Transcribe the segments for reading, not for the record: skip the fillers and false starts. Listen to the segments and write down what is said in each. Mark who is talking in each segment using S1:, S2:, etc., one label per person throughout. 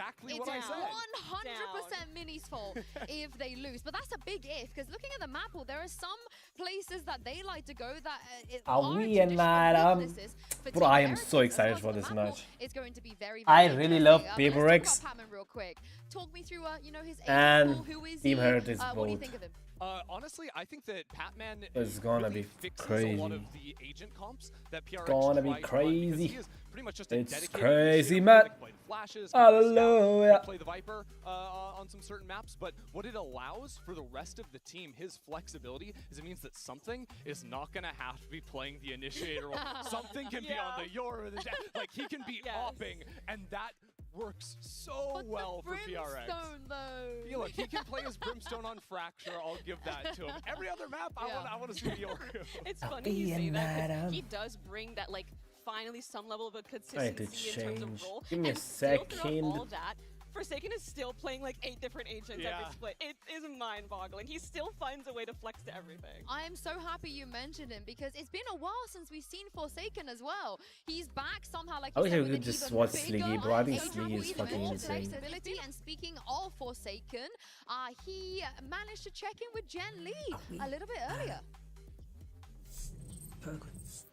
S1: exactly what I said.
S2: It's 100% Mini's fault if they lose. But that's a big if, because looking at the map, there are some places that they like to go that are traditional weaknesses for
S3: Bro,
S2: Team
S3: I am
S2: Heretics
S3: so
S2: as
S3: excited
S2: well.
S3: for
S2: So
S3: this
S2: the map
S3: match.
S2: is going to be very,
S3: I
S2: very
S3: really love
S2: interesting.
S3: Paper
S2: Let's
S3: X
S2: talk about Pammon real quick. Talk me through, you know, his
S3: and
S2: age pool. Who is
S3: Team
S2: he?
S3: Heretics
S2: What do you
S3: both.
S2: think of him?
S1: Honestly, I think that Patman
S3: It's gonna
S1: really
S3: be
S1: fixes
S3: crazy.
S1: a lot of the agent comps that PRX
S3: Gonna be
S1: tries to run, because
S3: crazy.
S1: he is pretty much just a
S3: It's
S1: dedicated
S3: crazy,
S1: initiator,
S3: man.
S1: like playing flashes,
S3: Hallelujah.
S1: play the Viper on some certain maps, but what it allows for the rest of the team, his flexibility, is it means that something is not gonna have to be playing the initiator role. Something can be on the Yor or the Jet. Like, he can be opping, and that works so well for PRX.
S2: Though.
S1: Yeah, look, he can play his Brimstone on Fracture. I'll give that to him. Every other map, I want to see the Yoru.
S4: It's funny you say that, 'cause he does bring that, like, finally some level of a consistency in terms of role.
S3: Give me a
S4: and still throughout
S3: second.
S4: all that, Forsaken is still playing like 8 different agents every split. It is mind-boggling. He still finds a way to flex to everything.
S2: I am so happy you mentioned him, because it's been a while since we've seen Forsaken as well. He's back somehow, like
S3: I
S2: you
S3: wish
S2: said,
S3: I
S2: with
S3: could
S2: an
S3: just
S2: even
S3: watch
S2: bigger
S3: Sliggy, bro. I think
S2: age
S3: Sliggy
S2: pool,
S3: is
S2: even
S3: fucking
S2: more
S3: insane.
S2: flexibility. And speaking of Forsaken, he managed to check in with Jen Lee a little bit earlier.
S5: Hello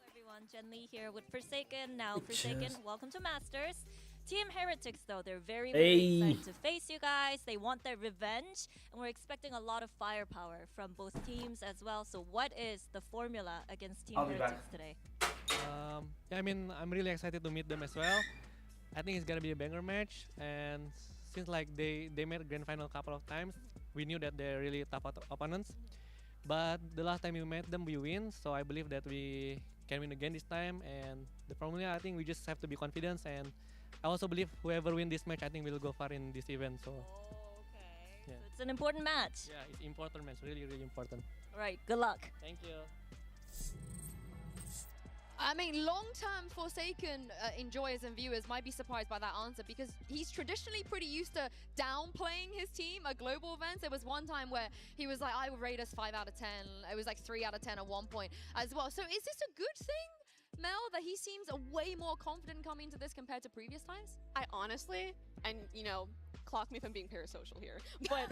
S5: everyone, Jen Lee here with Forsaken. Now Forsaken, welcome to Masters. Team Heretics though, they're very, very excited to face you guys. They want their revenge, and we're expecting a lot of firepower from both teams as well. So what is the formula against Team Heretics today?
S6: Yeah, I mean, I'm really excited to meet them as well. I think it's gonna be a banger match, and since like they made a grand final a couple of times, we knew that they're really tough opponents. But the last time we met them, we win, so I believe that we can win again this time. And the formula, I think we just have to be confident, and I also believe whoever win this match, I think will go far in this event. So,
S5: So it's an important match.
S6: yeah, it's important match, really, really important.
S5: All right, good luck.
S6: Thank you.
S2: I mean, long-term Forsaken enjoyers and viewers might be surprised by that answer, because he's traditionally pretty used to downplaying his team at global events. There was one time where he was like, I would rate us 5 out of 10. It was like 3 out of 10 at one point as well. So is this a good thing, Mel, that he seems way more confident coming into this compared to previous times?
S4: I honestly, and you know, clock me if I'm being parasocial here, but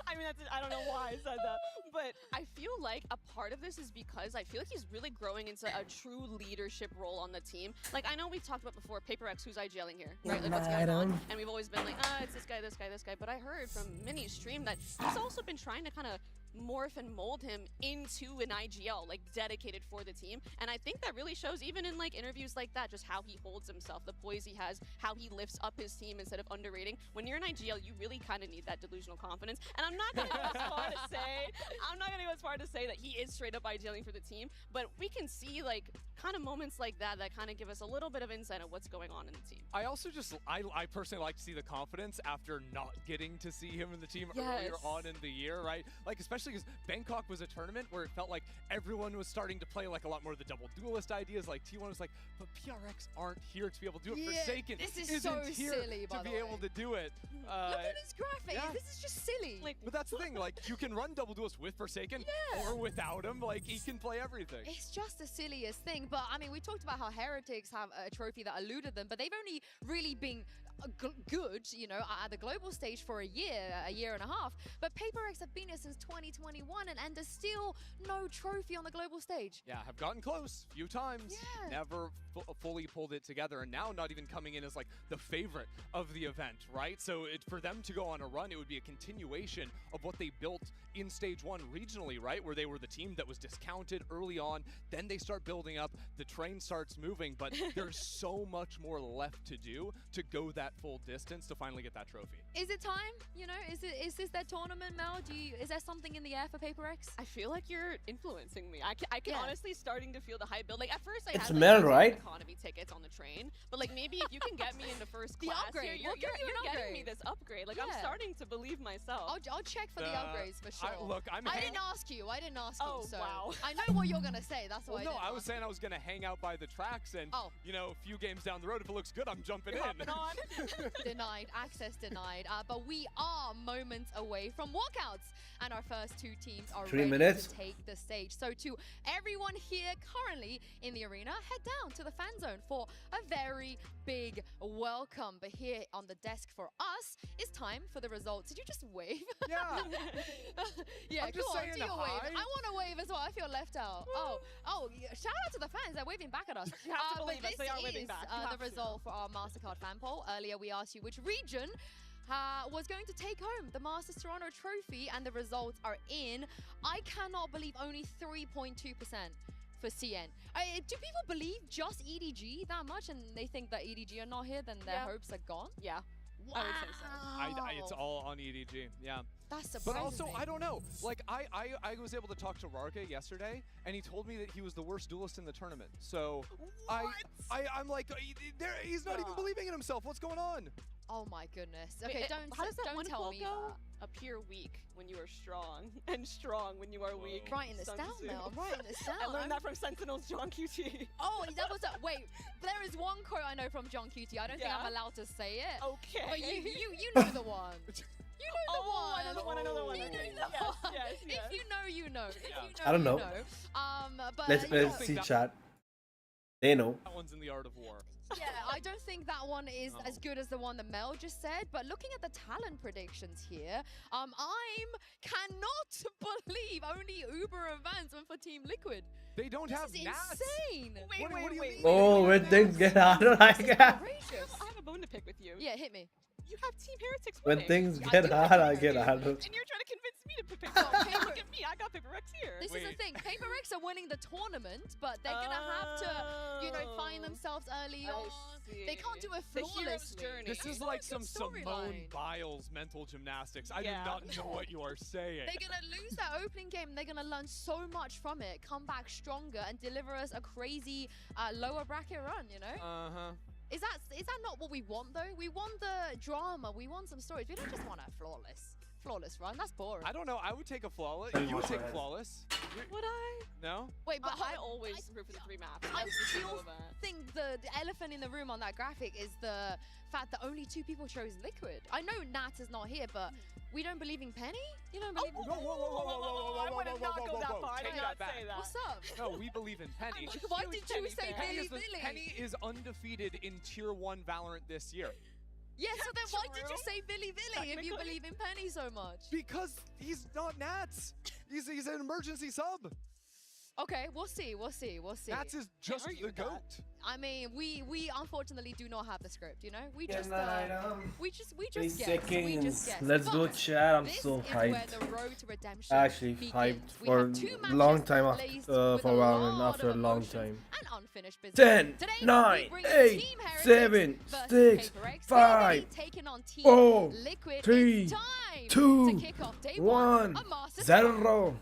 S4: I mean, I don't know why I said that, but I feel like a part of this is because I feel like he's really growing into a true leadership role on the team. Like, I know we've talked about before, Paper X, who's IGLing here, right? Like, what's going on? And we've always been like, it's this guy, this guy, this guy. But I heard from Mini's stream that he's also been trying to kind of morph and mold him into an IGL, like dedicated for the team. And I think that really shows even in like interviews like that, just how he holds himself, the poise he has, how he lifts up his team instead of underrating. When you're an IGL, you really kind of need that delusional confidence. And I'm not going to go as far to say that he is straight up IGLing for the team, but we can see like kind of moments like that that kind of give us a little bit of insight of what's going on in the team.
S1: I also just, I personally like to see the confidence after not getting to see him in the team earlier on in the year, right? Like, especially because Bangkok was a tournament where it felt like everyone was starting to play like a lot more of the double duelist ideas. Like T1 was like, but PRX aren't here to be able to do it. Forsaken
S2: this is
S1: isn't
S2: so
S1: here
S2: silly,
S1: to be able to do it.
S2: Look at his graphics. This is just silly.
S4: Like,
S1: but that's the thing, like, you can run double duelist with Forsaken or without him. Like, he can play everything.
S2: It's just the silliest thing. But I mean, we talked about how Heretics have a trophy that eluded them, but they've only really been good, you know, at the global stage for a year and a half. But Paper X have been here since 2021, and there's still no trophy on the global stage.
S1: Yeah, have gotten close a few times. Never fully pulled it together, and now not even coming in as like the favorite of the event, right? So for them to go on a run, it would be a continuation of what they built in stage 1 regionally, right? Where they were the team that was discounted early on, then they start building up, the train starts moving, but there's so much more left to do to go that full distance to finally get that trophy.
S2: Is it time? You know, is this their tournament, Mel? Is there something in the air for Paper X?
S4: I feel like you're influencing me. I can honestly starting to feel the hype build. Like at first I
S3: It's
S4: had
S3: Mel,
S4: like,
S3: right?
S4: economy tickets on the train, but like maybe if you can get me into first
S2: The
S4: class,
S2: upgrade.
S4: you're
S2: We'll
S4: getting me this upgrade. Like I'm starting to believe myself.
S2: I'll check for the upgrades for sure. I didn't ask you. I didn't ask you. So
S4: wow.
S2: I know what you're gonna say. That's why.
S1: Well, no, I was saying I was gonna hang out by the tracks, and you know, a few games down the road, if it looks good, I'm jumping in.
S2: Denied. Access denied. But we are moments away from walkouts, and our first best two teams are
S3: 3
S2: ready
S3: minutes.
S2: to take the stage. So to everyone here currently in the arena, head down to the fan zone for a very big welcome. But here on the desk for us, it's time for the results. Did you just wave?
S1: Yeah.
S2: Yeah,
S1: I'm
S2: go
S1: just
S2: on,
S1: saying
S2: do your
S1: hi.
S2: wave. I want to wave as well. I feel left out. Yeah, shout out to the fans. They're waving back at us.
S4: You have to
S2: But
S4: believe us,
S2: this
S4: they are waving
S2: is
S4: back. You have
S2: the
S4: to.
S2: result for our MasterCard fan poll. Earlier we asked you which region was going to take home the Masters Toronto trophy, and the results are in. I cannot believe only 3.2% for CN. Do people believe just EDG that much, and they think that EDG are not here, then their hopes are gone?
S4: Yeah.
S2: Wow.
S4: I would say so.
S1: It's all on EDG, yeah.
S2: That's
S1: But
S2: surprising.
S1: also, I don't know. Like, I was able to talk to Rarga yesterday, and he told me that he was the worst duelist in the tournament. So I'm like, he's not even believing in himself. What's going on?
S2: Oh my goodness. Okay,
S4: Wait, how does that
S2: don't
S4: one
S2: tell
S4: quote
S2: me
S4: go?
S2: that.
S4: Appear weak when you are strong, and strong when you are weak.
S2: Writing this
S4: Sun
S2: down
S4: Tzu.
S2: now. I'm writing this down.
S4: I learned that from Sentinel's John QT.
S2: Oh, that was a wait. There is one quote I know from John QT. I don't think I'm
S4: Yeah?
S2: allowed to say it.
S4: Okay.
S2: But you know the one. You know the one.
S4: I know the one. I know the one.
S2: You know
S4: Okay.
S2: the
S4: Yes,
S2: one.
S4: yes, yes.
S2: If you know, you know. If you know,
S3: I don't know.
S2: you know. But
S3: Let's
S2: yeah.
S3: see chat. They know.
S1: That one's in the art of war.
S2: Yeah, I don't think that one is as good as the one that Mel just said. But looking at the talent predictions here, I cannot believe only Uber Advance went for Team Liquid.
S1: They don't
S2: This
S1: have
S2: is
S1: Nats.
S2: insane.
S1: What do you mean?
S3: Oh, when things get harder like that.
S2: Outrageous.
S4: I have a bone to pick with you.
S2: Yeah, hit me.
S4: You have Team Heretics
S3: When
S4: winning.
S3: things
S2: I
S3: get
S2: do have
S3: hard, I
S2: to
S3: get
S2: do.
S3: harder.
S4: And you're trying to convince me to pick
S2: Well,
S4: Hey,
S2: Paper-
S4: look at me. I got Paper Rex here.
S2: This is the
S1: Wait.
S2: thing. Paper Rex are winning the tournament, but they're gonna have to, find themselves early
S4: I
S2: on. They can't do it
S4: The hero's
S2: flawlessly.
S4: journey.
S1: This is
S2: It's
S1: like
S2: not a
S1: some
S2: good
S1: Simone
S2: storyline.
S1: Biles mental gymnastics. I
S4: Yeah.
S1: do not know what you are saying.
S2: They're gonna lose that opening game. And they're gonna learn so much from it, come back stronger, and deliver us a crazy lower bracket run. You know?
S1: Uh-huh.
S2: Is that not what we want though? We want the drama. We want some stories. We don't just want a flawless run. That's boring.
S1: I don't know. I would take a flawless. You would take flawless.
S4: Would I?
S1: No?
S2: Wait, but
S4: I always root for the 3 maps.
S2: I
S4: Every
S2: still
S4: single event.
S2: think the elephant in the room on that graphic is the fact that only 2 people chose Liquid. I know Nat is not here, but we don't believe in Penny? You don't believe in Penny?
S4: I would not go that far. I
S1: Take
S4: did
S1: that
S4: not
S1: back.
S4: say that.
S2: What's up?
S1: No, we believe in Penny.
S2: Why
S4: huge
S2: did you
S4: Penny
S2: say
S4: fan.
S2: Billy
S1: Penny
S2: Billy?
S1: Penny is undefeated in Tier 1 Valorant this year.
S2: Yeah, so then why did you
S4: True.
S2: say Billy Billy if you
S4: Technically.
S2: believe in Penny so much?
S1: Because he's not Nats. He's an emergency sub.
S2: Okay, we'll see.
S1: Nats is just
S4: argue
S1: the
S4: with that.
S1: GOAT.
S2: I mean, we unfortunately do not have the script, you know? We
S3: Yeah,
S2: just we just
S3: 3
S2: guess. We just
S3: seconds.
S2: guess.
S3: Let's do
S2: But
S3: chat. I'm
S2: this
S3: so
S2: is where
S3: hyped.
S2: the road to redemption
S3: Actually
S2: begins.
S3: hyped
S2: We
S3: for
S2: have 2
S3: a long
S2: matches
S3: time
S2: placed
S3: after
S2: with
S3: for
S2: a
S3: Valorant
S2: lot
S3: after a
S2: of
S3: long
S2: emotion
S3: time.
S2: and unfinished business.
S3: 10,
S2: Today, we
S3: 9,
S2: bring in
S3: 8,
S2: Team Heretics
S3: 7,
S2: versus
S3: 6,
S2: Paper Rex.
S3: 5,
S2: They're taking on Team
S3: 4,
S2: Liquid.
S3: 3,
S2: It's time
S3: 2,
S2: to kick off day
S3: 1,
S2: of Masters
S3: 0.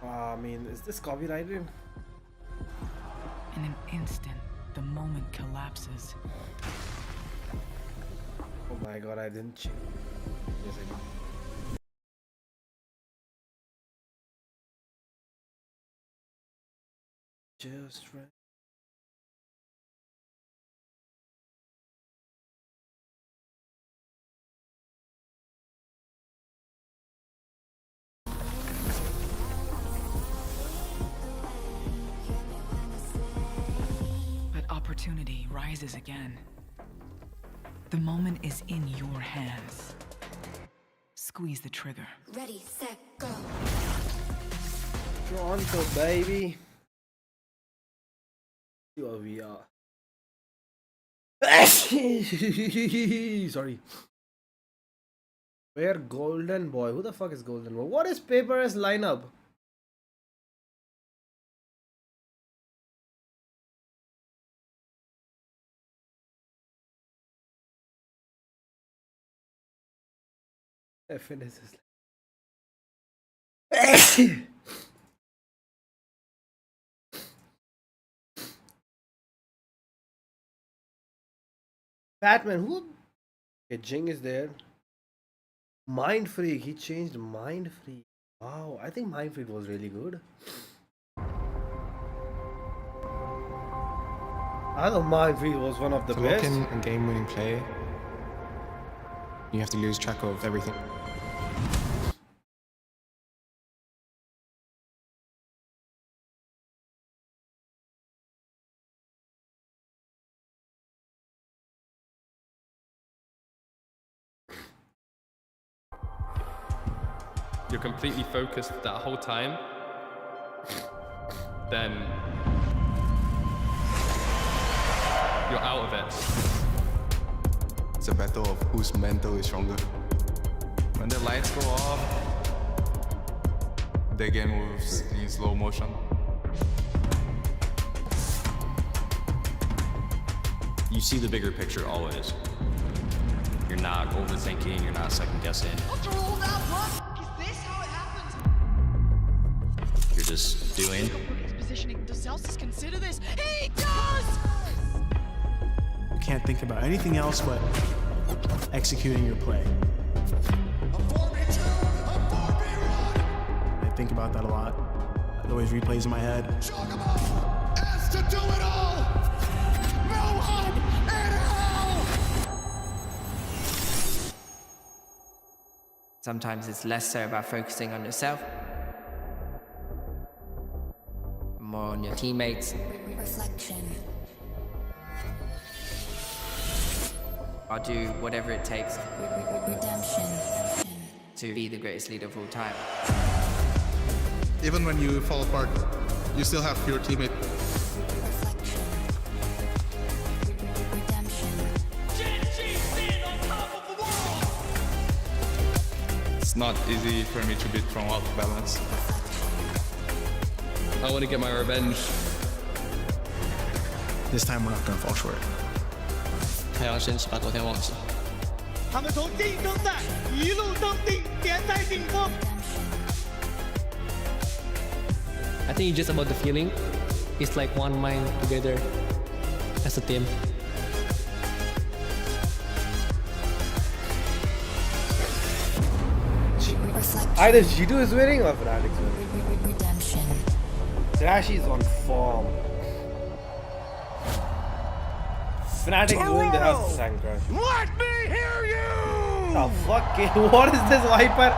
S3: I mean, is this copyrighted?
S7: In an instant, the moment collapses.
S3: Oh my god, I didn't check. Yes, I did. Just right.
S7: But opportunity rises again. The moment is in your hands. Squeeze the trigger.
S8: Ready, set, go.
S3: Toronto, baby. You are VR. Sorry. Where Golden Boy? Who the fuck is Golden Boy? What is Paper's lineup? FNS is Batman, who? Okay, Jing is there. Mind Freak, he changed Mind Freak. Wow, I think Mind Freak was really good. I thought Mind Freak was one of the
S8: To
S3: best.
S8: lock in a game-winning play, you have to lose track of everything.
S9: You're completely focused that whole time, then you're out of it.
S8: It's a battle of whose mental is stronger. When the lights go off, the game moves in slow motion.
S10: You see the bigger picture always. You're not overthinking, you're not second guessing.
S11: After all that work, is this how it happens?
S10: You're just doing.
S11: His positioning. Does Celsius consider this? He does!
S12: You can't think about anything else but executing your play. I think about that a lot. It always replays in my head.
S11: Has to do it all! No hug in hell!
S13: Sometimes it's less so about focusing on yourself, more on your teammates. Reflection. I'll do whatever it takes. Redemption. To be the greatest leader of all time.
S14: Even when you fall apart, you still have your teammate.
S11: Reflection. Redemption.
S9: It's not easy for me to be thrown out of balance. I want to get my revenge.
S12: This time we're not gonna fall short.
S6: 他要先把昨天忘记。
S11: 他们从竞争赛一路登顶，点在顶峰。
S6: I think it's just about the feeling. It's like one mind together as a team.
S3: Either G2 is winning or Fnatic is winning.
S11: Redemption.
S3: Trashy is on form. Fnatic is winning, the house is Crash.
S11: Let me hear you!
S3: The fuck? What is this Viper?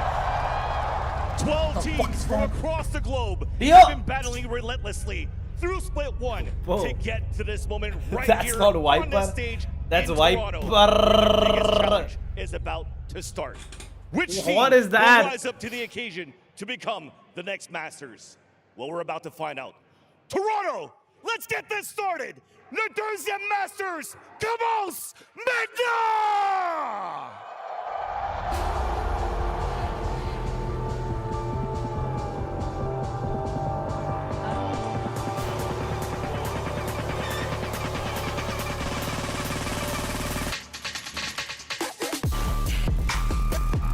S15: 12 teams from across the globe
S3: Yo.
S15: have been battling relentlessly through Split 1
S3: Whoa.
S15: to get to this moment right
S3: That's
S15: here
S3: not
S15: on the
S3: Viper.
S15: stage
S3: That's
S15: in
S3: Viper.
S15: Toronto. The biggest challenge is about to start. Which team
S3: What is that?
S15: will rise up to the occasion to become the next Masters? Well, we're about to find out. Toronto, let's get this started. New Jersey Masters, Cabos, Medna!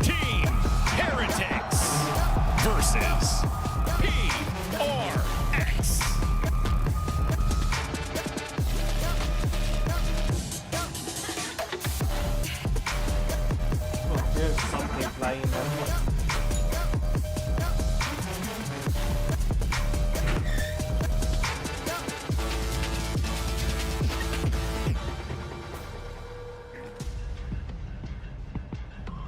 S15: Team Heretics versus PRX.
S3: There's something flying in there.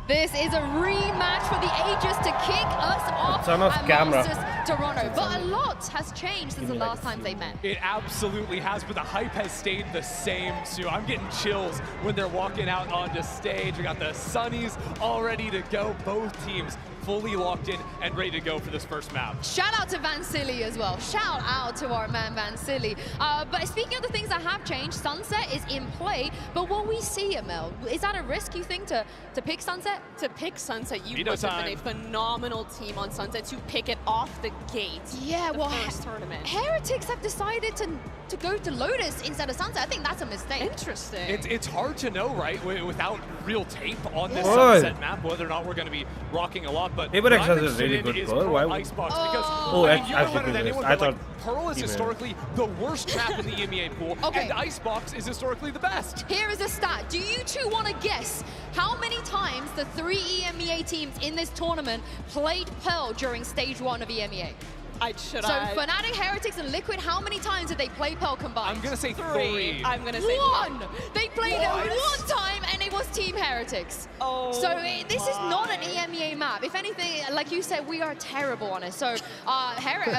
S2: This is a rematch for the ages to kick us off
S3: Turn off
S2: at
S3: camera.
S2: Masters Toronto. But a lot has changed since the last time they met.
S1: It absolutely has, but the hype has stayed the same too. I'm getting chills when they're walking out onto stage. We got the Sunnies all ready to go. Both teams fully locked in and ready to go for this first map.
S2: Shout out to Van Silly as well. Shout out to our man Van Silly. But speaking of the things that have changed, Sunset is in play. But will we see it, Mel? Is that a risk, you think, to pick Sunset?
S4: To pick Sunset, you
S1: Veto
S4: must have been
S1: time.
S4: a phenomenal team on Sunset to pick it off the gate.
S2: Yeah,
S4: the
S2: well,
S4: first tournament.
S2: Heretics have decided to go to Lotus instead of Sunset. I think that's a mistake.
S4: Interesting.
S1: It's hard to know, right, without real tape on this
S3: Yeah.
S1: Sunset map, whether or not we're going to be rocking a lot. But
S3: Paper X
S1: what I'm
S3: has a really
S1: interested in
S3: good
S1: is
S3: Pearl.
S1: Pearl
S3: Why would-
S1: Icebox, because
S3: Oh,
S1: I mean, you know
S3: actually
S1: better than
S3: this.
S1: anyone,
S3: I
S1: but like,
S3: thought
S1: Pearl is
S3: Team
S1: historically the worst trap in the EMEA pool,
S2: Okay.
S1: and Icebox is historically the best.
S2: Here is a stat. Do you two want to guess how many times the 3 EMEA teams in this tournament played Pearl during stage 1 of EMEA?
S4: Should
S2: So
S4: I?
S2: Fnatic, Heretics, and Liquid, how many times did they play Pearl combined?
S1: I'm going to say 3.
S4: I'm going to say
S2: 1! They played it
S1: What?
S2: 1 time, and it was Team Heretics.
S4: Oh,
S2: So this is not an EMEA map. If anything, like you said, we are terrible on it. So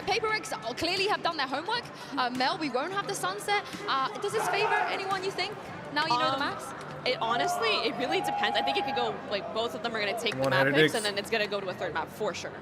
S2: Paper X clearly have done their homework. Mel, we won't have the Sunset. Does this favor anyone, you think? Now you know the maps?
S4: It honestly, it really depends. I think it could go, like, both of them are going to take the
S3: One
S4: map
S3: Heretics.
S4: picks, and then it's going to go to a third map for sure.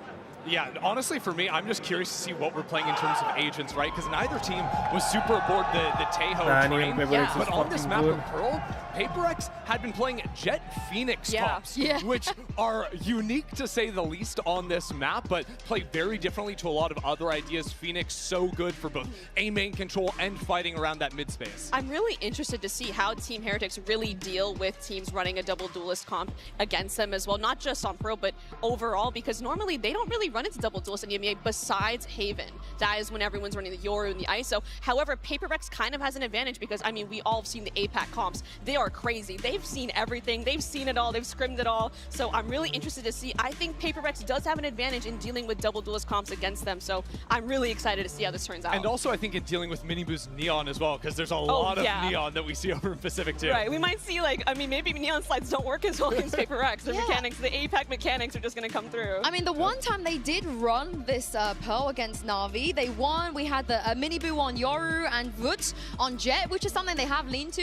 S1: Yeah, honestly, for me, I'm just curious to see what we're playing in terms of agents, right? Because neither team was super aboard the Taeho
S3: Nah,
S1: train.
S3: Paper X is
S1: But on this
S3: fucking
S1: map
S3: good.
S1: of Pearl, Paper X had been playing Jet Phoenix comps, which are unique to say the least on this map, but play very differently to a lot of other ideas. Phoenix so good for both A-main control and fighting around that mid space.
S4: I'm really interested to see how Team Heretics really deal with teams running a double duelist comp against them as well, not just on Pearl, but overall, because normally they don't really run into double duelists in the EMEA besides Haven. That is when everyone's running the Yoru and the ISO. However, Paper X kind of has an advantage because, I mean, we all have seen the APAC comps. They are crazy. They've seen everything. They've seen it all. They've scrimmed it all. So I'm really interested to see. I think Paper X does have an advantage in dealing with double duelist comps against them. So I'm really excited to see how this turns out.
S1: And also, I think in dealing with Miniboo's Neon as well, because there's a lot of Neon that we see over in Pacific too.
S4: Right, we might see, like, I mean, maybe Neon slides don't work as well against Paper X. The mechanics, the APAC mechanics are just going to come through.
S2: I mean, the one time they did run this Pearl against Na'Vi, they won. We had the Miniboo on Yoru and Vut on Jet, which is something they have leaned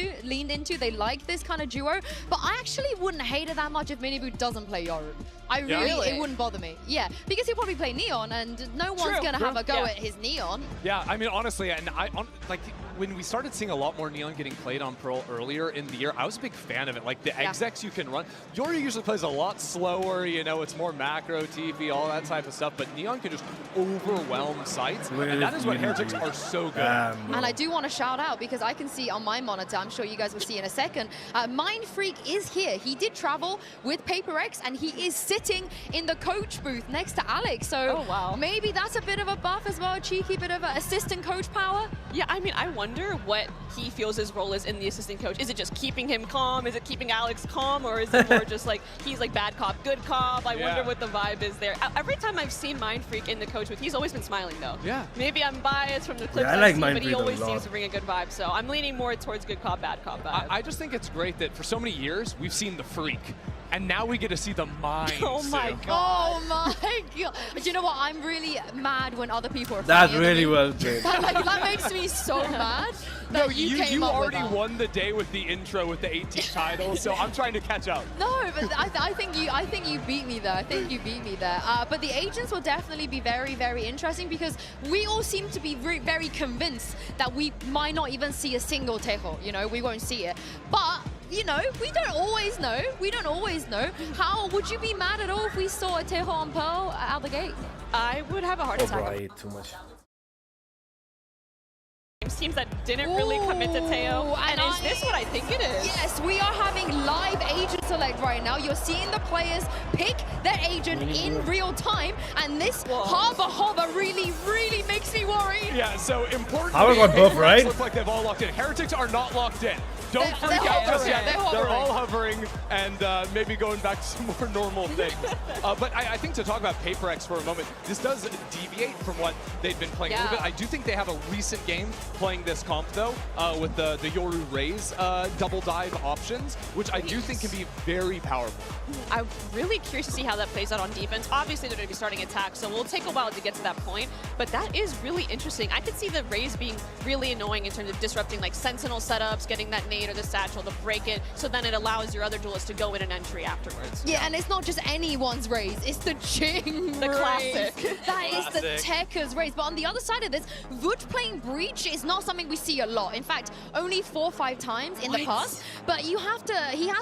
S2: into. They like this kind of duo. But I actually wouldn't hate it that much if Miniboo doesn't play Yoru. It wouldn't bother me. Yeah, because he'll probably play Neon, and no one's going to have a go at his Neon.
S1: Yeah, I mean, honestly, and like when we started seeing a lot more Neon getting played on Pearl earlier in the year, I was a big fan of it. Like the execs you can run. Yoru usually plays a lot slower, you know, it's more macro, TP, all that type of stuff, but Neon can just overwhelm sites, and that is what Heretics are so good at.
S2: And I do want to shout out, because I can see on my monitor, I'm sure you guys will see in a second, Mind Freak is here. He did travel with Paper X, and he is sitting in the coach booth next to Alex. So maybe that's a bit of a buff as well, a cheeky bit of assistant coach power.
S4: Yeah, I mean, I wonder what he feels his role is in the assistant coach. Is it just keeping him calm? Is it keeping Alex calm? Or is it more just like, he's like bad cop, good cop? I wonder what the vibe is there. Every time I've seen Mind Freak in the coach booth, he's always been smiling though.
S1: Yeah.
S4: Maybe I'm biased from the clips
S3: I
S4: I've
S3: like
S4: seen,
S3: Mind
S4: but he
S3: Freak a
S4: always
S3: lot.
S4: seems to bring a good vibe. So I'm leaning more towards good cop, bad cop vibe.
S1: I just think it's great that for so many years, we've seen the Freak. And now we get to see the mind.
S4: Oh my
S1: Sue.
S2: God. Oh my God. Do you know what? I'm really mad when other people are
S3: That's
S2: funnier than
S3: really
S2: me.
S3: well played.
S2: That makes me so mad.
S1: No,
S2: that
S1: you
S2: came up with
S1: already
S2: that.
S1: won the day with the intro with the 18 titles, so I'm trying to catch up.
S2: No, but I think you beat me there. I think you beat me there. But the agents will definitely be very, very interesting, because we all seem to be very convinced that we might not even see a single Tejo. You know, we won't see it. But you know, we don't always know. We don't always know. How would you be mad at all if we saw a Tejo on Pearl out the gate?
S4: I would have a heart attack.
S3: Right, too much.
S4: Teams that didn't really commit to Teo. And is this what I think it is?
S2: Yes, we are having live agent select right now. You're seeing the players pick their agent in real time, and this hover really makes me worried.
S1: Yeah, so important.
S3: Harbor got buff, right?
S1: Look like they've all locked in. Heretics are not locked in. Don't freak out just yet. They're all hovering and maybe going back to some more normal things. But I think to talk about Paper X for a moment, this does deviate from what they've been playing a little bit. I do think they have a recent game playing this comp though, with the Yoru Raze double dive options, which I do think can be very powerful.
S4: I'm really curious to see how that plays out on defense. Obviously, they're going to be starting attack, so we'll take a while to get to that point. But that is really interesting. I could see the Raze being really annoying in terms of disrupting like Sentinel setups, getting that nade or the satchel to break it, so then it allows your other duelists to go in an entry afterwards.
S2: Yeah, and it's not just anyone's Raze, it's the Ching
S4: The
S2: Raze.
S4: classic.
S2: That is the Tekker's Raze. But on the other side of this, Vut playing Breach is not something we see a lot. In fact, only 4 or 5 times in the past. But he has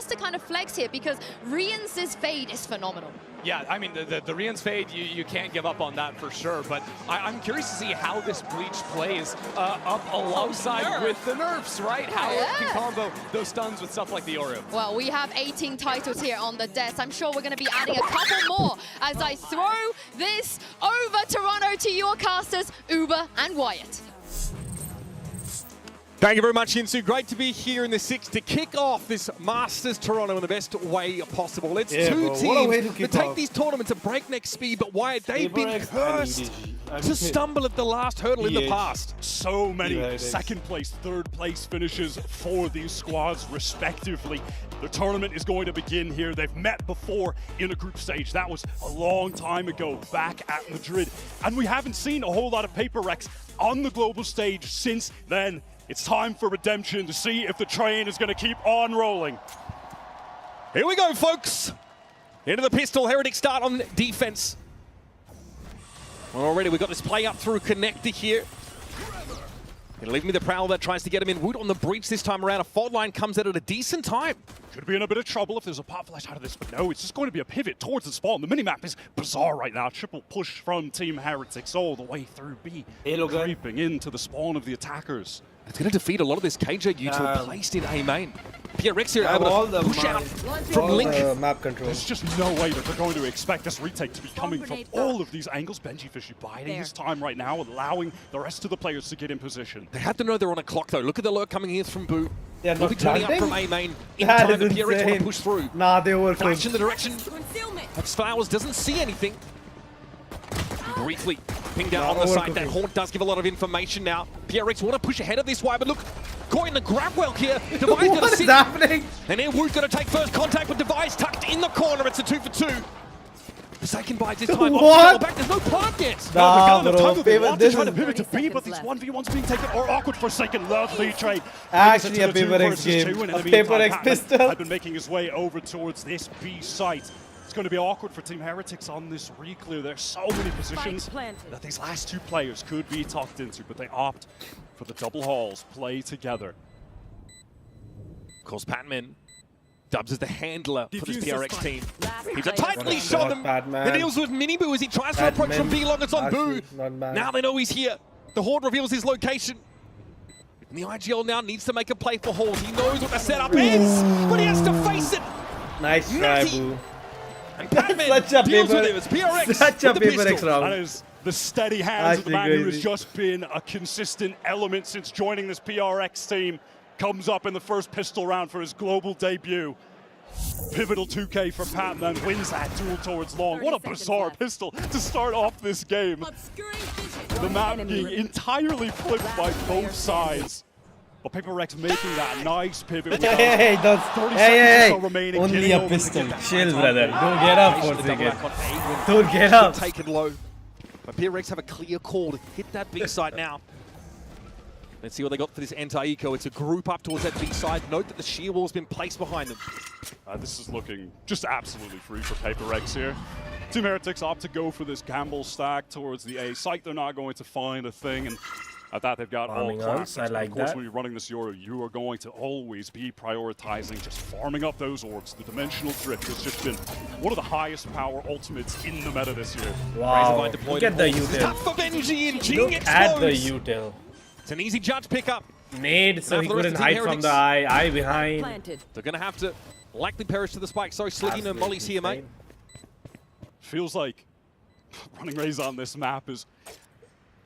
S2: to kind of flex here, because Rian's Fade is phenomenal.
S1: Yeah, I mean, the Rian's Fade, you can't give up on that for sure, but I'm curious to see how this Bleach plays up alongside with the nerfs, right? How it can combo those stuns with stuff like the Oru.
S2: Well, we have 18 titles here on the desk. I'm sure we're going to be adding a couple more as I throw this over Toronto to your casters, Uber and Wyatt.
S16: Thank you very much, Insu. Great to be here in the 6 to kick off this Masters Toronto in the best way possible. It's two teams that take these tournaments at breakneck speed, but Wyatt, they've been cursed to stumble at the last hurdle in the past.
S15: So many second place, third place finishes for these squads respectively. The tournament is going to begin here. They've met before in a group stage. That was a long time ago back at Madrid. And we haven't seen a whole lot of Paper Rex on the global stage since then. It's time for redemption to see if the train is going to keep on rolling.
S16: Here we go, folks. Into the pistol. Heretic start on defense. Well, already we've got this play up through connector here. Gonna leave me the Prowler that tries to get him in. Wood on the breach this time around. A fault line comes out at a decent time.
S15: Could be in a bit of trouble if there's a pop flash out of this, but no, it's just going to be a pivot towards the spawn. The minimap is bizarre right now. Triple push from Team Heretics all the way through B. Creeping into the spawn of the attackers.
S16: It's going to defeat a lot of this KJ util placed in A main. PRX here able to push out from Link.
S3: Map control.
S15: There's just no way that they're going to expect this retake to be coming from all of these angles. Benji Fishy biding his time right now, allowing the rest of the players to get in position.
S16: They have to know they're on a clock though. Look at the lurk coming here from Boo.
S3: Yeah,
S16: they'll be turning up from A main in
S3: That
S16: time. The
S3: is
S16: PRX want to
S3: insane.
S16: push through.
S3: Nah, they were
S16: Flash in the direction. That's Flowers doesn't see anything. Briefly pinged out on the side. That Haunt does give a lot of information now. PRX want to push ahead of this way, but look, caught in the grab well here. Device
S3: What is happening?
S16: And here Wood's going to take first contact with Device tucked in the corner. It's a 2-for-2. Forsaken buys this time.
S3: What?
S16: Back. There's no plant yet.
S3: Nah, bro.
S15: They want to try to pivot to B, but these 1v1s being taken are awkward. Forsaken. Lovely trade.
S3: Actually, a Paper X game. A Paper X pistol.
S15: Had been making his way over towards this B site. It's going to be awkward for Team Heretics on this reclear. There's so many positions that these last two players could be tucked into, but they opt for the double halls play together.
S16: Of course, Patman dubs as the handler for this PRX team. He's a tightly shot them. He deals with Mini Boo as he tries to approach from B long. It's on Boo. Now they know he's here. The Horde reveals his location. And the IGL now needs to make a play for Horde. He knows what the setup is, but he has to face it.
S3: Nice try, Boo.
S16: And Patman
S3: Such a
S16: deals
S3: Paper
S16: with it. It's PRX
S3: Such a
S16: with the
S3: Paper X
S16: pistol.
S3: round.
S15: That is the steady hands of the man who has just been a consistent element since joining this PRX team. Comes up in the first pistol round for his global debut. Pivotal 2K for Patman, wins that duel towards long. What a bizarre pistol to start off this game. The map being entirely flipped by both sides. But Paper Rex making that nice pivot.
S3: Hey, only a pistol. Chill, brother. Don't get up for a second. Don't get up.
S16: Taken low. But PRX have a clear call to hit that B side now. Let's see what they got for this anti-eco. It's a group up towards that B side. Note that the shear wall has been placed behind them.
S15: This is looking just absolutely free for Paper Rex here. Team Heretics opt to go for this gamble stack towards the A site. They're not going to find a thing, and at that they've got all classics.
S3: I like
S15: of course,
S3: that.
S15: when you're running this Yoru, you are going to always be prioritizing just farming up those orbs. The dimensional drift has just been one of the highest power ultimates in the meta this year.
S3: Wow, look at the util.
S16: Tough for Benji and Jing
S3: Look at the util.
S16: It's an easy judge pickup.
S3: Nade, so he couldn't hide from the eye behind.
S16: They're going to have to likely perish to the spike. Sorry, Sliggy, no Molly's here, mate.
S15: Feels like running Raze on this map is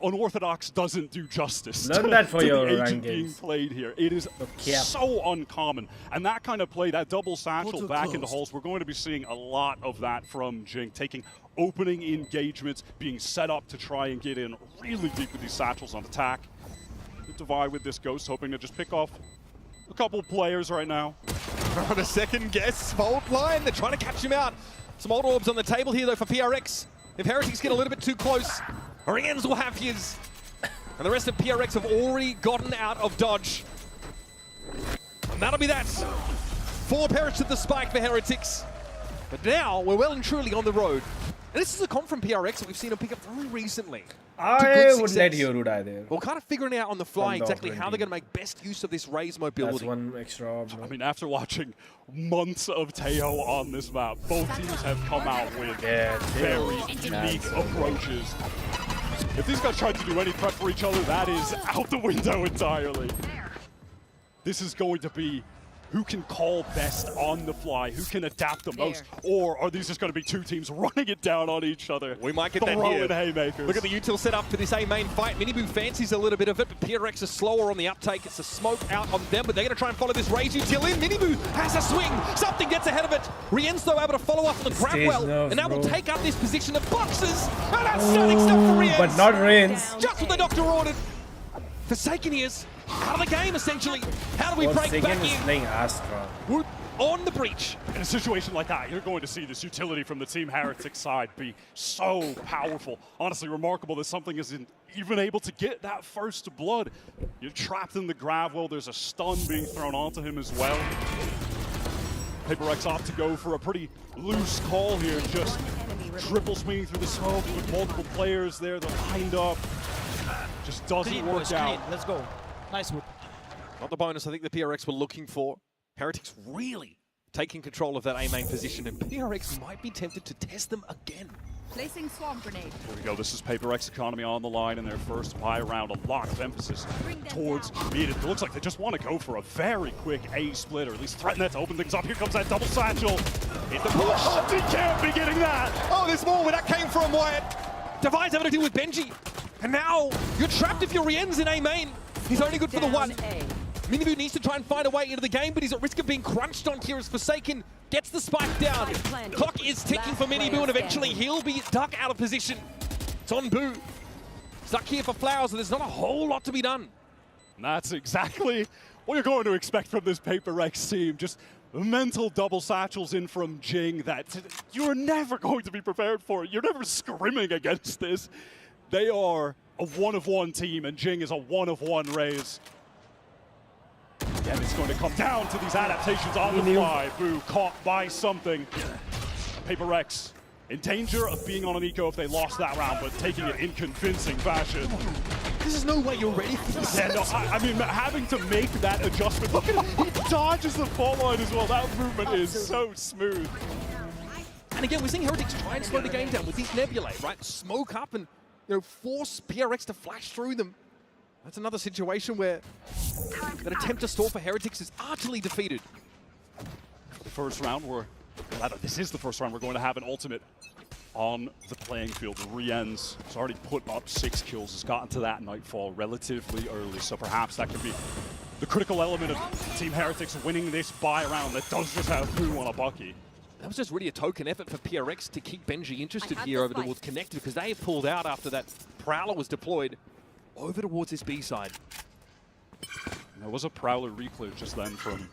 S15: unorthodox, doesn't do justice
S3: Learn that for
S15: to
S3: your
S15: the
S3: rank
S15: agent being
S3: games.
S15: played here. It is so uncommon. And that kind of play, that double satchel back into halls, we're going to be seeing a lot of that from Jing, taking opening engagements, being set up to try and get in really deep with these satchels on attack. Divide with this Ghost, hoping to just pick off a couple players right now.
S16: On a second guess, fault line. They're trying to catch him out. Some old orbs on the table here, though, for PRX. If Heretics get a little bit too close, Oriens will have his. And the rest of PRX have already gotten out of dodge. And that'll be that. 4 perish to the spike for Heretics. But now we're well and truly on the road. And this is a comp from PRX that we've seen him pick up very recently.
S3: I would let Yoru die there.
S16: Well, kind of figuring out on the fly exactly how they're going to make best use of this Raze mobility.
S3: That's one extra.
S15: I mean, after watching months of Teo on this map, both teams have come out with very unique approaches. If these guys tried to do any prep for each other, that is out the window entirely. This is going to be who can call best on the fly, who can adapt the most, or are these just going to be two teams running it down on each other?
S16: We might get that here.
S15: Haymakers.
S16: Look at the util set up for this A main fight. Miniboo fancies a little bit of it, but PRX is slower on the uptake. It's a smoke out on them, but they're going to try and follow this Raze util in. Miniboo has a swing. Something gets ahead of it. Rien's though able to follow up on the grab well, and now will take up this position of boxes. And that's stunning stuff for Rien's.
S3: But not Rien's.
S16: Just what the doctor ordered. Forsaken is out of the game, essentially. How do we break back in?
S3: Playing Astra.
S16: We're on the breach.
S15: In a situation like that, you're going to see this utility from the Team Heretic side be so powerful. Honestly, remarkable that something isn't even able to get that first blood. You're trapped in the grab well. There's a stun being thrown onto him as well. PaperX opt to go for a pretty loose call here. Just triple swinging through the smoke with multiple players there. They're lined up. Just doesn't work out.
S17: Let's go. Nice move.
S16: Not the bonus I think the PRX were looking for. Heretics really taking control of that A main position, and PRX might be tempted to test them again.
S18: Placing swarm grenade.
S15: Here we go. This is PaperX economy on the line in their first buy round. A lot of emphasis towards mid. It looks like they just want to go for a very quick A split, or at least threaten that to open things up. Here comes that double satchel. In the push. He can't be getting that.
S16: Oh, there's more where that came from, Wyatt. Divine's having to deal with Benji. And now you're trapped if you're Rien's in A main. He's only good for the one. Miniboo needs to try and find a way into the game, but he's at risk of being crunched on here as Forsaken gets the spike down. Clock is ticking for Miniboo, and eventually he'll be stuck out of position. It's on Boo. Stuck here for Flowers, and there's not a whole lot to be done.
S15: And that's exactly what you're going to expect from this PaperX team. Just mental double satchels in from Jing that you're never going to be prepared for. You're never scrimming against this. They are a one-of-one team, and Jing is a one-of-one Raze. Again, it's going to come down to these adaptations on the fly. Boo caught by something. PaperX in danger of being on an eco if they lost that round, but taking it in convincing fashion.
S16: This is no way you're ready for this.
S15: Yeah, no, I mean, having to make that adjustment. Look at him, he dodges the fall line as well. That movement is so smooth.
S16: And again, we're seeing Heretics try and slow the game down with these nebulae, right? Smoke up and force PRX to flash through them. That's another situation where that attempt to stall for Heretics is utterly defeated.
S15: The first round, this is the first round we're going to have an ultimate on the playing field. Rien's has already put up 6 kills, has gotten to that Nightfall relatively early, so perhaps that could be the critical element of Team Heretics winning this buy round that does just have Boo on a Bucky.
S16: That was just really a token effort for PRX to keep Benji interested here over towards Connect, because they pulled out after that Prowler was deployed over towards this B side.
S15: And there was a Prowler reclear just then from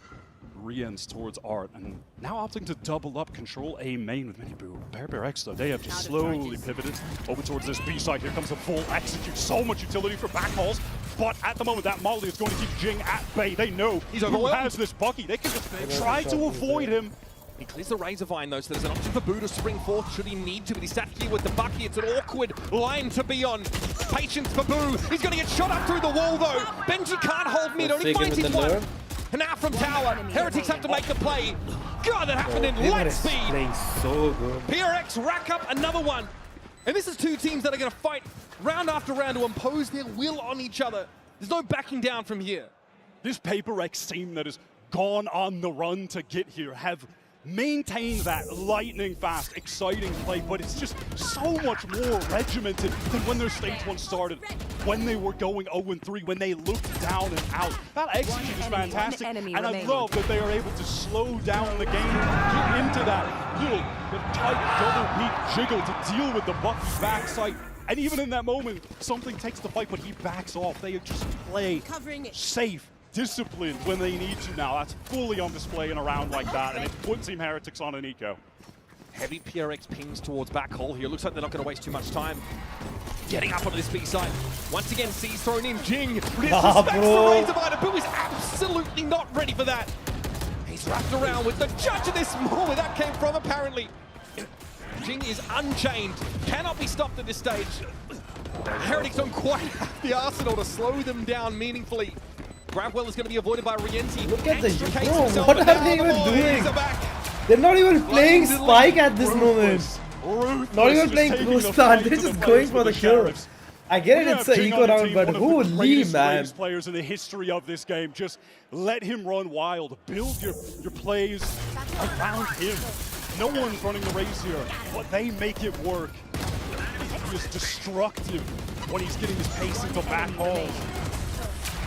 S15: Rien's towards Art, and now opting to double up control A main with Miniboo. PaperX though, they have just slowly pivoted over towards this B side. Here comes the full execute. So much utility for backhauls, but at the moment that Molly is going to keep Jing at bay. They know who has this Bucky. They can just try to avoid him.
S16: He clears the Razor Vine though, so there's an option for Boo to spring forth should he need to, but he's sat here with the Bucky. It's an awkward line to be on. Patience for Boo. He's going to get shot up through the wall though. Benji can't hold mid, only finds his one. And now from Tower, Heretics have to make the play. God, that happened in light speed.
S3: Playing so good.
S16: PRX rack up another one. And this is two teams that are going to fight round after round to impose their will on each other. There's no backing down from here.
S15: This PaperX team that has gone on the run to get here have maintain that lightning fast, exciting play, but it's just so much more regimented than when their stage 1 started, when they were going 0-3, when they looked down and out. That execute is fantastic, and I love that they are able to slow down the game and get into that little tight double peak jiggle to deal with the Bucky backside. And even in that moment, something takes the fight, but he backs off. They just play safe, disciplined when they need to now. That's fully on display in a round like that, and it puts Team Heretics on an eco.
S16: Heavy PRX pings towards back hole here. Looks like they're not going to waste too much time getting up onto this B side. Once again, C's thrown in. Jing disrespects the Razor Vine. Boo is absolutely not ready for that. He's wrapped around with the judge of this moment. That came from, apparently. Jing is unchained, cannot be stopped at this stage. Heretics don't quite have the arsenal to slow them down meaningfully. Grabwell is going to be avoided by Rienti.
S3: Look at the... Bro, what are they even doing? They're not even playing Spike at this moment. Not even playing Crossland. They're just going for the kill. I get it, it's an eco round, but holy man.
S15: Players in the history of this game, just let him run wild. Build your plays around him. No one's running the race here, but they make it work. He's destructive when he's getting his pace into back halls.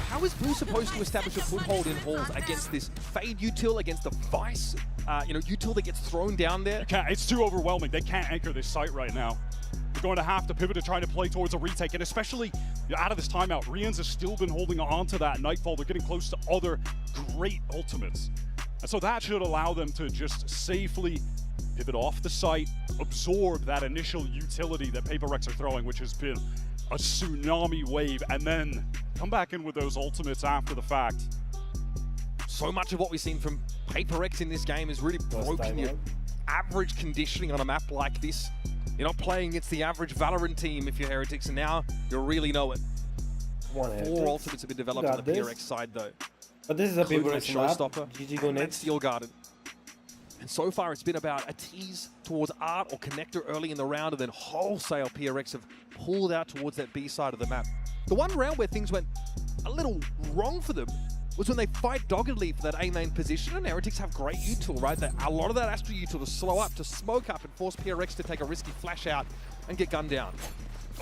S16: How is Blue supposed to establish a foothold in halls against this Fade util, against the Vice, util that gets thrown down there?
S15: It's too overwhelming. They can't anchor this site right now. They're going to have to pivot to trying to play towards a retake, and especially out of this timeout, Rians has still been holding on to that Nightfall. They're getting close to other great ultimates. And so that should allow them to just safely pivot off the site, absorb that initial utility that Paper Rex are throwing, which has been a tsunami wave, and then come back in with those ultimates after the fact.
S16: So much of what we've seen from Paper Rex in this game is really broken your average conditioning on a map like this. You're not playing against the average Valorant team if you're Heretics, and now you really know it. 4 ultimates have been developed on the PRX side, though.
S3: But this is a Paper Rex
S16: showstopper.
S3: GG go next.
S16: Steel Garden. And so far, it's been about a tease towards Art or Connector early in the round, and then wholesale PRX have pulled out towards that B side of the map. The one round where things went a little wrong for them was when they fight doggedly for that A main position, and Heretics have great util, right? A lot of that Astra util to slow up, to smoke up, and force PRX to take a risky flash out and get gunned down.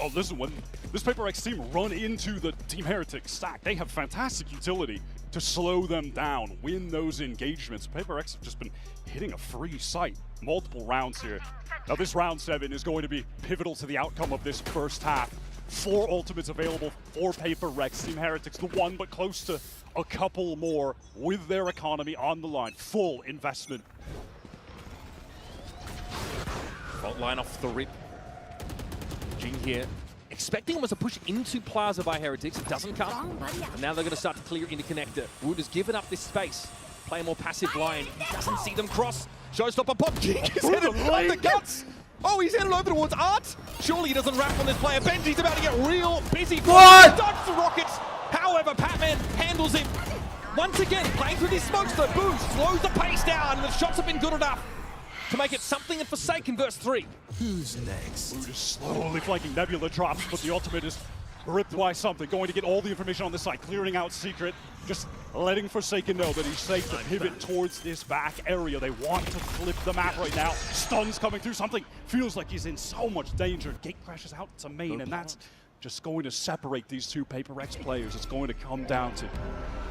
S15: Oh, listen, when this Paper X team run into the Team Heretics stack, they have fantastic utility to slow them down, win those engagements. Paper X have just been hitting a free site multiple rounds here. Now this round 7 is going to be pivotal to the outcome of this first half. 4 ultimates available for Paper Rex. Team Heretics, the one, but close to a couple more with their economy on the line. Full investment.
S16: Fault line off the rip. Jing here, expecting almost a push into Plaza by Heretics. It doesn't come. And now they're going to start to clear into Connector. Wood has given up this space. Play a more passive line. He doesn't see them cross. Showstopper pop. Jing is headed on the guts. Oh, he's headed over towards Art. Surely he doesn't wrap on this player. Benji's about to get real busy.
S3: What?
S16: Dodge the rockets. However, Patman handles him. Once again, playing through these smokes, the boost slows the pace down, and the shots have been good enough to make it something in Forsaken verse 3.
S15: Who's next? Wood is slowly flanking. Nebula drops, but the ultimate is ripped by something. Going to get all the information on this side, clearing out Secret, just letting Forsaken know that he's safe to pivot towards this back area. They want to flip the map right now. Stuns coming through. Something feels like he's in so much danger. Gate crashes out to main, and that's just going to separate these two Paper X players. It's going to come down to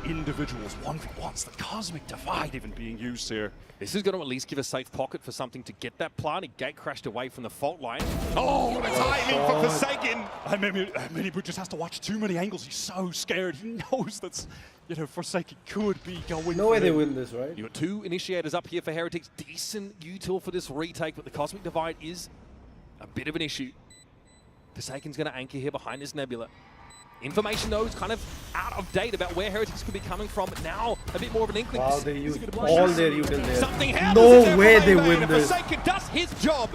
S15: individuals, 1v1s, the cosmic divide even being used here.
S16: This is going to at least give a safe pocket for something to get that plant. He gate crashed away from the fault line. Oh, the timing for Forsaken!
S15: Minibu just has to watch too many angles. He's so scared. He knows that's, Forsaken could be going.
S3: No way they win this, right?
S16: You got 2 initiators up here for Heretics. Decent util for this retake, but the cosmic divide is a bit of an issue. Forsaken's going to anchor here behind this Nebula. Information, though, is kind of out of date about where Heretics could be coming from, but now a bit more of an inkling.
S3: Wow, they use all their util there.
S16: Something
S3: No way they win this.
S16: Forsaken does his job.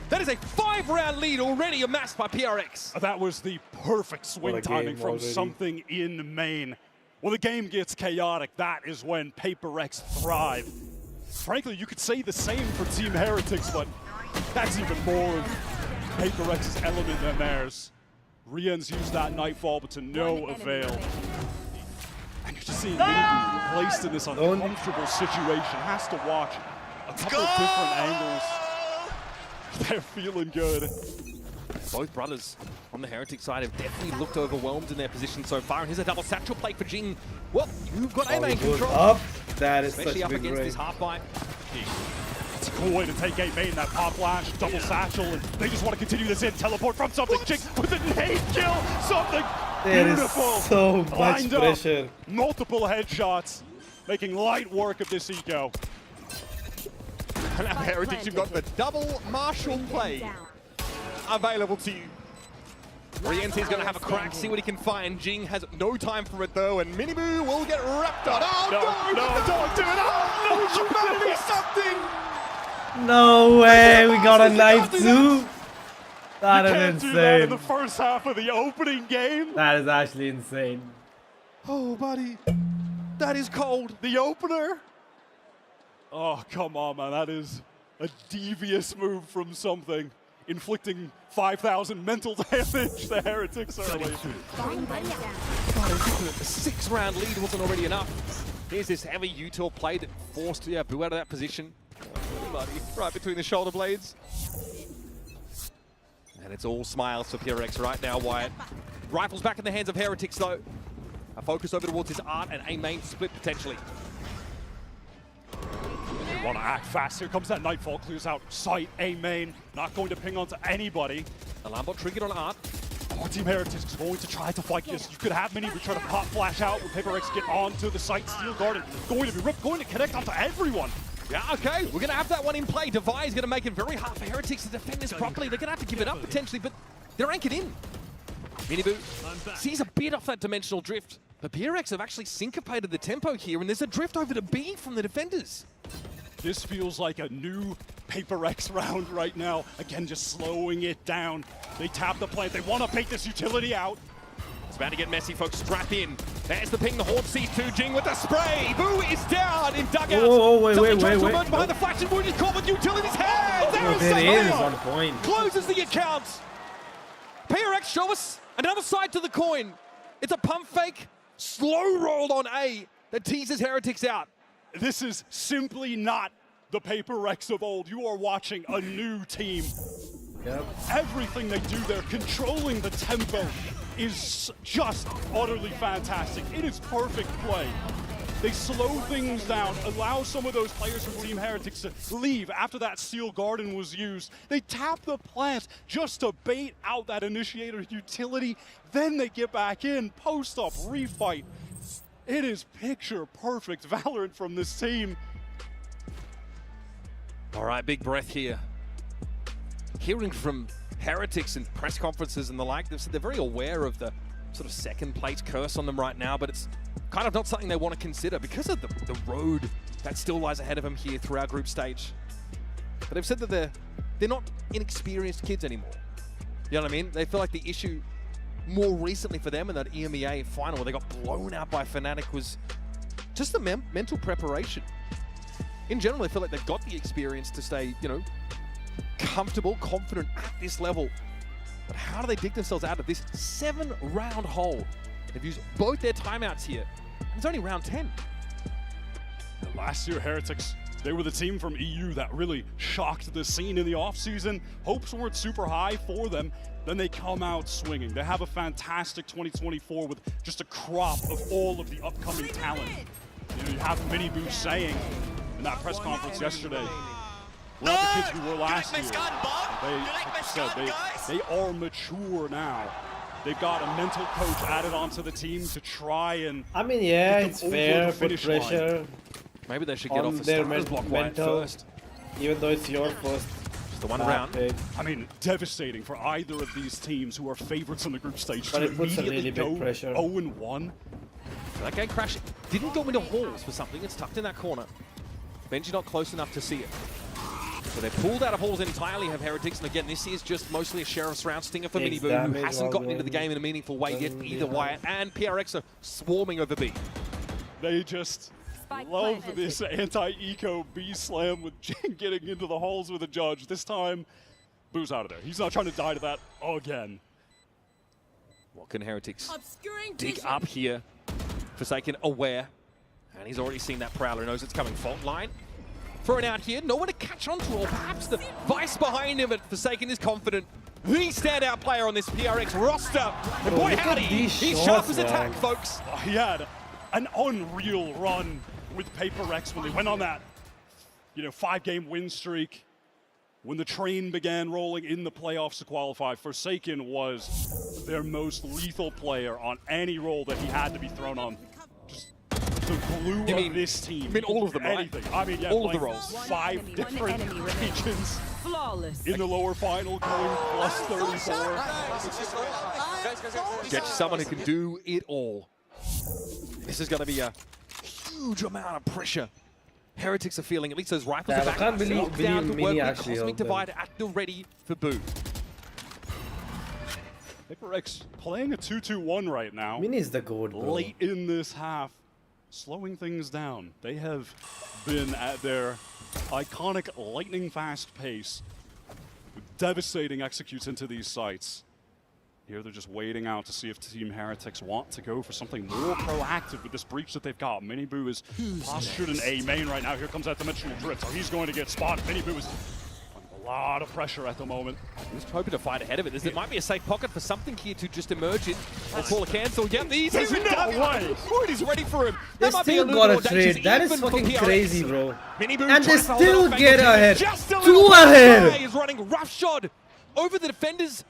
S16: That is a 5-round lead already amassed by PRX.
S15: That was the perfect swing timing from already. Something in main. When the game gets chaotic, that is when Paper X thrive. Frankly, you could say the same for Team Heretics, but that's even more of Paper X's element than theirs. Rian's used that Nightfall, but to no avail. And you're just seeing Minibu placed in this uncomfortable situation. Has to watch a couple of different angles. They're feeling good.
S16: Both brothers on the Heretic side have definitely looked overwhelmed in their position so far. And here's a double satchel play for Jing. Well, you've got A main control.
S3: Up. That is
S16: especially
S3: such
S16: up
S3: big
S16: against
S3: rain.
S16: this half bite.
S15: It's a cool way to take A main, that pop flash, double satchel, and they just want to continue this in. Teleport from something. Jing with a nade kill. Something beautiful.
S3: There is so much
S15: lined
S3: pressure.
S15: Up, multiple headshots, making light work of this eco.
S16: And now Heritage, you've got the double Marshall play available to you. Rienti's going to have a crack, see what he can find. Jing has no time for it though, and Minibu will get wrapped on. Oh, no, don't do it! Oh, no, humanity, something!
S3: No way, we got a knife too. That is
S15: insane. Do that in the
S3: insane.
S15: first half of the opening game.
S3: That is actually insane.
S16: Oh, buddy. That is cold.
S15: The opener. Oh, come on, man. That is a devious move from something. Inflicting 5,000 mental damage to Heretics early.
S16: A 6-round lead wasn't already enough. Here's this heavy util play that forced Boo out of that position. Oh, buddy. Right between the shoulder blades. And it's all smiles for PRX right now, Wyatt. Rifles back in the hands of Heretics, though. A focus over towards his art and a main split, potentially.
S15: They want to act fast. Here comes that Nightfall. Clears out sight. A main. Not going to ping onto anybody.
S16: Alarm bot triggered on art.
S15: Oh, Team Heretics is going to try to fight this. You could have many try to pop flash out when PaperX get onto the site. Steel Garden going to be ripped, going to connect onto everyone.
S16: Yeah, okay, we're going to have that one in play. Devi is going to make it very hard for Heretics to defend this properly. They're going to have to give it up potentially, but they're anchored in. Miniboo sees a bit off that dimensional drift, but PRX have actually syncopated the tempo here, and there's a drift over to B from the defenders.
S15: This feels like a new PaperX round right now. Again, just slowing it down. They tap the plant. They want to bait this utility out.
S16: It's about to get messy, folks. Strap in. There's the ping. The Horde sees 2 Jing with the spray. Boo is down in dugout.
S3: Oh, wait.
S16: Behind the flash and Wood is caught with utility's hands.
S3: It is on point.
S16: Closes the account. PRX show us another side to the coin. It's a pump fake. Slow roll on A that teases Heretics out.
S15: This is simply not the PaperX of old. You are watching a new team.
S3: Yep.
S15: Everything they do there, controlling the tempo, is just utterly fantastic. It is perfect play. They slow things down, allow some of those players from Team Heretics to leave after that Steel Garden was used. They tap the plant just to bait out that initiator utility. Then they get back in, post up, refight. It is picture perfect Valorant from this team.
S16: All right, big breath here. Hearing from Heretics in press conferences and the like, they've said they're very aware of the sort of second place curse on them right now, but it's kind of not something they want to consider because of the road that still lies ahead of them here through our group stage. But they've said that they're not inexperienced kids anymore. You know what I mean? They feel like the issue more recently for them in that EMEA final where they got blown out by Fnatic was just the mental preparation. In general, they feel like they've got the experience to stay, you know, comfortable, confident at this level. But how do they dig themselves out of this 7-round hole? They've used both their timeouts here. And it's only round 10.
S15: Last year, Heretics, they were the team from EU that really shocked the scene in the offseason. Hopes weren't super high for them. Then they come out swinging. They have a fantastic 2024 with just a crop of all of the upcoming talent. You know, you have Miniboo saying in that press conference yesterday, we're not the kids we were last year. They are mature now. They've got a mental coach added onto the team to try and
S3: I mean, yeah, it's fair, put pressure.
S16: Maybe they should get off the
S3: their
S16: starters block right first.
S3: Even though it's your first.
S16: Just the one round.
S15: I mean, devastating for either of these teams who are favorites on the group stage
S3: But
S15: to
S3: it puts a really
S15: immediately
S3: big pressure.
S15: 0-1.
S16: That game crash didn't go into halls for something. It's tucked in that corner. Benji not close enough to see it. So they're pulled out of halls entirely, have Heretics. And again, this is just mostly a Sheriff's round stinger for Miniboo, who hasn't gotten into the game in a meaningful way yet. Either Wyatt and PRX are swarming over B.
S15: They just love this anti-eco B slam with Jin getting into the halls with a judge. This time, Boo's out of there. He's not trying to die to that again.
S16: What can Heretics dig up here? Forsaken aware. And he's already seen that Prowler, knows it's coming. Fault line. Thrown out here, no one to catch onto, or perhaps the vice behind him, but Forsaken is confident. The standout player on this PRX roster. And boy howdy, he's sharp as a tack, folks.
S15: He had an unreal run with PaperX when they went on that, 5-game win streak. When the train began rolling in the playoffs to qualify, Forsaken was their most lethal player on any role that he had to be thrown on. Just the glue of this team.
S16: You mean all of them,
S15: anything.
S16: right?
S15: I mean, yeah,
S16: all of the roles.
S15: 5 different regions in the lower final, going plus 34.
S16: Get you someone who can do it all. This is going to be a huge amount of pressure Heretics are feeling, at least those rifles
S3: Yeah,
S16: are
S3: I
S16: back.
S3: can't believe
S16: Lockdown to work
S3: Mini
S16: with
S3: actually
S16: Cosmic
S3: helped them.
S16: Divide at the ready for Boo.
S15: PaperX playing a 2-2-1 right now.
S3: Mini is the goat, bro.
S15: Late in this half, slowing things down. They have been at their iconic lightning-fast pace, devastating executes into these sites. Here they're just waiting out to see if Team Heretics want to go for something more proactive with this breach that they've got. Miniboo is postured in A main right now. Here comes that dimensional drift, so he's going to get spotted. Miniboo is under a lot of pressure at the moment.
S16: He's hoping to fight ahead of it. There might be a safe pocket for something here to just emerge in. Or call a cancel. Yep, he's
S15: There's no way.
S16: He's ready for him.
S3: They
S16: That might be a
S3: still
S16: little
S3: got
S16: more
S3: a
S16: dangerous
S3: trade. That is
S16: even for
S3: fucking
S16: PRX.
S3: crazy, bro.
S16: Miniboo
S3: And they
S16: tries to hold
S3: still
S16: off back
S3: get
S16: on
S3: ahead.
S16: Just a
S3: 2
S16: little bit.
S3: ahead.
S16: Guy is running roughshod over the defenders.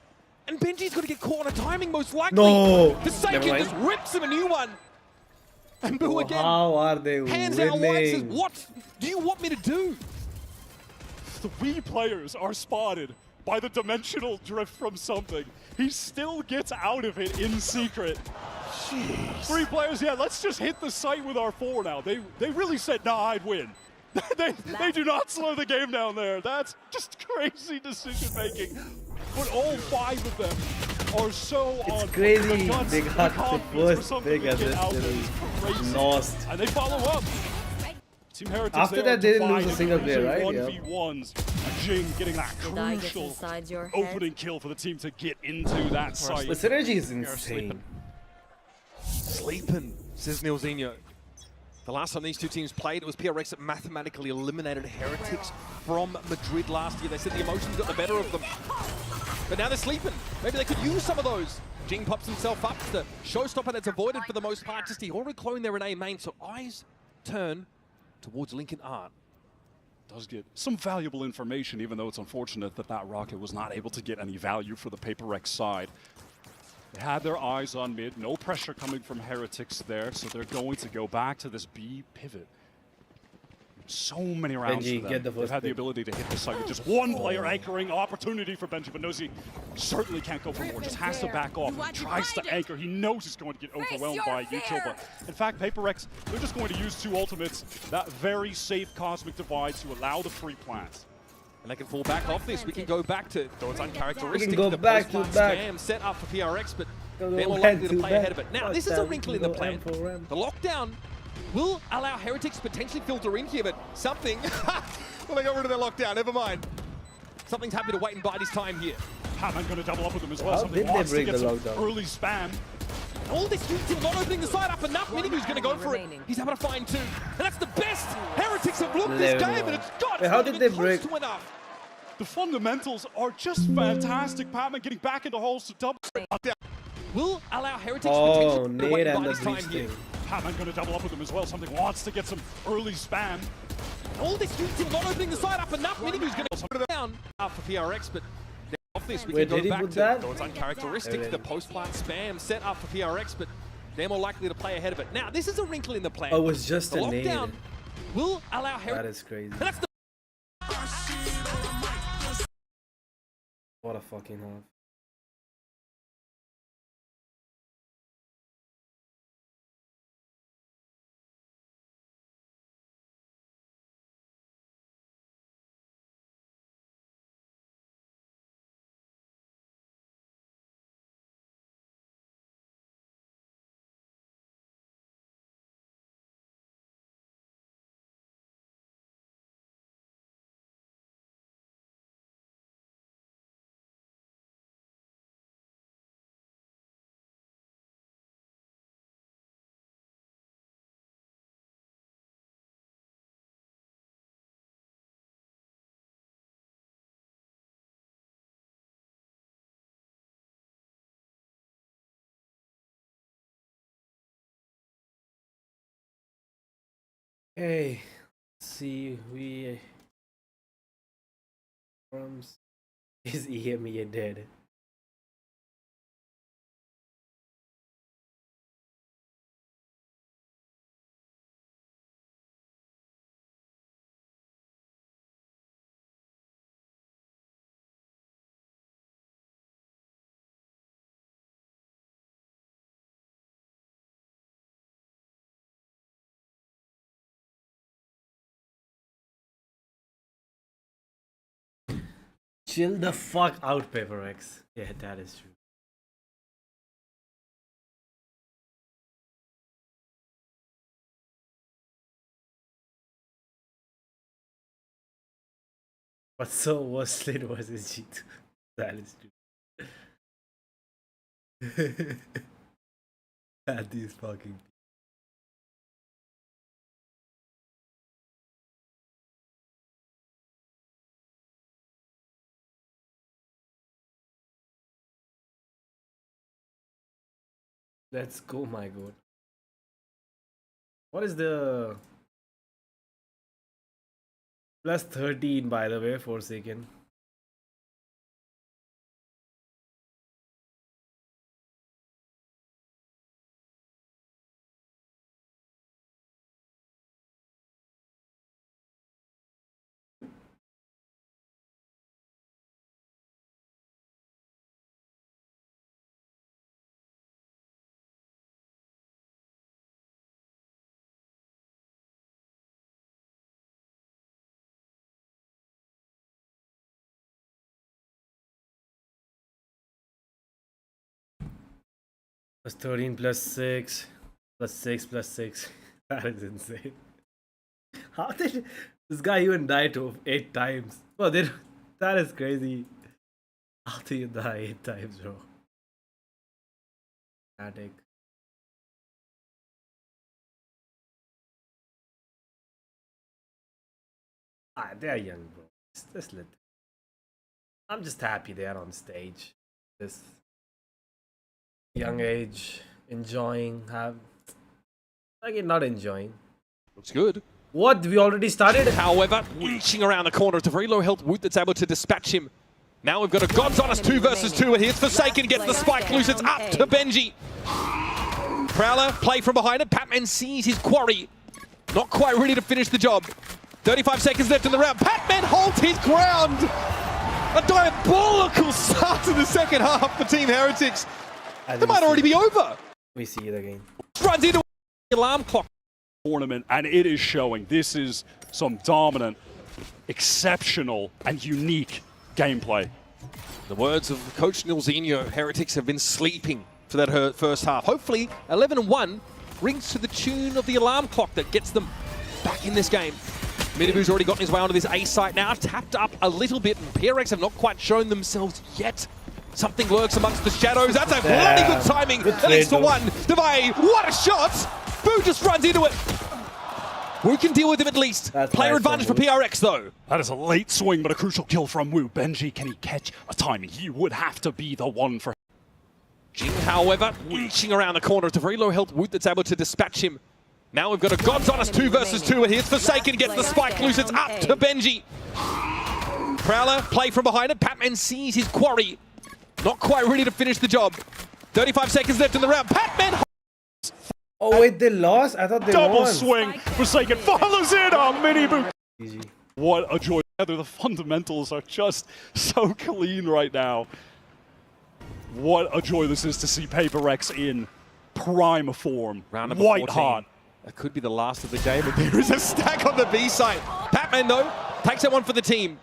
S16: And Benji's going to get caught on a timing, most likely.
S3: No.
S16: The Saikin just rips him a new one. And Boo again.
S3: How are they
S16: Hands out wide says,
S3: winning?
S16: what do you want me to do?
S15: 3 players are spotted by the dimensional drift from something. He still gets out of it in secret.
S16: Jeez.
S15: 3 players, yeah, let's just hit the site with our 4 now. They really said, nah, I'd win. they do not slow the game down there. That's just crazy decision making. But all 5 of them are so on.
S3: It's crazy.
S15: The guts,
S3: They
S15: the
S3: got the
S15: confidence for
S3: first
S15: something
S3: pick
S15: to
S3: as
S15: get
S3: this
S15: out there
S3: little
S15: is crazy.
S3: lost.
S15: And they follow up. Team Heretics,
S3: After that, they didn't lose a single player, right?
S15: 1v1s. Jing getting that crucial opening kill for the team to get into that site.
S3: The synergy is insane.
S16: Sleeping, says Nilzinho. The last time these two teams played, it was PRX that mathematically eliminated Heretics from Madrid last year. They said the emotions got the better of them. But now they're sleeping. Maybe they could use some of those. Jing pops himself up. It's the showstopper that's avoided for the most part. Just he already cloned their Renee main, so eyes turn towards Lincoln Art.
S15: Does get some valuable information, even though it's unfortunate that that rocket was not able to get any value for the PaperX side. They had their eyes on mid, no pressure coming from Heretics there, so they're going to go back to this B pivot. So many rounds
S3: Benji,
S15: for them.
S3: get the
S15: They've
S3: first
S15: had the
S3: pick.
S15: ability to hit the site with just one player anchoring. Opportunity for Benji, but knows he certainly can't go for more. Just has to back off. He tries to anchor. He knows he's going to get overwhelmed by Yucho, but in fact, PaperX, they're just going to use 2 ultimates. That very safe Cosmic Divide to allow the free plant.
S16: And they can fall back off this. We can go back to, though it's uncharacteristic,
S3: We can go
S16: the
S3: back to
S16: post-plant
S3: back.
S16: spam set up for PRX, but
S3: Go
S16: they're more
S3: back
S16: likely to
S3: to
S16: play
S3: back.
S16: ahead of it. Now, this is a
S3: Lockdown,
S16: wrinkle in
S3: go
S16: the plan.
S3: M for M.
S16: The lockdown will allow Heretics to potentially filter in here, but something... well, they got rid of their lockdown, never mind. Something's happy to wait and bide his time here.
S15: Patman going to double up with them as well.
S3: How
S15: Something
S3: did they
S15: wants to
S3: break
S15: get
S3: the
S15: some
S3: lockdown?
S15: early spam.
S16: All this youth team not opening the side up enough. Minigu's going to go for it. He's able to find 2. And that's the best Heretics have looked this game, and it's got
S3: Wait, how did they break?
S16: to enough.
S15: The fundamentals are just fantastic. Patman getting back into holes to double.
S16: Will allow Heretics
S3: Oh,
S16: potentially to
S3: Nate
S16: wait and
S3: and
S16: bide
S3: the
S16: his time
S3: breach
S16: here.
S3: thing.
S15: Patman going to double up with them as well. Something wants to get some early spam.
S16: All this youth team not opening the side up enough. Minigu's going to put it down for PRX, but off this we
S3: Wait,
S16: can
S3: did he
S16: go back
S3: put
S16: to,
S3: that?
S16: though it's uncharacteristic,
S3: There it
S16: the
S3: is.
S16: post-plant spam set up for PRX, but they're more likely to play ahead of it. Now, this is a wrinkle in the plan.
S3: Oh, it was just
S16: the
S3: a nade.
S16: lockdown will allow
S3: That
S16: Heretics.
S3: is crazy.
S16: And that's the
S3: What a fucking half. Okay, let's see, we is EMEA dead? Chill the fuck out, Paper X. Yeah, that is true. But so was Slid versus G2. That is true. At these fucking. Let's go, my god. What is the plus 13 by the way, Forsaken? Plus 13 plus 6 plus 6 plus 6. That is insane. How did this guy even die to 8 times? Oh, that is crazy. How did you die 8 times, bro? Static. Ah, they are young, bro. Just let them. I'm just happy they are on stage. This young age, enjoying, not enjoying.
S16: Looks good.
S3: What? We already started?
S16: However, reaching around the corner. It's a very low health Woot that's able to dispatch him. Now we've got a God's Honest 2 versus 2, and here's Forsaken, gets the spike loose. It's up to Benji. Prowler, play from behind it. Patman sees his quarry. Not quite ready to finish the job. 35 seconds left in the round. Patman holds his ground. A diabolical start to the second half for Team Heretics. It might already be over.
S3: We see it again.
S16: Runs into the alarm clock.
S15: Tournament, and it is showing. This is some dominant, exceptional, and unique gameplay.
S16: The words of Coach Nilzinho, Heretics have been sleeping for that first half. Hopefully, 11-1 rings to the tune of the alarm clock that gets them back in this game. Minibu's already gotten his way onto this A site now, tapped up a little bit, and PRX have not quite shown themselves yet. Something lurks amongst the shadows. That's a bloody good timing. That leads to one. Devay, what a shot! Boo just runs into it. Wu can deal with him at least. Player advantage for PRX though.
S15: That is a late swing, but a crucial kill from Wu. Benji, can he catch a timing? He would have to be the one for
S16: Jing, however, reaching around the corner. It's a very low health Woot that's able to dispatch him. Now we've got a God's Honest 2 versus 2, and here's Forsaken, gets the spike loose. It's up to Benji. Prowler, play from behind it. Patman sees his quarry. Not quite ready to finish the job. 35 seconds left in the round. Patman.
S3: Oh wait, they lost? I thought they won.
S15: Double swing. Forsaken follows it on Minibu.
S3: Easy.
S15: What a joy. The fundamentals are just so clean right now. What a joy this is to see Paper X in prime form.
S16: Round number
S15: White
S16: 14.
S15: hot.
S16: That could be the last of the game, but there is a stack on the B side. Patman, though, takes that one for the team.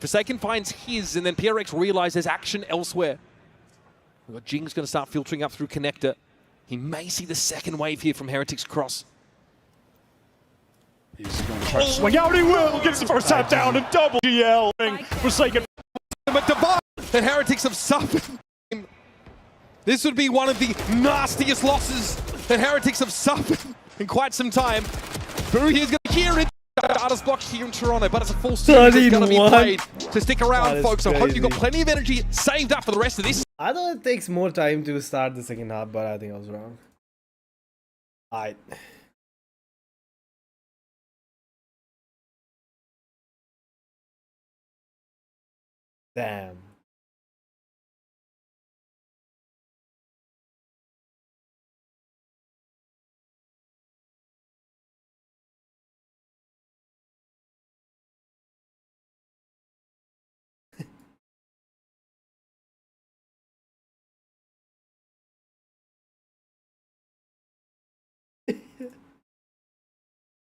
S16: Forsaken finds his, and then PRX realizes there's action elsewhere. We've got Jing's going to start filtering up through Connector. He may see the second wave here from Heretics Cross.
S15: He's going to try to swing out. He will. Gets the first tap down and double GL. Forsaken.
S16: But Divine and Heretics have suffered. This would be one of the nastiest losses that Heretics have suffered in quite some time. Boo here's going to hear it. Data's blocked here in Toronto, but it's a full series that's going to be played. So stick around, folks. I hope you've got plenty of energy saved up for the rest of this.
S3: I thought it takes more time to start the second half, but I think I was wrong. Alright. Damn.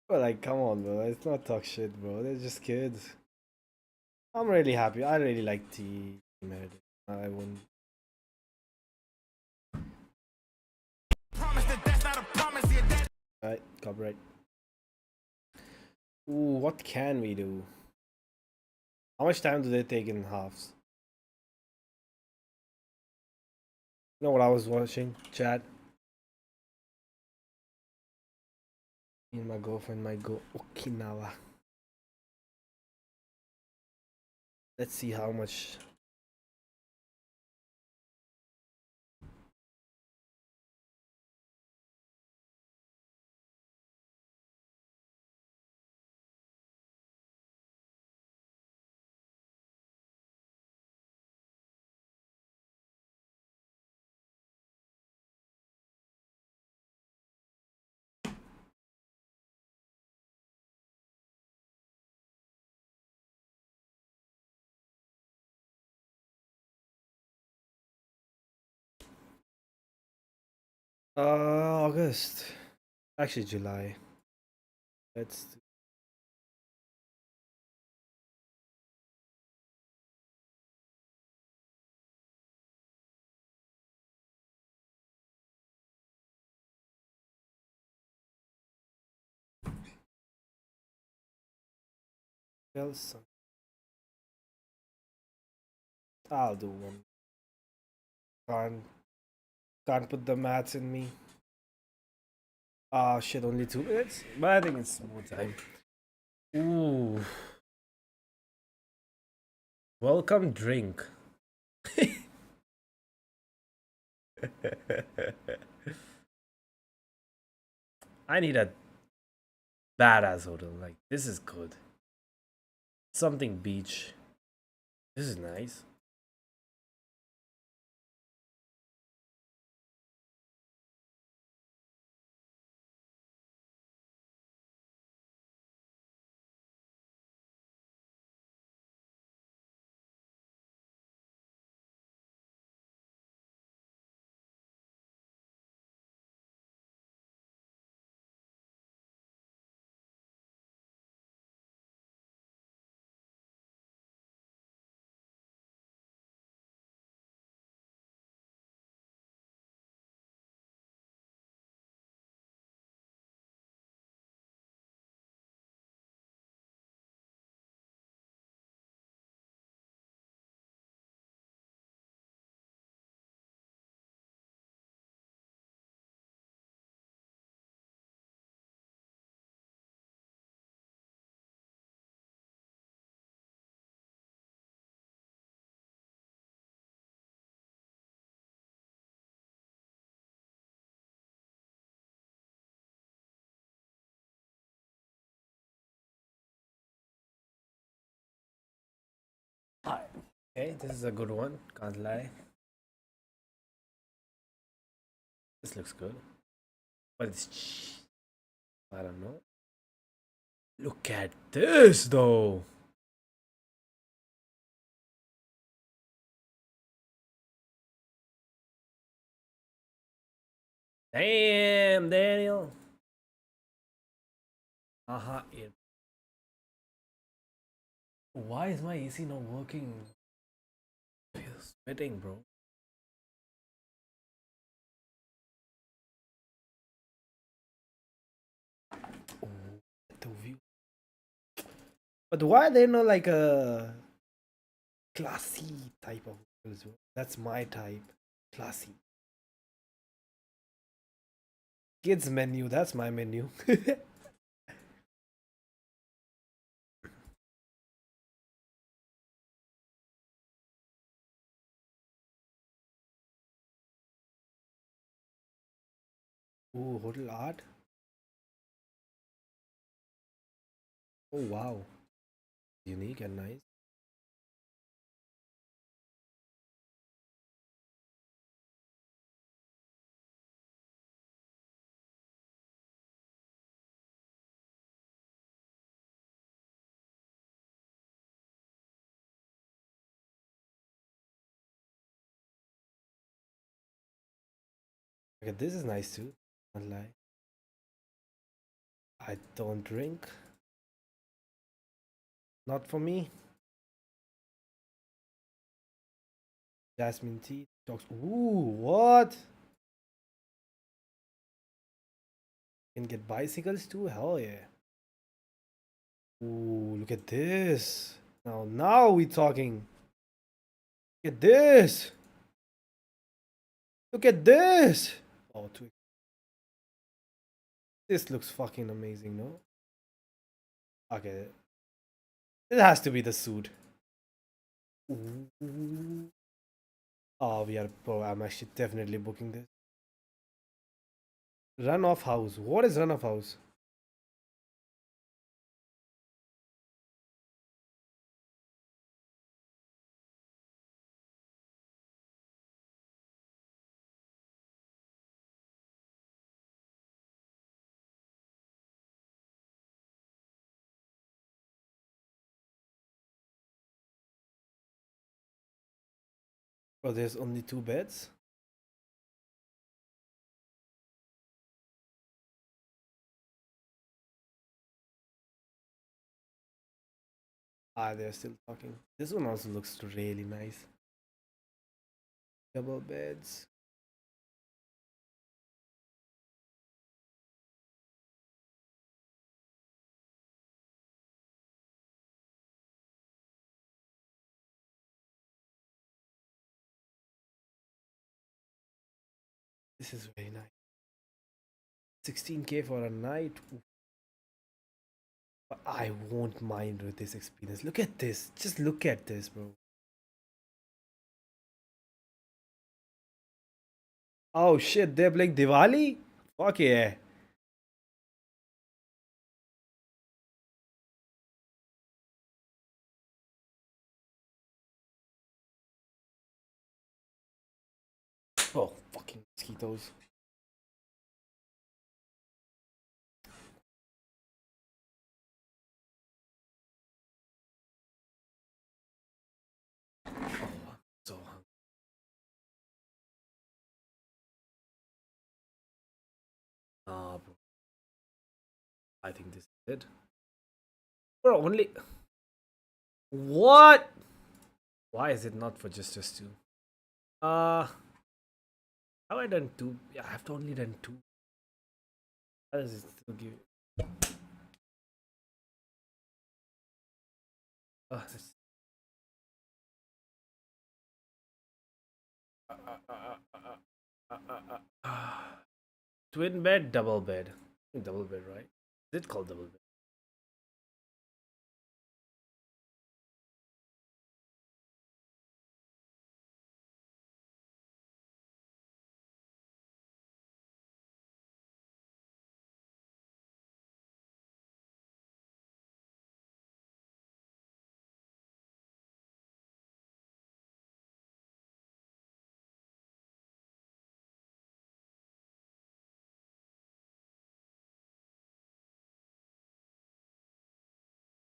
S3: But like, come on, bro. Let's not talk shit, bro. They're just kids. I'm really happy. I really like the med. I won't. Alright, copyright. Ooh, what can we do? How much time do they take in halves? You know what I was watching? Chat. Me and my girlfriend might go Okinawa. Let's see how much. August. Actually, July. Let's. Else. I'll do one. Can't put the maths in me. Ah, shit, only 2 minutes? But I think it's more time. Ooh. Welcome drink. I need a badass hotel. Like, this is good. Something beach. This is nice. Okay, this is a good one. Can't lie. This looks good. But it's cheap. I don't know. Look at this though. Damn, Daniel. Yeah. Why is my AC not working? I feel sweating, bro. Oh, the view. But why are there not like a classy type of hotels? That's my type. Classy. Kids menu, that's my menu. Ooh, hotel art. Oh wow. Unique and nice. Okay, this is nice too. Can't lie. I don't drink. Not for me. Jasmine tea. Talks. Ooh, what? Can get bicycles too? Hell yeah. Ooh, look at this. Now we talking. Look at this. Look at this. Oh, this looks fucking amazing, no? Okay. It has to be the suit. Ooh. Oh, I'm actually definitely booking this. Run off house. What is run off house? Oh, there's only 2 beds? Ah, they're still talking. This one also looks really nice. Double beds. This is very nice. 16K for a night. Ooh. But I won't mind with this experience. Look at this. Just look at this, bro. Oh shit, they're playing Diwali? Fuck yeah. Oh, fucking mosquitoes. Oh, I'm so hungry. Ah, bro. I think this is it. Bro, only... What? Why is it not for just us 2? Have I done 2? Yeah, I have only done 2. How does it still give? Twin bed, double bed. Double bed, right? Is it called double bed?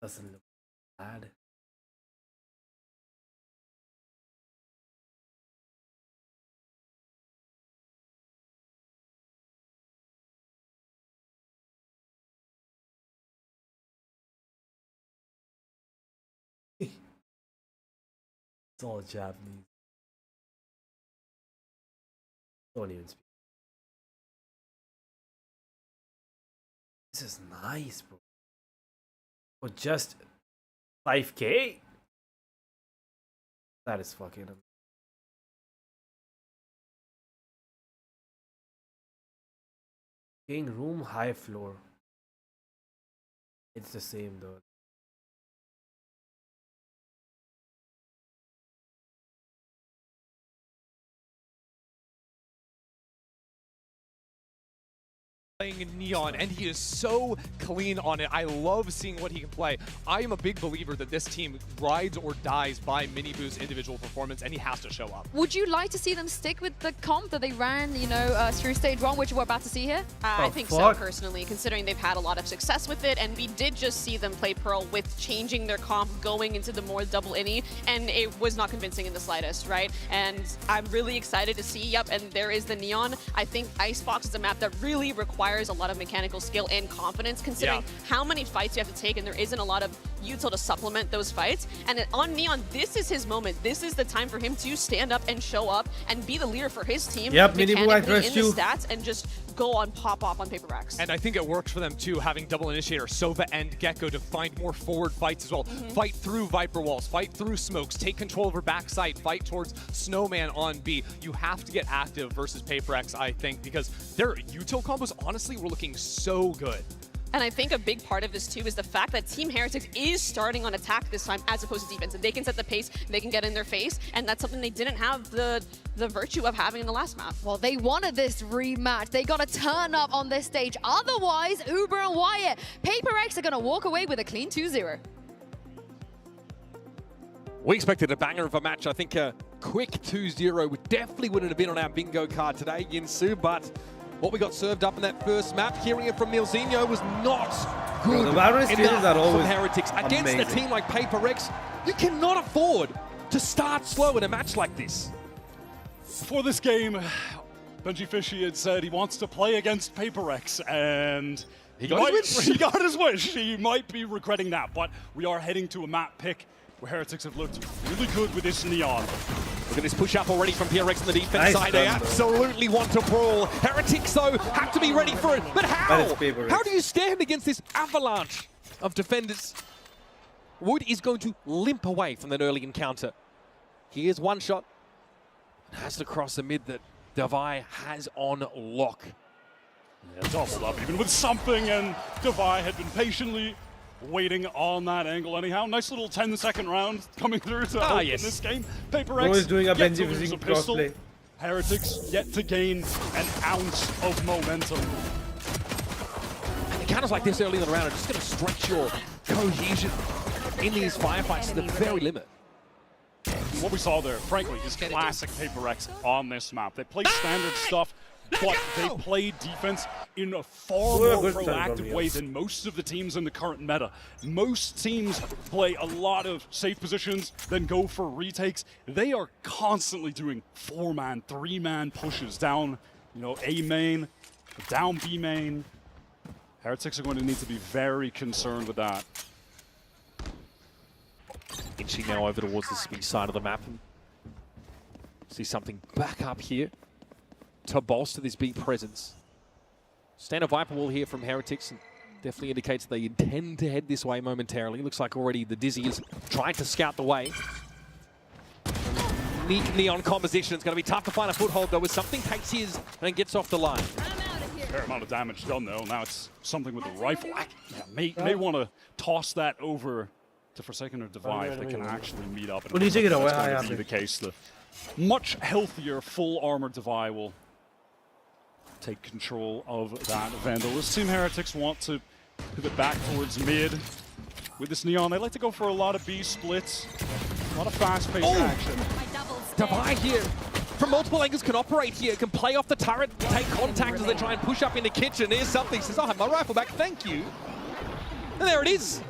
S3: Doesn't look bad. It's all Japanese. Don't even speak. This is nice, bro. For just 5K? That is fucking amazing. King room, high floor. It's the same though.
S1: Playing Neon, and he is so clean on it. I love seeing what he can play. I am a big believer that this team rides or dies by Miniboo's individual performance, and he has to show up.
S2: Would you like to see them stick with the comp that they ran, you know, through stage 1, which we're about to see here?
S4: I think so, personally, considering they've had a lot of success with it, and we did just see them play Pearl with changing their comp, going into the more double innie, and it was not convincing in the slightest, right? And I'm really excited to see, yep, and there is the Neon. I think Icebox is a map that really requires a lot of mechanical skill and confidence, considering how many fights you have to take, and there isn't a lot of util to supplement those fights. And on Neon, this is his moment. This is the time for him to stand up and show up and be the leader for his team.
S3: Yep, Miniboo, I trust
S4: in
S3: you.
S4: the stats and just go on pop off on Paper Rex.
S1: And I think it works for them too, having double initiator, Sova and Gecko, to find more forward fights as well. Fight through Viper walls, fight through smokes, take control over backside, fight towards Snowman on B. You have to get active versus Paper Rex, I think, because their util combos honestly were looking so good.
S4: And I think a big part of this too is the fact that Team Heretics is starting on attack this time as opposed to defense. And they can set the pace, they can get in their face, and that's something they didn't have the virtue of having in the last map.
S2: Well, they wanted this rematch. They got to turn up on this stage. Otherwise, Uber and Wyatt, Paper Rex are going to walk away with a clean 2-0.
S16: We expected a banger of a match. I think a quick 2-0 definitely wouldn't have been on our bingo card today, Yinsu, but what we got served up in that first map, hearing it from Nilzinho, was not good.
S3: The Valorant stages are always
S16: from Heretics. Against a team like Paper Rex, you cannot afford to start slow in a match like this.
S15: For this game, Benji Fishy had said he wants to play against Paper Rex, and
S16: he got his wish.
S15: He got his wish. He might be regretting that, but we are heading to a map pick where Heretics have looked really good with this Neon.
S16: Look at this push up already from PRX on the defense side. They absolutely want to brawl. Heretics, though, have to be ready for it. But how? How do you stand against this avalanche of defenders? Wood is going to limp away from that early encounter. Here's one shot. Has to cross the mid that Devi has on lock.
S15: Yeah, doubled up even with something, and Devi had been patiently waiting on that angle anyhow. Nice little 10-second round coming through to open this game. Paper Rex
S3: is doing a
S15: yet
S3: Benji
S15: to lose
S3: using
S15: a pistol.
S3: crossplay.
S15: Heretics yet to gain an ounce of momentum.
S16: And encounters like this early in the round are just going to stretch your cohesion in these firefights to the very limit.
S15: What we saw there, frankly, is classic Paper Rex on this map. They play standard stuff, but they play defense in a far more proactive way than most of the teams in the current meta. Most teams play a lot of safe positions, then go for retakes. They are constantly doing 4-man, 3-man pushes down, A main, down B main. Heretics are going to need to be very concerned with that.
S16: Inching now over towards the B side of the map. See something back up here to bolster this B presence. Standard Viper wall here from Heretics, and definitely indicates they intend to head this way momentarily. Looks like already the Dizzy is trying to scout the way. Unique Neon composition. It's going to be tough to find a foothold, though, as something takes his and gets off the line.
S15: Fair amount of damage done, though. Now it's something with the rifle. May want to toss that over to Forsaken or Devi if they can actually meet up.
S3: What do you think
S15: that's going to be the case. The much healthier full armor Devi will take control of that Vandal. This Team Heretics want to pivot back towards mid. With this Neon, they like to go for a lot of B splits, a lot of fast-paced action.
S16: Devi here, from multiple angles, can operate here, can play off the turret, take contact as they try and push up in the kitchen. Here's something, says, I'll have my rifle back, thank you. And there it is.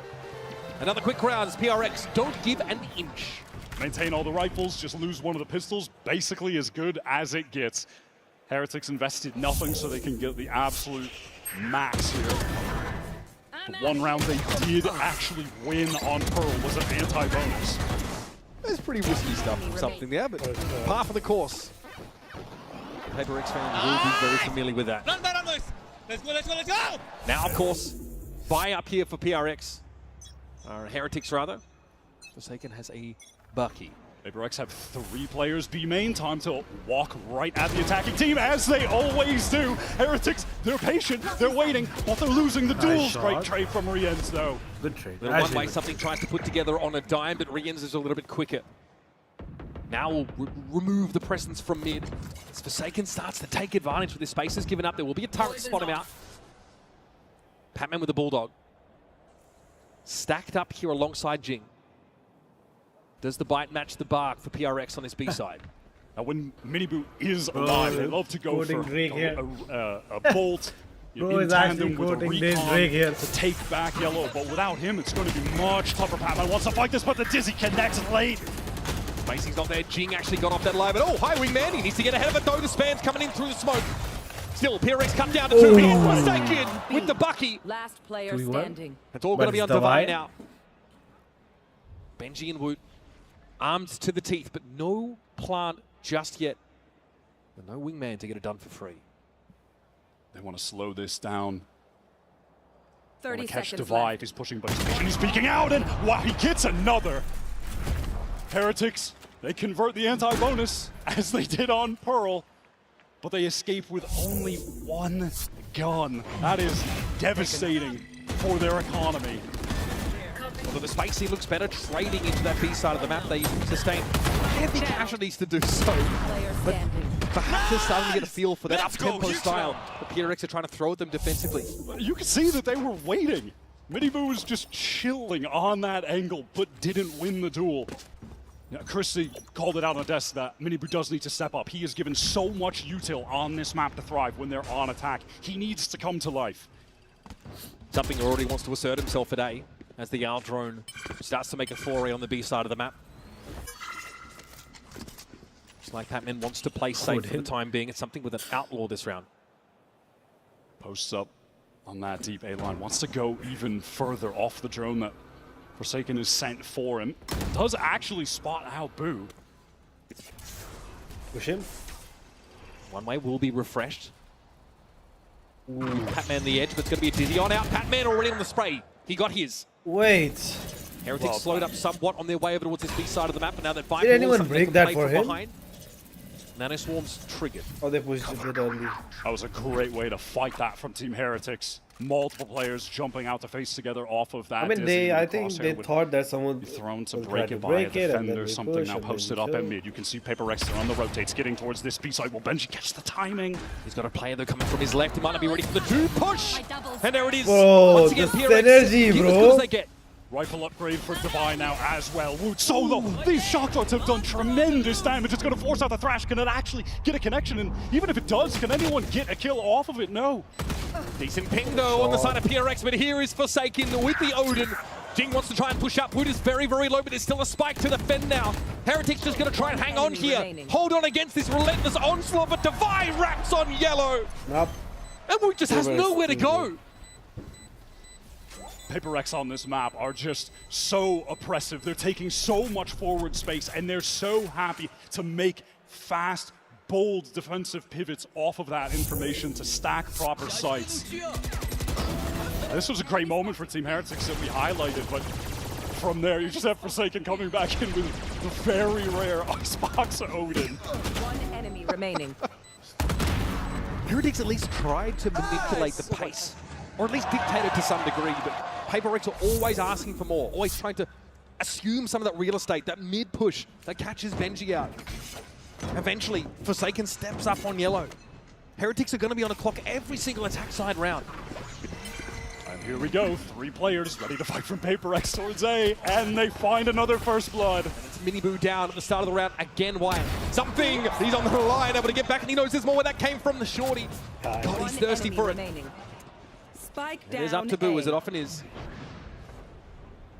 S16: Another quick round as PRX don't give an inch.
S15: Maintain all the rifles, just lose one of the pistols, basically as good as it gets. Heretics invested nothing so they can get the absolute max here. The one round they did actually win on Pearl was an anti-bonus.
S16: There's pretty risky stuff from something there, but par for the course. Paper X fans will be very familiar with that.
S11: Let's go!
S16: Now, of course, buy up here for PRX. Heretics, rather. Forsaken has a Bucky.
S15: Paper Rex have 3 players B main. Time to walk right at the attacking team, as they always do. Heretics, they're patient, they're waiting, but they're losing the duels. Great trade from Rienz, though.
S3: Good trade.
S16: Little one-way something tries to put together on a dime, but Rienz is a little bit quicker. Now we'll remove the presence from mid. As Forsaken starts to take advantage with his spaces given up. There will be a turret to spot him out. Patman with the Bulldog. Stacked up here alongside Jing. Does the bite match the bark for PRX on this B side?
S15: Now, when Miniboo is alive, they love to go for a bolt in tandem with a recon to take back Yellow. But without him, it's going to be much tougher. Patman wants to fight this, but the Dizzy connects late.
S16: Spacing's not there. Jing actually got off that line, but hi, Wingman. He needs to get ahead of it, though. The Spam's coming in through the smoke. Still, PRX cut down to 2. Forsaken with the Bucky.
S17: Last player standing.
S16: It's all going to be on Devi now. Benji and Woot, armed to the teeth, but no plant just yet. And no wingman to get it done for free.
S15: They want to slow this down.
S7: 30
S15: catch
S7: seconds
S15: Divide.
S7: left.
S15: He's pushing, but he's speaking out, and wow, he gets another. Heretics, they convert the anti-bonus as they did on Pearl, but they escape with only one gun. That is devastating for their economy.
S16: So the Spicy looks better trading into that B side of the map. They sustain heavy casualties to do so. But perhaps they're starting to get a feel for that up-tempo style. The PRX are trying to throw at them defensively.
S15: You can see that they were waiting. Miniboo was just chilling on that angle, but didn't win the duel. Yeah, Chrissy called it out on the desk that Miniboo does need to step up. He is given so much util on this map to thrive when they're on attack. He needs to come to life.
S16: Something already wants to assert himself today as the Owl drone starts to make a foray on the B side of the map. Just like Patman wants to play safe for the time being. It's something with an outlaw this round.
S15: Posts up on that deep A line. Wants to go even further off the drone that Forsaken is sent for him. Does actually spot out Boo.
S3: Push him.
S16: One way will be refreshed. Patman the edge, but it's going to be a dizzy on out. Patman already on the spray. He got his.
S3: Wait.
S16: Heretics slowed up somewhat on their way over towards this B side of the map, but now that 5
S3: Did anyone break that for him?
S16: Behind. Nanoswarm's triggered.
S3: Oh, they pushed it a bit early.
S15: That was a great way to fight that from Team Heretics. Multiple players jumping out to face together off of that.
S3: I mean, I think they thought that someone
S15: would thrown to break it by a defender. Something now posted up at mid. You can see Paper Rex on the rotates, getting towards this B side. Will Benji catch the timing?
S16: He's got a player though coming from his left. He might not be ready for the 2 push. And there it is.
S3: Bro,
S16: once again,
S3: the
S16: PRX
S3: synergy,
S16: give
S3: bro.
S16: as good as they get.
S15: Rifle upgrade for Divine now as well. Woot solo. These shock darts have done tremendous damage. It's going to force out the Thrash. Can it actually get a connection? And even if it does, can anyone get a kill off of it? No.
S16: Decent ping though on the side of PRX, but here is Forsaken with the Odin. Jing wants to try and push up. Wood is very, very low, but there's still a spike to defend now. Heretics just going to try and hang on here. Hold on against this relentless onslaught, but Divine wraps on yellow.
S3: Nope.
S16: And Wood just has nowhere to go.
S15: Paper X on this map are just so oppressive. They're taking so much forward space, and they're so happy to make fast, bold defensive pivots off of that information to stack proper sites. This was a great moment for Team Heretics that we highlighted, but from there you just have Forsaken coming back in with the very rare Icebox Odin.
S7: One enemy remaining.
S16: Heretics at least tried to manipulate the pace, or at least dictate it to some degree, but Paper X are always asking for more, always trying to assume some of that real estate, that mid-push that catches Benji out. Eventually, Forsaken steps up on yellow. Heretics are going to be on the clock every single attack side round.
S15: And here we go, 3 players ready to fight from Paper X towards A, and they find another first blood.
S16: And it's Miniboo down at the start of the round again. Wyatt, something, he's on the line, able to get back, and he knows there's more where that came from, the shorty. God, he's thirsty for it.
S7: Spike down.
S16: It is up to Boo, as it often is.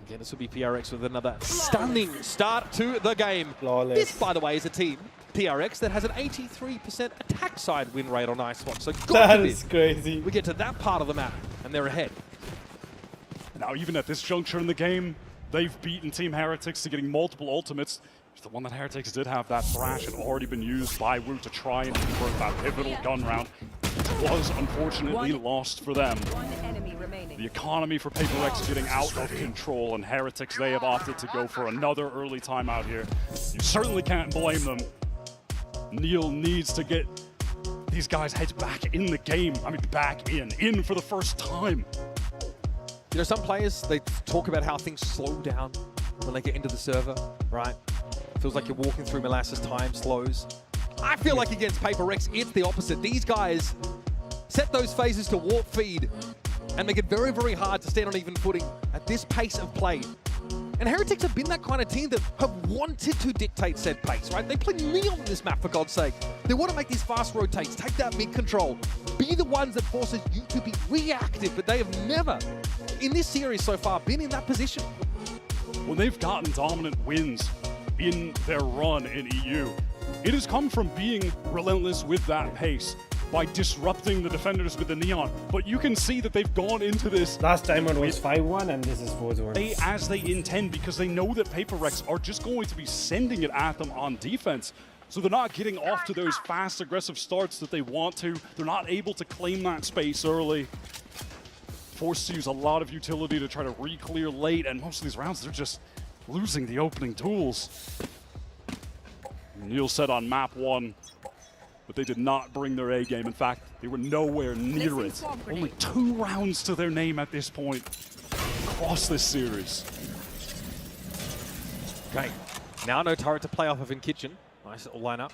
S16: Again, this will be PRX with another stunning start to the game.
S3: Flawless.
S16: This, by the way, is a team, PRX, that has an 83% attack side win rate on Icebox. So
S3: that is crazy.
S16: We get to that part of the map, and they're ahead.
S15: Now, even at this juncture in the game, they've beaten Team Heretics to getting multiple ultimates. The one that Heretics did have, that Thrash, had already been used by Woot to try and convert that pivotal gun round. Was unfortunately lost for them.
S7: One enemy remaining.
S15: The economy for Paper X is getting out of control, and Heretics, they have opted to go for another early timeout here. You certainly can't blame them. Neil needs to get these guys' heads back in the game. I mean, back in for the first time.
S16: You know, some players, they talk about how things slow down when they get into the server, right? Feels like you're walking through molasses, time slows. I feel like against Paper X, it's the opposite. These guys set those phases to warp feed and make it very, very hard to stand on even footing at this pace of play. And Heretics have been that kind of team that have wanted to dictate said pace, right? They play me on this map, for God's sake. They want to make these fast rotates, take that mid-control, be the ones that forces you to be reactive, but they have never, in this series so far, been in that position.
S15: When they've gotten dominant wins in their run in EU, it has come from being relentless with that pace. by disrupting the defenders with the Neon. But you can see that they've gone into this.
S3: Last time it was 5-1 and this is 4-1.
S15: As they intend, because they know that Paper Rex are just going to be sending it at them on defense. So they're not getting off to those fast, aggressive starts that they want to. They're not able to claim that space early. Forced to use a lot of utility to try to re-clear late, and most of these rounds, they're just losing the opening tools. Neil said on map 1, but they did not bring their A game. In fact, they were nowhere near it. Only 2 rounds to their name at this point across this series.
S16: Okay, now no turret to play off of in Kitchen. Nice little lineup.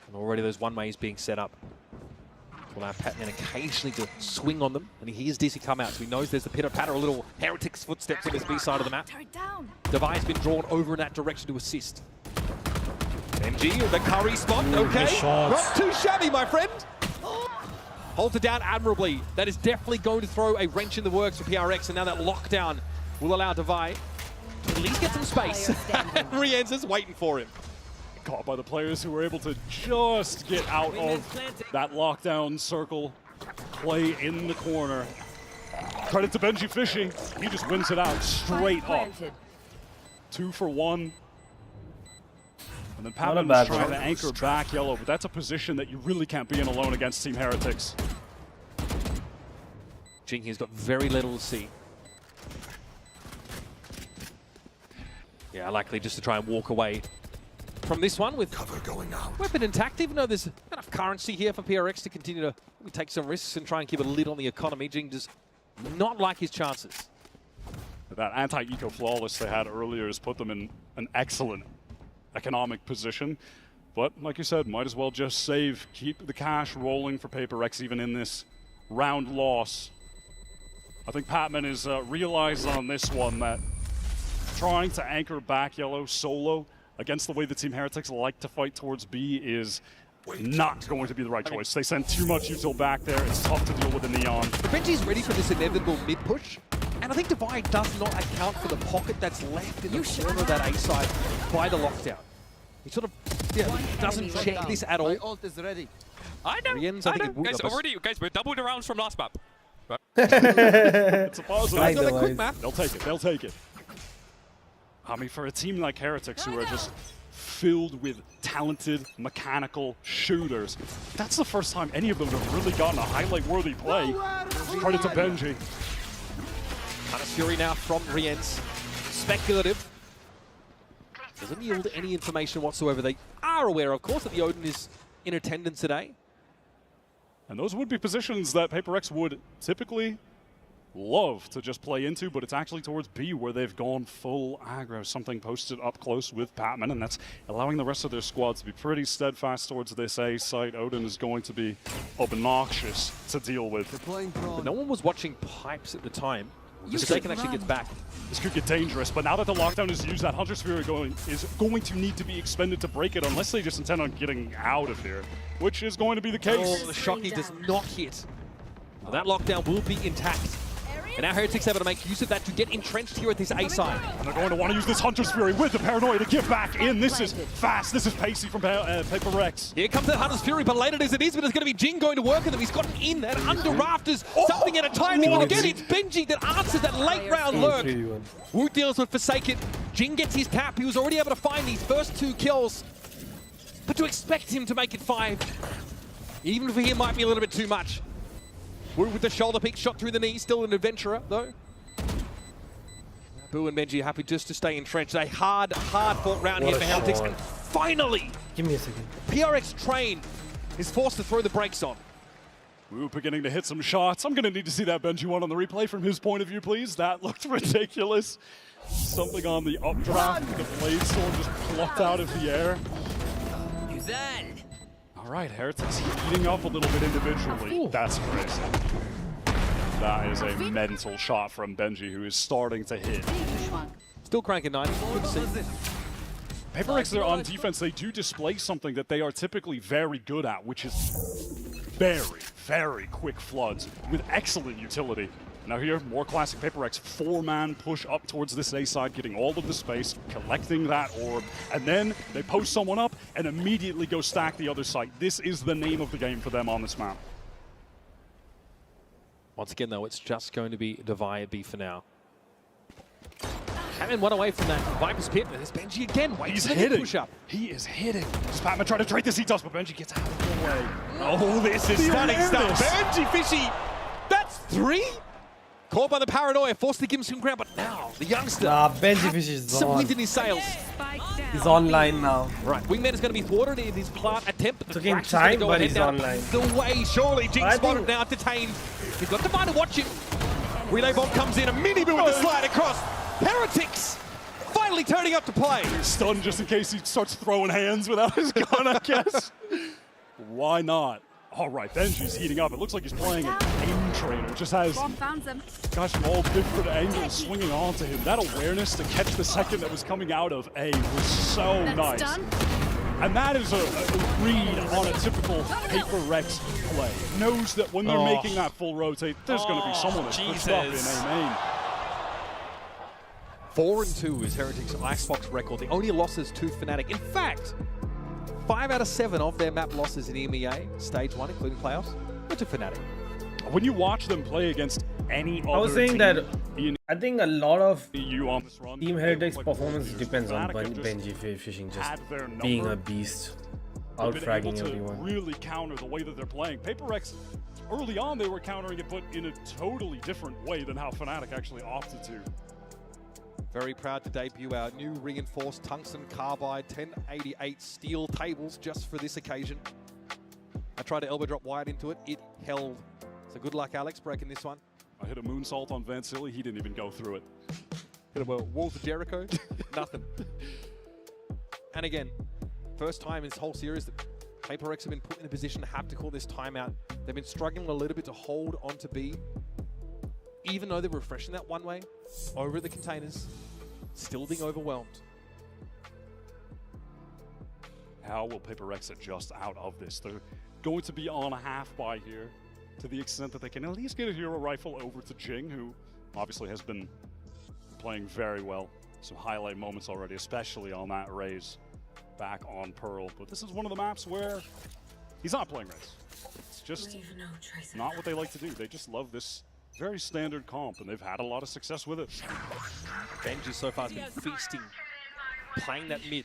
S16: And already those one-ways being set up. Will allow Patman occasionally to swing on them. And he hears DC come out, so he knows there's the pitter-patter, a little Heretics footsteps on his B side of the map. Devi's been drawn over in that direction to assist. NG, the curry spot, okay. Not too shabby, my friend. Holds it down admirably. That is definitely going to throw a wrench in the works for PRX, and now that lockdown will allow Devi to at least get some space. And Rienz is waiting for him.
S15: Caught by the players who were able to just get out of that lockdown circle. Play in the corner. Credit to Benji Fishing. He just wins it out straight up. 2 for 1. And then Patman's trying to anchor back yellow, but that's a position that you really can't be in alone against Team Heretics.
S16: Jing has got very little to see. Yeah, likely just to try and walk away from this one with cover going out. Weapon intact, even though there's enough currency here for PRX to continue to take some risks and try and keep a lid on the economy. Jing does not like his chances.
S15: That anti-eco flawless they had earlier has put them in an excellent economic position. But like you said, might as well just save, keep the cash rolling for PaperX even in this round loss. I think Patman is realized on this one that trying to anchor back yellow solo against the way the Team Heretics like to fight towards B is not going to be the right choice. They send too much util back there. It's tough to deal with the Neon.
S16: Benji's ready for this inevitable mid-push, and I think Devi does not account for the pocket that's left in the corner of that A side by the lockdown. He sort of doesn't check this at all.
S17: My ult is ready.
S16: I know.
S18: Guys, we're double the rounds from last map.
S15: It's a positive.
S16: Nice. A quick map.
S15: They'll take it. They'll take it. I mean, for a team like Heretics, who are just filled with talented, mechanical shooters, that's the first time any of them have really gotten a highlight-worthy play. Credit to Benji.
S16: Hunter's Fury now from Rienz. Speculative. Doesn't yield any information whatsoever. They are aware, of course, that the Odin is in attendance today.
S15: And those would be positions that PaperX would typically love to just play into, but it's actually towards B where they've gone full aggro, something posted up close with Patman, and that's allowing the rest of their squad to be pretty steadfast towards this A site. Odin is going to be obnoxious to deal with.
S16: But no one was watching pipes at the time. Forsaken actually gets back.
S15: This could get dangerous, but now that the lockdown is used, that Hunter's Fury is going to need to be expended to break it, unless they just intend on getting out of here, which is going to be the case.
S16: Oh, the Shocky does not hit. Well, that lockdown will be intact. And now Heretics able to make use of that to get entrenched here at this A side.
S15: And they're going to want to use this Hunter's Fury with the Paranoia to give back in. This is fast. This is pacey from PaperX.
S16: Here comes that Hunter's Fury, but later as it is, but it's going to be Jing going to work with him. He's gotten in and under rafters. Something at a time. And again, it's Benji that answers that late round lurk. Wu deals with Forsaken. Jing gets his cap. He was already able to find these first 2 kills. But to expect him to make it 5, even for him, might be a little bit too much. Wu with the shoulder pick, shot through the knee, still an adventurer, though. Boo and Benji happy just to stay entrenched. A hard-fought round here for Heretics. And finally,
S3: give me a second.
S16: PRX train is forced to throw the brakes on.
S15: Wu beginning to hit some shots. I'm going to need to see that Benji one on the replay from his point of view, please. That looked ridiculous. Something on the updraft. The blade sword just plucked out of the air. All right, Heretics heating up a little bit individually. Ooh. That's crazy. That is a mental shot from Benji, who is starting to hit.
S16: Still cranking 9. Good to see.
S15: PaperX, they're on defense. They do display something that they are typically very good at, which is very, very quick floods with excellent utility. Now here, more classic Paper Rex. 4-man push up towards this A side, getting all of the space, collecting that orb, and then they post someone up and immediately go stack the other side. This is the name of the game for them on this map.
S16: Once again, though, it's just going to be Divide B for now. Patman one away from that Viper's Pit. There's Benji again.
S15: He's hitting. Push up. He is hitting. Does Patman try to trade this? He does, but Benji gets out of the way.
S16: Oh, this is stunning stuff. Benji Fishy. That's 3. Caught by the paranoia, forced to give him some ground, but now the youngster.
S3: Benji Fish is
S16: some wind in his sails.
S3: He's online now.
S16: Right, Wingman is going to be thwarted in his plant attempt, but the
S3: took him time, but he's online.
S16: The way, surely. Jing spotted now, detained. He's got Divine to watch him. Relay bomb comes in, a mini boom with the slide across. Heretics finally turning up to play.
S15: He's stunned just in case he starts throwing hands without his gun, I guess. Why not? All right, Benji's heating up. It looks like he's playing an aim trainer. Just has guys from all different angles swinging onto him. That awareness to catch the second that was coming out of A was so nice. And that is a read on a typical Paper Rex play. Knows that when they're making that full rotate, there's going to be someone that's pushed up in A main.
S16: 4-2 is Heretics' Icebox record. The only losses to Fnatic. In fact, 5 out of 7 of their map losses in EMEA, Stage 1, including playoffs, were to Fnatic.
S15: When you watch them play against any other
S3: I was saying
S15: team,
S3: that I think a lot of
S15: on this run,
S3: Team Heretics' performance depends on Benji Fishing just being a beast, out-fragging everyone.
S15: Really counter the way that they're playing. Paper Rex, early on they were countering it, but in a totally different way than how Fnatic actually opted to.
S16: Very proud to debut our new reinforced tungsten carbide 1088 steel tables just for this occasion. I tried to elbow drop wide into it. It held. So good luck, Alex, breaking this one.
S15: I hit a moonsault on Van Silly. He didn't even go through it.
S16: Hit a Walls of Jericho. Nothing. And again, first time in this whole series that Paper Rex have been put in a position to have to call this timeout. They've been struggling a little bit to hold on to B. Even though they're refreshing that one way over at the containers, still being overwhelmed.
S15: How will Paper Rex adjust out of this? They're going to be on a half buy here to the extent that they can at least get a hero rifle over to Jing, who obviously has been playing very well. Some highlight moments already, especially on that raise back on Pearl. But this is one of the maps where he's not playing raise. It's just not what they like to do. They just love this very standard comp, and they've had a lot of success with it.
S16: Benji so far has been feasting, playing that mid.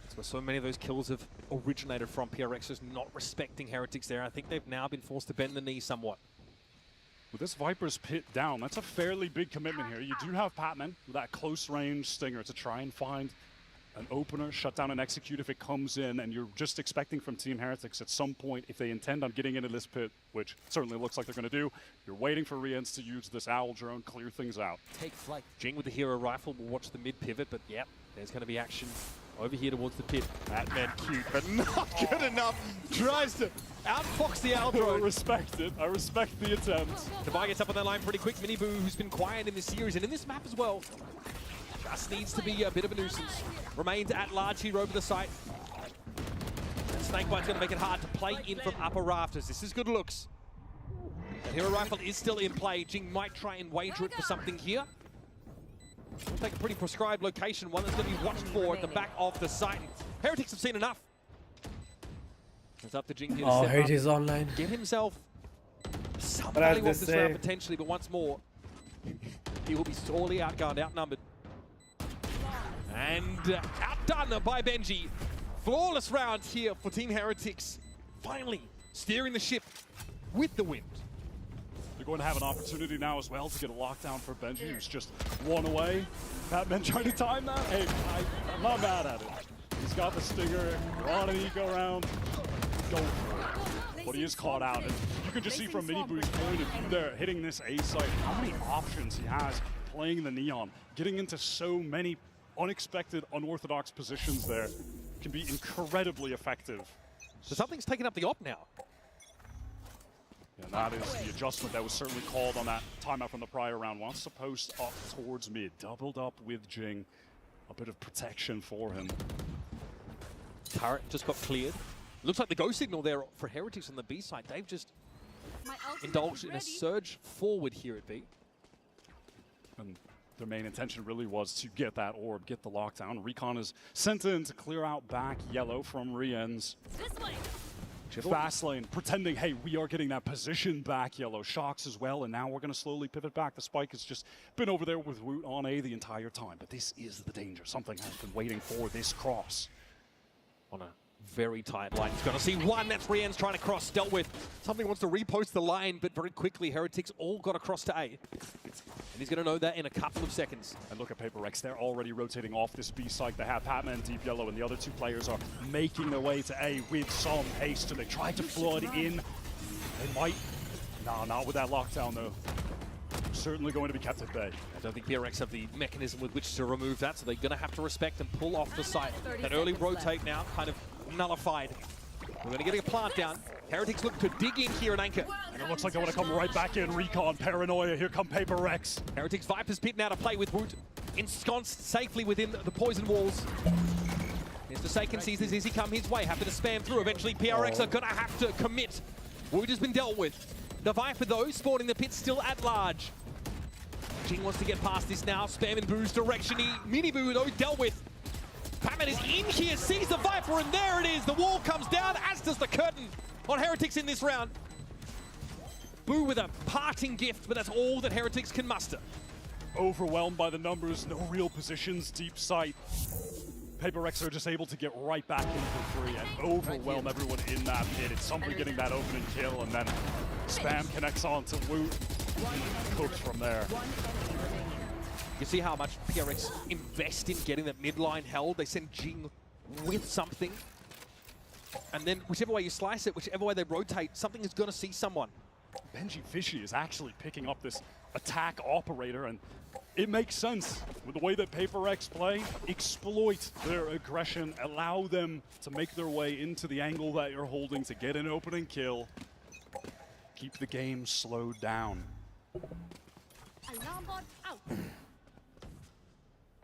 S16: That's where so many of those kills have originated from. PRX just not respecting Heretics there. I think they've now been forced to bend the knee somewhat.
S15: With this Viper's Pit down, that's a fairly big commitment here. You do have Patman with that close range stinger to try and find an opener, shut down and execute if it comes in, and you're just expecting from Team Heretics at some point, if they intend on getting into this pit, which certainly looks like they're going to do, you're waiting for Riens to use this Owl drone, clear things out.
S16: Take flight. Jing with the hero rifle will watch the mid pivot, but yep, there's going to be action over here towards the pit.
S15: Patman cute, but not good enough.
S16: Tries to outfox the Owl drone.
S15: I respect it. I respect the attempt.
S16: Divide gets up on that line pretty quick. Miniboo, who's been quiet in this series and in this map as well, just needs to be a bit of a nuisance. Remains at large here over the site. And Snakebite's going to make it hard to play in from upper rafters. This is good looks. The hero rifle is still in play. Jing might try and wager it for something here. We'll take a pretty prescribed location, one that's going to be watched for at the back of the site. Heretics have seen enough. It's up to Jing here to step
S3: Heretics
S16: up,
S3: online.
S16: get himself somebody off this round potentially, but once more, he will be sorely outgunned, outnumbered. And outdone by Benji. Flawless round here for Team Heretics. Finally steering the ship with the wind.
S15: They're going to have an opportunity now as well to get a lockdown for Benji, who's just one away. Patman trying to time that. Hey, I'm not mad at it. He's got the stinger, you're on an eco round, go for it. But he is caught out. And you can just see from Miniboo's point of view there, hitting this A site, how many options he has playing the Neon, getting into so many unexpected, unorthodox positions there can be incredibly effective.
S16: So something's taken up the op now.
S15: And that is the adjustment that was certainly called on that timeout from the prior round. Wants to post up towards mid, doubled up with Jing. A bit of protection for him.
S16: Turret just got cleared. Looks like the go signal there for Heretics on the B side. They've just indulged in a surge forward here at B.
S15: And their main intention really was to get that orb, get the lockdown. Recon is sent in to clear out back yellow from Rien's. Fast lane, pretending, hey, we are getting that position back yellow. Shocks as well, and now we're going to slowly pivot back. The spike has just been over there with Woot on A the entire time, but this is the danger. Something has been waiting for this cross.
S16: On a very tight line. He's going to see one. That's Rien's trying to cross, dealt with. Something wants to repost the line, but very quickly, Heretics all got across to A. And he's going to know that in a couple of seconds.
S15: And look at Paper Rex, they're already rotating off this B site. They have Patman, Deep Yellow, and the other two players are making their way to A with some haste. So they try to flood in. They might. No, not with that lockdown, though. Certainly going to be kept at bay.
S16: I don't think PRX have the mechanism with which to remove that, so they're going to have to respect and pull off the site. That early rotate now kind of nullified. We're going to get a plant down. Heretics look to dig in here and anchor.
S15: And it looks like they want to come right back in. Recon, Paranoia, here come Paper Rex.
S16: Heretics Viper's Pit now to play with Woot. Ensconced safely within the poison walls. As Forsaken sees this Izzy come his way, happy to spam through. Eventually PRX are going to have to commit. Woot has been dealt with. The Viper though, spawning the pit still at large. Jing wants to get past this now, spam in Boo's direction. Mini Boo though dealt with. Patman is in here, sees the Viper, and there it is. The wall comes down, as does the curtain on Heretics in this round. Boo with a parting gift, but that's all that Heretics can muster.
S15: Overwhelmed by the numbers, no real positions, deep sight. Paper Rex are just able to get right back in for free and overwhelm everyone in that pit. It's somebody getting that opening kill, and then Spam connects on to Woot. Cooked from there.
S16: You see how much PRX invest in getting that midline held. They send Jing with something. And then whichever way you slice it, whichever way they rotate, something is going to see someone.
S15: Benji Fishy is actually picking up this attack operator, and it makes sense with the way that Paper X play. Exploit their aggression, allow them to make their way into the angle that you're holding to get an opening kill. Keep the game slowed down.
S3: Alarm bot out.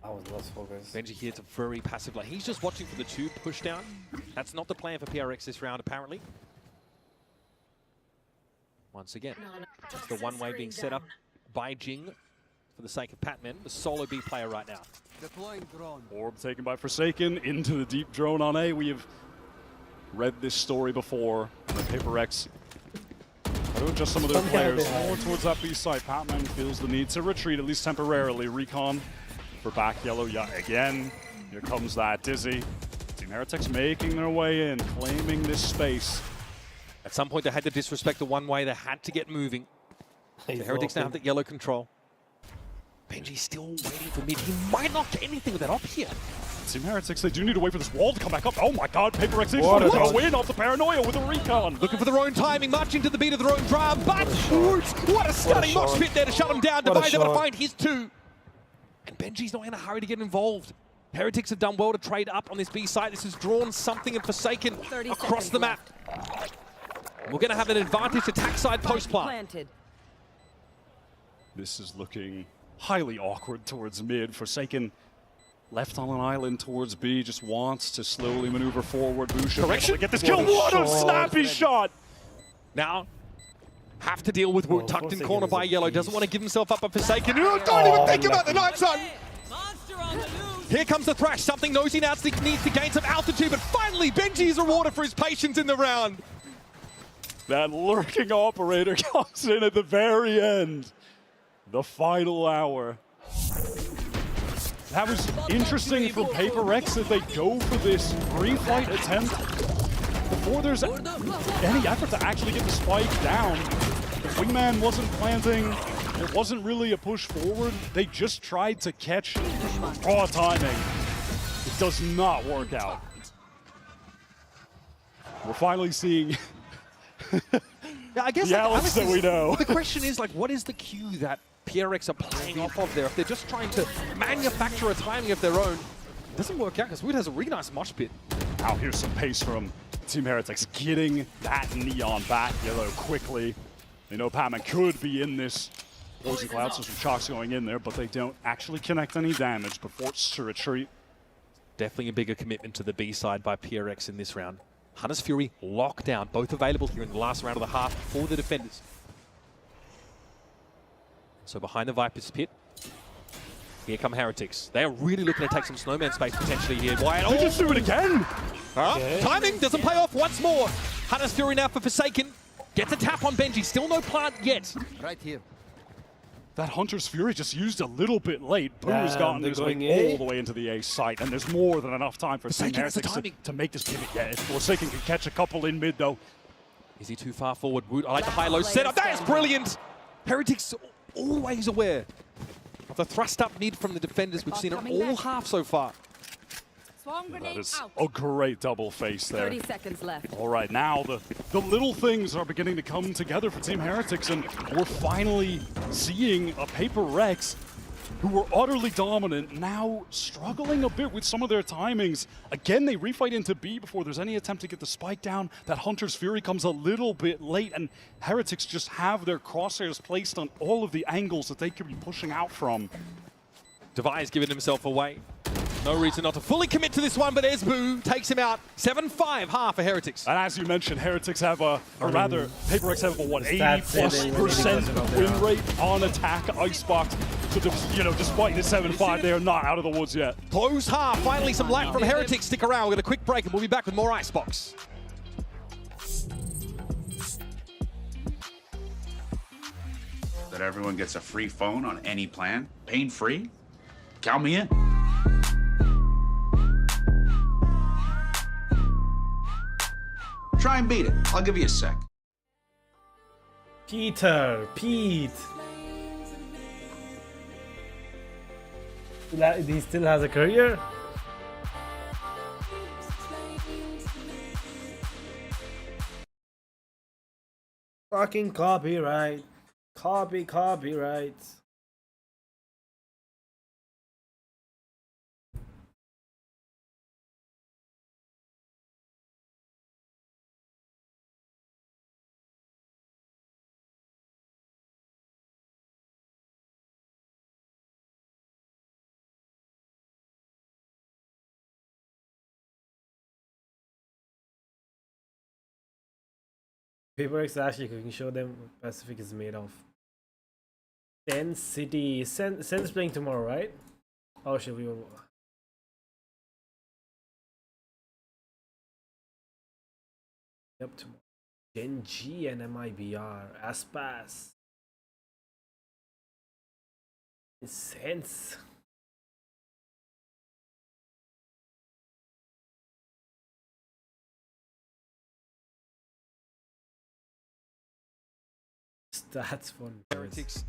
S3: I was lost focus.
S16: Benji here to very passive lane. He's just watching for the tube push down. That's not the plan for PRX this round, apparently. Once again, it's the one way being set up by Jing for the sake of Patman, the solo B player right now.
S11: Deploying drone.
S15: Orb taken by Forsaken into the deep drone on A. We have read this story before. The Paper X just some of their players more towards that B side. Patman feels the need to retreat, at least temporarily. Recon for back yellow yet again. Here comes that Dizzy. Team Heretics making their way in, claiming this space.
S16: At some point they had to disrespect the one way, they had to get moving. The Heretics now have the yellow control. Benji's still waiting for mid. He might not get anything with that up here.
S15: Team Heretics, they do need to wait for this wall to come back up. Oh my god, Paper X going to win off the Paranoia with a Recon.
S16: Looking for their own timing, marching to the beat of their own drum, but what a stunning mosh pit there to shut him down. Devi's able to find his two. And Benji's not in a hurry to get involved. Heretics have done well to trade up on this B site. This has drawn something in Forsaken across the map. We're going to have an advantage attack side post-plant.
S15: This is looking highly awkward towards mid. Forsaken left on an island towards B, just wants to slowly maneuver forward. Busha
S16: correction.
S15: Get this kill. What a snappy shot!
S16: Now, have to deal with Woot tucked in corner by yellow. Doesn't want to give himself up, but Forsaken. Don't even think about the knife, son! Here comes the Thrash. Something Nosy now needs to gain some altitude, but finally Benji is rewarded for his patience in the round.
S15: That lurking operator comes in at the very end. The final hour. That was interesting from Paper X that they go for this pre-flight attempt before there's any effort to actually get the spike down. The wingman wasn't planting. There wasn't really a push forward. They just tried to catch raw timing. It does not work out. We're finally seeing
S16: yeah, I guess
S15: the Alex that we know.
S16: The question is, like, what is the cue that PRX are playing off of there? If they're just trying to manufacture a timing of their own, it doesn't work out because Woot has a really nice mosh pit.
S15: Now here's some pace from Team Heretics, getting that neon back yellow quickly. They know Patman could be in this poison cloud, so some shocks going in there, but they don't actually connect any damage, but forced to retreat.
S16: Definitely a bigger commitment to the B side by PRX in this round. Hunter's Fury, lockdown, both available here in the last round of the half for the defenders. So behind the Viper's pit, here come Heretics. They are really looking to take some snowman space potentially here. Wyatt,
S15: They just do it again!
S16: Timing doesn't pay off once more. Hunter's Fury now for Forsaken. Gets a tap on Benji, still no plant yet.
S17: Right here.
S15: That Hunter's Fury just used a little bit late. Boo has gotten this way all the way into the A site, and there's more than enough time for Team Heretics to make this pivot. Yeah, Forsaken can catch a couple in mid though.
S16: Is he too far forward? Wood, I like the high-low setup. That is brilliant! Heretics always aware of the thrust up mid from the defenders. We've seen it all half so far.
S15: That is a great double face there.
S19: 30 seconds left.
S15: All right, now the little things are beginning to come together for Team Heretics, and we're finally seeing a Paper Rex who were utterly dominant, now struggling a bit with some of their timings. Again, they refight into B before there's any attempt to get the spike down. That Hunter's Fury comes a little bit late, and Heretics just have their crosshairs placed on all of the angles that they could be pushing out from.
S16: Devi's giving himself away. No reason not to fully commit to this one, but Esbu takes him out. 7-5 half for Heretics.
S15: And as you mentioned, Heretics have or rather, Paper Rex have a, what, 80+% win rate on attack Icebox. So, you know, despite the 7-5, they are not out of the woods yet.
S16: Close half. Finally, some light from Heretics. Stick around. We'll get a quick break, and we'll be back with more Icebox.
S20: That everyone gets a free phone on any plan, pain-free? Count me in. Try and beat it. I'll give you a sec.
S3: Pete. He still has a career? Fucking copyright. Copyright. Paper X actually cooking show them what Pacific is made of. Sen City. Sen's playing tomorrow, right? Oh, should we? Yep, tomorrow. Genji and MIBR. Aspas. Sense. Stats for
S16: Heretics.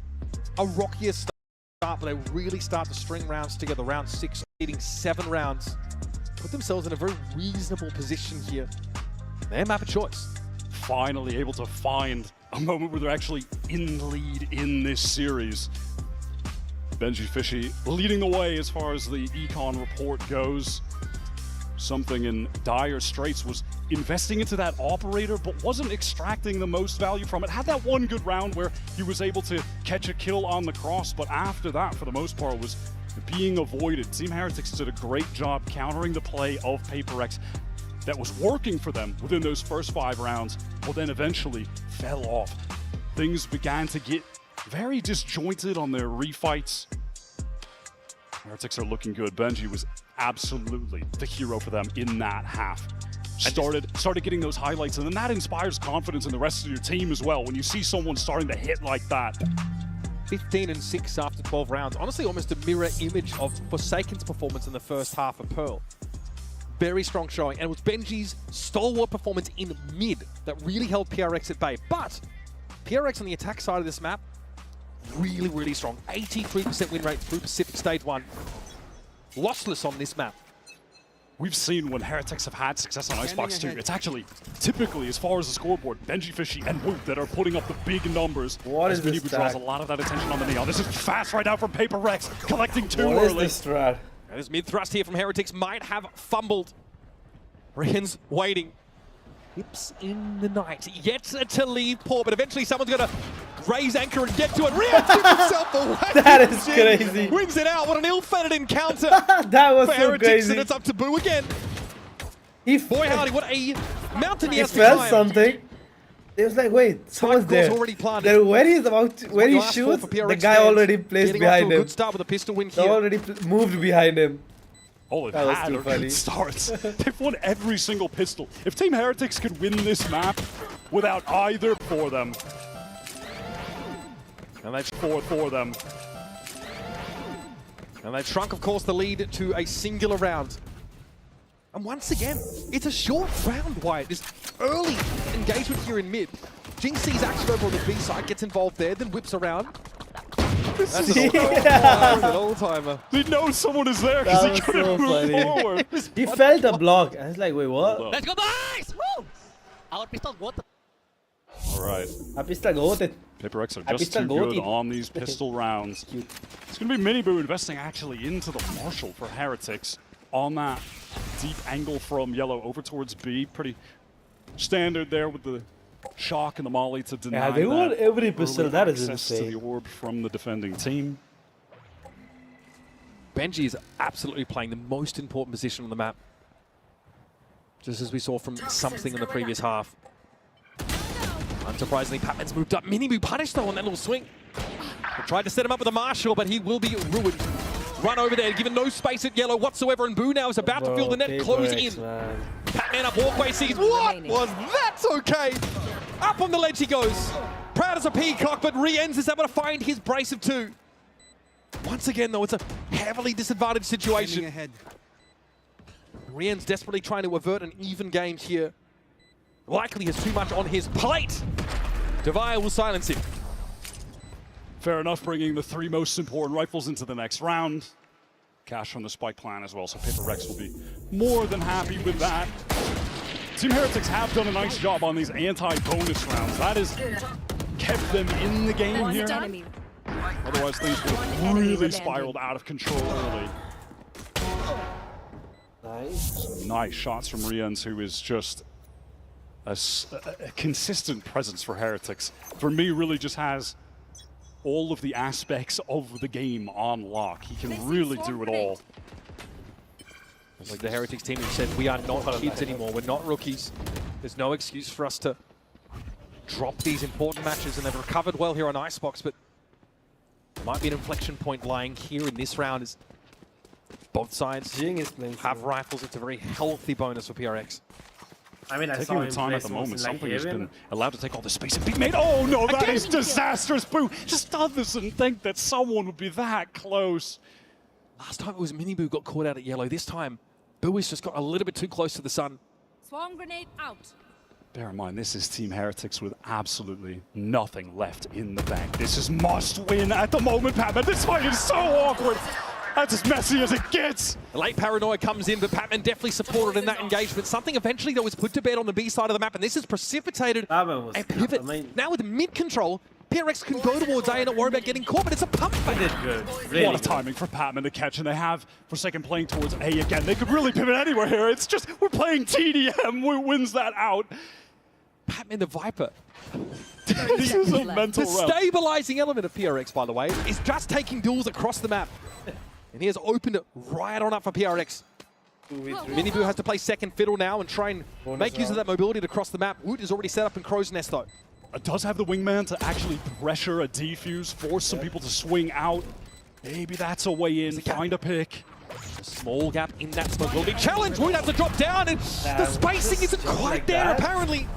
S16: A rockier start, but they really start to string rounds together. Round 6, leading 7 rounds. Put themselves in a very reasonable position here. They map a choice.
S15: Finally able to find a moment where they're actually in the lead in this series. Benji Fishy leading the way as far as the econ report goes. Something in dire straits was investing into that operator, but wasn't extracting the most value from it. Had that one good round where he was able to catch a kill on the cross, but after that, for the most part, was being avoided. Team Heretics did a great job countering the play of Paper Rex that was working for them within those first 5 rounds, but then eventually fell off. Things began to get very disjointed on their refights. Heretics are looking good. Benji was absolutely the hero for them in that half. Started getting those highlights, and then that inspires confidence in the rest of your team as well when you see someone starting to hit like that.
S16: 15-6 after 12 rounds. Honestly, almost a mirror image of Forsaken's performance in the first half of Pearl. Very strong showing, and it was Benji's stalwart performance in mid that really held PRX at bay. But PRX on the attack side of this map, really, really strong. 83% win rate through Pacific Stage 1. Lossless on this map.
S15: We've seen when Heretics have had success on Icebox 2, it's actually typically, as far as the scoreboard, Benji Fishy and Woot that are putting up the big numbers.
S3: What is this
S15: Minibu draws a lot of that attention on the Neon. This is fast right now from Paper Rex, collecting 2
S3: early.
S15: What is
S3: this strat?
S16: This mid thrust here from Heretics might have fumbled. Rihan's waiting. Hips in the night, yet to leave poor, but eventually someone's going to raise anchor and get to it. Rihan took himself away.
S3: That is crazy.
S16: Wins it out. What an ill-fated encounter.
S3: That was
S16: for
S3: so
S16: Heretics,
S3: crazy.
S16: and it's up to Boo again. Boy howdy, what a mountain he has to
S3: felt
S16: climb.
S3: something. It was like, wait, someone's there.
S16: Already planted.
S3: Then when he's about to, when he shoots, the guy already placed behind him.
S16: Good start with a pistol win
S3: They
S16: here.
S3: already moved behind him.
S15: Oh, they've
S3: That was
S15: had
S3: too
S15: a
S3: funny.
S15: good start. They've won every single pistol. If Team Heretics could win this map without either for them,
S16: and that's
S15: for them.
S16: And they've shrunk, of course, the lead to a singular round. And once again, it's a short round, Wyatt. This early engagement here in mid. Jinx sees action over on the B side, gets involved there, then whips around. That's an all-timer.
S15: He knows someone is there because he couldn't move forward.
S3: He felt a block. I was like, wait, what?
S18: Let's go, boys! Woo! Our pistol got the...
S15: All right.
S3: A pistol goated.
S15: Paper X are just too good on these pistol rounds. It's going to be Miniboo investing actually into the Marshall for Heretics on that deep angle from yellow over towards B. Pretty standard there with the shock and the molly to deny
S3: Yeah, they want every pistol. That is
S15: access
S3: insane.
S15: to the orb from the defending team.
S16: Benji is absolutely playing the most important position on the map. Just as we saw from something in the previous half. Unsurprisingly, Patman's moved up. Miniboo punished though on that little swing. They tried to set him up with a Marshall, but he will be ruined. Run over there, given no space at yellow whatsoever, and Boo now is about to feel the net close in. Patman up walkway, sees what was that? Okay. Up on the ledge he goes. Proud as a peacock, but Rienz is able to find his brace of two. Once again, though, it's a heavily disadvantaged situation. Rienz desperately trying to avert an even game here. Likely has too much on his plate. Devaya will silence him.
S15: Fair enough, bringing the three most important rifles into the next round. Cash from the Spike plan as well, so Paper Rex will be more than happy with that. Team Heretics have done a nice job on these anti-bonus rounds. That has kept them in the game here. Otherwise, things would have really spiraled out of control early. Some nice shots from Rienz, who is just a consistent presence for Heretics. For me, really just has all of the aspects of the game on lock. He can really do it all.
S16: It's like the Heretics team have said, we are not kids anymore, we're not rookies. There's no excuse for us to drop these important matches, and they've recovered well here on Icebox, but there might be an inflection point lying here in this round as both sides have rifles. It's a very healthy bonus for PRX.
S3: I mean,
S15: taking the time at the moment, something has been allowed to take all the space and be made. Oh no, that is disastrous, Boo! Just doesn't think that someone would be that close.
S16: Last time it was Miniboo got caught out at yellow. This time, Boo has just got a little bit too close to the sun.
S5: Swarm grenade out.
S15: Bear in mind, this is Team Heretics with absolutely nothing left in the bank. This is must win at the moment, Patman. This fight is so awkward. That's as messy as it gets.
S16: The late paranoia comes in, but Patman definitely supported in that engagement. Something eventually that was put to bed on the B side of the map, and this has precipitated a pivot. Now with mid control, PRX can go towards A and not worry about getting caught, but it's a pump fake.
S3: Really
S15: what a timing for Patman to catch, and they have Forsaken playing towards A again. They could really pivot anywhere here. It's just, we're playing TDM, who wins that out.
S16: Patman the Viper.
S15: This is a mental
S16: The stabilizing element of PRX, by the way, is just taking duels across the map. And he has opened it right on up for PRX. Miniboo has to play second fiddle now and try and make use of that mobility to cross the map. Woot is already set up in Crow's Nest, though.
S15: It does have the wingman to actually pressure a defuse, force some people to swing out. Maybe that's a way in, find a pick.
S16: A small gap in that smoke will be challenged. Woot has to drop down, and the spacing isn't quite there, apparently.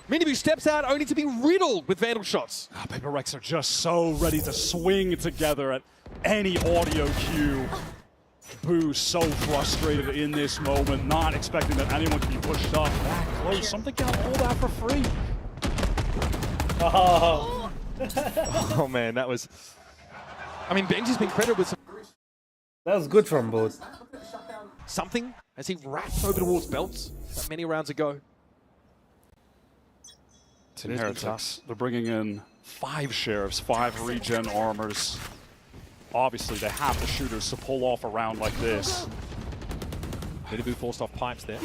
S16: Miniboo steps out only to be riddled with Vandal shots.
S15: Paper Rex are just so ready to swing together at any audio cue. Boo so frustrated in this moment, not expecting that anyone can be pushed up that close. Something got all that for free.
S3: Oh.
S16: Oh man, that was... I mean, Benji's been credited with some...
S3: That was good from both.
S16: Something as he wrapped over towards belts not many rounds ago.
S15: Team Heretics, they're bringing in 5 sheriffs, 5 regen armors. Obviously, they have the shooters to pull off a round like this.
S16: Miniboo forced off pipes there.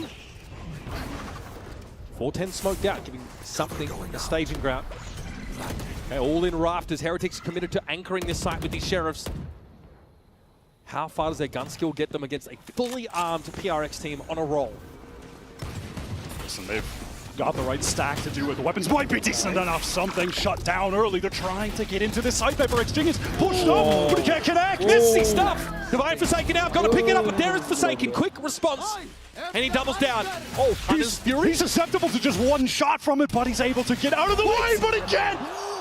S16: 410 smoked out, giving something a staging ground. Okay, all in rafters. Heretics committed to anchoring this site with these sheriffs. How far does their gun skill get them against a fully armed PRX team on a roll?
S15: Listen, they've got the right stack to do it. The weapons might be decent enough. Something shut down early. They're trying to get into this side. HyperX Jing is pushed up, but he can't connect.
S16: Messy stuff. Divine Forsaken now, got to pick it up, but there is Forsaken. Quick response, and he doubles down. Oh,
S15: he's susceptible to just one shot from it, but he's able to get out of the way, but again,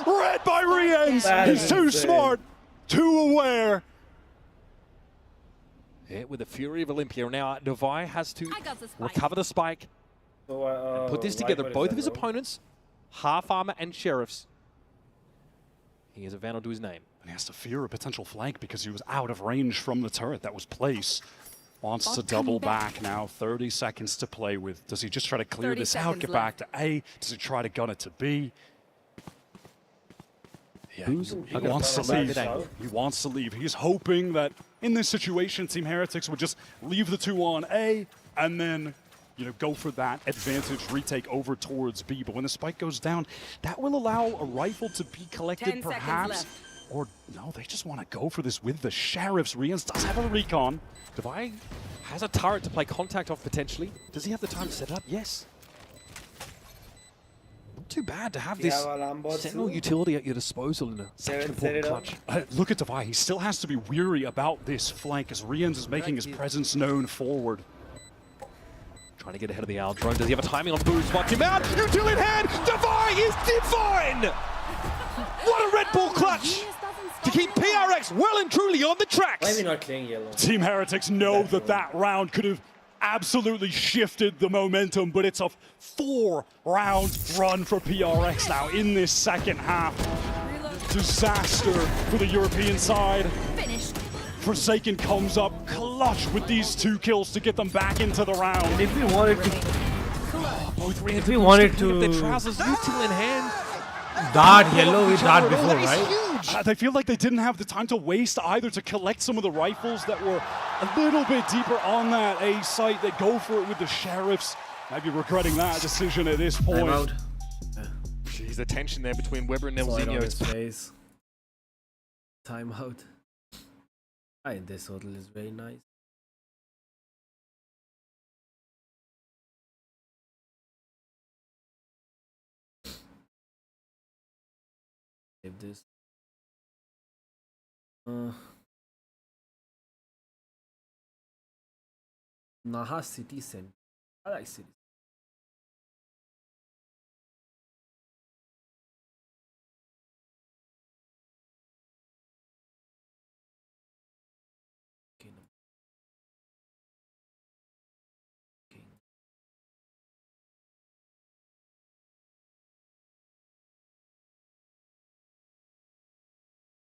S15: read by Riens. He's too smart, too aware.
S16: Yeah, with the fury of Olympia. Now, Devi has to recover the spike and put this together. Both of his opponents, half armor and sheriffs. He has a Vandal to his name.
S15: And he has to fear a potential flank because he was out of range from the turret that was placed. Wants to double back now. 30 seconds to play with. Does he just try to clear this out, get back to A? Does he try to gun it to B? Yeah, he wants to leave. He wants to leave. He's hoping that in this situation, Team Heretics would just leave the 2 on A and then, you know, go for that advantage retake over towards B. But when the spike goes down, that will allow a rifle to be collected, perhaps. Or no, they just want to go for this with the sheriffs. Riens does have a recon.
S16: Devi has a turret to play contact off potentially. Does he have the time to set it up? Yes. Not too bad to have this Sentinel utility at your disposal in a such an important clutch.
S15: Look at Devi. He still has to be weary about this flank as Riens is making his presence known forward.
S16: Trying to get ahead of the Owl drone. Does he have a timing on Boo? Spot him out. Util in hand. Devi is divine. What a Red Bull clutch to keep PRX well and truly on the tracks.
S3: Why are we not playing yellow?
S15: Team Heretics know that round could have absolutely shifted the momentum, but it's a 4-round run for PRX now in this second half. Disaster for the European side. Forsaken comes up clutch with these 2 kills to get them back into the round.
S3: And if we wanted to,
S16: if we wanted to, their trousers util in hand.
S3: Dart yellow with dart before, right?
S15: They feel like they didn't have the time to waste either to collect some of the rifles that were a little bit deeper on that A site. They go for it with the sheriffs. Might be regretting that decision at this point.
S3: Out.
S16: Jeez, the tension there between Weber and Nelzinho.
S3: Timeout. This hotel is very nice. Save this. Naha City Center. I like city.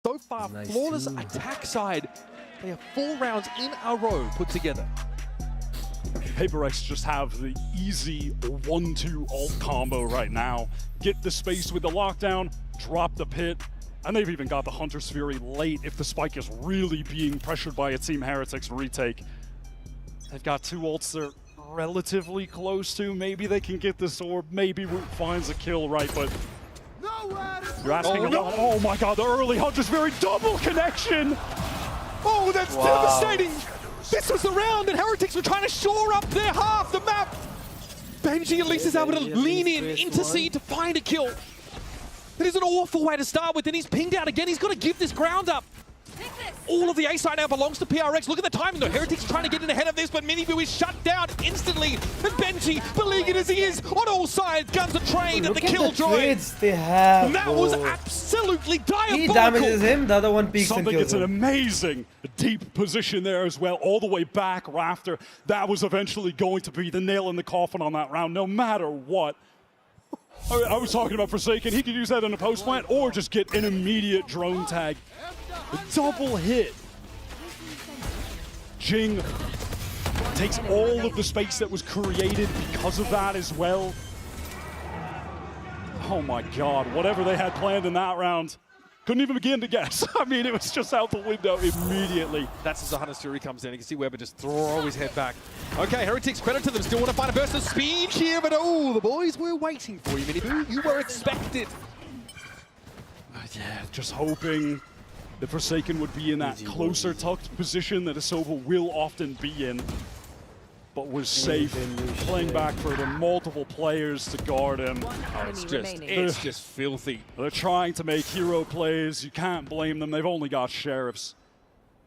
S16: So far, flawless attack side. They have 4 rounds in a row put together.
S15: HyperX just have the easy 1-2 ult combo right now. Get the space with the lockdown, drop the pit, and they've even got the Hunter's Fury late if the spike is really being pressured by a Team Heretics retake. They've got 2 ults they're relatively close to. Maybe they can get this orb. Maybe Root finds a kill, right? But you're asking a lot. Oh my god, the early Hunter's Fury double connection!
S16: Oh, that's devastating! This was the round that Heretics were trying to shore up their half the map. Benji at least is able to lean in, intercede to find a kill. That is an awful way to start with, and he's pinged out again. He's got to give this ground up. All of the A side now belongs to PRX. Look at the timing though. Heretics trying to get in ahead of this, but Minibu is shut down instantly. And Benji, beleaguered as he is, on all sides, guns are trained at the killjoy.
S3: They have.
S16: That was absolutely diabolical.
S3: He damages him, the other one peeks and
S15: Something
S3: kills
S15: gets
S3: him.
S15: an amazing deep position there as well, all the way back Rafter. That was eventually going to be the nail in the coffin on that round, no matter what. I was talking about Forsaken. He could use that in a post plant or just get an immediate drone tag. A double hit. Jing takes all of the space that was created because of that as well. Oh my god, whatever they had planned in that round. Couldn't even begin to guess. I mean, it was just out the window immediately.
S16: That's as the Hunter's Fury comes in. You can see Weber just throw his head back. Okay, Heretics, credit to them. Still want to find a burst of speed here, but oh, the boys were waiting for you, Minibu. You were expected.
S15: Yeah, just hoping the Forsaken would be in that closer tucked position that Asoba will often be in. but was safe, playing back for the multiple players to guard him.
S16: Oh, it's just filthy.
S15: They're trying to make hero plays. You can't blame them. They've only got sheriffs.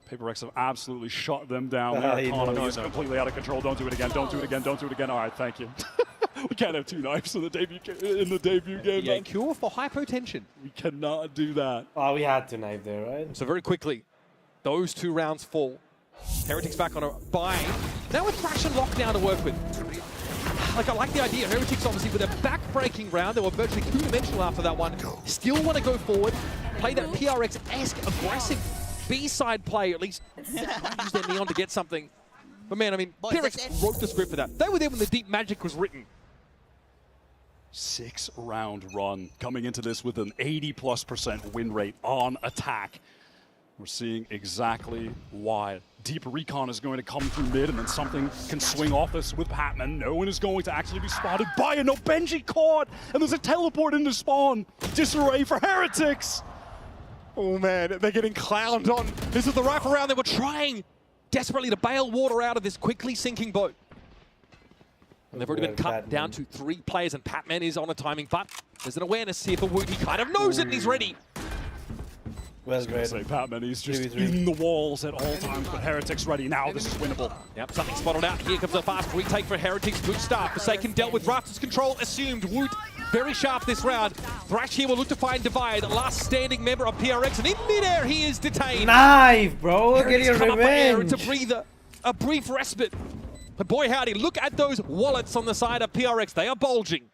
S15: Paper Rex have absolutely shut them down. Their economy is completely out of control. Don't do it again. Don't do it again. Don't do it again. All right, thank you. We can't have 2 knives in the debut game.
S16: Yeah, cure for hypotension.
S15: We cannot do that.
S3: Oh, we had to knife there, right?
S16: So very quickly, those 2 rounds fall. Heretics back on a buy. Now with Thrash and Lockdown to work with. Like, I like the idea. Heretics, obviously, with a back-breaking round. They were virtually 2-dimensional after that one. Still want to go forward, play that PRX-esque aggressive B-side play, at least use their Neon to get something. But man, I mean, PRX wrote the script for that. They were there when the deep magic was written.
S15: 6-round run coming into this with an 80+% win rate on attack. We're seeing exactly why. Deep Recon is going to come through mid, and then something can swing off this with Patman. No one is going to actually be spotted by it. No, Benji caught, and there's a teleport into spawn. Disarray for Heretics.
S16: Oh man, they're getting clowned on. This is the rifle round. They were trying desperately to bail water out of this quickly sinking boat. And they've already been cut down to 3 players, and Patman is on a timing, but there's an awareness here for Woot. He kind of knows it, and he's ready.
S15: Well, I was going to say, Patman, he's just in the walls at all times, but Heretics ready now. This is winnable.
S16: Yep, something spotted out. Here comes a fast retake for Heretics. Good start. Forsaken dealt with Raptors control, assumed. Woot very sharp this round. Thrash here will look to find Divide, last standing member of PRX, and in midair he is detained.
S3: Knife, bro. Get your revenge.
S16: It's a breather, a brief respite. But boy howdy, look at those wallets on the side of PRX. They are bulging.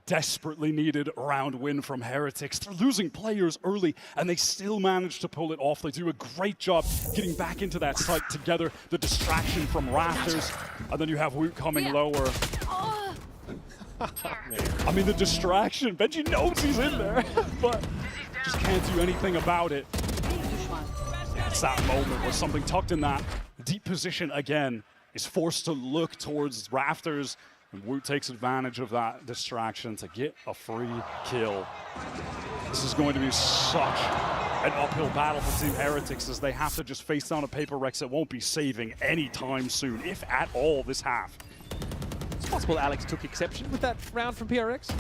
S15: Desperately needed round win from Heretics. They're losing players early, and they still manage to pull it off. They do a great job getting back into that site together. The distraction from Rafters, and then you have Woot coming lower. I mean, the distraction. Benji knows he's in there, but just can't do anything about it. It's that moment where something tucked in that deep position again is forced to look towards Rafters. And Woot takes advantage of that distraction to get a free kill. This is going to be such an uphill battle for Team Heretics as they have to just face down a Paper Rex that won't be saving anytime soon, if at all, this half.
S16: It's possible Alex took exception with that round from PRX.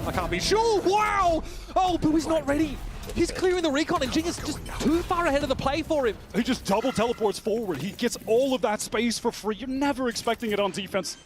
S16: I can't be sure. Wow! Oh, but he's not ready. He's clearing the recon, and Jing is just too far ahead of the play for him.
S15: He just double teleports forward. He gets all of that space for free. You're never expecting it on defense.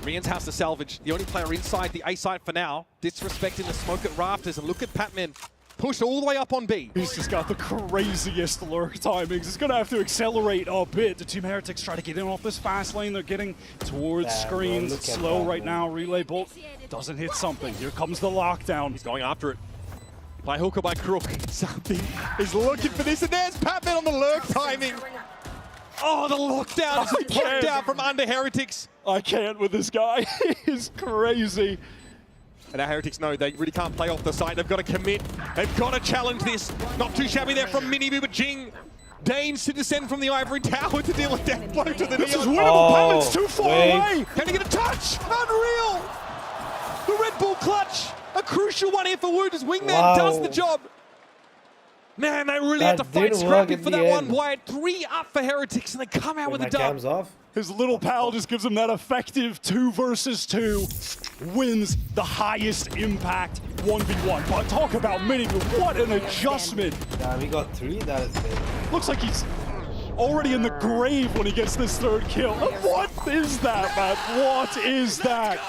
S16: Rian's has to salvage. The only player inside the A site for now, disrespecting the smoke at Rafters, and look at Patman. Pushed all the way up on B.
S15: He's just got the craziest lurk timings. He's going to have to accelerate a bit. The Team Heretics try to get in off this fast lane. They're getting towards screens. It's slow right now. Relay bolt doesn't hit something. Here comes the lockdown.
S16: He's going after it. By hook or by crook. Something is looking for this, and there's Patman on the lurk timing. Oh, the lockdown is popped out from under Heretics.
S15: I can't with this guy. He's crazy.
S16: And now Heretics know they really can't play off the side. They've got to commit. They've got to challenge this. Not too shabby there from Miniboo, but Jing deigns to descend from the ivory tower to deal a death blow to the Neon.
S15: This is winnable. Patman's too far away.
S16: Can he get a touch? Unreal. The Red Bull clutch. A crucial one here for Woot as Wingman does the job. Man, they really had to fight scrappy for that one wide. 3 up for Heretics, and they come out with a dub.
S3: Off.
S15: His little pal just gives him that effective 2 versus 2. Wins the highest impact 1v1. But talk about Miniboo. What an adjustment.
S3: Damn, he got 3. That is big.
S15: Looks like he's already in the grave when he gets this 3rd kill. What is that, man? What is that?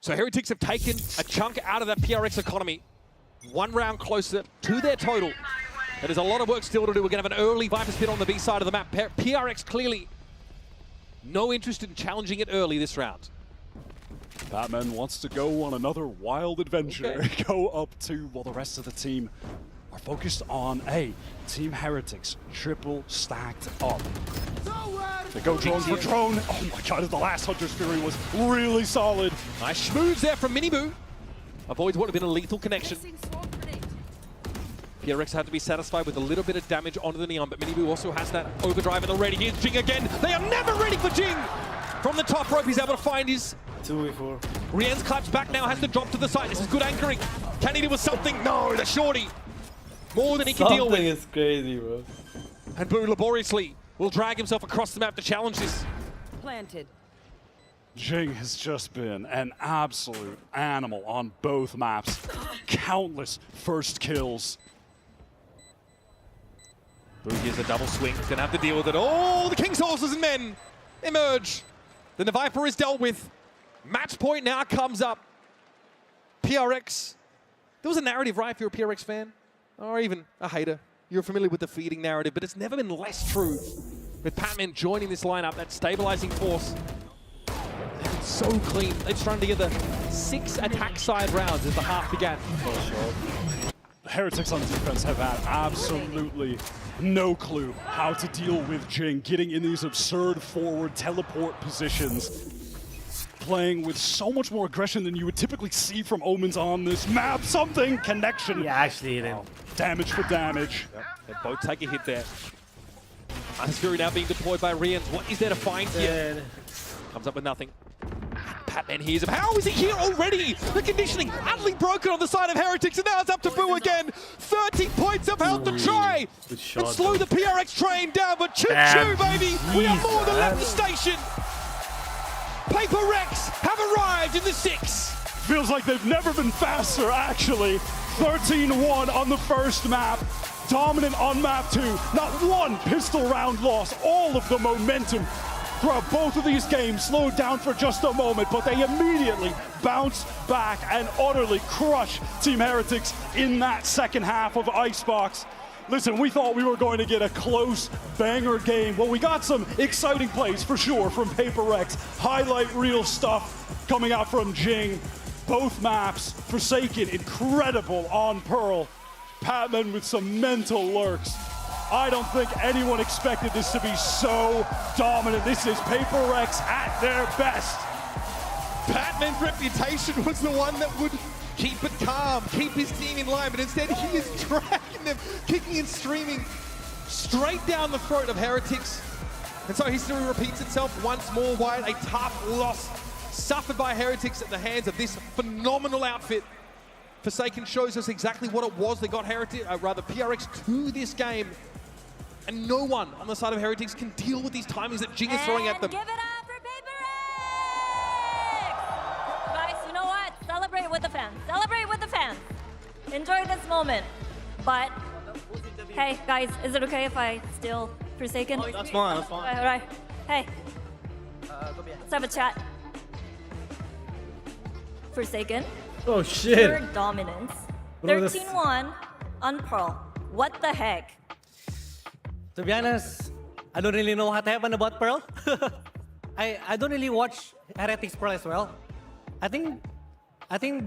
S16: So Heretics have taken a chunk out of that PRX economy. 1 round closer to their total. There's a lot of work still to do. We're going to have an early Viper spin on the B side of the map. PRX clearly no interest in challenging it early this round.
S15: Batman wants to go on another wild adventure. Okay. Go up 2 while the rest of the team are focused on Team Heretics triple stacked up. They go drone for drone. Oh my god, the last Hunter's Fury was really solid.
S16: Nice schmooze there from Miniboo. Avoids what would have been a lethal connection. PRX had to be satisfied with a little bit of damage onto the Neon, but Miniboo also has that overdrive and already. Here's Jing again. They are never ready for Jing. From the top rope, he's able to find his
S3: 2v4.
S16: Rian's clutch back now, has to drop to the side. This is good anchoring. Can he deal with something? No, the shorty. More than he can deal with.
S3: Something is crazy, bro.
S16: And Boo laboriously will drag himself across the map to challenge this.
S17: Planted.
S15: Jing has just been an absolute animal on both maps. Countless first kills.
S16: Boogie is a double swing. He's going to have to deal with it. Oh, the King's Horses and Men emerge. Then the Viper is dealt with. Match point now comes up. PRX. There was a narrative, right, if you're a PRX fan? Or even a hater. You're familiar with the feeding narrative, but it's never been less true. With Patman joining this lineup, that stabilizing force. They've been so clean. They've strung together 6 attack side rounds as the half began.
S15: Heretics on defense have had absolutely no clue how to deal with Jing, getting in these absurd forward teleport positions, playing with so much more aggression than you would typically see from Omens on this map. Something, connection.
S3: Yeah, actually,
S15: damage for damage.
S16: Yep. They both take a hit there. Ice Fury now being deployed by Rians. What is there to find here? Comes up with nothing. Patman hears him. How is he here already? The conditioning utterly broken on the side of Heretics, and now it's up to Boo again. 30 points of health to try and slow the PRX train down, but choo-choo, baby! We have more than left the station. Paper Rex have arrived in the 6.
S15: Feels like they've never been faster, actually. 13-1 on the first map. Dominant on map 2. Not one pistol round loss. All of the momentum throughout both of these games slowed down for just a moment, but they immediately bounce back and utterly crush Team Heretics in that second half of Icebox. Listen, we thought we were going to get a close banger game. Well, we got some exciting plays for sure from Paper Rex. Highlight reel stuff coming out from Jing. Both maps, Forsaken, incredible on Pearl. Patman with some mental lurks. I don't think anyone expected this to be so dominant. This is Paper Rex at their best.
S16: Patman's reputation was the one that would keep it calm, keep his team in line, but instead he is dragging them, kicking and streaming straight down the throat of Heretics. And so history repeats itself once more. Wyatt, a tough loss suffered by Heretics at the hands of this phenomenal outfit. Forsaken shows us exactly what it was that got PRX to this game. And no one on the side of Heretics can deal with these timings that Jing is throwing at them.
S5: Give it up for Paper Rex! Guys, you know what? Celebrate with the fans. Celebrate with the fans. Enjoy this moment. But, hey, guys, is it okay if I steal Forsaken?
S18: Oh, that's fine, that's fine.
S5: All right. Hey, let's have a chat. Forsaken.
S3: Oh, shit.
S5: Pure dominance. 13-1 on Pearl. What the heck?
S6: To be honest, I don't really know what happened about Pearl. I don't really watch Heretics Pearl as well. I think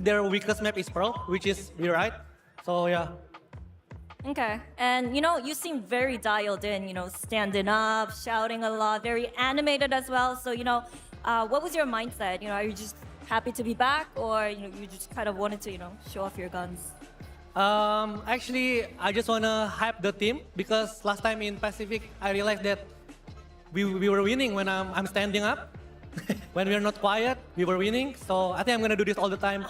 S6: their weakest map is Pearl, which is B, right? So yeah.
S5: Okay, and you know, you seem very dialed in, you know, standing up, shouting a lot, very animated as well. So, you know, what was your mindset? You know, are you just happy to be back, or you know, you just kind of wanted to, you know, show off your guns?
S6: Actually, I just wanna hype the team because last time in Pacific, I realized that we were winning when I'm standing up. When we're not quiet, we were winning. So I think I'm gonna do this all the time.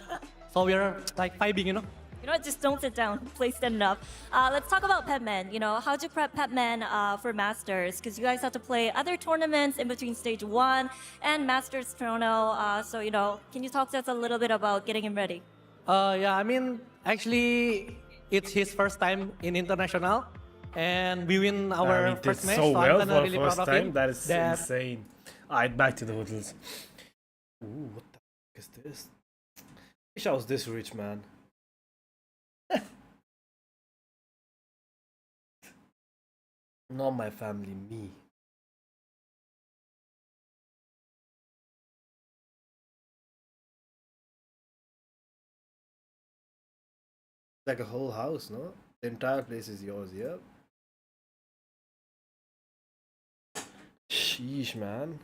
S6: So we're like vibing, you know.
S5: You know what, just don't sit down, play standing up. Let's talk about Patman. You know, how'd you prep Patman for Masters? Because you guys had to play other tournaments in between Stage 1 and Masters Toronto. So, you know, can you talk to us a little bit about getting him ready?
S6: Yeah, I mean, actually, it's his first time in international, and we win our first match.
S3: So well
S6: I'm
S3: for
S6: really
S3: first
S6: proud of
S3: time.
S6: him.
S3: That is insane. Alright, back to the hotels. Ooh, what the fuck is this? Wish I was this rich, man. Not my family, me. Like a whole house, no? The entire place is yours, yep. Sheesh, man.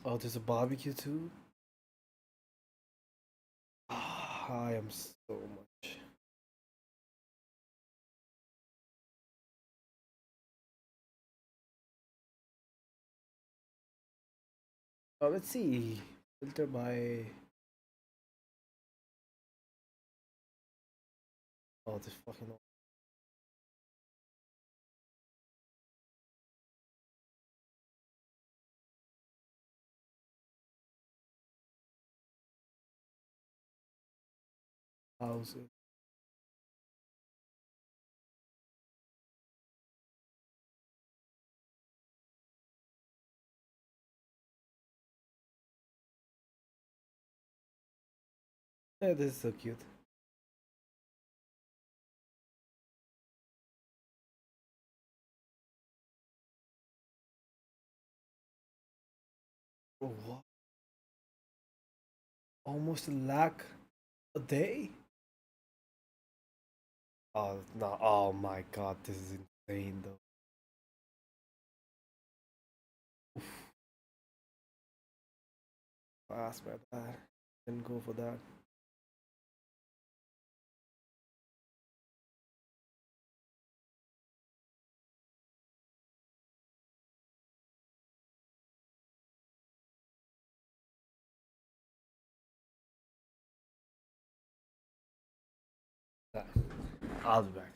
S3: Oh, there's a barbecue too? I am so much. Let's see. Filter by. Oh, this fucking. How's it? Yeah, this is so cute. Oh, what? Almost a lakh a day? Oh no! Oh my god, this is insane though. Fast by that. Didn't go for that. I'll be back.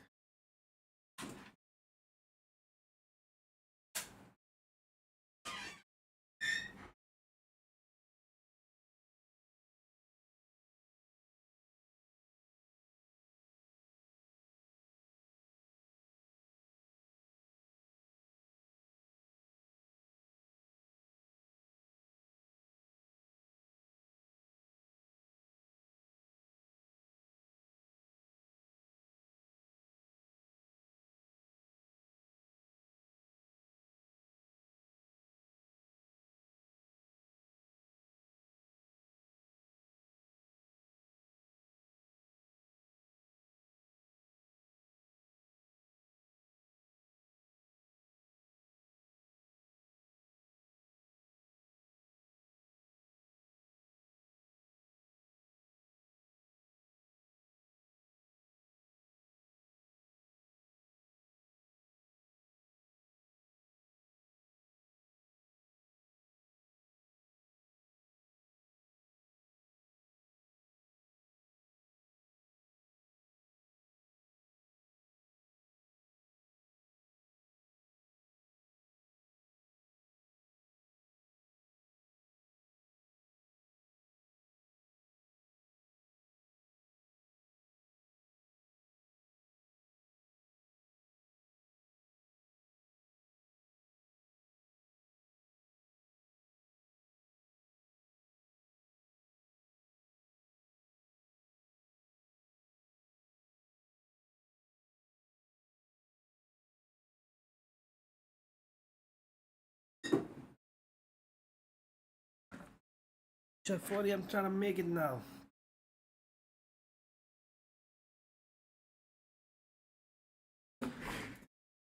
S3: Chef 40, I'm trying to make it now.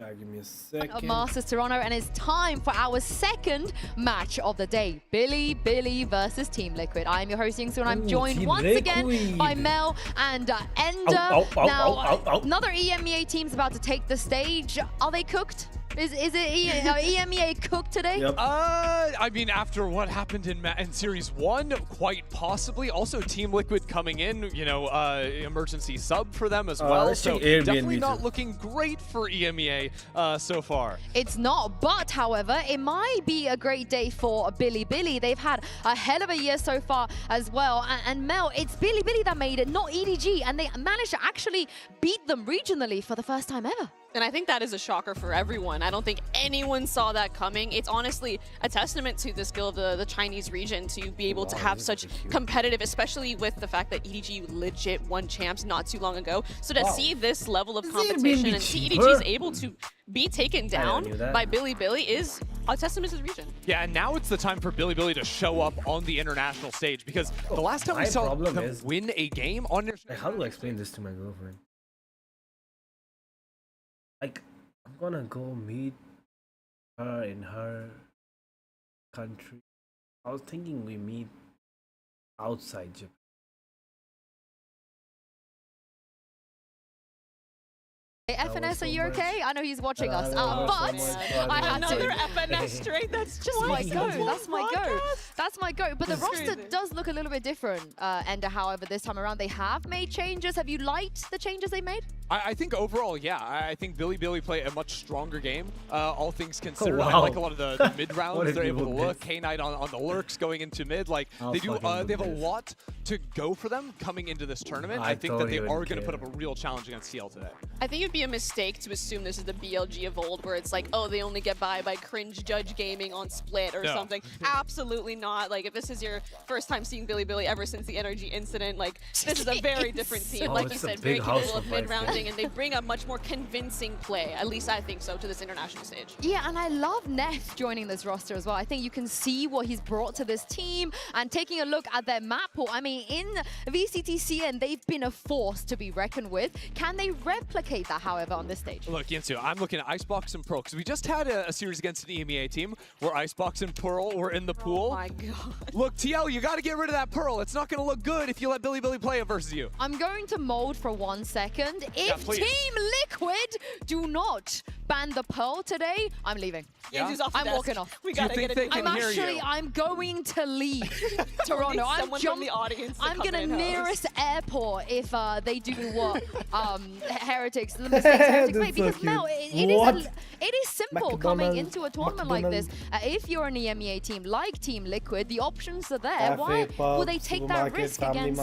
S3: Give me a second.
S2: Masters Toronto, and it's time for our second match of the day. Bilibili versus Team Liquid. I'm your host, Yingsu, and I'm joined once again by Mel and Ender. Another EMEA team's about to take the stage. Are they cooked? Is EMEA cooked today?
S3: Yep.
S1: I mean, after what happened in Series 1, quite possibly. Also, Team Liquid coming in, you know, emergency sub for them as well. So definitely not looking great for EMEA so far.
S2: It's not, but however, it might be a great day for Bilibili. They've had a hell of a year so far as well. And Mel, it's Bilibili that made it, not EDG, and they managed to actually beat them regionally for the first time ever.
S4: And I think that is a shocker for everyone. I don't think anyone saw that coming. It's honestly a testament to the skill of the Chinese region to be able to have such competitive, especially with the fact that EDG legit won champs not too long ago. So to see this level of competition and see EDG is able to be taken down by Bilibili is a testament to the region.
S1: Yeah, and now it's the time for Bilibili to show up on the international stage, because the last time we saw them win a game on international...
S3: How do I explain this to my girlfriend? Like, I'm gonna go meet her in her country. I was thinking we meet outside Japan.
S2: Hey, FNS, are you okay? I know he's watching us, but I had
S4: another
S2: to.
S4: FNS straight. That's just
S2: my go. That's my go. That's my go. But the
S4: That's
S2: roster
S4: crazy.
S2: does look a little bit different. Ender, however, this time around they have made changes. Have you liked the changes they made?
S1: I think overall, yeah. I think Billy played a much stronger game, all things considered. I
S3: wow.
S1: like a lot of the mid rounds.
S3: What
S1: They're
S3: if
S1: able to
S3: you
S1: look.
S3: look
S1: K-Knight on the lurks going into mid. Like they have a lot to go for them coming into this tournament. I think that they are going to put up a real challenge against CL today.
S4: I think it'd be a mistake to assume this is the BLG of old, where it's like, oh, they only get by cringe judge gaming on Split or something. Absolutely not. Like, if this is your first time seeing Billy ever since the Energy incident, like, this is a very different team. Like you said, very capable of mid-rounding, and they bring a much more convincing play, at least I think so, to this international stage.
S2: Yeah, and I love Neth joining this roster as well. I think you can see what he's brought to this team, and taking a look at their map pool. I mean, in VCTCN, they've been a force to be reckoned with. Can they replicate that, however, on this stage?
S1: Look, Yinsu, I'm looking at Icebox and Pearl, because we just had a series against an EMEA team where Icebox and Pearl were in the pool.
S4: Oh my god.
S1: Look, TL, you got to get rid of that Pearl. It's not going to look good if you let Billy play it versus you.
S2: I'm going to mold for 1 second. If
S1: please.
S2: Team Liquid do not ban the Pearl today, I'm leaving.
S4: Yeah? Off the
S2: I'm
S4: desk.
S2: walking off.
S4: We gotta get it.
S2: I'm going to leave Toronto. I'm
S4: from the audience.
S2: I'm gonna nearest airport if they do what Heretics the mistakes Heretics made. Because Mel, it is simple coming into a tournament like this. If you're an EMEA team like Team Liquid, the options are there. Why will they take that risk against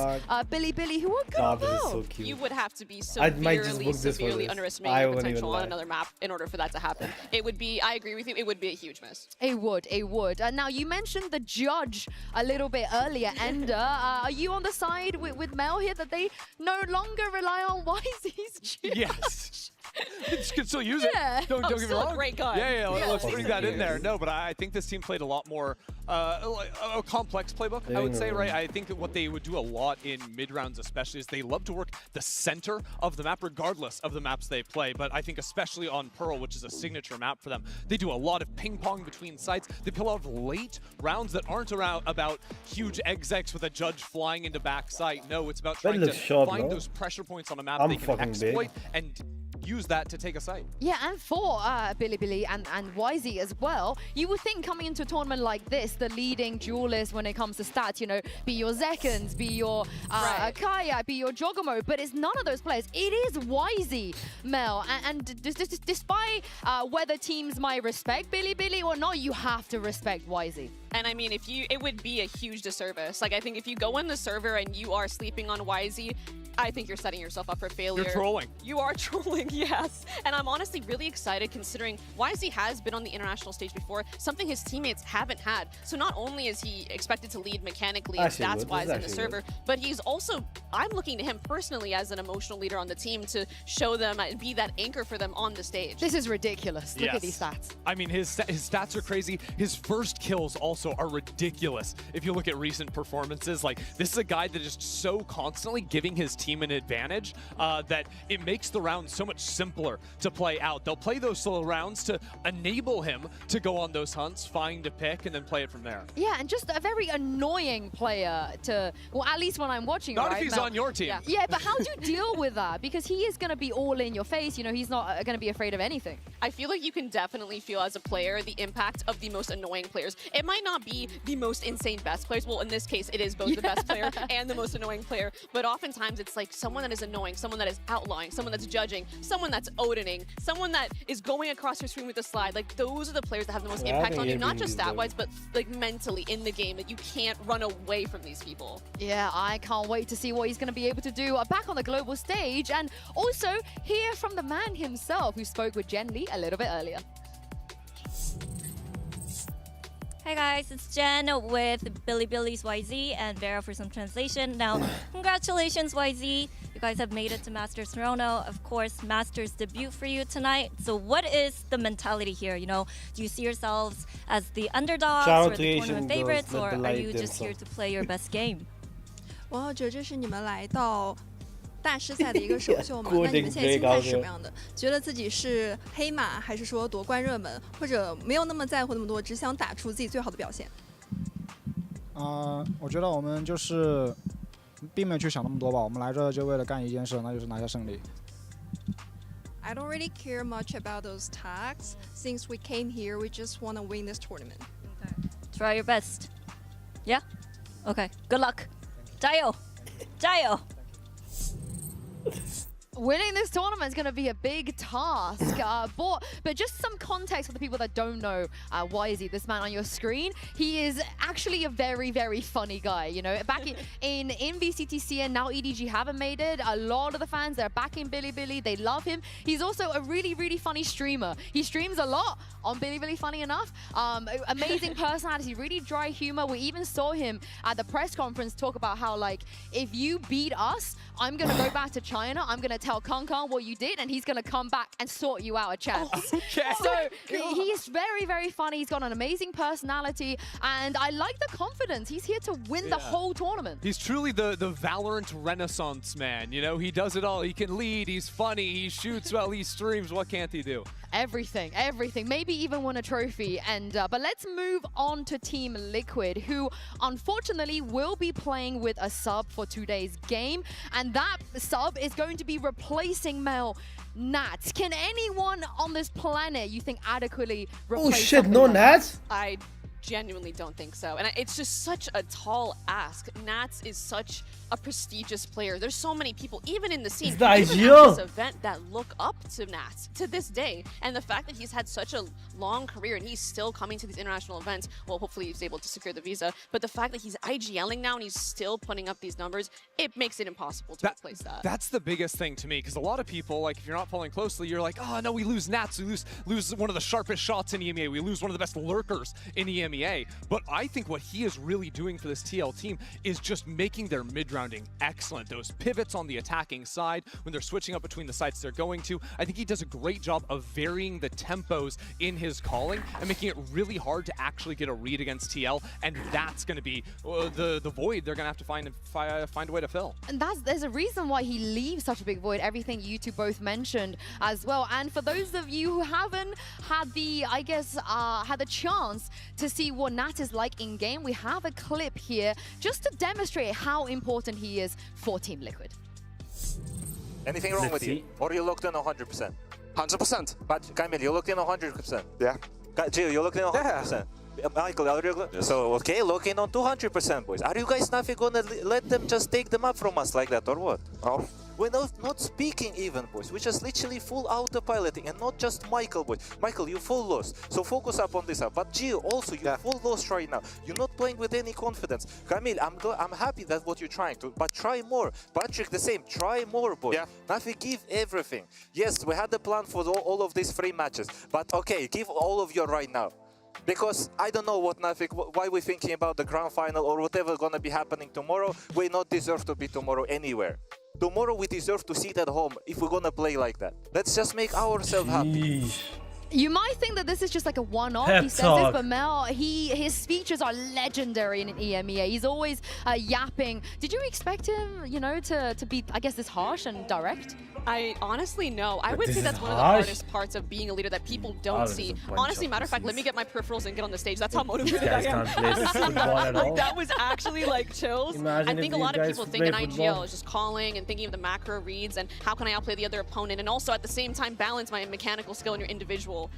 S2: Billy, who are good well?
S4: You would have to be severely underestimating the potential on another map in order for that to happen. It would be, I agree with you, it would be a huge miss.
S2: It would. Now, you mentioned the judge a little bit earlier, Ender. Are you on the side with Mel here that they no longer rely on YZ's judge?
S1: Yes. You can still use it. Don't get me wrong.
S4: A great guy.
S1: Yeah, let's bring that in there. No, but I think this team played a lot more a complex playbook, I would say, right? I think what they would do a lot in mid-rounds especially is they love to work the center of the map regardless of the maps they play. But I think especially on Pearl, which is a signature map for them, they do a lot of ping-pong between sites. They play a lot of late rounds that aren't about huge execs with a judge flying into backside. No, it's about trying to find those pressure points on a map they can exploit and use that to take a site.
S2: Yeah, and for Billy and YZ as well, you would think coming into a tournament like this, the leading duelist when it comes to stats, you know, be your Zekans, be your Kaya, be your Jogomo, but it's none of those players. It is YZ, Mel, and despite whether teams might respect Billy or not, you have to respect YZ.
S4: And I mean, it would be a huge disservice. Like, I think if you go in the server and you are sleeping on YZ, I think you're setting yourself up for failure.
S1: You're trolling.
S4: You are trolling, yes. And I'm honestly really excited considering YZ has been on the international stage before, something his teammates haven't had. So not only is he expected to lead mechanically and stats-wise in the server, but he's also, I'm looking to him personally as an emotional leader on the team to show them and be that anchor for them on the stage.
S2: This is ridiculous. Look at these stats.
S1: I mean, his stats are crazy. His first kills also are ridiculous. If you look at recent performances, like, this is a guy that is so constantly giving his team an advantage that it makes the round so much simpler to play out. They'll play those slow rounds to enable him to go on those hunts, find a pick, and then play it from there.
S2: Yeah, and just a very annoying player to, well, at least when I'm watching.
S1: Not if he's on your team.
S2: Yeah, but how do you deal with that? Because he is going to be all in your face. You know, he's not going to be afraid of anything.
S4: I feel like you can definitely feel as a player the impact of the most annoying players. It might not be the most insane best players. Well, in this case, it is both the best player and the most annoying player. But oftentimes it's like someone that is annoying, someone that is outlawing, someone that's judging, someone that's Odining, someone that is going across your screen with a slide. Like, those are the players that have the most impact on you, not just stat-wise, but like mentally in the game, that you can't run away from these people.
S2: Yeah, I can't wait to see what he's going to be able to do back on the global stage, and also hear from the man himself who spoke with Jen Lee a little bit earlier.
S5: Hi guys, it's Jen with Billy's YZ and Vera for some translation. Now, congratulations YZ, you guys have made it to Masters Toronto. Of course, Masters debut for you tonight. So what is the mentality here? You know, do you see yourselves as the underdogs or the tournament favorites, or are you just here to play your best game?
S17: 我觉得这是你们来到大师赛的一个首秀嘛，那你们现在心态是什么样的？觉得自己是黑马，还是说夺冠热门，或者没有那么在乎那么多，只想打出自己最好的表现？
S19: 我觉得我们就是并没有去想那么多吧，我们来这就为了干一件事，那就是拿下胜利。
S17: I don't really care much about those tags. Since we came here, we just want to win this tournament.
S5: Okay. Try your best. Yeah? Okay. Good luck. Jayo! Jayo!
S2: Winning this tournament is going to be a big task. But just some context for the people that don't know why is he this man on your screen. He is actually a very, very funny guy. You know, back in VCTC and now EDG haven't made it. A lot of the fans, they're backing Billy. They love him. He's also a really, really funny streamer. He streams a lot on Billy, funny enough. Amazing personality, really dry humor. We even saw him at the press conference talk about how, like, if you beat us, I'm going to go back to China. I'm going to tell Kong what you did, and he's going to come back and sort you out a chance.
S1: Okay.
S2: So he's very, very funny. He's got an amazing personality, and I like the confidence. He's here to win the whole tournament.
S1: He's truly the Valorant renaissance man. You know, he does it all. He can lead, he's funny, he shoots well, he streams. What can't he do?
S2: Everything. Maybe even win a trophy. And but let's move on to Team Liquid, who unfortunately will be playing with a sub for today's game, and that sub is going to be replacing Mel Nats. Can anyone on this planet, you think, adequately replace?
S3: Oh shit! No Nats.
S4: I genuinely don't think so, and it's just such a tall ask. Nats is such a prestigious player. There's so many people, even in the scene, even at this event, that look up to Nats to this day. And the fact that he's had such a long career and he's still coming to these international events, well, hopefully he's able to secure the visa, but the fact that he's IGLing now and he's still putting up these numbers, it makes it impossible to replace that.
S1: That's the biggest thing to me, because a lot of people, like, if you're not following closely, you're like, oh no, we lose Nats, we lose one of the sharpest shots in EMEA, we lose one of the best lurkers in EMEA. But I think what he is really doing for this TL team is just making their mid-rounding excellent. Those pivots on the attacking side, when they're switching up between the sites they're going to, I think he does a great job of varying the tempos in his calling and making it really hard to actually get a read against TL, and that's going to be the void they're going to have to find a way to fill.
S2: And there's a reason why he leaves such a big void, everything you two both mentioned as well. And for those of you who haven't had the, I guess, had the chance to see what Nat is like in game, we have a clip here just to demonstrate how important he is for Team Liquid.
S19: Anything wrong with you? Or you looked in 100%? 100%. But Camille, you looked in 100%? Yeah. Gio, you looked in 100%? Yeah. Michael, are you so okay, looking on 200%, boys. Are you guys not gonna let them just take them up from us like that, or what? Oh. We're not speaking even, boys. We're just literally full autopiloting, and not just Michael, boys. Michael, you full lost, so focus up on this. But Gio, also, you're full lost right now. You're not playing with any confidence. Camille, I'm happy that's what you're trying to, but try more. Patrick, the same. Try more, boys. Yeah. Nafi, give everything. Yes, we had a plan for all of these 3 matches, but okay, give all of your right now. Because I don't know why we're thinking about the grand final or whatever gonna be happening tomorrow. We not deserve to be tomorrow anywhere. Tomorrow we deserve to sit at home if we're gonna play like that. Let's just make ourselves happy.
S2: You might think that this is just like a one-off. He says this, but Mel, his speeches are legendary in EMEA. He's always yapping. Did you expect him, you know, to be, I guess, this harsh and direct?
S4: I honestly no. I would say that's one of the hardest parts of being a leader that people don't see. Honestly, matter of fact, let me get my peripherals and get on the stage. That's how motivated I am. Like, that was actually like chills. I think a lot of people think an IGL is just calling and thinking of the macro reads and how can I outplay the other opponent, and also at the same time balance my mechanical skill and your individual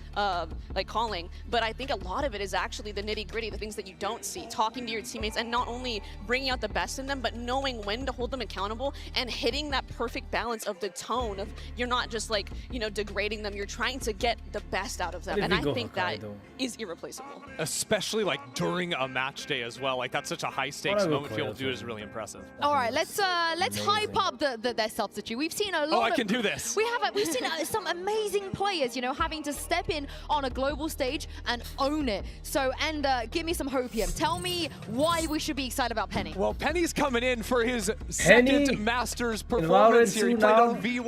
S4: like calling. But I think a lot of it is actually the nitty-gritty, the things that you don't see, talking to your teammates and not only bringing out the best in them, but knowing when to hold them accountable and hitting that perfect balance of the tone of you're not just like, you know, degrading them, you're trying to get the best out of them. And I think that is irreplaceable.
S1: Especially like during a match day as well. Like that's such a high stakes moment to be able to do is really impressive.
S2: All right, let's hype up their substitute. We've seen a lot.
S1: Oh, I can do this.
S2: We've seen some amazing players, you know, having to step in on a global stage and own it. So, and give me some hope here. Tell me why we should be excited about Penny.
S1: Well, Penny's coming in for his second Masters performance here. He played on V1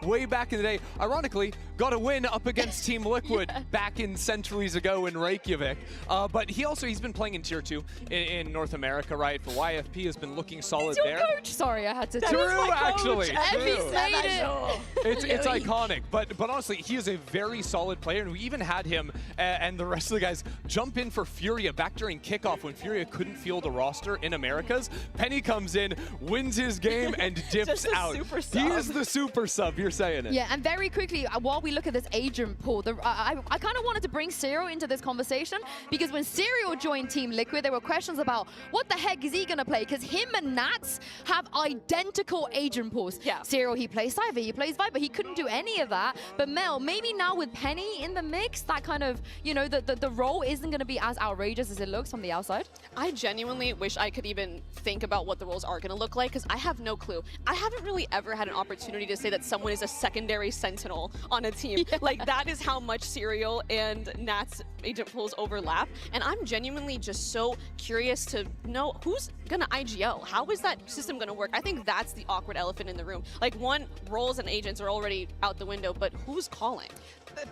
S1: way back in the day. Ironically, got a win up against Team Liquid back in centuries ago in Reykjavik. But he's been playing in Tier 2 in North America, right? For YFP has been looking solid there.
S2: Coach. Sorry, I had to.
S1: True, actually.
S2: Evie's made it.
S1: It's iconic. But honestly, he is a very solid player. player, and we even had him and the rest of the guys jump in for Furia back during kickoff when Furia couldn't field a roster in Americas. Penny comes in, wins his game, and dips out. He is the super sub, you're saying it.
S2: Yeah, and very quickly, while we look at this agent pool, I kind of wanted to bring Serial into this conversation, because when Serial joined Team Liquid, there were questions about what the heck is he going to play, because him and Nats have identical agent pools.
S4: Yeah.
S2: Serial, he plays Cypher, he plays Viper, he couldn't do any of that. But Mel, maybe now with Penny in the mix, that kind of, you know, the role isn't going to be as outrageous as it looks from the outside.
S4: I genuinely wish I could even think about what the roles are going to look like, because I have no clue. I haven't really ever had an opportunity to say that someone is a secondary sentinel on a team. Yeah. Like, that is how much Serial and Nat's agent pools overlap. And I'm genuinely just so curious to know who's going to IGL. How is that system going to work? I think that's the awkward elephant in the room. Like, one, roles and agents are already out the window, but who's calling?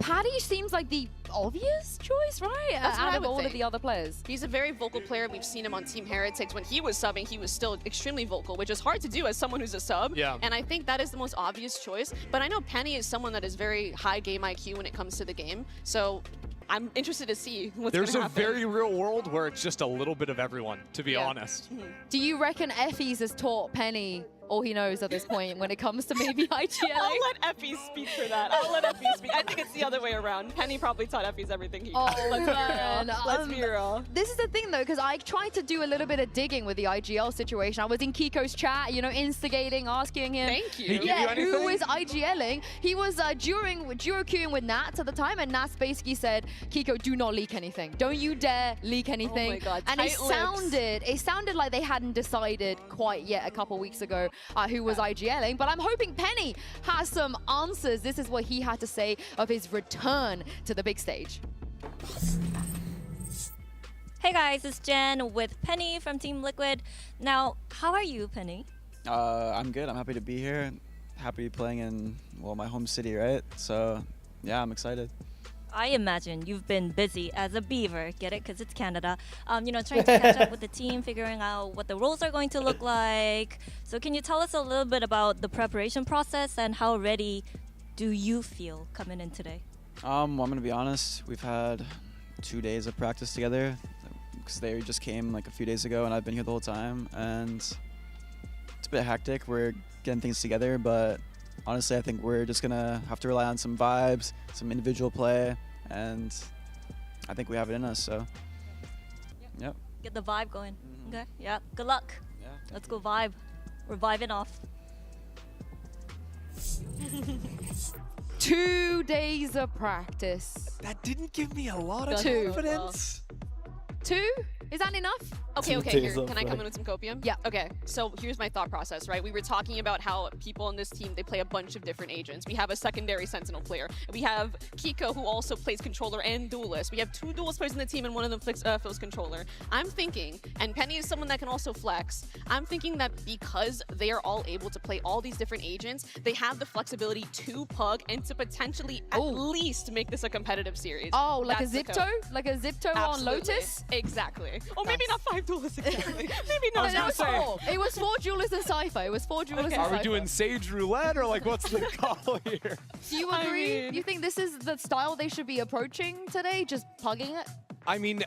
S2: Patty seems like the obvious choice, right? Out of all of the other players.
S4: He's a very vocal player. We've seen him on Team Heretics. When he was subbing, he was still extremely vocal, which is hard to do as someone who's a sub.
S1: Yeah.
S4: And I think that is the most obvious choice. But I know Penny is someone that is very high game IQ when it comes to the game. So I'm interested to see what's going to happen.
S1: There's a very real world where it's just a little bit of everyone, to be honest.
S4: Mm-hmm.
S2: Do you reckon Effie's has taught Penny all he knows at this point when it comes to maybe IGL?
S4: I'll let Effie speak for that. I'll let Effie speak. I think it's the other way around. Penny probably taught Effie's everything he knows.
S2: Oh, man.
S4: Let's be real.
S2: This is the thing, though, because I tried to do a little bit of digging with the IGL situation. I was in Kiko's chat, you know, instigating, asking him.
S4: Thank you.
S2: Yeah, who was IGLing? He was duo queuing with Nats at the time, and Nats basically said, Kiko, do not leak anything. Don't you dare leak anything.
S4: Oh my God,
S2: and it sounded like they hadn't decided quite yet a couple weeks ago who was IGLing, but I'm hoping Penny has some answers. This is what he had to say of his return to the big stage.
S5: Hey guys, it's Jen with Penny from Team Liquid. Now, how are you, Penny?
S21: I'm good. I'm happy to be here. Happy to be playing in, well, my home city, right? So, yeah, I'm excited.
S5: I imagine you've been busy as a beaver, get it? Because it's Canada. You know, trying to catch up with the team, figuring out what the roles are going to look like. So can you tell us a little bit about the preparation process and how ready do you feel coming in today?
S21: Well, I'm going to be honest. We've had 2 days of practice together because they just came like a few days ago and I've been here the whole time. And it's a bit hectic. We're getting things together, but honestly, I think we're just going to have to rely on some vibes, some individual play, and I think we have it in us, so, yep.
S5: Get the vibe going. Okay, yeah, good luck.
S21: Yeah,
S5: let's go vibe. We're vibing off.
S2: 2 days of practice.
S16: That didn't give me a lot of
S2: 2.
S16: confidence.
S2: 2? Is that enough?
S4: Okay, here. Can I come in with some copium? Yeah. Okay, so here's my thought process, right? We were talking about how people on this team, they play a bunch of different agents. We have a secondary sentinel player. We have Kiko, who also plays controller and duelist. We have 2 duelist players in the team, and one of them fills controller. I'm thinking, and Penny is someone that can also flex, I'm thinking that because they are all able to play all these different agents, they have the flexibility to pug and to potentially at least make this a competitive series.
S2: Oh, like a Zipto? Like a Zipto on Lotus?
S4: Exactly. Oh, maybe not 5 duelists exactly. Maybe not.
S2: No, it was 4 duelists and Cypher. It was 4 duelists and Cypher.
S1: Are we doing Sage Roulette, or like what's the call here?
S2: Do you agree? You think this is the style they should be approaching today? Just plugging it?
S1: I mean,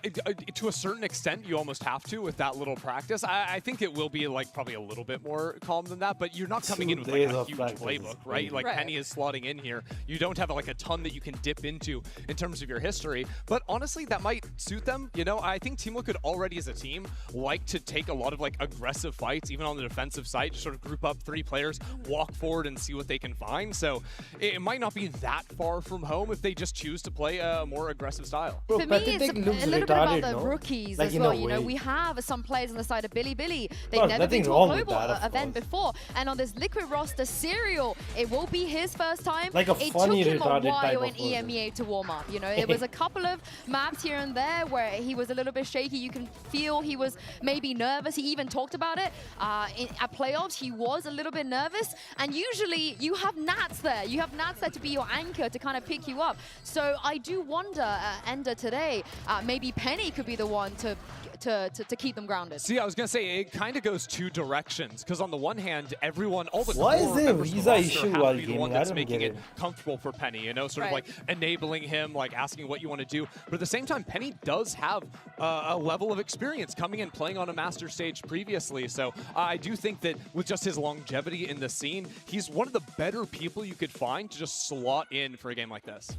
S1: to a certain extent, you almost have to with that little practice. I think it will be like probably a little bit more calm than that, but you're not coming in with like a huge playbook, right? Like Penny is slotting in here. You don't have like a ton that you can dip into in terms of your history, but honestly, that might suit them. You know, I think Team Liquid already as a team like to take a lot of like aggressive fights, even on the defensive side, just sort of group up 3 players, walk forward and see what they can find. So it might not be that far from home if they just choose to play a more aggressive style.
S2: For me, it's a little bit about the rookies
S3: like
S2: as well. You know, we have some players on the side of Billy. They've never been to a global event before. And on this Liquid roster, Serial, it will be his first time.
S3: Like a funny
S2: it took him a while in
S3: person.
S2: EMEA to warm up. You know, it was a couple of maps here and there where he was a little bit shaky. You can feel he was maybe nervous. He even talked about it. At playoffs, he was a little bit nervous. And usually, you have Nats there. You have Nats there to be your anchor, to kind of pick you up. So I do wonder, Ender today, maybe Penny could be the one to to keep them grounded.
S1: See, I was going to say, it kind of goes two directions, because on the one hand, everyone, all the
S3: Why
S1: core
S3: is there a
S1: members of
S3: visa
S1: the roster
S3: issue
S1: have
S3: while
S1: to be the
S3: gaming?
S1: one
S3: I
S1: that's
S3: don't
S1: making
S3: get
S1: it
S3: it.
S1: comfortable for Penny, you know, sort of
S2: Right.
S1: like enabling him, like asking what you want to do. But at the same time, Penny does have a level of experience coming in, playing on a master stage previously. So I do think that with just his longevity in the scene, he's one of the better people you could find to just slot in for a game like this.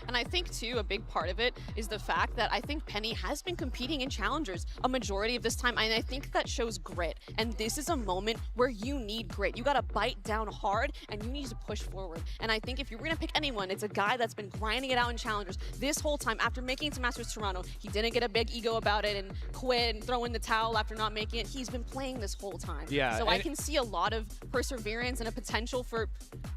S4: And I think, too, a big part of it is the fact that I think Penny has been competing in challengers a majority of this time, and I think that shows grit. And this is a moment where you need grit. You got to bite down hard, and you need to push forward. And I think if you're going to pick anyone, it's a guy that's been grinding it out in challengers this whole time. After making it to Masters Toronto, he didn't get a big ego about it and quit and throw in the towel after not making it. He's been playing this whole time.
S1: Yeah,
S4: So I can see a lot of perseverance and a potential for,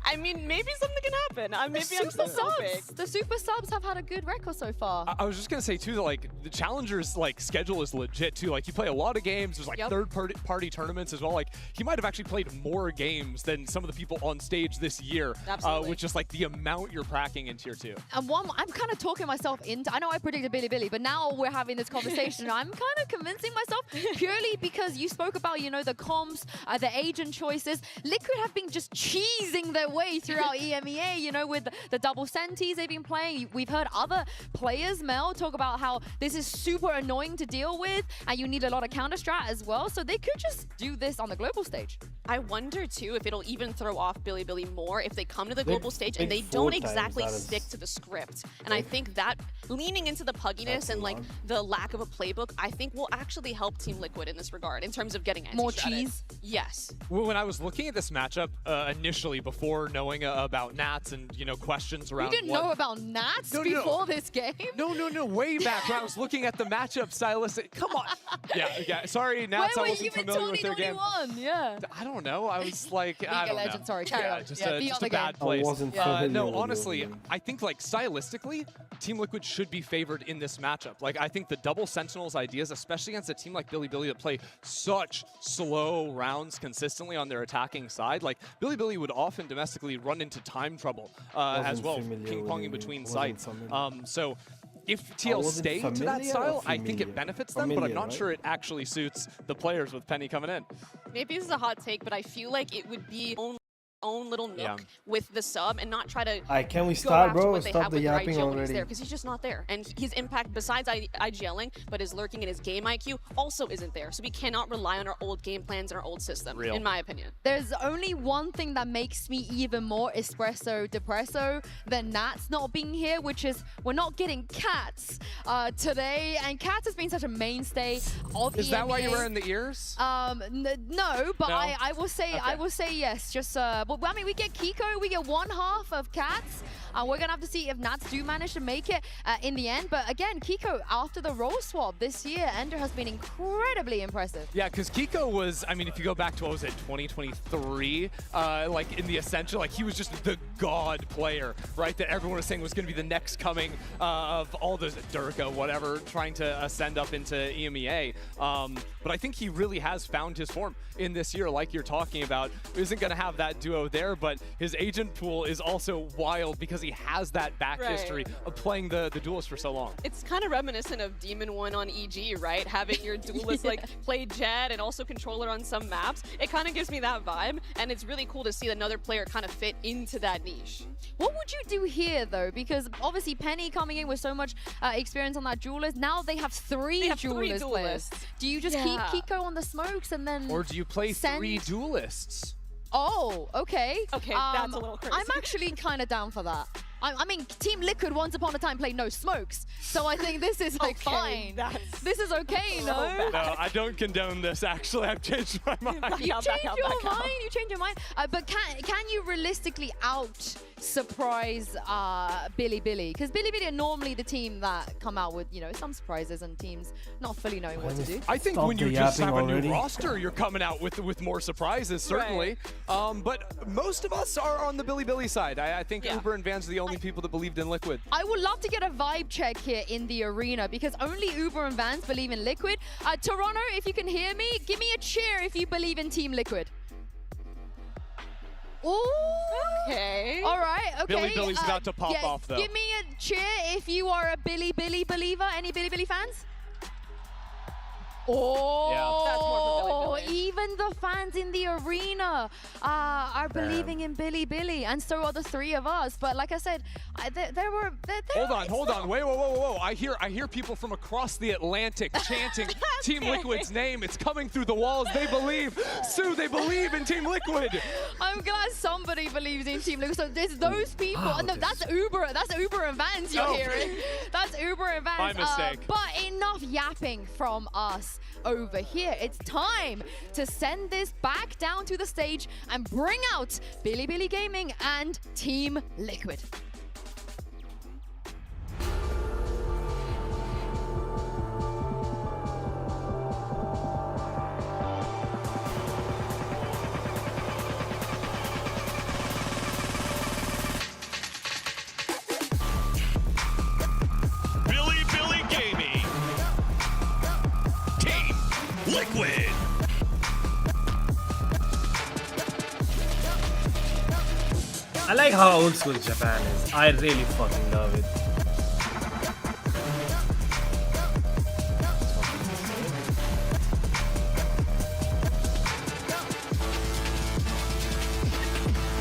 S4: I mean, maybe something can happen. Maybe I'm
S2: super
S4: so big.
S2: subs. The super subs have had a good record so far.
S1: I was just gonna say too that like the challengers like schedule is legit too. Like you play a lot of games. There's like third-party tournaments as well. Like he might have actually played more games than some of the people on stage this year, with just like the amount you're packing in Tier 2.
S2: And I'm kind of talking myself into. I know I predicted Billy, but now we're having this conversation. I'm kind of convincing myself purely because you spoke about the comps, the agent choices. Liquid have been just cheesing their way throughout EMEA. With the double sentis they've been playing. We've heard other players, Mel, talk about how this is super annoying to deal with, and you need a lot of counter strat as well. So they could just do this on the global stage.
S4: I wonder too if it'll even throw off Billy more if they come to the global stage and they
S3: four
S4: don't
S3: times,
S4: exactly
S3: that is-
S4: stick to the script. And I think that leaning into the pugginess and like the lack of a playbook, I think will actually help Team Liquid in this regard in terms of getting
S2: More
S4: anti-stratted.
S2: cheese?
S4: Yes.
S1: When I was looking at this matchup initially, before knowing about Nats and questions around,
S2: You didn't know about Nats before this game?
S1: No, way back when I was looking at the matchup stylistic. Come on. Yeah. Sorry, Nats.
S2: Where
S1: I
S2: were
S1: wasn't
S2: you in
S1: familiar with their game.
S2: 2021? Yeah.
S1: I don't know. I was like,
S2: League
S1: I
S2: of
S1: don't know.
S2: Legends, sorry, carry on.
S1: Just
S2: Yeah,
S1: a,
S2: be
S1: just
S2: on
S1: a
S2: the
S1: bad
S2: game.
S1: place.
S3: I wasn't familiar
S1: No,
S3: with
S1: honestly,
S3: your game.
S1: I think like stylistically, Team Liquid should be favored in this matchup. Like I think the double Sentinels ideas, especially against a team like Billy that play such slow rounds consistently on their attacking side, like Billy would often domestically run into time trouble as well, ping-ponging between sites. So if TL stay to that
S3: familiar
S1: style,
S3: or
S1: I think it
S3: familiar?
S1: benefits them, but I'm
S3: Familiar,
S1: not
S3: right?
S1: sure it actually suits the players with Penny coming in.
S4: Maybe this is a hot take, but I feel like it would be own little nook with the sub and not try to
S3: can we
S4: go
S3: start,
S4: after
S3: bro?
S4: what they
S3: Stop
S4: have
S3: the
S4: with their
S3: yapping
S4: IGL when he's
S3: already.
S4: there, because he's just not there. And his impact, besides IGLing, but his lurking and his game IQ also isn't there. So we cannot rely on our old game plans and our old system, in my opinion.
S2: There's only one thing that makes me even more espresso depresso than Nats not being here, which is we're not getting Cats today. And Cats has been such a mainstay of
S1: Is that why you're
S2: EMEA.
S1: wearing the ears?
S2: No, but
S1: No?
S2: I will say yes. Just but I mean, we get Kiko, we get one half of Cats. We're gonna have to see if Nats do manage to make it in the end. But again, Kiko, after the role swap this year, Ender has been incredibly impressive.
S1: Yeah, because Kiko was, I mean, if you go back to, what was it, 2023, like in the Essential, like he was just the god player, right? That everyone was saying was going to be the next coming of all those, Durga, whatever, trying to ascend up into EMEA. But I think he really has found his form in this year, like you're talking about. Isn't going to have that duo there, but his agent pool is also wild because he has that back history of playing the duelist for so long.
S4: It's kind of reminiscent of Demon 1 on EG, right? Having your duelist like play Jet and also controller on some maps. It kind of gives me that vibe, and it's really cool to see another player kind of fit into that niche.
S2: What would you do here, though? Because obviously Penny coming in with so much experience on that duelist, now they have three duelist players. Do you just keep Kiko on the smokes and then
S1: Or do you play
S2: send...
S1: 3 duelists?
S2: Oh, okay.
S4: Okay, that's a little crazy.
S2: I'm actually kind of down for that. I mean, Team Liquid once upon a time played no smokes, so I think this is like fine. This is okay, no?
S1: No, I don't condone this, actually. I've changed my mind.
S2: You changed your mind? You changed your mind? But can you realistically out-surprise Billy? Because Billy are normally the team that come out with, some surprises and teams not fully knowing what to do.
S1: I think when you just have a new roster, you're coming out with more surprises, certainly. But most of us are on the Billy side. I think Uber and Van's the only people that believed in Liquid.
S2: I would love to get a vibe check here in the arena because only Uber and Vans believe in Liquid. Toronto, if you can hear me, give me a cheer if you believe in Team Liquid. Ooh.
S4: Okay.
S2: All right. Okay.
S1: Billy's about to pop off, though.
S2: Give me a cheer if you are a Billy believer. Any Billy fans? Oh,
S4: that's more for Billy.
S2: Even the fans in the arena are believing in Billy, and so are the three of us. But like I said, there were.
S1: Hold on, wait, whoa! I hear people from across the Atlantic chanting Team Liquid's name. It's coming through the walls. They believe, Sue. They believe in Team Liquid.
S2: I'm glad somebody believes in Team Liquid. So there's those people, and that's Uber. That's Uber and Vans you're hearing. That's Uber and Vans.
S1: My mistake.
S2: But enough yapping from us over here. It's time to send this back down to the stage and bring out Billy Gaming and Team Liquid.
S16: Billy Gaming. Team Liquid.
S3: I like how old school Japan is. I really fucking love it.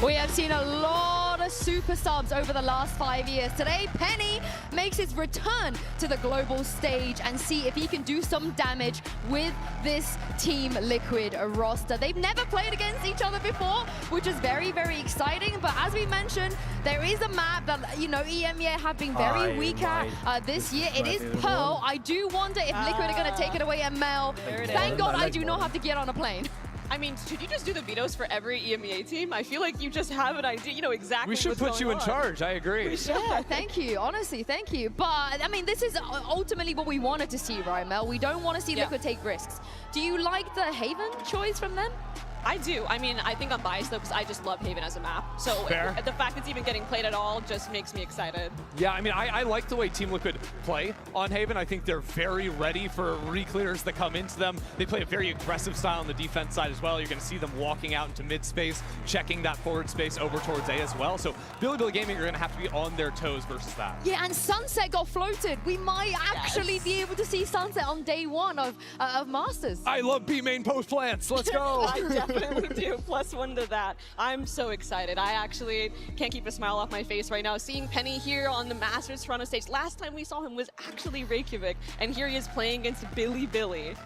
S2: We have seen a lot of super subs over the last 5 years. Today, Penny makes his return to the global stage and see if he can do some damage with this Team Liquid roster. They've never played against each other before, which is very, very exciting. But as we mentioned, there is a map that, you know, EMEA have been very weak at this year. It is Pearl. I do wonder if Liquid are going to take it away at Mel. Thank God I do not have to get on a plane.
S4: I mean, should you just do the vetoes for every EMEA team? I feel like you just have an idea, you know exactly
S1: We should put you in charge, I agree.
S2: Yeah, thank you. Honestly, thank you. But, I mean, this is ultimately what we wanted to see, right, Mel? We don't want to see Liquid take risks. Do you like the Haven choice from them?
S4: I do. I mean, I think I'm biased, though, because I just love Haven as a map. So
S1: Fair.
S4: The fact it's even getting played at all just makes me excited.
S1: Yeah, I mean, I like the way Team Liquid play on Haven. I think they're very ready for reclears that come into them. They play a very aggressive style on the defense side as well. You're going to see them walking out into mid space, checking that forward space over towards A as well. So Billy Gaming are going to have to be on their toes versus that.
S2: Yeah, and Sunset got floated. We might actually be able to see Sunset on day one of Masters.
S1: I love B main post plants. Let's go.
S4: I definitely do. +1 to that. I'm so excited. I actually can't keep a smile off my face right now. Seeing Penny here on the Masters Toronto stage. Last time we saw him was actually Reykjavik, and here he is playing against Billy.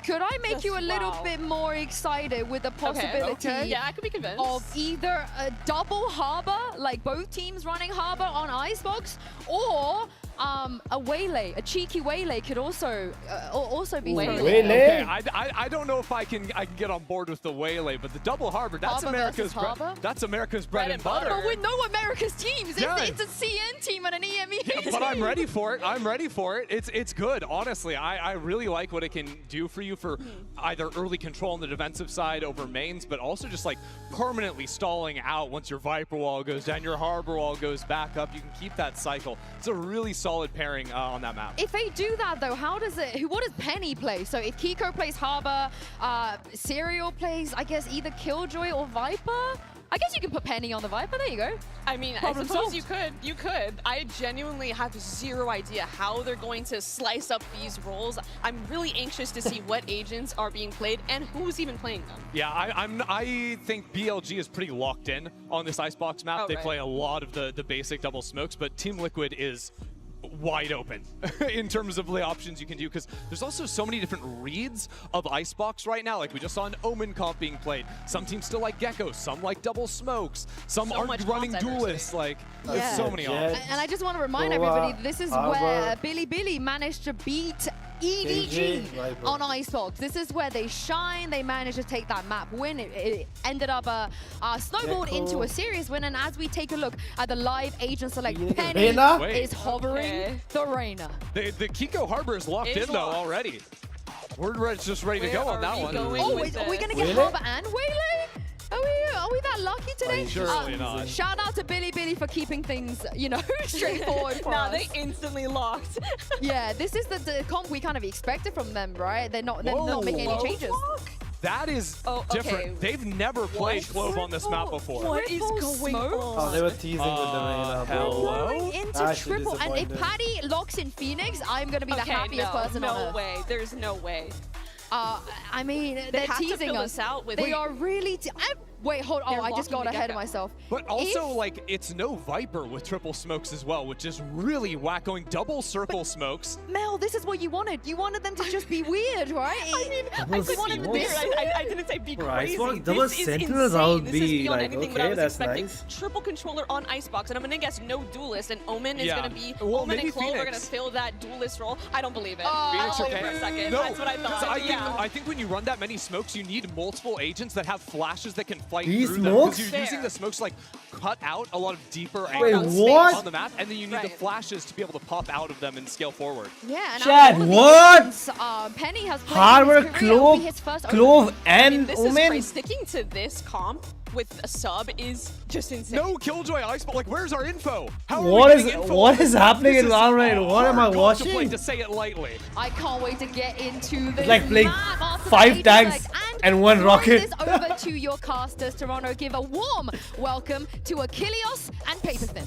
S2: Could I make you a little bit more excited with the possibility
S4: Yeah, I could be convinced.
S2: of either a double Harbor, like both teams running Harbor on Icebox, or a Waylay, a cheeky Waylay could also be thrown.
S1: Okay, I don't know if I can get on board with the Waylay, but the double Harbor, that's America's bread and butter.
S2: But with no America's teams,
S1: Yeah.
S2: it's a CN team and an EME team.
S1: But I'm ready for it. I'm ready for it. It's good, honestly. I really like what it can do for you for either early control on the defensive side over mains, but also just like permanently stalling out once your Viper wall goes down, your Harbor wall goes back up. You can keep that cycle. It's a really solid pairing on that map.
S2: If they do that though, what does Penny play? So if Kiko plays Harbor, Serial plays, I guess, either Killjoy or Viper? I guess you can put Penny on the Viper. There you go.
S4: I mean, I suppose you could. You could. I genuinely have zero idea how they're going to slice up these roles. I'm really anxious to see what agents are being played and who's even playing them.
S1: Yeah, I think BLG is pretty locked in on this Icebox map. They play a lot of the basic double smokes, but Team Liquid is wide open in terms of the options you can do, because there's also so many different reads of Icebox right now. Like we just saw an Omen comp being played. Some teams still like Gecko, some like double smokes, some aren't running duelists. Like there's so many options.
S2: And I just want to remind everybody, this is where Billy managed to beat EDG on Icebox. This is where they shine. They managed to take that map win. It ended up snowballed into a serious win. And as we take a look at the live agent select, Penny is hovering the Reyna.
S1: The Kiko Harbor is locked in though already. We're just ready to go on that one.
S2: Are we going to get Harbor and Waylay? Are we that lucky today?
S1: Surely not.
S2: Shout out to Billy for keeping things, you know, straightforward for us.
S4: They instantly locked.
S2: Yeah, this is the comp we kind of expected from them, right? They're not making any changes.
S1: That is different. They've never played Clove on this map before.
S4: What is going on?
S3: Oh, they were teasing with the Reyna.
S1: Hello?
S2: Going into triple. And if Paddy locks in Phoenix, I'm going to be the happiest person on earth.
S4: No way. There's no way.
S2: I mean, they're teasing us.
S4: Out with
S2: they are really. Wait, hold on. I just got ahead of myself.
S1: But also, like, it's no Viper with triple smokes as well, which is really whack, going double circle smokes.
S2: Mel, this is what you wanted. You wanted them to just be weird, right?
S4: I mean, I wanted them weird. I didn't say be crazy.
S3: Double sentinels, I would be like,
S4: anything
S3: okay, that's
S4: expecting.
S3: nice.
S4: Triple controller on Icebox, and I'm gonna guess no duelist, and Omen is gonna be.
S1: Well,
S4: Omen and Clove
S1: Phoenix.
S4: are gonna fill that duelist role. I don't believe it.
S1: Phoenix,
S4: I'll believe it for a second.
S1: No,
S4: That's what I thought.
S1: I think when you run that many smokes, you need multiple agents that have flashes that can fight
S3: These
S1: through them.
S3: smokes?
S1: You're using the smokes to like cut out a lot of deeper
S3: Wait,
S1: angles
S3: what?
S1: on the map, and then you need the flashes to be able to pop out of them and scale forward.
S2: Yeah, and
S3: Chad, what?
S2: Penny has played
S3: Hardware,
S2: his career. It'll be his first
S3: Clove, and
S4: this
S3: Omen.
S4: is sticking to this comp with a sub is just insane.
S1: No Killjoy Ice, but like, where's our info? How
S3: What
S1: are we
S3: is
S1: getting info
S3: what
S1: on
S3: is
S1: this?
S3: happening
S1: This
S3: in
S1: is
S3: Valorant? What am I
S1: hard
S3: watching?
S1: play, to say it lightly.
S2: I can't wait to get into this
S3: It's like playing
S2: map after
S3: 5
S2: the
S3: tanks
S2: 80
S3: and 1
S2: throw
S3: rocket.
S2: This over to your casters, Toronto. Give a warm welcome to Achilles and Paperthin.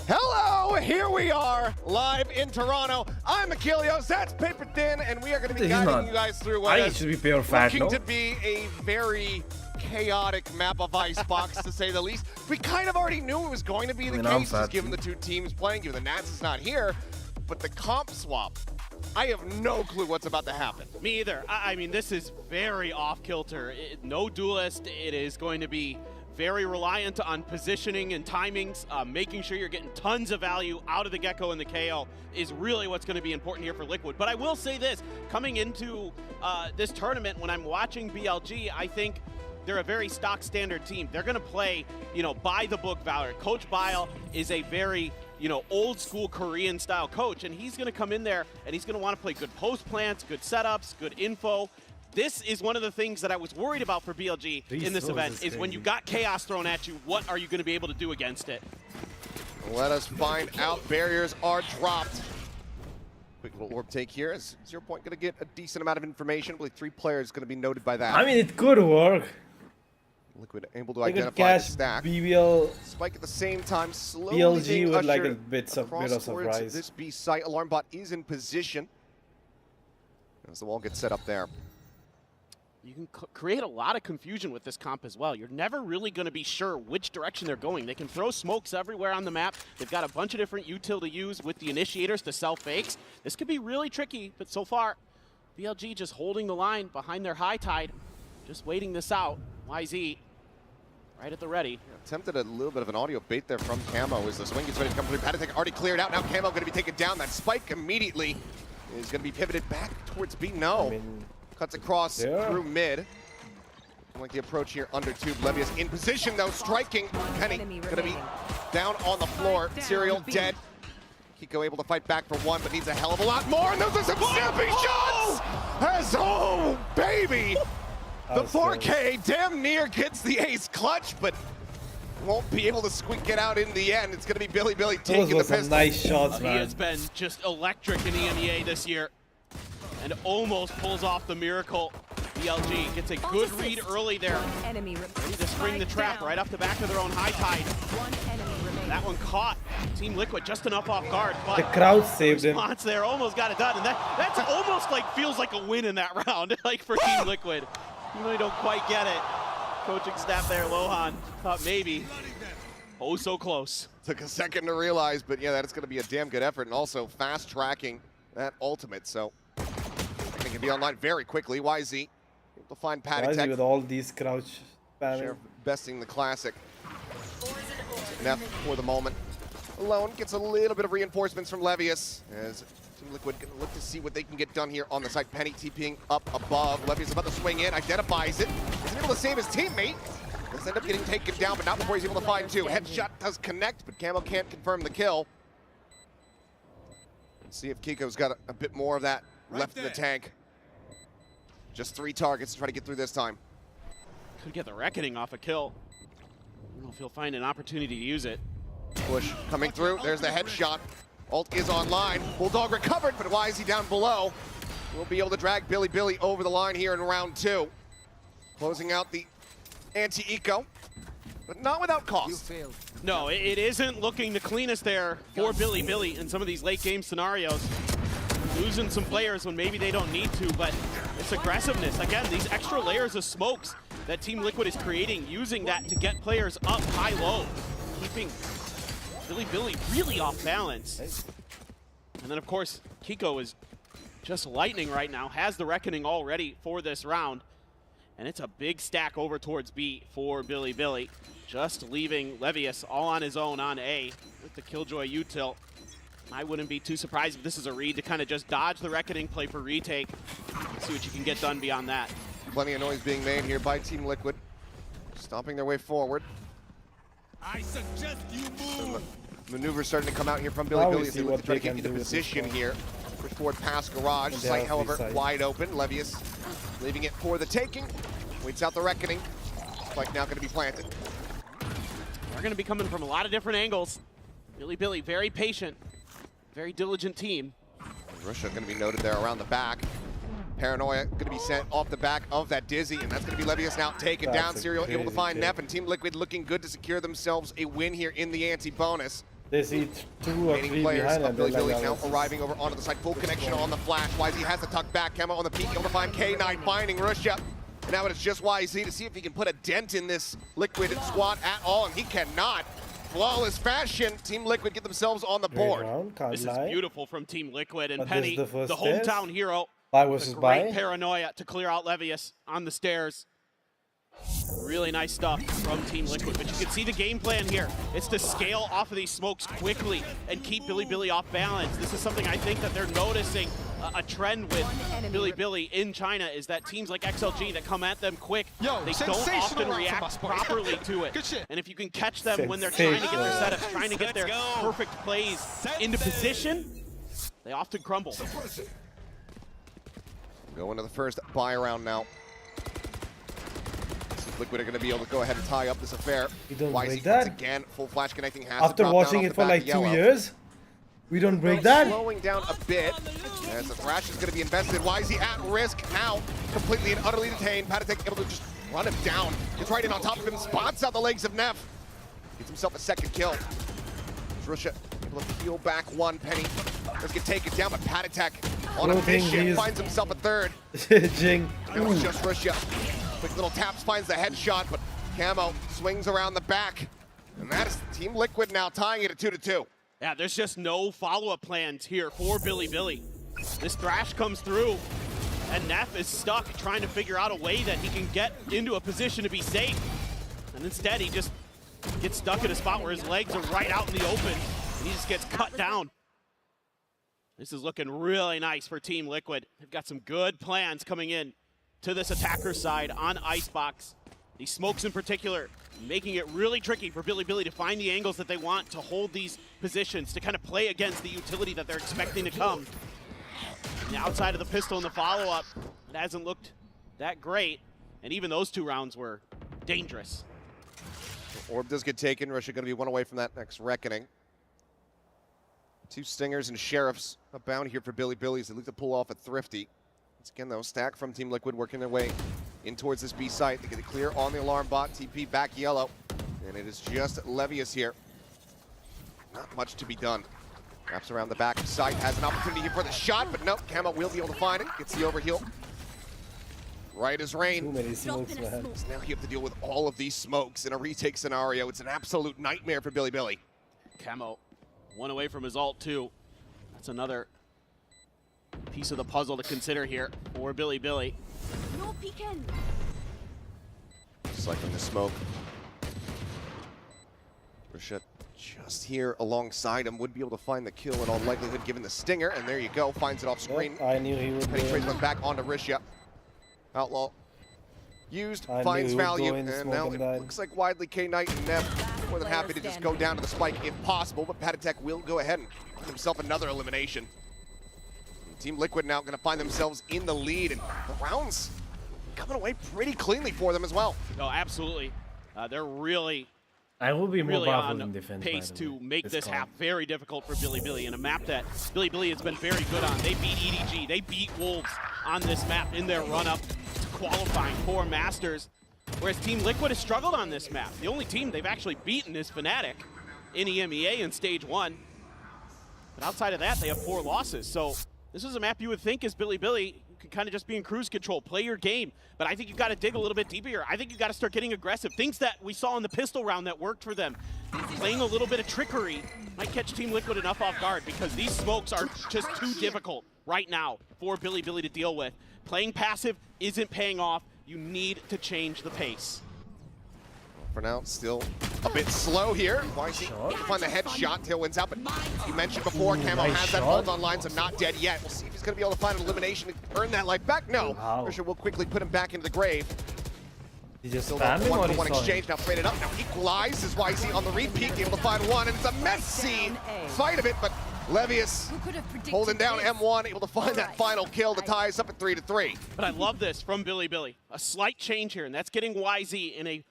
S8: Hello, here we are, live in Toronto. I'm Achilles, that's Paper Thin, and we are going to be
S3: He's
S8: guiding
S3: not-
S8: you guys through
S3: I
S8: what
S3: think it
S8: is
S3: should be pure fat,
S8: looking
S3: no?
S8: to be a very chaotic map of Icebox, to say the least. We kind of already knew it was going to be the
S3: I'm
S8: case,
S3: fat
S8: just given
S3: too.
S8: the two teams playing, given the Nats is not here, but the comp swap, I have no clue what's about to happen.
S22: Me either. I mean, this is very off-kilter. No duelist. It is going to be very reliant on positioning and timings. Making sure you're getting tons of value out of the Gecko and the KO is really what's going to be important here for Liquid. But I will say this, coming into this tournament, when I'm watching BLG, I think they're a very stock standard team. They're going to play, by the book Valorant. Coach Bile is a very, old school Korean style coach, and he's going to come in there and he's going to want to play good post plants, good setups, good info. This is one of the things that I was worried about for BLG in this event, is when you got chaos thrown at you, what are you going to be able to do against it?
S8: Let us find out. Barriers are dropped. Quick little orb take here. Is 0 Point going to get a decent amount of information? I believe 3 players going to be noted by that.
S3: I mean, it could work.
S8: Liquid able to
S3: They could
S8: identify the
S3: catch
S8: stack.
S3: BBL,
S8: Spike at the same time, slowly
S3: BLG
S8: being
S3: with like a
S8: ushered
S3: bit of
S8: across towards
S3: surprise.
S8: this B site. Alarm bot is in position as the wall gets set up there.
S22: You can create a lot of confusion with this comp as well. You're never really going to be sure which direction they're going. They can throw smokes everywhere on the map. They've got a bunch of different util to use with the initiators to sell fakes. This could be really tricky, but so far, BLG just holding the line behind their high tide, just waiting this out. YZ right at the ready.
S8: Attempted a little bit of an audio bait there from Camo as the swing gets ready to come through. Patatek already cleared out. Now Camo going to be taken down. That spike immediately is going to be pivoted back towards B. No. Cuts across through mid. Like the approach here under tube. Levius in position though, striking. Penny going to be down on the floor. Serial dead. Kiko able to fight back for one, but needs a hell of a lot more. And those are some snappy shots! As, oh, baby! The 4K damn near gets the ace clutch, but won't be able to squeak it out in the end. It's going to be Billy taking the pistol.
S3: Some nice shots,
S22: He
S3: man.
S22: has been just electric in EMEA this year and almost pulls off the miracle. BLG gets a good read early there. Ready to spring the trap right off the back of their own high tide. That one caught Team Liquid just enough off guard, but
S3: The crowd saved him.
S22: response there almost got it done, and that's almost like feels like a win in that round, like for Team Liquid. You really don't quite get it. Coaching staff there, Lohan, thought maybe. Oh, so close.
S8: Took a second to realize, but yeah, that's going to be a damn good effort, and also fast tracking that ultimate, so it can be online very quickly. YZ able to find Patatek.
S3: with all these crouch spamming.
S8: Sheriff besting the classic. Neff for the moment. Alone gets a little bit of reinforcements from Levius as Team Liquid gonna look to see what they can get done here on the side. Penny TPing up above. Levius about to swing in, identifies it. Isn't able to save his teammate. Does end up getting taken down, but not before he's able to find two. Headshot does connect, but Camo can't confirm the kill. Let's see if Kiko's got a bit more of that left in the tank. Just 3 targets to try to get through this time.
S22: Could get the Reckoning off a kill. I don't know if he'll find an opportunity to use it.
S8: Push coming through. There's the headshot. Ult is online. Bulldog recovered, but why is he down below? We'll be able to drag Billy over the line here in round 2. Closing out the anti-eco, but not without cost.
S22: No, it isn't looking the cleanest there for Billy in some of these late game scenarios. losing some players when maybe they don't need to, but it's aggressiveness. Again, these extra layers of smokes that Team Liquid is creating, using that to get players up high-low, keeping Bilibili really off balance. And then, of course, Kiko is just lightning right now, has the Reckoning already for this round. And it's a big stack over towards B for Bilibili. Just leaving Levius all on his own on A with the Killjoy util. I wouldn't be too surprised if this is a read to kind of just dodge the Reckoning, play for retake, see what you can get done beyond that.
S8: Plenty of noise being made here by Team Liquid, stomping their way forward.
S11: I suggest you move.
S8: Maneuvers starting to come out here from Bilibili as they look to try to get into position here. Push forward past Garage. Sight, however, wide open. Levius leaving it for the taking. Waits out the Reckoning. Spike now going to be planted.
S22: They're going to be coming from a lot of different angles. Bilibili, very patient, very diligent team.
S8: Russia going to be noted there around the back. Paranoia going to be sent off the back of that Dizzy, and that's going to be Levius now taken down. Serial able to find Neff, and Team Liquid looking good to secure themselves a win here in the anti-bonus.
S3: They see 2 or 3
S8: players
S3: behind
S8: of Bilibili now arriving over onto the side. Full connection on the flash. YZ has to tuck back. Kemo on the peak, able to find K9, finding Russia. And now it's just YZ to see if he can put a dent in this Liquid squad at all, and he cannot. Flawless fashion, Team Liquid get themselves on the board.
S22: This is beautiful from Team Liquid, and Penny, the hometown hero,
S3: versus
S22: great Paranoia to clear out Levius on the stairs. Really nice stuff from Team Liquid, but you can see the game plan here. It's to scale off of these smokes quickly and keep Bilibili off balance. This is something I think that they're noticing a trend with Bilibili in China, is that teams like XLG that come at them quick, they don't often react properly to it. And if you can catch them when they're trying to get their setups, trying to get their perfect plays into position, they often crumble.
S8: Going to the first buy round now. Liquid are going to be able to go ahead and tie up this affair.
S3: We don't
S8: YZ
S3: break that.
S8: Once again, full flash connecting has
S3: After
S8: to drop
S3: watching
S8: down
S3: it for like 2
S8: yellow.
S3: years, we don't break that.
S8: Slowing down a bit as the thrash is going to be invested. YZ at risk now, completely and utterly detained. Patatek able to just run him down. Gets right in on top of him, spots out the legs of Neff. Gets himself a second kill. Russia able to peel back one. Penny does get taken down, but Patatek on a mission finds himself a third.
S3: Jing.
S8: It was just Russia. Quick little taps, finds the headshot, but Camo swings around the back. And that is Team Liquid now tying it at 2-2.
S22: Yeah, there's just no follow-up plans here for Bilibili. This thrash comes through, and Neff is stuck trying to figure out a way that he can get into a position to be safe. And instead, he just gets stuck in a spot where his legs are right out in the open, and he just gets cut down. This is looking really nice for Team Liquid. They've got some good plans coming in to this attacker side on Icebox. These smokes in particular, making it really tricky for Bilibili to find the angles that they want to hold these positions, to kind of play against the utility that they're expecting to come. And outside of the pistol and the follow-up, it hasn't looked that great, and even those 2 rounds were dangerous.
S8: Orb does get taken. Russia going to be one away from that next Reckoning. 2 Stingers and Sheriffs abound here for Bilibili as they look to pull off a Thrifty. Once again, though, stack from Team Liquid working their way in towards this B site. They get it clear on the alarm bot. TP back yellow. And it is just Levius here. Not much to be done. Wraps around the back of site. Has an opportunity here for the shot, but nope. Camo will be able to find it. Gets the overheal. Right as rain.
S3: Too many smokes, man.
S8: So now you have to deal with all of these smokes in a retake scenario. It's an absolute nightmare for Bilibili.
S22: Camo, one away from his ult too. That's another piece of the puzzle to consider here for Bilibili.
S4: No peeking.
S8: Cycling the smoke. Rashad just here alongside him, would be able to find the kill in all likelihood given the stinger, and there you go, finds it off screen.
S3: I knew he would.
S8: Penetrates them back onto Risha. Outlaw used, finds value, and now it looks like widely K-Knight and Neff more than happy to just go down to the spike if possible, but Patatek will go ahead and find himself another elimination. Team Liquid now going to find themselves in the lead, and the rounds coming away pretty cleanly for them as well.
S22: No, absolutely. They're really,
S3: I will be
S22: really
S3: more powerful
S22: on
S3: in defense,
S22: pace to make this
S3: call.
S22: half very difficult for Bilibili, in a map that Bilibili has been very good on. They beat EDG, they beat Wolves on this map in their run-up to qualifying for Masters, whereas Team Liquid has struggled on this map. The only team they've actually beaten is Fnatic in EMEA in Stage 1. But outside of that, they have 4 losses, so This is a map you would think is Bilibili. You could kind of just be in cruise control, play your game. But I think you've got to dig a little bit deeper here. I think you've got to start getting aggressive. Things that we saw in the pistol round that worked for them. Playing a little bit of trickery might catch Team Liquid enough off guard because these smokes are just too difficult right now for Bilibili to deal with. Playing passive isn't paying off. You need to change the pace.
S8: For now, still a bit slow here. YZ can find the headshot. Tail wins out, but you mentioned before, Camo has that ult online, so not dead yet. We'll see if he's going to be able to find an elimination to earn that life back. No, Risha will quickly put him back into the grave.
S3: He just
S8: still
S3: spammed him or he
S8: one
S3: saw
S8: exchange, now faded up, now equalizes YZ on the repeat, able to find one, and it's a messy fight of it, but Levius holding down M1, able to find that final kill to tie us up at 3-3.
S22: But I love this from Bilibili. A slight change here, and that's getting YZ in a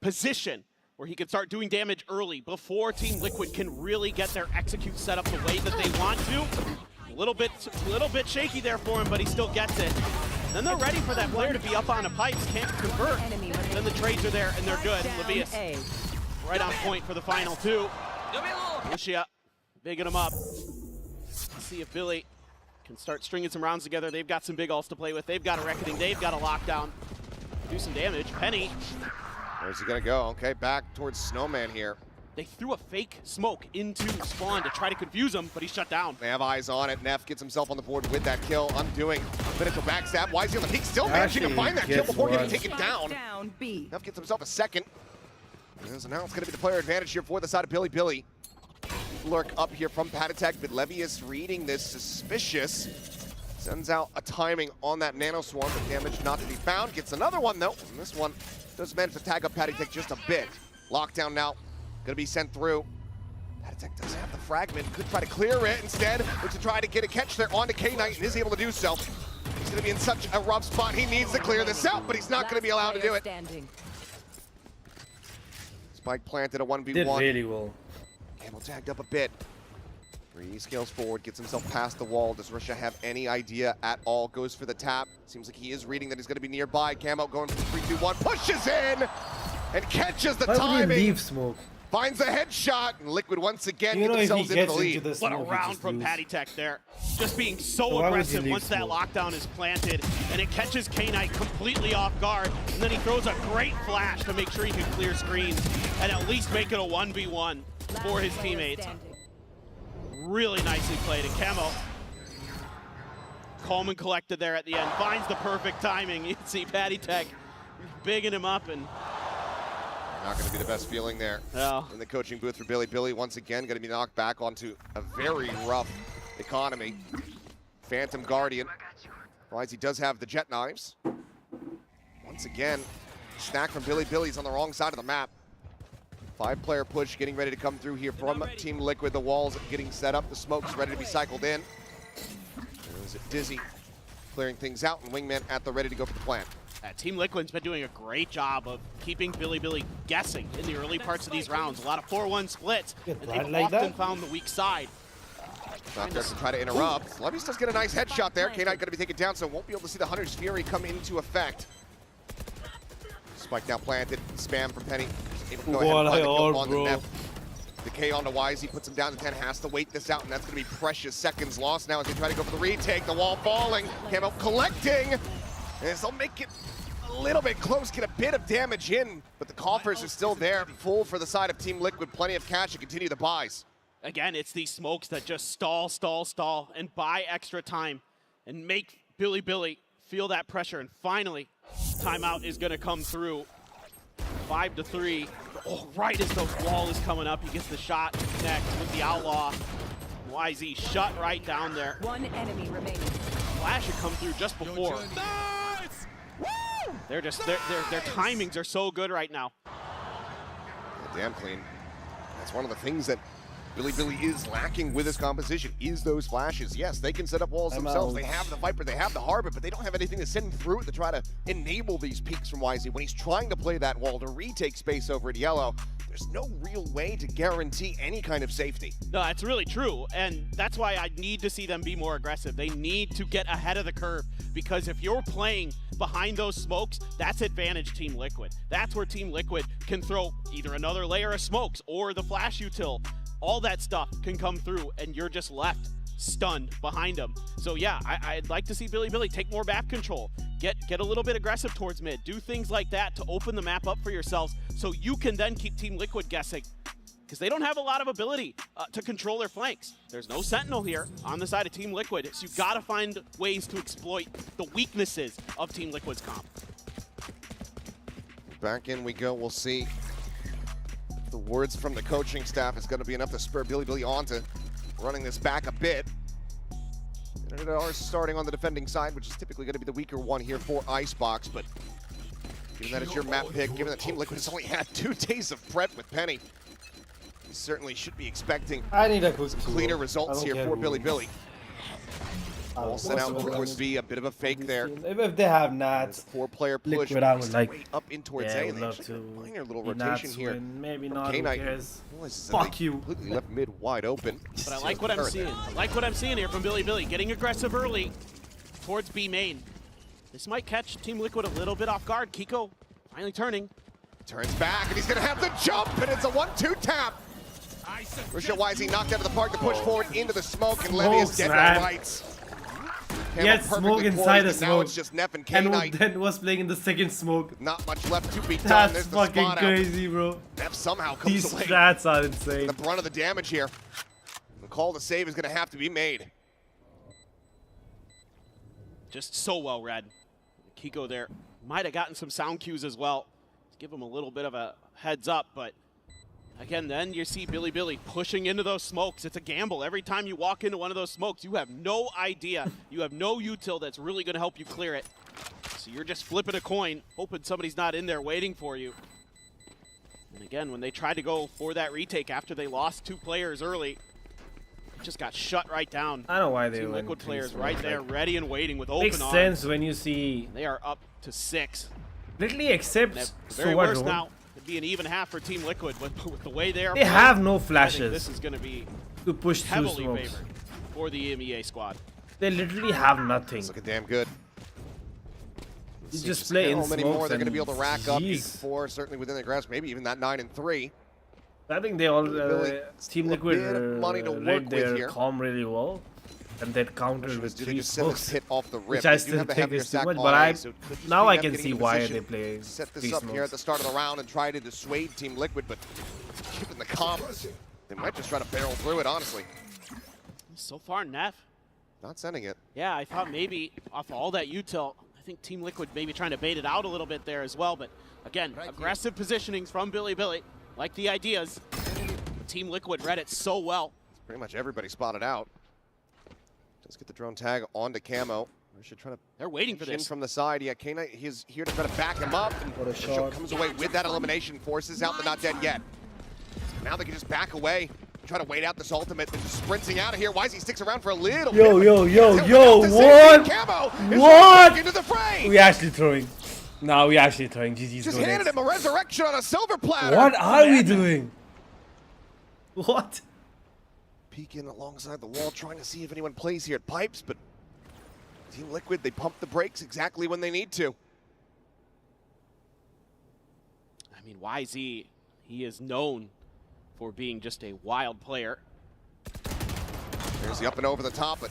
S22: position where he can start doing damage early before Team Liquid can really get their execute set up the way that they want to. A little bit shaky there for him, but he still gets it. Then they're ready for that player to be up on a pipes, can't convert. Then the trades are there and they're good. Levius right on point for the final two. Lucia bigging him up. Let's see if Billy can start stringing some rounds together. They've got some big ults to play with. They've got a reckoning. They've got a lockdown. Do some damage. Penny.
S8: Where's he gonna go? Okay, back towards Snowman here.
S22: They threw a fake smoke into Spawn to try to confuse him, but he's shut down.
S8: They have eyes on it. Neff gets himself on the board with that kill, undoing potential backstab. YZ on the peak, still managing to find that kill before getting taken down. Neff gets himself a second. So now it's gonna be the player advantage here for the side of Bilibili. Lurk up here from Patatek, but Levius reading this suspicious. Sends out a timing on that Nano Swarm, but damage not to be found. Gets another one though, and this one does manage to tag up Patatek just a bit. Lockdown now, gonna be sent through. Patatek does have the fragment, could try to clear it instead, but to try to get a catch there onto K-Knight and is able to do so. He's gonna be in such a rough spot, he needs to clear this out, but he's not gonna be allowed to do it. Spike planted a 1v1.
S3: Did really well.
S8: Camel tagged up a bit. He scales forward, gets himself past the wall. Does Risha have any idea at all? Goes for the tap. Seems like he is reading that he's going to be nearby. Camo going for 3-2-1, pushes in and catches the timing.
S3: Why would he leave smoke?
S8: Finds a headshot, and Liquid once again
S3: get
S8: themselves into the lead.
S22: What a round from Patatek there. Just being so aggressive once that lockdown is planted, and it catches K-Knight completely off guard, and then he throws a great flash to make sure he can clear screens and at least make it a 1v1 for his teammates. Really nicely played, and Camo, calm and collected there at the end, finds the perfect timing. You can see Patatek bigging him up, and
S8: not going to be the best feeling there in the coaching booth for Bilibili. Once again, going to be knocked back onto a very rough economy. Phantom Guardian. Realize he does have the jet knives. Once again, stack from Bilibili's on the wrong side of the map. 5-player push getting ready to come through here from Team Liquid. The walls getting set up. The smoke's ready to be cycled in. There's Dizzy clearing things out, and Wingman at the ready to go for the plant.
S22: Team Liquid's been doing a great job of keeping Bilibili guessing in the early parts of these rounds. A lot of 4-1 splits, and they've often found the weak side.
S8: Not there to try to interrupt. Levius does get a nice headshot there. K-Knight going to be taken down, so won't be able to see the Hunter's Fury come into effect. Spike now planted. Spam from Penny. Able to go ahead and find the kill on the net. The K onto Wise, he puts him down to 10, has to wait this out, and that's going to be precious seconds lost now as they try to go for the retake. The wall falling, Camo collecting, and they'll make it a little bit close, get a bit of damage in, but the coffers are still there, full for the side of Team Liquid, plenty of cash to continue the buys.
S22: Again, it's these smokes that just stall, and buy extra time, and make Bilibili feel that pressure, and finally, timeout is going to come through. 5-3. Oh, right as the wall is coming up, he gets the shot to connect with the Outlaw. YZ shut right down there.
S10: One enemy remaining.
S22: Flash had come through just before.
S11: Nice! Woo!
S22: They're just their timings are so good right now.
S8: Damn clean. That's one of the things that Bilibili is lacking with his composition, is those flashes. Yes, they can set up walls themselves. They have the Viper, they have the Harbor, but they don't have anything to send through it to try to enable these peaks from YZ. When he's trying to play that wall to retake space over at Yellow, there's no real way to guarantee any kind of safety.
S22: No, it's really true, and that's why I need to see them be more aggressive. They need to get ahead of the curve, because if you're playing behind those smokes, that's advantage Team Liquid. That's where Team Liquid can throw either another layer of smokes or the flash util. All that stuff can come through, and you're just left stunned behind him. So yeah, I'd like to see Billy take more map control. Get a little bit aggressive towards mid. Do things like that to open the map up for yourselves so you can then keep Team Liquid guessing. Because they don't have a lot of ability to control their flanks. There's no Sentinel here on the side of Team Liquid, so you've got to find ways to exploit the weaknesses of Team Liquid's comp.
S8: Back in we go. We'll see. The words from the coaching staff is going to be enough to spur Billy on to running this back a bit. And it are starting on the defending side, which is typically going to be the weaker one here for Icebox. But given that it's your map pick, given that Team Liquid has only had 2 days of prep with Penny, you certainly should be expecting cleaner results here for Billy. All set out for course B, a bit of a fake there.
S3: If they have Nats,
S8: 4-player push
S3: Liquid, I would like
S8: up in towards A, and they actually have a minor little rotation here.
S3: Maybe not. Who cares?
S8: Fuck you. Completely left mid wide open.
S22: But I like what I'm seeing. I like what I'm seeing here from Billy, getting aggressive early towards B main. This might catch Team Liquid a little bit off guard. Kiko finally turning.
S8: Turns back, and he's gonna have the jump, and it's a 1-2 tap. Rashad Wisey knocked out of the park to push forward into the smoke, and Levy is dead by rights.
S3: He had smoke inside the smoke.
S8: Now it's just Neff and K-Knight.
S3: then was playing in the second smoke.
S8: Not much left to be done.
S3: That's fucking crazy, bro.
S8: Neff somehow comes
S3: These
S8: away.
S3: strats are insane.
S8: The brunt of the damage here. The call to save is going to have to be made.
S22: Just so well read. Kiko there might have gotten some sound cues as well. Give him a little bit of a heads up, but again, then you see Billy pushing into those smokes. It's a gamble. Every time you walk into one of those smokes, you have no idea. You have no util that's really going to help you clear it. So you're just flipping a coin, hoping somebody's not in there waiting for you. And again, when they tried to go for that retake after they lost 2 players early, it just got shut right down.
S3: I don't know why they
S22: Team
S3: went
S22: Liquid players
S3: smokes,
S22: right there, ready and waiting with open
S3: Makes
S22: arms.
S3: sense when you see.
S22: They are up to 6.
S3: Literally accepts.
S22: Very worse now. It'd be an even half for Team Liquid, but with the way they are
S3: They
S22: playing,
S3: have no
S22: I think
S3: flashes.
S22: this is going to be
S3: to push through
S22: heavily
S3: smokes.
S22: favored for the EMEA squad.
S3: They literally have nothing.
S8: It's looking damn good.
S3: You just play in
S8: how many
S3: smokes
S8: more they're going to
S3: and
S8: be able to rack up.
S3: jeez.
S8: 8-4, certainly within their grasp. Maybe even that 9-3.
S3: I think they all Team Liquid
S8: money to
S3: read
S8: work with
S3: their
S8: here.
S3: calm really well, and they countered with
S8: Do they
S3: 3
S8: just send this
S3: smokes,
S8: hit off the rip?
S3: which I
S8: They do
S3: still
S8: have the
S3: think
S8: heavier
S3: is too
S8: stack
S3: much.
S8: on
S3: But
S8: A, so it could just
S3: now
S8: be
S3: I
S8: them
S3: can
S8: getting
S3: see
S8: in
S3: why
S8: position
S3: they play
S8: set
S3: 3
S8: this up here at
S3: smokes.
S8: the start of the round and try to dissuade Team Liquid, but given the comp, they might just try to barrel through it, honestly.
S22: So far, Neff.
S8: Not sending it.
S22: Yeah, I thought maybe off all that util, I think Team Liquid maybe trying to bait it out a little bit there as well. But again, aggressive positionings from Billy. Like the ideas. Team Liquid read it so well.
S8: Pretty much everybody spotted out. Just get the drone tag onto Camo.
S22: They're waiting for this.
S8: From the side. Yeah, K-Knight, he's here to try to back him up. And Rashad comes away with that elimination, forces out the not dead yet. Now they can just back away. Try to wait out this ultimate. They're just sprinting out of here. Wisey sticks around for a little bit.
S3: What?
S8: What? Into the fray.
S3: We actually throwing. No, we actually throwing. GG's
S8: Just
S3: go
S8: handed
S3: next.
S8: him a resurrection on a silver platter.
S3: What are we doing? What?
S8: Peeking alongside the wall, trying to see if anyone plays here at Pipes, but Team Liquid, they pump the brakes exactly when they need to.
S22: I mean, YZ, he is known for being just a wild player.
S8: There's the up and over the top, but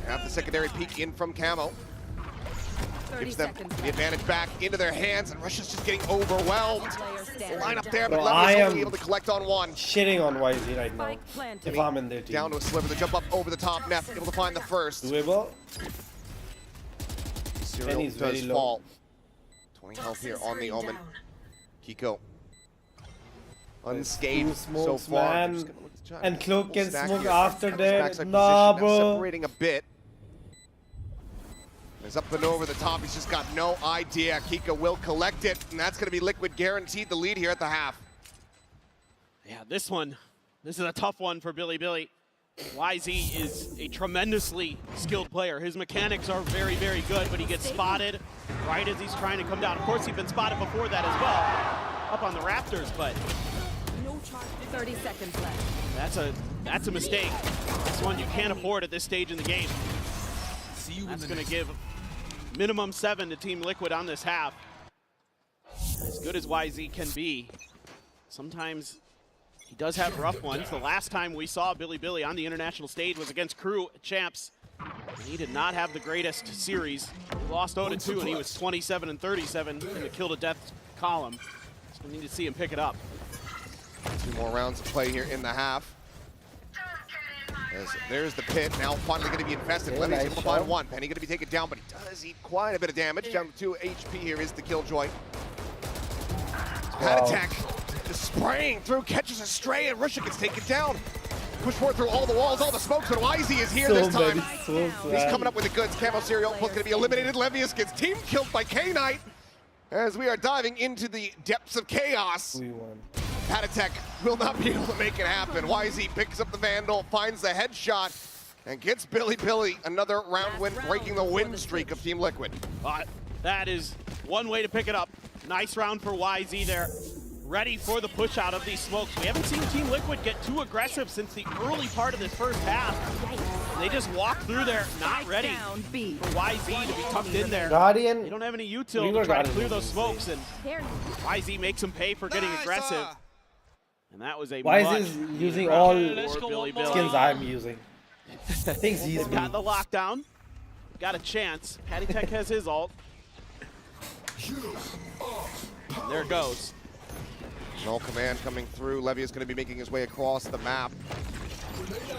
S8: have the secondary peek in from Camo. Gives them the advantage back into their hands, and Russia's just getting overwhelmed. Line up there, but Levy's only able to collect on one.
S3: Shitting on YZ right now. If I'm in their team.
S8: Down to a sliver, the jump up over the top, Neff able to find the first.
S3: Doable.
S8: Serial does fall. 20 health here on the Omen. Kiko. Unscathed so far.
S3: And Cloak can smoke
S8: here.
S3: after that.
S8: Nah,
S3: bro.
S8: Now separating a bit. He's up and over the top. He's just got no idea. Kiko will collect it, and that's going to be Liquid guaranteed the lead here at the half.
S22: Yeah, this is a tough one for Billy. YZ is a tremendously skilled player. His mechanics are very, very good, but he gets spotted right as he's trying to come down. Of course, he'd been spotted before that as well, up on the Raptors, but
S10: 30 seconds left.
S22: that's a mistake. That's one you can't afford at this stage in the game. That's going to give minimum 7 to Team Liquid on this half. As good as YZ can be, sometimes He does have rough ones. The last time we saw Billy on the international stage was against Crew Champs. He did not have the greatest series. He lost 0-2 and he was 27 and 37 in the kill to death column. So we need to see him pick it up.
S8: 2 more rounds to play here in the half. As there's the pit, now finally going to be infested.
S3: Yeah,
S8: Levy's
S3: nice
S8: able to
S3: shot.
S8: find one. Penny going to be taken down, but he does eat quite a bit of damage. Down to 2 HP here is the Killjoy. Pat attack, just spraying through, catches a stray, and Russia gets taken down. Push forward through all the walls, all the smokes, but YZ is here this time. He's coming up with the goods. Camo Serial both going to be eliminated. Levius gets team killed by K-Knight. As we are diving into the depths of chaos.
S3: We won.
S8: Patatek will not be able to make it happen. YZ picks up the Vandal, finds the headshot, and gets Billy another round win, breaking the win streak of Team Liquid.
S22: That is one way to pick it up. Nice round for YZ there. Ready for the push out of these smokes. We haven't seen Team Liquid get too aggressive since the early part of this first half. They just walk through there, not ready for YZ to be tucked in there.
S3: Guardian.
S22: They don't have any util to try to clear those smokes, and YZ makes them pay for getting aggressive. And that was a
S3: YZ is using all skins I'm using. Thinks he's
S22: got the lockdown. Got a chance. Patty Tech has his ult. And there it goes.
S8: No command coming through. Levy is going to be making his way across the map.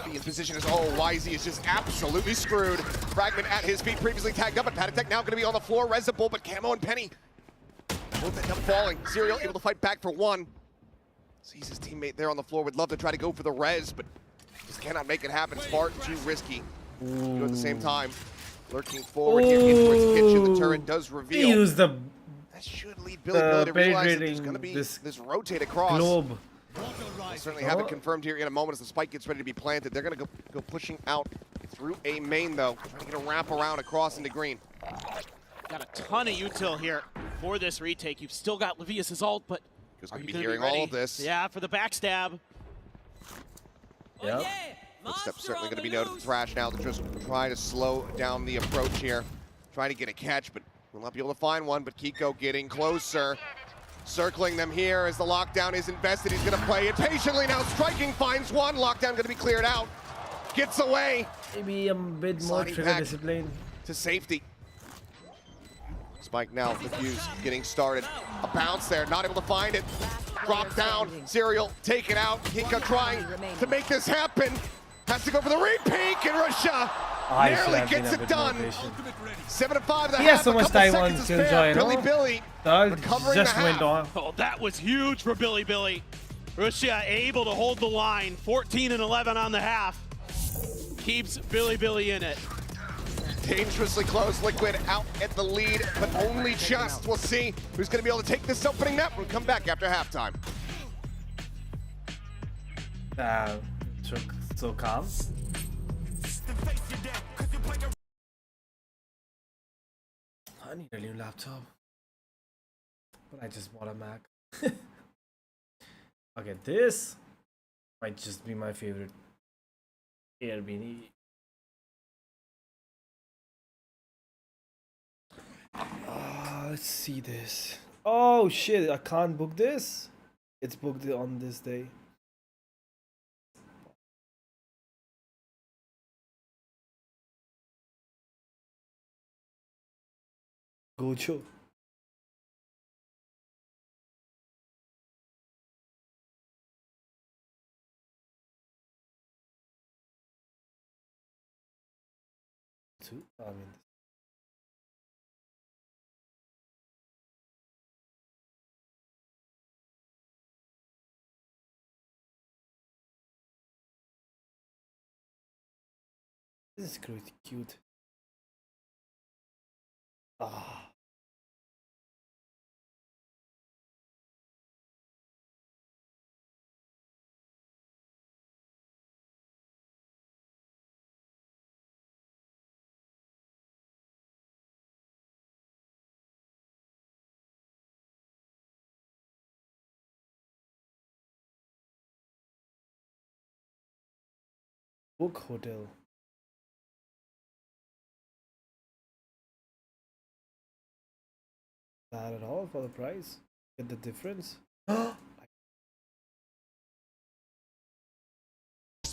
S8: Be in position as YZ is just absolutely screwed. Fragment at his feet, previously tagged up, but Patatek now going to be on the floor. Resable, but Camo and Penny both end up falling. Serial able to fight back for one. Sees his teammate there on the floor. Would love to try to go for the res, but just cannot make it happen. It's far too risky. At the same time, lurking forward here in towards the kitchen. The turret does reveal.
S3: He used the
S8: that should lead Billy to realize that there's going to be this rotate across.
S3: Globe.
S8: We'll certainly have it confirmed here in a moment as the spike gets ready to be planted. They're going to go pushing out through a main, though. Trying to get a wrap around across into green.
S22: Got a ton of util here for this retake. You've still got Levius's ult, but
S8: He's going to be hearing all of this.
S22: Yeah, for the backstab.
S3: Yep.
S8: Footsteps certainly going to be noted for Thrash now to just try to slow down the approach here. Trying to get a catch, but will not be able to find one. But Kiko getting closer. Circling them here as the lockdown is invested. He's going to play it patiently now. Striking finds one. Lockdown going to be cleared out. Gets away.
S3: Maybe a bit more trigger discipline.
S8: To safety. Spike now, Diffuse getting started. A bounce there, not able to find it. Drop down, Serial taken out. Kiko trying to make this happen. Has to go for the repeat, and Russia nearly gets it done. 7-5.
S3: He has so much time on Killjoy,
S8: Billy.
S3: Just went on.
S22: Oh, that was huge for Billy. Russia able to hold the line. 14 and 11 on the half. Keeps Billy in it.
S8: Dangerously close. Liquid out at the lead, but only just. We'll see who's going to be able to take this opening map. We'll come back after halftime.
S3: So calm. I need a new laptop, but I just bought a Mac. Okay, this might just be my favorite Airbnb. Let's see this. Oh shit, I can't book this. It's booked on this day. Gocho. I mean, this is pretty cute. Ah. Book hotel. Bad at all for the price. Get the difference.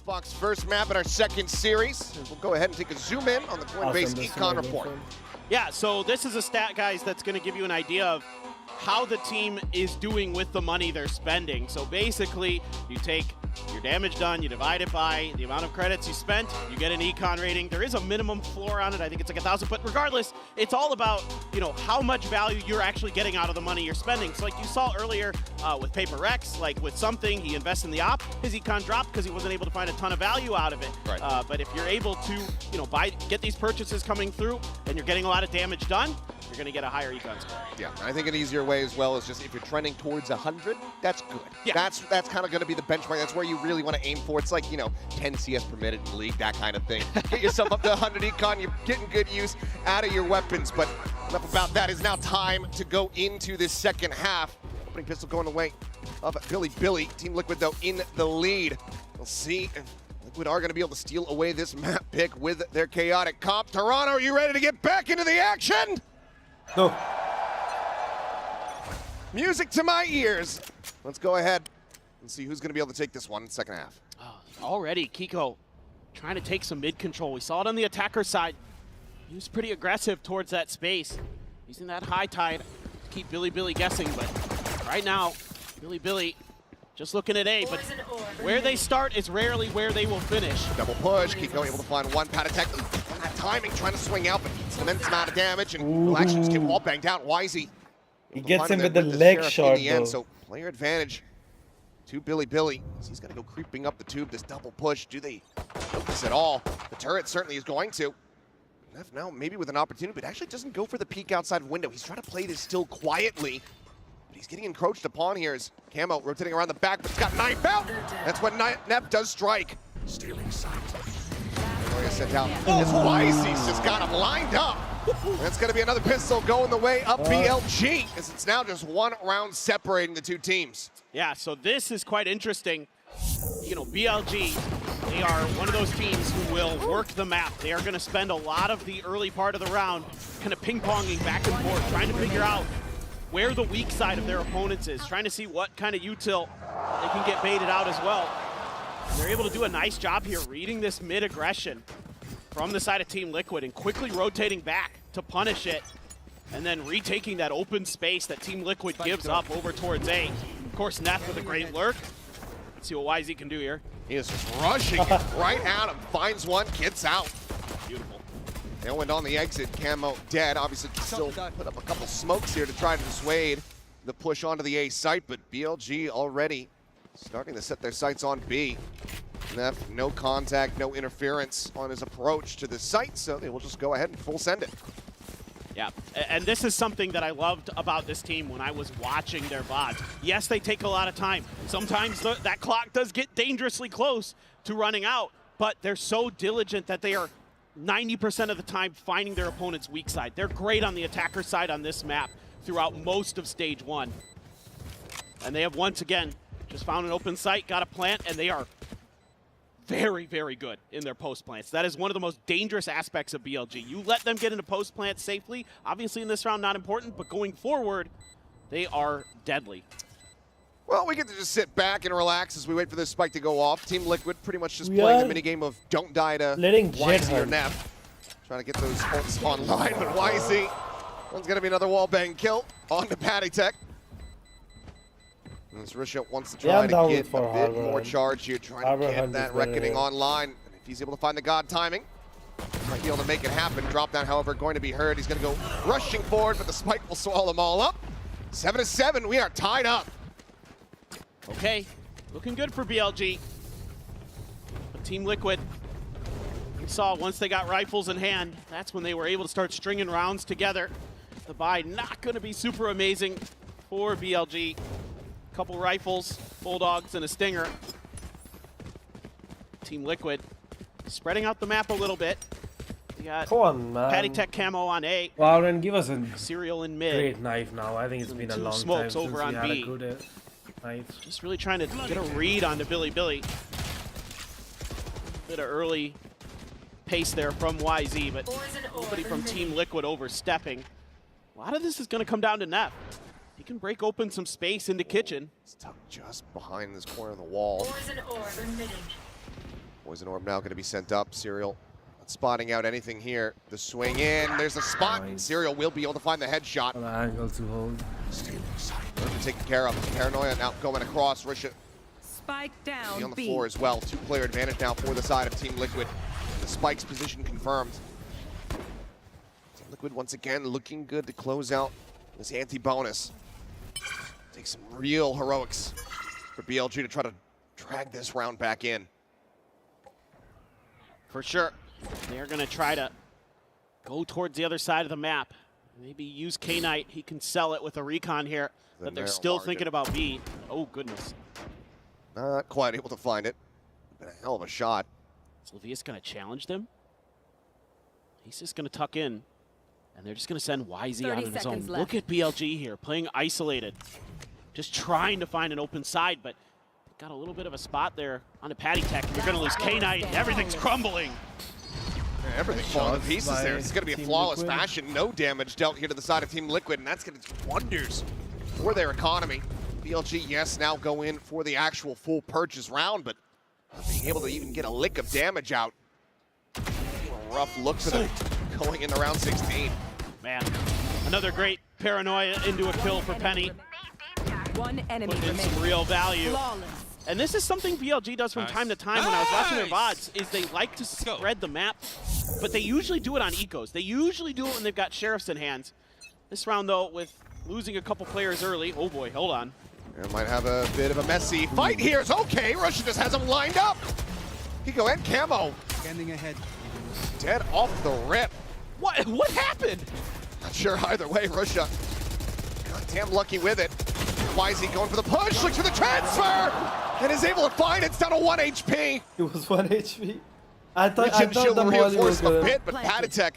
S8: Fox first map in our second series. And we'll go ahead and take a zoom in on the Coinbase Econ report.
S22: Yeah, so this is a stat, guys, that's going to give you an idea of how the team is doing with the money they're spending. So basically, you take your damage done, you divide it by the amount of credits you spent, you get an econ rating. There is a minimum floor on it. I think it's like 1,000, but regardless, it's all about, you know, how much value you're actually getting out of the money you're spending. So like you saw earlier with Paper Rex, like with something, he invests in the op, his econ dropped because he wasn't able to find a ton of value out of it.
S8: Right.
S22: But if you're able to, you know, get these purchases coming through and you're getting a lot of damage done, you're going to get a higher econ score.
S8: Yeah, I think an easier way as well is just if you're trending towards 100, that's good.
S22: Yeah.
S8: That's kind of going to be the benchmark. That's where you really want to aim for. It's like, you know, 10 CS permitted in the league, that kind of thing. Get yourself up to 100 econ, you're getting good use out of your weapons. But enough about that. It's now time to go into this second half. Opening pistol going the way of Billy. Team Liquid, though, in the lead. We'll see if Liquid are going to be able to steal away this map pick with their chaotic comp. Toronto, are you ready to get back into the action?
S3: No.
S8: Music to my ears. Let's go ahead and see who's going to be able to take this one in the second half.
S22: Already, Kiko trying to take some mid control. We saw it on the attacker side. He was pretty aggressive towards that space, using that high tide to keep Billy guessing. But right now, Billy just looking at A, but where they start is rarely where they will finish.
S8: Double push, Kiko able to find one pad attack. That timing, trying to swing out, but it's an immense amount of damage, and will actually just get wall banged out. Wisey.
S3: He gets him with the leg shot, though.
S8: So player advantage to Billy. He's going to go creeping up the tube, this double push. Do they focus at all? The turret certainly is going to. Neff now maybe with an opportunity, but actually doesn't go for the peek outside window. He's trying to play this still quietly. He's getting encroached upon here as Camo rotating around the back, but he's got knife out. That's when Neff does strike. Stealing sight. Sent out. Oh, Wisey's just got him lined up. That's going to be another pistol going the way of BLG, as it's now just one round separating the two teams.
S22: Yeah, so this is quite interesting. You know, BLG, they are one of those teams who will work the map. They are going to spend a lot of the early part of the round kind of ping-ponging back and forth, trying to figure out where the weak side of their opponents is, trying to see what kind of util they can get baited out as well. And they're able to do a nice job here reading this mid-aggression from the side of Team Liquid and quickly rotating back to punish it, and then retaking that open space that Team Liquid gives up over towards A. Of course, Neff with a great lurk. Let's see what Wisey can do here.
S8: He is just rushing it right at him. Finds one, gets out.
S22: Beautiful.
S8: Tailwind on the exit, Camo dead. Obviously still put up a couple smokes here to try to dissuade the push onto the A site, but BLG already starting to set their sights on B. Neff, no contact, no interference on his approach to the site, so they will just go ahead and full send it.
S22: Yeah, and this is something that I loved about this team when I was watching their VODs. Yes, they take a lot of time. Sometimes that clock does get dangerously close to running out, but they're so diligent that they are 90% of the time finding their opponent's weak side. They're great on the attacker side on this map throughout most of stage one. And they have once again just found an open site, got a plant, and they are very, very good in their post plants. That is one of the most dangerous aspects of BLG. You let them get into post plants safely. Obviously in this round, not important, but going forward, they are deadly.
S8: Well, we get to just sit back and relax as we wait for this spike to go off. Team Liquid pretty much just playing the minigame of don't die to Wisey or Neff. Trying to get those ults online, but Wisey, one's going to be another wall bang kill on the Patty Tech. And Risha wants to try to get a bit more charge here, trying to get that Reckoning online. And if he's able to find the God timing, might be able to make it happen. Drop down, however, going to be heard. He's going to go rushing forward, but the spike will swallow them all up. 7-7, we are tied up.
S22: Okay, looking good for BLG. But Team Liquid, you saw once they got rifles in hand, that's when they were able to start stringing rounds together. The buy not going to be super amazing for BLG. Couple rifles, bulldogs, and a stinger. Team Liquid spreading out the map a little bit. We got Patty Tech camo on A.
S3: Valorant, give us a
S22: Serial in mid.
S3: Great knife now. I think it's been a long time since
S22: over on
S3: we had
S22: B.
S3: a good knife.
S22: Just really trying to get a read onto Billy. Bit of early pace there from YZ, but nobody from Team Liquid overstepping. A lot of this is going to come down to Neff. He can break open some space into kitchen.
S8: It's tucked just behind this corner of the wall. Poison Orb now going to be sent up. Serial not spotting out anything here. The swing in. There's a spot.
S3: Nice.
S8: Serial will be able to find the headshot.
S3: An angle to hold.
S8: Urban taken care of. Paranoia now going across. Risha
S10: Spike down.
S8: on the
S10: B.
S8: floor as well. 2-player advantage now for the side of Team Liquid. The Spike's position confirmed. Team Liquid once again looking good to close out this anti-bonus. Take some real heroics for BLG to try to drag this round back in.
S22: For sure. They're going to try to go towards the other side of the map. Maybe use K-Knight. He can sell it with a recon here. But they're still thinking about B. Oh, goodness.
S8: Not quite able to find it. Been a hell of a shot.
S22: Sylvia's going to challenge them. He's just going to tuck in. And they're just going to send YZ out on his own. Look at BLG here, playing isolated. Just trying to find an open side, but got a little bit of a spot there on the Patty Tech. You're going to lose K-Knight. Everything's crumbling.
S8: Yeah, everything falling to pieces there. It's going to be a flawless fashion. No damage dealt here to the side of Team Liquid, and that's going to do wonders for their economy. BLG, yes, now go in for the actual full purchase round, but not being able to even get a lick of damage out. A rough look for them going into round 16.
S22: Man, another great Paranoia into a kill for Penny.
S10: One enemy
S22: Putting in
S10: remaining.
S22: some real value.
S10: Flawless.
S22: And this is something BLG does from time to time. When I was watching their VODs, is they like to spread the map, but they usually do it on ecos. They usually do it when they've got sheriffs in hand. This round, though, with losing a couple players early, oh boy, hold on.
S8: It might have a bit of a messy fight here. It's okay. Russia just has him lined up. Hiko and Camo.
S13: Standing ahead.
S8: Dead off the rip.
S22: What happened?
S8: Not sure either way. Russia goddamn lucky with it. YZ going for the push, looks for the transfer, and is able to find it. It's down to 1 HP.
S3: It was 1 HP. I thought
S8: the
S3: the molly was
S8: reinforced a
S3: good.
S8: bit, but Patatek,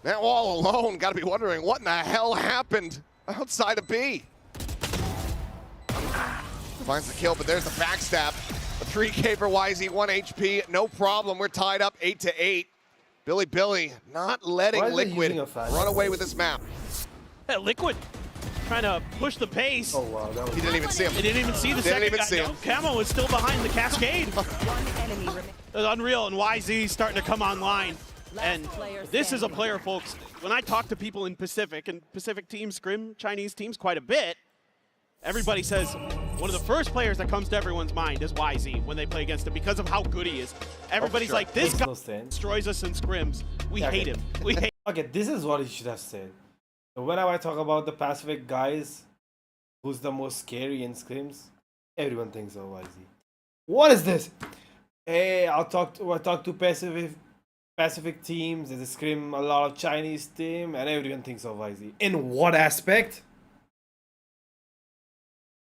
S8: now all alone, got to be wondering what in the hell happened outside of B. Finds the kill, but there's the backstab. A 3K for YZ, 1 HP, no problem. We're tied up 8-8. Billy not letting Liquid run away with this map.
S22: Yeah, Liquid trying to push the pace.
S3: Oh wow, that was
S8: He didn't even see him.
S22: He didn't even see the second guy. Camo is still behind the cascade. It's unreal, and YZ starting to come online. And this is a player, folks. When I talk to people in Pacific, and Pacific teams scrim Chinese teams quite a bit, everybody says one of the first players that comes to everyone's mind is YZ when they play against him because of how good he is. Everybody's like, this guy destroys us in scrims. We hate him. We hate.
S3: Okay, this is what he should have said. Whenever I talk about the Pacific guys, who's the most scary in scrims, everyone thinks of YZ. What is this? Hey, I talk to Pacific teams. There's a scrim, a lot of Chinese team, and everyone thinks of YZ. In what aspect?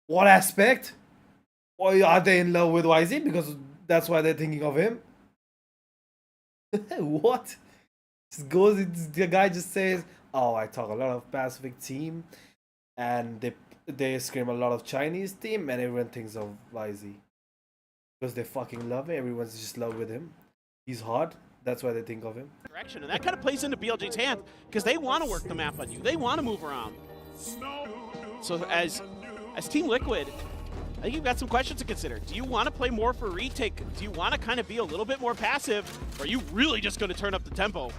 S3: What aspect? Or are they in love with YZ because that's why they're thinking of him? What? The guy just says, oh, I talk a lot of Pacific team, and they scream a lot of Chinese team, and everyone thinks of YZ. Because they fucking love him, everyone's just in love with him. He's hot, that's why they think of him.
S22: Direction, and that kind of plays into BLG's hand because they want to work the map on you. They want to move around. So as Team Liquid, I think you've got some questions to consider. Do you want to play more for retake? Do you want to kind of be a little bit more passive? Or are you really just going to turn up the tempo?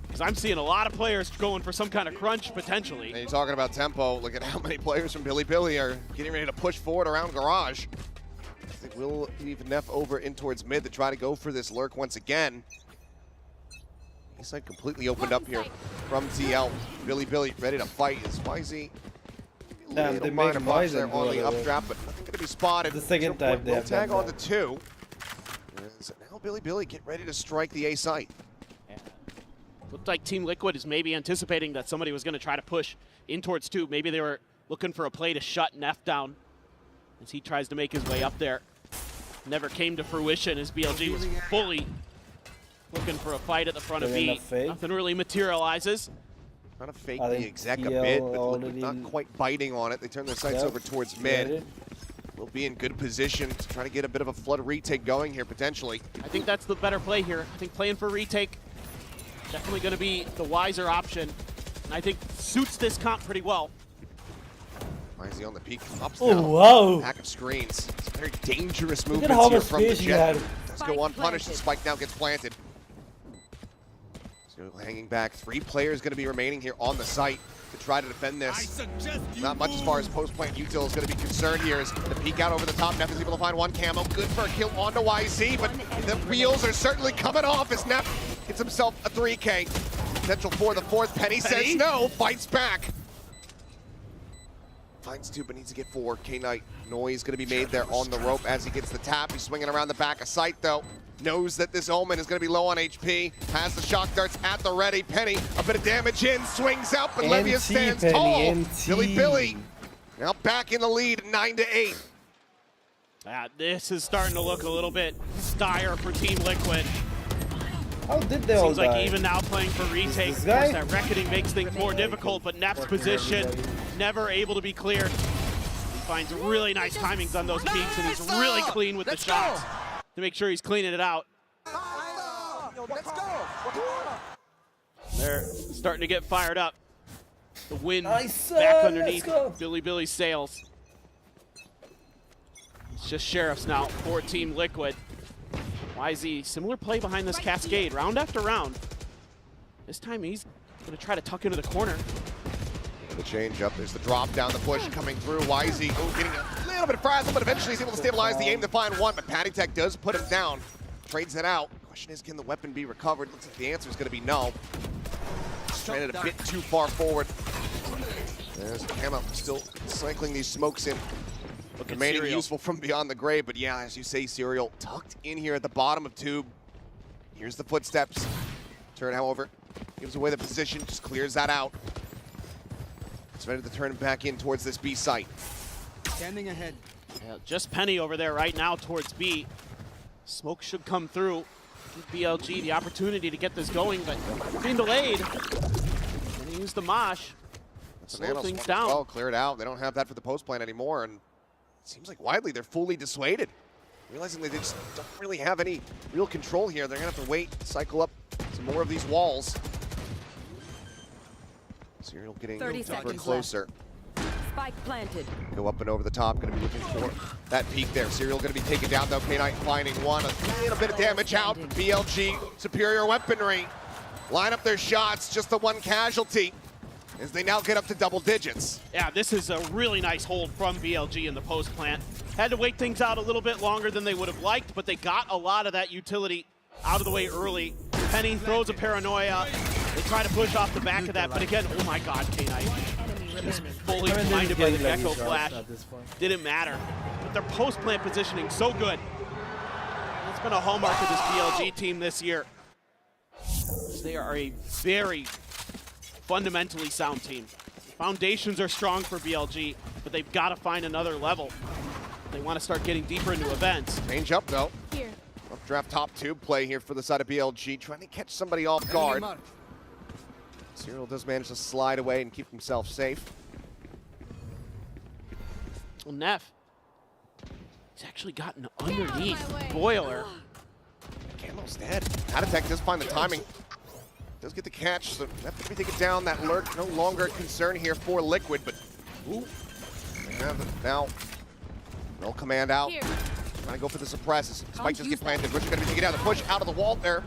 S22: Because I'm seeing a lot of players going for some kind of crunch, potentially.
S8: And you're talking about tempo. Look at how many players from Billy are getting ready to push forward around Garage. I think we'll leave Neff over in towards mid to try to go for this lurk once again. A-side completely opened up here from TL. Billy ready to fight. Is YZ
S3: They made
S8: noise there on the updraft, but nothing going to be spotted.
S3: The second time they have
S8: tag on the 2. So now Billy get ready to strike the A site.
S22: Yeah. Looked like Team Liquid is maybe anticipating that somebody was going to try to push in towards 2. Maybe they were looking for a play to shut Neff down as he tries to make his way up there. Never came to fruition as BLG was fully looking for a fight at the front of B. Nothing really materializes.
S8: Trying to fake the exec a bit, but Liquid not quite biting on it. They turn their sights over towards mid. We'll be in good position to try to get a bit of a flood retake going here, potentially.
S22: I think that's the better play here. I think playing for retake, definitely going to be the wiser option. And I think suits this comp pretty well.
S8: YZ on the peak, ups
S3: oh,
S8: down.
S3: wow.
S8: Pack of screens. It's a very dangerous move
S3: Look at how much
S8: from the
S3: space he
S8: jet.
S3: had.
S8: Let's go unpunished. Spike now gets planted. So hanging back. 3 players going to be remaining here on the site to try to defend this. Not much as far as post-plant util is going to be concerned here as the peek out over the top. Neff is able to find one camo. Good for a kill onto YZ, but the wheels are certainly coming off as Neff gets himself a 3K. Potential for the 4th. Penny says no, fights back. Finds 2, but needs to get 4. K-Knight noise going to be made there on the rope as he gets the tap. He's swinging around the back of sight, though. Knows that this Omen is going to be low on HP. Has the shock darts at the ready. Penny, a bit of damage in, swings out, but Levia stands tall. Billy now back in the lead, 9-8.
S22: This is starting to look a little bit dire for Team Liquid.
S3: How did they all
S22: Seems like
S3: die?
S22: even now playing for retake, of course that reckoning makes things more difficult, but Neff's position never able to be cleared. He finds really nice timings on those peaks, and he's really clean with the shots to make sure he's cleaning it out. They're starting to get fired up. The wind back underneath Billy's sails. It's just Sheriffs now for Team Liquid. YZ, similar play behind this cascade, round after round. This time he's going to try to tuck into the corner.
S8: The change up, there's the drop down, the push coming through. YZ getting a little bit frazzled, but eventually he's able to stabilize the aim to find one, but Patty Tech does put him down. Trades it out. Question is, can the weapon be recovered? Looks like the answer is going to be no. Stranded a bit too far forward. There's Camo still cycling these smokes in. Remaining useful from beyond the grave, but yeah, as you say, Serial tucked in here at the bottom of Tube. Here's the footsteps. Turn, however, gives away the position, just clears that out. It's ready to turn back in towards this B site.
S22: Standing ahead. Yeah, just Penny over there right now towards B. Smoke should come through. Give BLG the opportunity to get this going, but being delayed. Gonna use the mosh. Slow things down.
S8: Well, clear it out. They don't have that for the post plan anymore, and it seems like widely they're fully dissuaded. Realizing they just don't really have any real control here. They're gonna have to wait, cycle up some more of these walls. Serial getting ever closer.
S10: Spike planted.
S8: Go up and over the top, gonna be looking for that peak there. Serial gonna be taken down though. K-Knight finding one, a little bit of damage out. BLG, superior weaponry. Line up their shots, just the one casualty as they now get up to double digits.
S22: Yeah, this is a really nice hold from BLG in the post plant. Had to wait things out a little bit longer than they would have liked, but they got a lot of that utility out of the way early. Penny throws a paranoia. They try to push off the back of that, but again, oh my god, K-Knight. Just fully blinded by the Gecko flash. Didn't matter. But their post plant positioning so good. It's been a hallmark of this BLG team this year. They are a very fundamentally sound team. Foundations are strong for BLG, but they've got to find another level. They want to start getting deeper into events.
S8: Change up though. Updraft top 2 play here for the side of BLG, trying to catch somebody off guard. Serial does manage to slide away and keep himself safe.
S22: Well, Neff, he's actually gotten underneath Boiler.
S8: Camo's dead. Atatech does find the timing. Does get the catch, so Neff to be taken down. That lurk no longer a concern here for Liquid, but ooh, they have it now. No command out. Trying to go for the suppresses. Spike does get planted. Richard gonna be taken down. The push out of the wall there.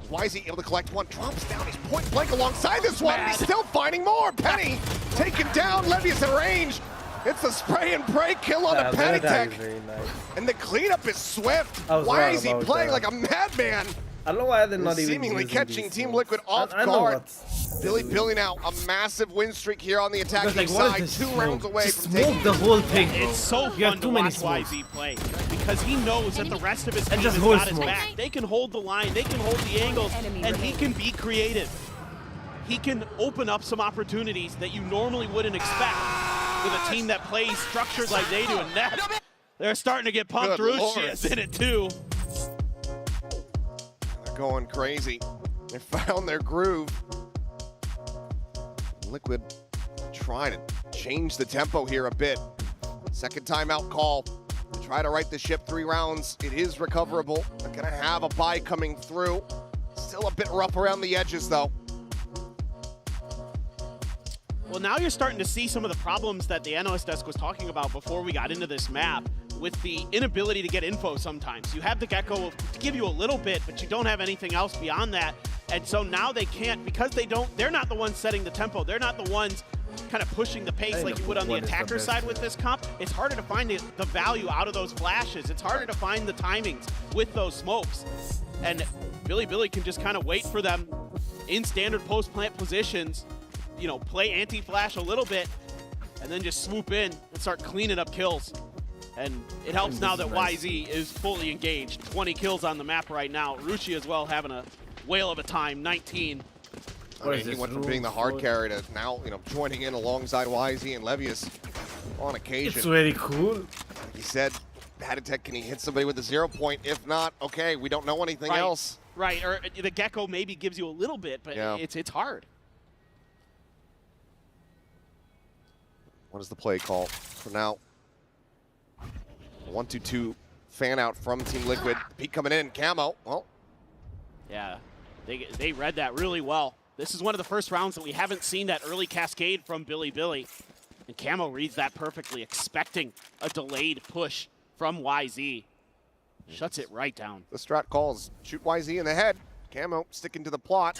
S8: Why is he able to collect one? Drops down. He's point blank alongside this one. And he's still finding more. Penny taken down. Levy's in range. It's a spray and pray kill on a Penny Tech.
S3: Nice.
S8: And the cleanup is swift. Why is he playing like a madman?
S3: I don't know why they're not even
S8: seemingly catching Team Liquid off guard. Billy out a massive win streak here on the attacking side. 2 rounds away from taking
S3: the whole thing.
S22: It's so fun to watch YZ play because he knows that the rest of his team has got his back. They can hold the line, they can hold the angles, and he can be creative. He can open up some opportunities that you normally wouldn't expect with a team that plays structured like they do. And Neff, they're starting to get pumped through. She is in it too.
S8: They're going crazy. They found their groove. Liquid trying to change the tempo here a bit. Second timeout call. Try to right the ship 3 rounds. It is recoverable. They're gonna have a bye coming through. Still a bit rough around the edges though.
S22: Well, now you're starting to see some of the problems that the analyst desk was talking about before we got into this map. with the inability to get info sometimes. You have the Gecko to give you a little bit, but you don't have anything else beyond that. And so now they can't, because they're not the ones setting the tempo. They're not the ones kind of pushing the pace like you would on the attacker side with this comp. It's harder to find the value out of those flashes. It's harder to find the timings with those smokes. And Billy can just kind of wait for them in standard post-plant positions, you know, play anti-flash a little bit, and then just swoop in and start cleaning up kills. And it helps now that YZ is fully engaged. 20 kills on the map right now. Rushi as well having a whale of a time, 19.
S8: I mean, he went from being the hard carry to now, you know, joining in alongside YZ and Levius on occasion.
S3: It's very cool.
S8: Like he said, Patitech, can he hit somebody with a 0 point? If not, okay, we don't know anything else.
S22: Right, or the Gecko maybe gives you a little bit, but it's hard.
S8: What is the play call for now? 1-2-2 fan out from Team Liquid. Peak coming in, Camo. Well,
S22: yeah, they read that really well. This is one of the first rounds that we haven't seen that early cascade from Billy. And Camo reads that perfectly, expecting a delayed push from YZ. Shuts it right down.
S8: The strat calls, shoot YZ in the head. Camo sticking to the plot.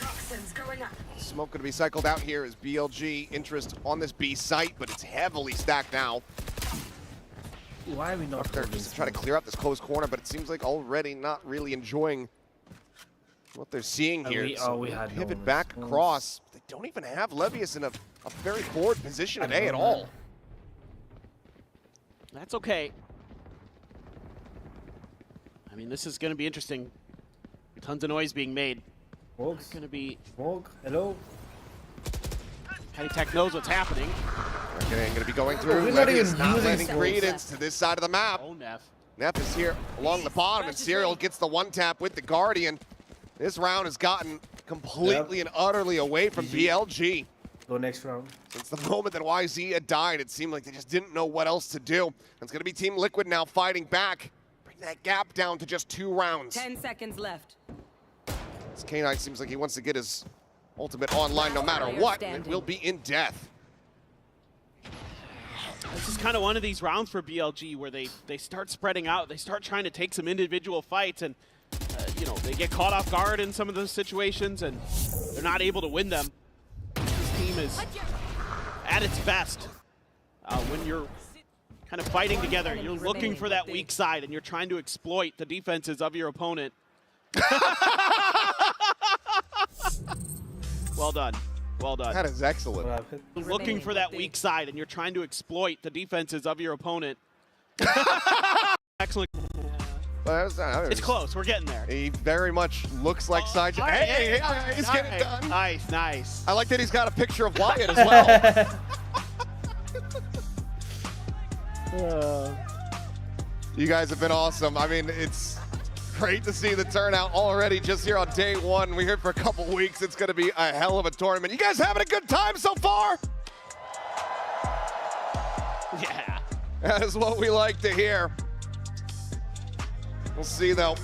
S8: Smoke going to be cycled out here as BLG interest on this B site, but it's heavily stacked now.
S3: Why are we not
S8: just trying to clear out this close corner, but it seems like already not really enjoying what they're seeing here.
S3: We had
S8: pivot back across. They don't even have Levius in a very forward position today at all.
S22: That's okay. I mean, this is going to be interesting. Tons of noise being made.
S3: Smokes.
S22: Going to be.
S3: Smoke. Hello.
S22: Patitech knows what's happening.
S8: They're going to be going through. Levius not lending credence to this side of the map.
S22: Oh, Neff.
S8: Neff is here along the bottom, and Serial gets the one tap with the Guardian. This round has gotten completely and utterly away from BLG.
S3: Go next round.
S8: Since the moment that YZ had died, it seemed like they just didn't know what else to do. It's going to be Team Liquid now fighting back. Bring that gap down to just 2 rounds.
S10: 10 seconds left.
S8: This K9 seems like he wants to get his ultimate online no matter what, and it will be in death.
S22: This is kind of one of these rounds for BLG where they start spreading out. They start trying to take some individual fights, and you know, they get caught off guard in some of those situations, and they're not able to win them. This team is at its best when you're kind of fighting together. You're looking for that weak side, and you're trying to exploit the defenses of your opponent. Well done. Well done.
S8: That is excellent.
S22: Looking for that weak side, and you're trying to exploit the defenses of your opponent. Excellent. It's close. We're getting there.
S8: He very much looks like side. Hey, he's getting it done.
S22: Nice, nice.
S8: I like that he's got a picture of Wyatt as well. You guys have been awesome. I mean, it's great to see the turnout already just here on day 1. We're here for a couple weeks. It's going to be a hell of a tournament. You guys having a good time so far?
S22: Yeah.
S8: That is what we like to hear. We'll see, though.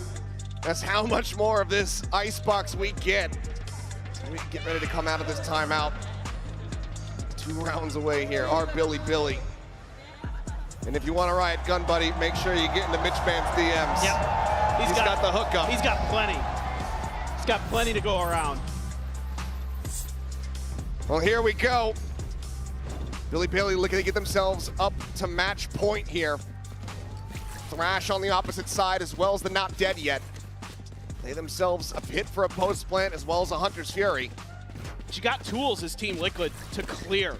S8: That's how much more of this icebox we get. We get ready to come out of this timeout. 2 rounds away here. Our Billy. And if you want to riot Gun Buddy, make sure you get into Mitch Band's DMs.
S22: Yep.
S8: He's got the hookup.
S22: He's got plenty. He's got plenty to go around.
S8: Well, here we go. Billy looking to get themselves up to match point here. Thrash on the opposite side as well as the Not Dead Yet. They themselves a pit for a post plant as well as a Hunter's Fury.
S22: She got tools as Team Liquid to clear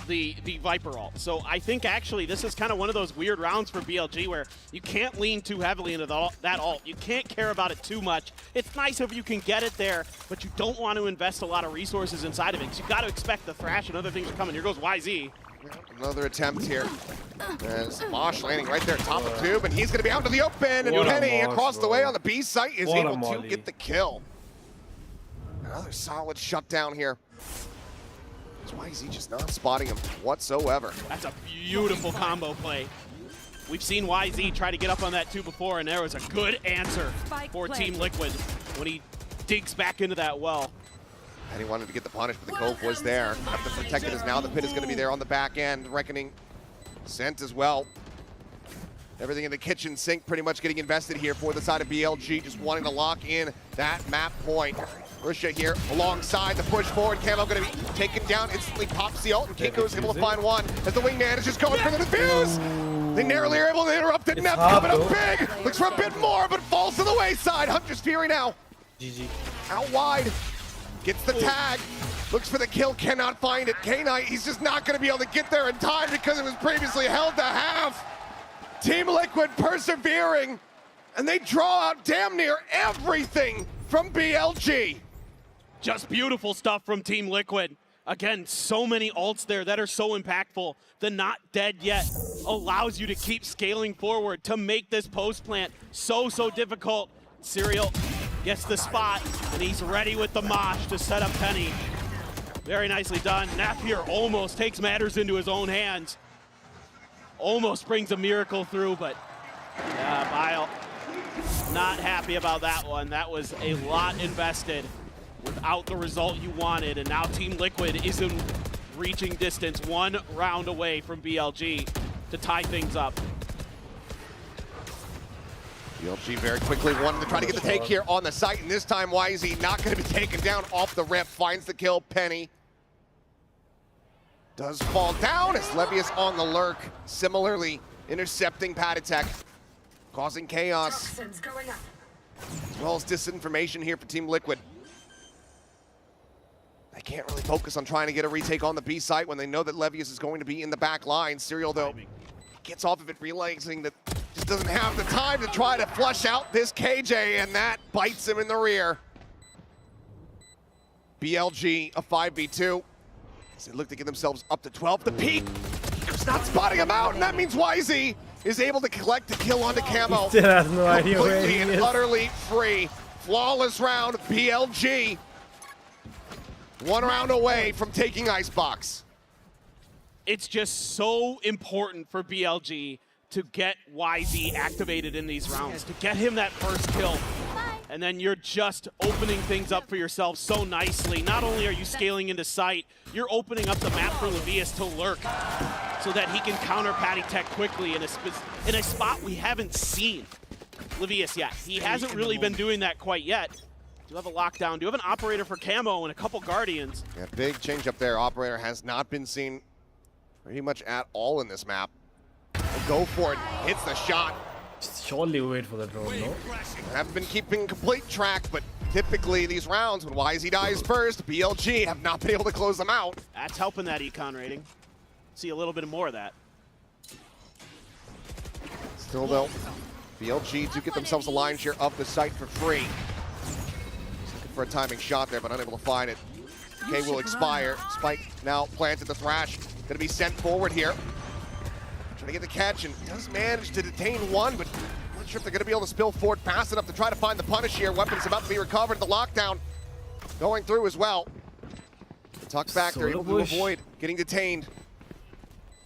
S22: the Viper ult. So I think actually this is kind of one of those weird rounds for BLG where you can't lean too heavily into that ult. You can't care about it too much. It's nice if you can get it there, but you don't want to invest a lot of resources inside of it because you've got to expect the Thrash and other things are coming. Here goes YZ.
S8: Another attempt here. As Mosh landing right there top of tube, and he's going to be out to the open, and Penny across the way on the B site is able to get the kill. Another solid shutdown here. Why is he just not spotting him whatsoever?
S22: That's a beautiful combo play. We've seen YZ try to get up on that too before, and there was a good answer for Team Liquid when he digs back into that well.
S8: And he wanted to get the punish, but the Cove was there. Have to protect it as now the pit is going to be there on the back end. Reckoning sent as well. Everything in the kitchen sink pretty much getting invested here for the side of BLG, just wanting to lock in that map point. Risha here alongside the push forward. Camo going to be taken down, instantly pops the ult, and Kiko's able to find one as the wingman is just going for the defuse. They narrowly are able to interrupt it. Nep coming up big. Looks for a bit more, but falls to the wayside. Hunter's Fury now.
S3: GG.
S8: Out wide. Gets the tag. Looks for the kill, cannot find it. K-Knight, he's just not going to be able to get there in time because it was previously held to half. Team Liquid persevering, and they draw out damn near everything from BLG.
S22: Just beautiful stuff from Team Liquid. Again, so many ults there that are so impactful. The not dead yet allows you to keep scaling forward to make this post plant so difficult. Serial gets the spot, and he's ready with the mosh to set up Penny. Very nicely done. Napier almost takes matters into his own hands. Almost brings a miracle through, but yeah, Bile not happy about that one. That was a lot invested without the result you wanted, and now Team Liquid is in reaching distance, 1 round away from BLG to tie things up.
S8: BLG very quickly wanted to try to get the take here on the site, and this time YZ not going to be taken down off the rip. Finds the kill. Penny does fall down as Levius on the lurk, similarly intercepting Patatek, causing chaos, as well as disinformation here for Team Liquid. They can't really focus on trying to get a retake on the B site when they know that Levius is going to be in the back line. Serial, though, gets off of it, realizing that just doesn't have the time to try to flush out this KJ, and that bites him in the rear. BLG, a 5v2. As they look to get themselves up to 12. The peak, Kiko's not spotting him out, and that means YZ is able to collect the kill onto Camo.
S3: Still has no idea where he
S8: completely and
S3: is.
S8: utterly free. Flawless round, BLG. 1 round away from taking Icebox.
S22: It's just so important for BLG to get YZ activated in these rounds, to get him that first kill. And then you're just opening things up for yourself so nicely. Not only are you scaling into sight, you're opening up the map for Levius to lurk so that he can counter Patatek quickly in a spot we haven't seen Levius yet. He hasn't really been doing that quite yet. Do have a lockdown, do have an operator for Camo and a couple Guardians.
S8: Yeah, big change up there. Operator has not been seen pretty much at all in this map. We'll go for it, hits the shot.
S3: Surely wait for the drone, no?
S8: Haven't been keeping complete track, but typically these rounds, when YZ dies first, BLG have not been able to close them out.
S22: That's helping that econ rating. See a little bit more of that.
S8: Still though, BLG do get themselves a line share of the site for free. Looking for a timing shot there, but unable to find it. K will expire. Spike now planted the Thrash. Gonna be sent forward here. Trying to get the catch, and does manage to detain one, but I'm not sure if they're going to be able to spill forward fast enough to try to find the punish here. Weapons about to be recovered. The lockdown going through as well. Tuck back, they're able to avoid getting detained.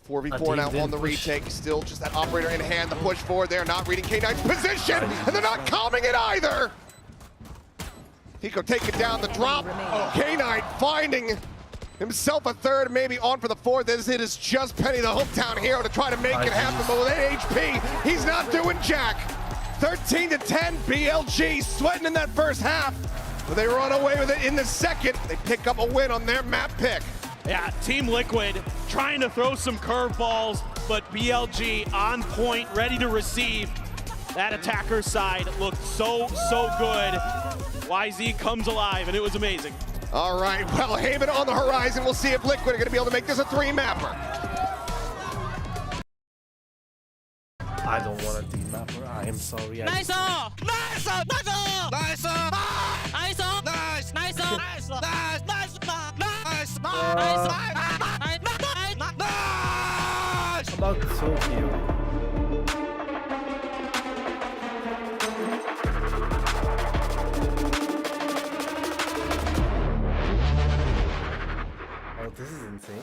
S8: 4v4 now on the retake. Still just that operator in hand. The push forward there, not reading K9's position, and they're not calming it either. Hiko taking down the drop. K9 finding himself a third, maybe on for the fourth. This hit is just Penny, the hometown hero, to try to make it happen, but with 8 HP, he's not doing jack. 13-10, BLG sweating in that first half, but they run away with it in the second. They pick up a win on their map pick.
S22: Yeah, Team Liquid trying to throw some curveballs, but BLG on point, ready to receive. That attacker side looked so good. YZ comes alive, and it was amazing.
S8: All right, well, Haven on the horizon. We'll see if Liquid are going to be able to make this a 3-mapper.
S3: I don't want a 3-mapper. I am sorry.
S18: Nice! Nice! Nice! Nice! Nice! Nice! Nice! Nice! Nice! Nice! Nice!
S3: About so cute. This is insane.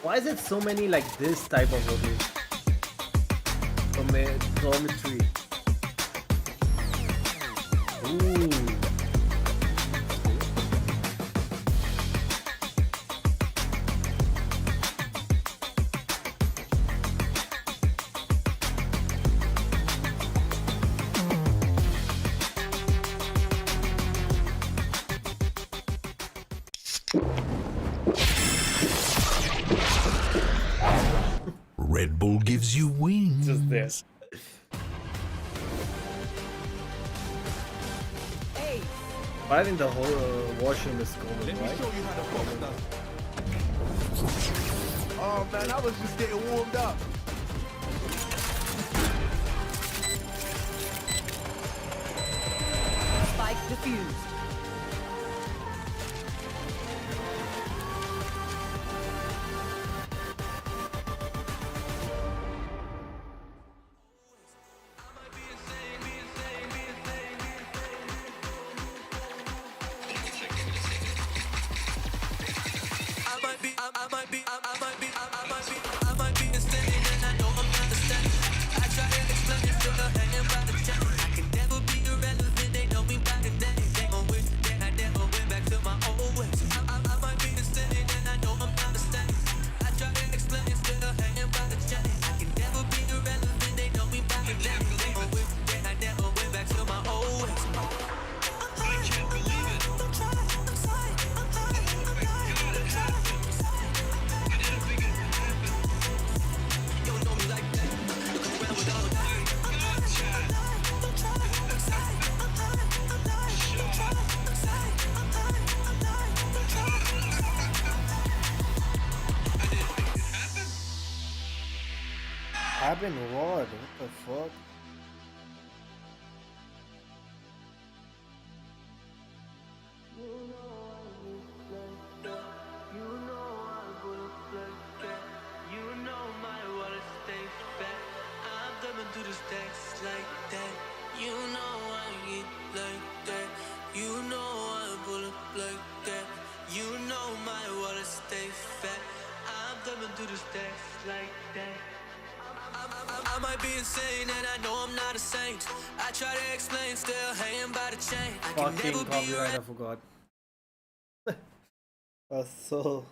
S3: Why is it so many like this type of rotation? Dormitory. Ooh.
S11: Red Bull gives you wings.
S3: Just this. I think the whole washroom is common,
S11: Let me
S3: right?
S11: show you how to fuck it up. Oh man, I was just getting warmed up.
S10: Spike defused.
S3: Happened what? What the fuck?
S11: I might be insane and I know I'm not a saint. I try to explain, still hanging by the chain. I can
S3: Fucking
S11: never be
S3: copyright, I forgot. That's so...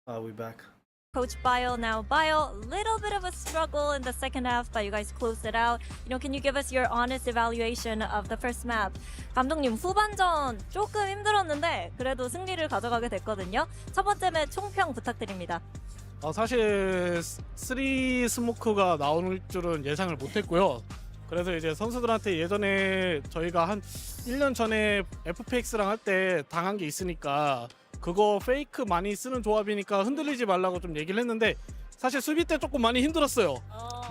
S3: Are we back?
S5: Coach Bio now. Bio, little bit of a struggle in the second half, but you guys closed it out. Can you give us your honest evaluation of the first map? 감독님, 후반전 조금 힘들었는데 그래도 승리를 가져가게 됐거든요. 첫 번째 맵 총평 부탁드립니다.
S6: 사실 3 스모크가 나올 줄은 예상을 못했고요. 그래서 이제 선수들한테 예전에 저희가 한 1년 전에 FPX랑 할 때 당한 게 있으니까 그거 페이크 많이 쓰는 조합이니까 흔들리지 말라고 좀 얘기를 했는데 사실 수비 때 조금 많이 힘들었어요.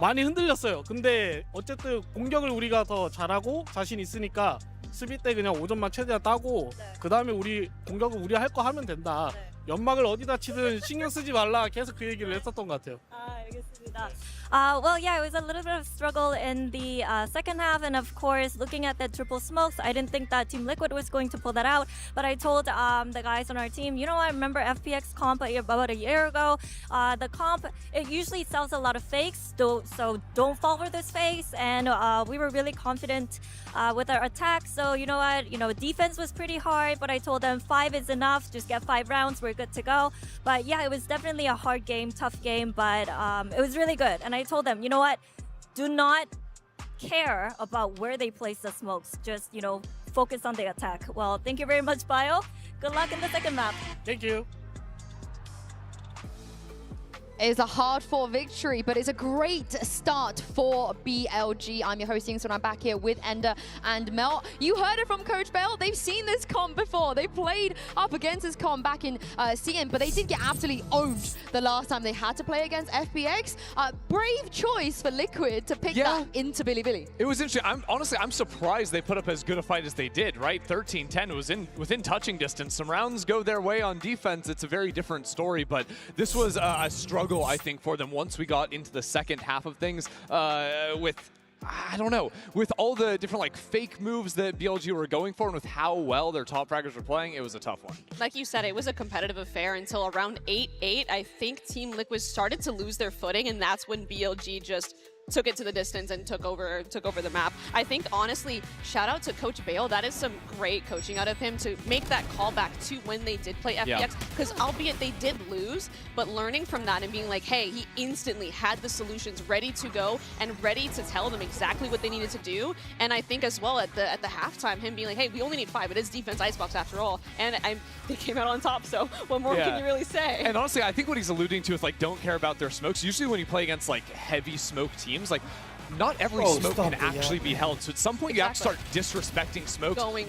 S6: 많이 흔들렸어요. 근데 어쨌든 공격을 우리가 더 잘하고 자신 있으니까 수비 때 그냥 5점만 최대한 따고 그 다음에 우리 공격은 우리 할 거 하면 된다. 연막을 어디다 치든 신경 쓰지 말라. 계속 그 얘기를 했었던 것 같아요.
S5: 알겠습니다. Well, yeah, it was a little bit of struggle in the second half, and of course, looking at the triple smokes, I didn't think that Team Liquid was going to pull that out. But I told the guys on our team, I remember FPX comp about a year ago. The comp, it usually sells a lot of fakes, so don't fall for this face. And we were really confident with our attack. So you know what? Defense was pretty hard, but I told them 5 is enough. Just get 5 rounds. We're good to go. But yeah, it was definitely a hard game, tough game, but it was really good. And I told them, you know what? Do not care about where they place the smokes. Just, focus on the attack. Well, thank you very much, Bio. Good luck in the second map.
S6: Thank you.
S2: Is a hard-fought victory, but it's a great start for BLG. I'm your host, so I'm back here with Ender and Mel. You heard it from Coach Bale. They've seen this comp before. They played up against this comp back in CN, but they did get absolutely owned the last time they had to play against FPX. Brave choice for Liquid to pick that into Bilibili.
S1: It was interesting. I'm surprised they put up as good a fight as they did, right? 13-10 was within touching distance. Some rounds go their way on defense. It's a very different story, but this was a struggle, I think, for them once we got into the second half of things with, I don't know, with all the different like fake moves that BLG were going for and with how well their top fraggers were playing, it was a tough one.
S4: Like you said, it was a competitive affair until around 8-8. I think Team Liquid started to lose their footing, and that's when BLG just took it to the distance and took over the map. I think, honestly, shout out to Coach Bale. That is some great coaching out of him to make that call back to when they did play FPX. Because albeit they did lose, but learning from that and being like, hey, he instantly had the solutions ready to go and ready to tell them exactly what they needed to do. And I think as well at the halftime, him being like, hey, we only need 5. It is defense icebox after all. And they came out on top, so what more can you really say?
S1: And honestly, I think what he's alluding to is like, don't care about their smokes. Usually when you play against like heavy smoke teams, like not every smoke can actually be held. So at some point you have to start disrespecting smokes, going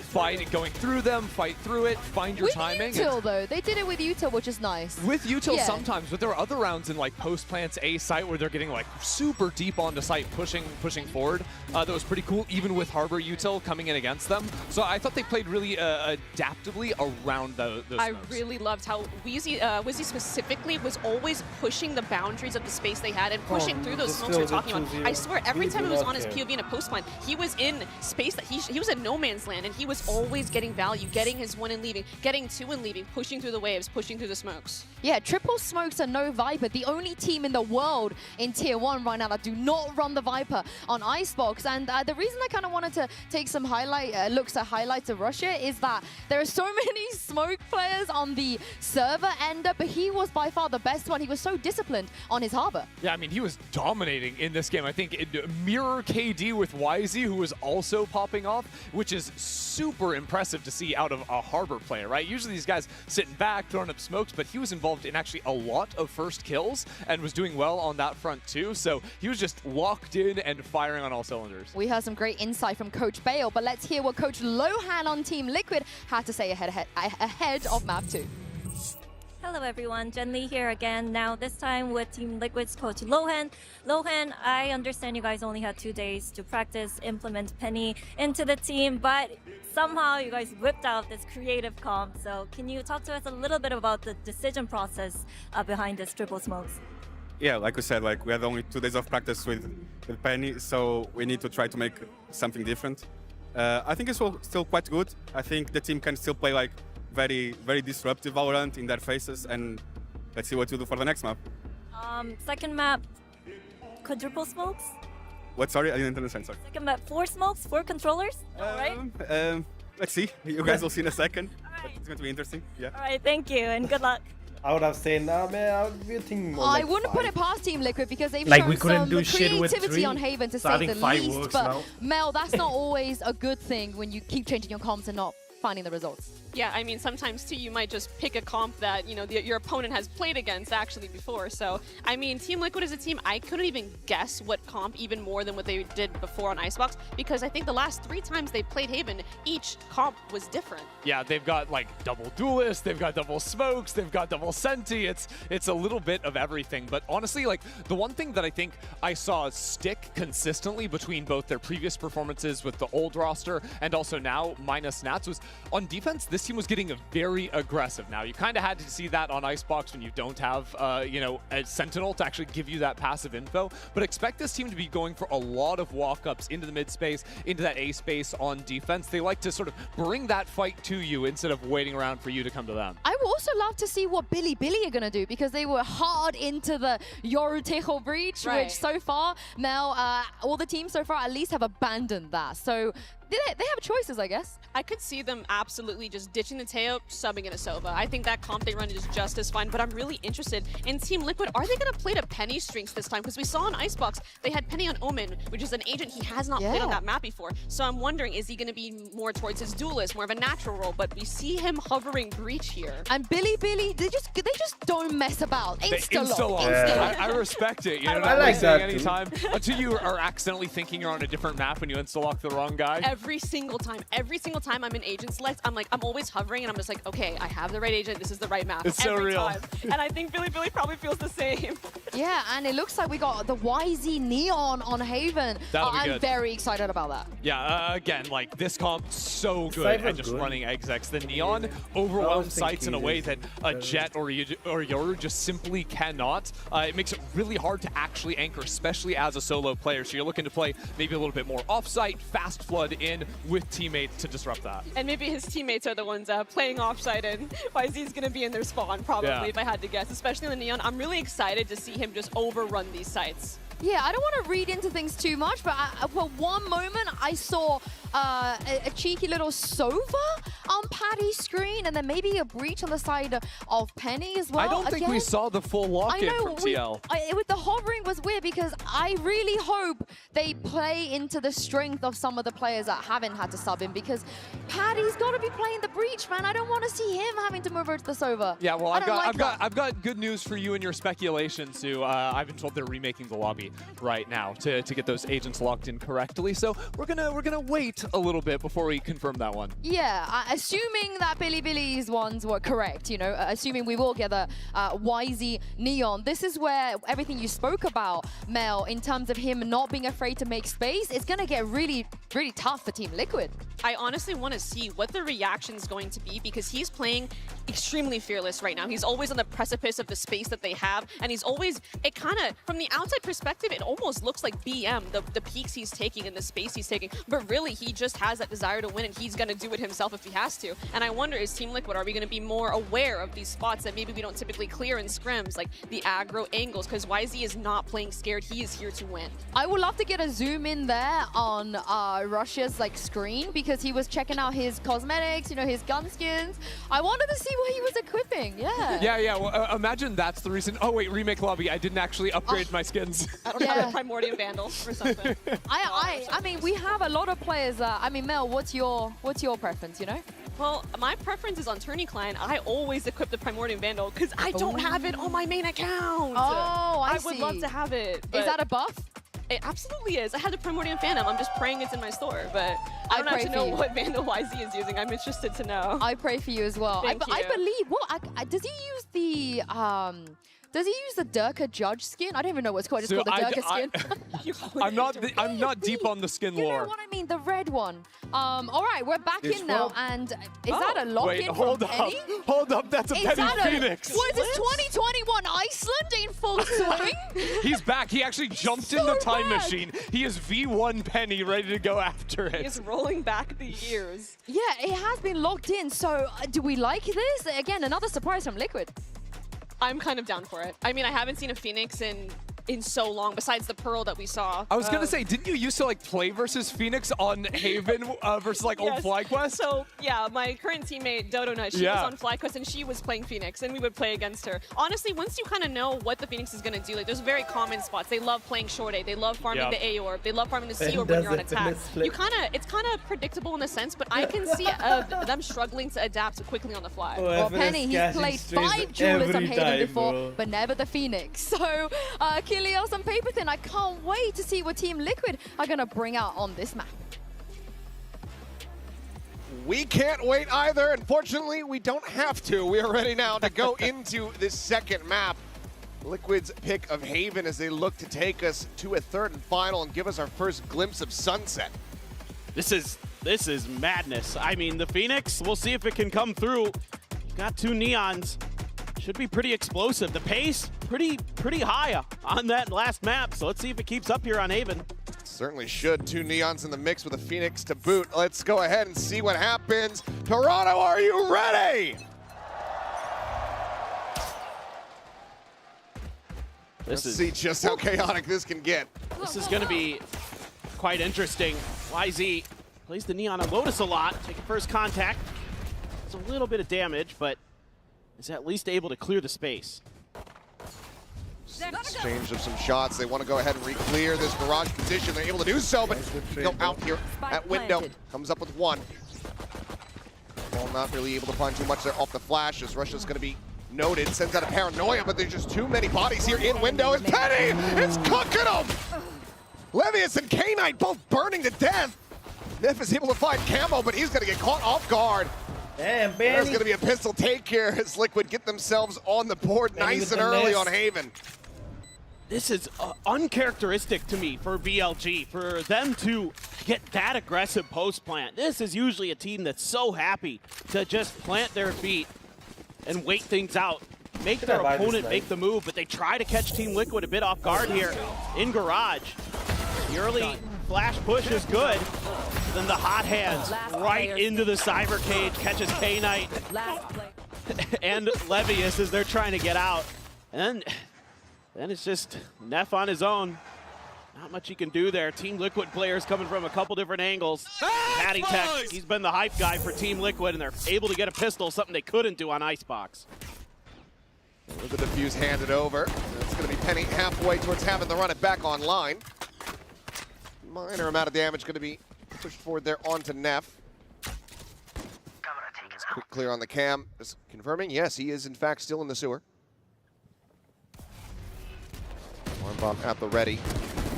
S1: through them, fight through it, find your timing.
S2: With Util though, they did it with Util, which is nice.
S1: With Util sometimes, but there are other rounds in like post plants A site where they're getting like super deep onto site, pushing forward. That was pretty cool, even with Harbor Util coming in against them. So I thought they played really adaptively around those
S4: I
S1: smokes.
S4: really loved how Wheezy specifically was always pushing the boundaries of the space they had and pushing through those smokes we're talking about. I swear, every time he was on his POV in a post plan, he was in space that he was in no man's land, and he was always getting value, getting his 1 and leaving, getting 2 and leaving, pushing through the waves, pushing through the smokes.
S2: Yeah, triple smokes and no Viper. The only team in the world in Tier 1 right now that do not run the Viper on Icebox. And the reason I kind of wanted to take some looks at highlights of Russia is that there are so many smoke players on the server end, but he was by far the best one. He was so disciplined on his Harbor.
S1: Yeah, I mean, he was dominating in this game. I think mirror KD with YZ, who was also popping off, which is super impressive to see out of a Harbor player, right? Usually these guys sitting back, throwing up smokes, but he was involved in actually a lot of first kills and was doing well on that front too. So he was just locked in and firing on all cylinders.
S2: We heard some great insight from Coach Bale, but let's hear what Coach Lohan on Team Liquid had to say ahead of Map 2.
S5: Hello everyone, Jen Lee here again. Now this time with Team Liquid's coach Lohan. Lohan, I understand you guys only had 2 days to practice, implement Penny into the team, but somehow you guys whipped out this creative comp. So can you talk to us a little bit about the decision process behind this triple smokes?
S13: Yeah, like we said, we had only 2 days of practice with Penny, so we need to try to make something different. I think it's still quite good. I think the team can still play very, very disruptive Valorant in their faces, and let's see what to do for the next map.
S5: Second map, quadruple smokes?
S13: What, sorry? I didn't understand, sorry.
S5: Second map, 4 smokes, 4 controllers? Alright.
S13: Let's see. You guys will see in a second. But it's going to be interesting. Yeah.
S5: Alright, thank you, and good luck.
S3: I would have said, man, I would be thinking more
S2: I wouldn't put it past Team Liquid because they've
S3: we
S2: shown
S3: couldn't
S2: some
S3: do shit with
S2: creativity
S3: 3,
S2: on Haven to
S3: so I
S2: say
S3: think
S2: the
S3: 5
S2: least.
S3: works
S2: But
S3: now.
S2: Mel, that's not always a good thing when you keep changing your comps and not finding the results.
S4: Yeah, I mean, sometimes too, you might just pick a comp that, your opponent has played against actually before. So, I mean, Team Liquid as a team, I couldn't even guess what comp even more than what they did before on Icebox, because I think the last 3 times they played Haven, each comp was different.
S1: Yeah, they've got double duelist, they've got double smokes, they've got double senti. It's a little bit of everything. But honestly, the one thing that I think I saw stick consistently between both their previous performances with the old roster and also now minus Nats was on defense. This team was getting very aggressive. Now, you kind of had to see that on Icebox when you don't have, a Sentinel to actually give you that passive info. But expect this team to be going for a lot of walk-ups into the mid space, into that A space on defense. They like to sort of bring that fight to you instead of waiting around for you to come to them.
S2: I would also love to see what Bilibili are going to do because they were hard into the Yorutejo breach, which so far, Mel, all the teams so far at least have abandoned that. So they have choices, I guess.
S4: I could see them absolutely just ditching the Teo, subbing in a Sova. I think that comp they run is just as fine, but I'm really interested in Team Liquid. Are they going to play to Penny strings this time? Because we saw on Icebox, they had Penny on Omen, which is an agent he has not played on that map before. So I'm wondering, is he going to be more towards his duelist, more of a natural role? But we see him hovering breach here.
S2: And Billy, they just don't mess about. Insta-lock.
S1: Yeah. I respect it. You know,
S3: I like that
S1: anytime until you are accidentally thinking you're on a different map and you insta-lock the wrong guy.
S4: Every single time I'm in agent select, I'm always hovering and I'm just like, okay, I have the right agent. This is the right map.
S1: It's so real.
S4: Time. And I think Billy probably feels the same.
S2: Yeah, and it looks like we got the YZ Neon on Haven. I'm very excited about that.
S1: Yeah, again, like this comp so good at just running execs. The Neon overwhelms sites in a way that a Jet or Yoru just simply cannot. It makes it really hard to actually anchor, especially as a solo player. So you're looking to play maybe a little bit more offsite, fast flood in with teammates to disrupt that.
S4: And maybe his teammates are the ones playing offsite, and YZ's going to be in their spawn probably, if I had to guess. Especially in the Neon, I'm really excited to see him just overrun these sites.
S2: Yeah, I don't want to read into things too much, but for one moment I saw a cheeky little Sova on Patty's screen, and then maybe a breach on the side of Penny as well.
S1: I don't think we saw the full lock-in from TL.
S2: With the hovering was weird because I really hope they play into the strength of some of the players that haven't had to sub in, because Patty's got to be playing the breach, man. I don't want to see him having to move over to the Sova.
S1: Yeah, well, I've got good news for you and your speculations, Sue. I've been told they're remaking the lobby right now to get those agents locked in correctly. So we're gonna wait a little bit before we confirm that one.
S2: Yeah, assuming that Billy's ones were correct, you know, assuming we will get a YZ Neon. This is where everything you spoke about, Mel, in terms of him not being afraid to make space, it's gonna get really, really tough for Team Liquid.
S4: I honestly want to see what the reaction's going to be, because he's playing extremely fearless right now. He's always on the precipice of the space that they have, and he's always, it kind of, from the outside perspective, it almost looks like BM, the peaks he's taking and the space he's taking, but really he just has that desire to win, and he's going to do it himself if he has to. And I wonder, is Team Liquid, are we going to be more aware of these spots that maybe we don't typically clear in scrims, like the aggro angles, because YZ is not playing scared, he is here to win.
S2: I would love to get a zoom in there on Russia's screen, because he was checking out his cosmetics, you know, his gun skins. I wanted to see what he was equipping, yeah.
S1: Yeah, well, imagine that's the reason. Oh wait, remake lobby, I didn't actually upgrade my skins.
S4: I don't have a Primordium Vandal or something.
S2: I mean, we have a lot of players. I mean, Mel, what's your preference, you know?
S4: Well, my preference is on Tourney Client. I always equip the Primordium Vandal because I don't have it on my main account.
S2: Oh, I
S4: would love to have it.
S2: Is that a buff?
S4: It absolutely is. I had the Primordium Phantom. I'm just praying it's in my store, but I don't actually know what Vandal YZ is using. I'm interested to know.
S2: I pray for you as well.
S4: Thank you.
S2: I believe, does he use the Does he use the Durka Judge skin? I don't even know what's called. It's called the Durka skin.
S1: I'm not deep on the skin lore.
S2: You know what I mean? The red one. All right, we're back in now, and is that a lock-in from Penny?
S1: Hold up, that's a Penny Phoenix.
S2: What is this, 2021 Iceland in full swing?
S1: He's back. He actually jumped in the time machine. He is V1 Penny, ready to go after it.
S4: He's rolling back the years.
S2: Yeah, it has been locked in. So do we like this? Again, another surprise from Liquid.
S4: I'm kind of down for it. I mean, I haven't seen a Phoenix in so long, besides the Pearl that we saw.
S1: I was gonna say, didn't you used to like play versus Phoenix on Haven versus like old FlyQuest?
S4: So yeah, my current teammate Dodo Nut, she was on FlyQuest and she was playing Phoenix, and we would play against her. Honestly, once you kind of know what the Phoenix is gonna do, like there's very common spots. They love playing short A, they love farming the A orb, they love farming the C orb when you're on attack. It's kind of predictable in a sense, but I can see them struggling to adapt quickly on the fly.
S2: Well, Penny, he's played 5 duelists on Haven before, but never the Phoenix. So Kilios and Paper Thin, I can't wait to see what Team Liquid are going to bring out on this map.
S8: We can't wait either. Unfortunately, we don't have to. We are ready now to go into this second map. Liquid's pick of Haven as they look to take us to a third and final and give us our first glimpse of sunset.
S22: This is madness. I mean, the Phoenix, we'll see if it can come through. Got 2 Neons. Should be pretty explosive. The pace, pretty high on that last map. So let's see if it keeps up here on Haven.
S8: Certainly should. 2 Neons in the mix with a Phoenix to boot. Let's go ahead and see what happens. Toronto, are you ready? Let's see just how chaotic this can get.
S22: This is going to be quite interesting. YZ plays the Neon on Lotus a lot. Taking first contact. It's a little bit of damage, but is at least able to clear the space.
S8: Exchange of some shots. They want to go ahead and re-clear this barrage position. They're able to do so, but go out here at window. Comes up with 1. Well, not really able to find too much there off the flash as Russia's going to be noted. Sends out a paranoia, but there's just too many bodies here in window. As Penny is cooking them! Levius and K-Knight both burning to death. Neff is able to find Camo, but he's going to get caught off guard.
S3: Damn,
S8: There's going to be a pistol take here as Liquid get themselves on the board nice and early on Haven.
S22: This is uncharacteristic to me for BLG, for them to get that aggressive post-plant. This is usually a team that's so happy to just plant their feet and wait things out. Make their opponent make the move, but they try to catch Team Liquid a bit off guard here in Garage. The early flash push is good. Then the hot hands right into the cyber cage, catches K-Knight and Levius as they're trying to get out. And then it's just Neff on his own. Not much he can do there. Team Liquid players coming from a couple different angles. Patty Tech, he's been the hype guy for Team Liquid, and they're able to get a pistol, something they couldn't do on Icebox.
S8: With the defuse handed over. It's going to be Penny halfway towards having to run it back online. Minor amount of damage going to be pushed forward there onto Neff. Quick clear on the cam. Is confirming, yes, he is in fact still in the sewer. One bomb at the ready.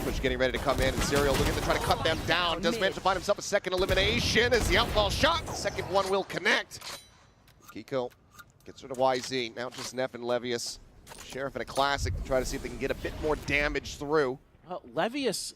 S8: Push getting ready to come in, and Serial looking to try to cut them down. Does manage to find himself a second elimination as the outlaw shot. The second one will connect. Kiko gets rid of YZ. Now just Neff and Levius. Sheriff in a classic to try to see if they can get a bit more damage through.
S22: Well, Levius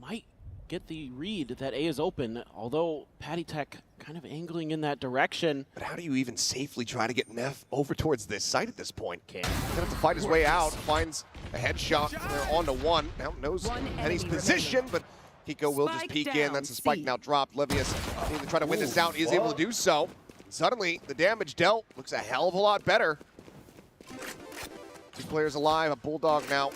S22: might get the read that A is open, although Patty Tech kind of angling in that direction.
S8: But how do you even safely try to get Neff over towards this site at this point? He's gonna have to fight his way out. Finds a headshot. They're on to one. Now knows Penny's position, but Kiko will just peek in. That's a spike now dropped. Levius needs to try to win this out. Is able to do so. Suddenly, the damage dealt looks a hell of a lot better. 2 players alive. A Bulldog now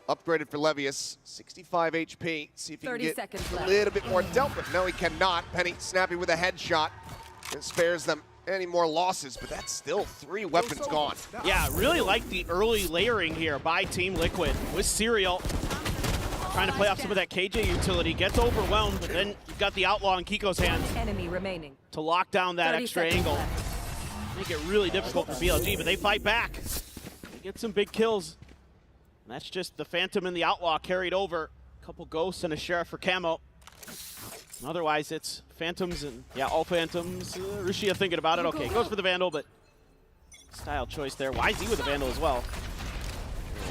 S8: upgraded for Levius. 65 HP. See if he can get a little bit more dealt, but no, he cannot. Penny snappy with a headshot. It spares them any more losses, but that's still 3 weapons gone.
S22: Yeah, really like the early layering here by Team Liquid with Serial. Trying to play off some of that KJ utility. Gets overwhelmed, but then you've got the Outlaw in Kiko's hands.
S10: Enemy remaining.
S22: To lock down that extra angle. Make it really difficult for BLG, but they fight back. They get some big kills. And that's just the Phantom and the Outlaw carried over. A couple Ghosts and a Sheriff for Camo. And otherwise, it's Phantoms and, yeah, all Phantoms. Rushia thinking about it. Okay, goes for the Vandal, but style choice there. YZ with the Vandal as well.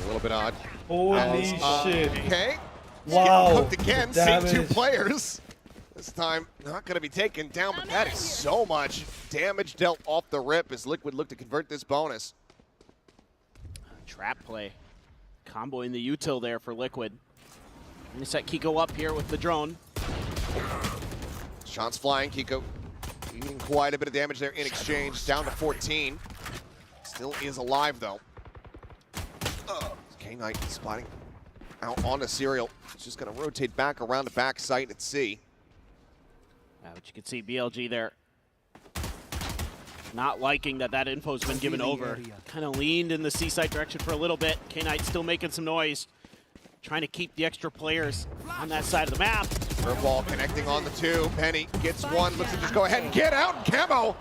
S8: A little bit odd.
S3: Holy shit.
S8: Okay.
S3: Wow.
S8: Hooked again, same 2 players. This time, not going to be taken down, but that is so much damage dealt off the rip as Liquid look to convert this bonus.
S22: Trap play. Comboing the util there for Liquid. Going to set Kiko up here with the drone.
S8: Shots flying, Kiko eating quite a bit of damage there in exchange, down to 14. Still is alive, though. K-Knight spotting out on a Serial. He's just going to rotate back around the back site at C.
S22: Yeah, but you can see BLG there not liking that info's been given over. Kind of leaned in the C site direction for a little bit. K-Knight still making some noise. Trying to keep the extra players on that side of the map.
S8: Curveball connecting on the 2. Penny gets one, looks to just go ahead and get out. And Camo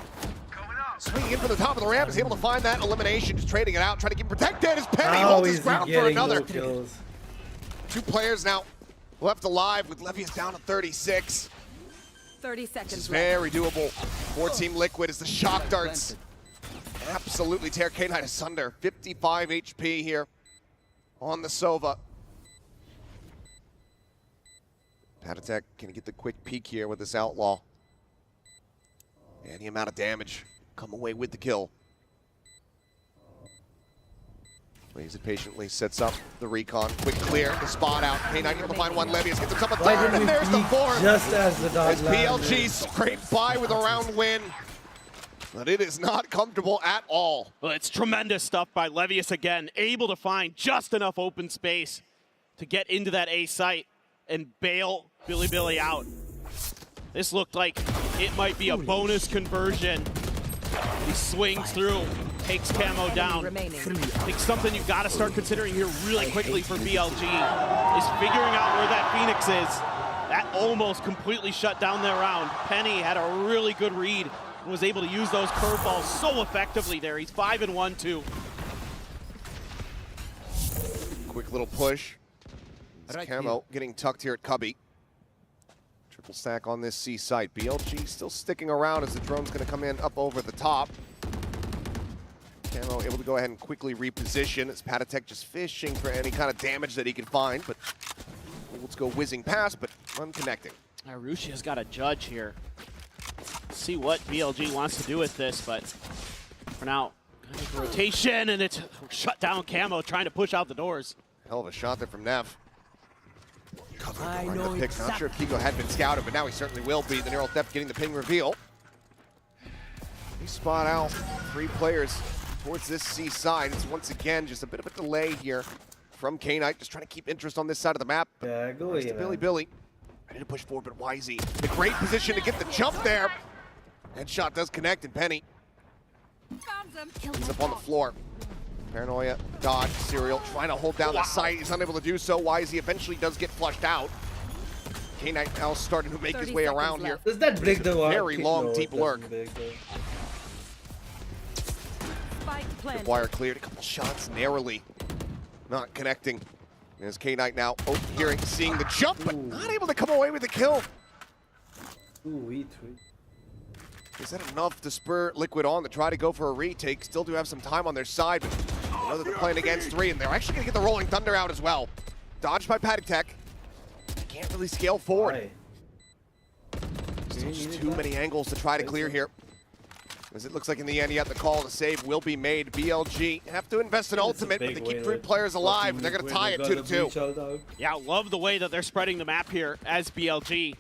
S8: swinging in from the top of the ramp is able to find that elimination, just trading it out, trying to keep protected as Penny holds his ground for another. 2 players now left alive with Levius down to 36.
S10: 30 seconds.
S8: This is very doable for Team Liquid as the shock darts absolutely tear K-Knight asunder. 55 HP here on the Sova. Patatek can get the quick peek here with this Outlaw. Any amount of damage come away with the kill. Plays it patiently, sets up the recon. Quick clear, the spot out. K-Knight able to find one. Levius gets himself a 3rd, and there's the 4th.
S3: Just as the dot
S8: as BLG scraped by with a round win. But it is not comfortable at all.
S22: Well, it's tremendous stuff by Levius again. Able to find just enough open space to get into that A site and bail Billy out. This looked like it might be a bonus conversion. He swings through, takes Camo down. I think something you've got to start considering here really quickly for BLG is figuring out where that Phoenix is. That almost completely shut down their round. Penny had a really good read was able to use those curveballs so effectively there. He's 5-1 too.
S8: Quick little push. It's Camo getting tucked here at Cubby. Triple stack on this C site. BLG still sticking around as the drone's going to come in up over the top. Camo able to go ahead and quickly reposition as Patatek just fishing for any kind of damage that he can find, but let's go whizzing past, but unconnecting.
S22: Rushia's got a judge here. See what BLG wants to do with this, but for now, rotation, and it's shut down. Camo trying to push out the doors.
S8: Hell of a shot there from Neff. Not sure if Kiko had been scouted, but now he certainly will be. The neural depth getting the ping reveal. They spot out 3 players towards this C side. It's once again just a bit of a delay here from K-Knight, just trying to keep interest on this side of the map.
S3: Yeah, go away,
S8: Billy. Ready to push forward, but YZ. The great position to get the jump there. Headshot does connect, and Penny he's up on the floor. Paranoia, dodge, Serial, trying to hold down the site. He's unable to do so. YZ eventually does get flushed out. K-Knight now starting to make his way around here.
S3: Does that break the wall?
S8: Very long, deep lurk. Wire cleared, a couple shots narrowly. Not connecting. There's K-Knight now seeing the jump, but not able to come away with the kill. Is that enough to spur Liquid on to try to go for a retake? Still do have some time on their side, but I know that they're playing against 3, and they're actually going to get the Rolling Thunder out as well. Dodged by Patatek. Can't really scale forward. Still just too many angles to try to clear here. As it looks like in the end, yet the call to save will be made. BLG have to invest in ultimate, but they keep 3 players alive, and they're going to tie it 2-2.
S22: Yeah, love the way that they're spreading the map here as BLG.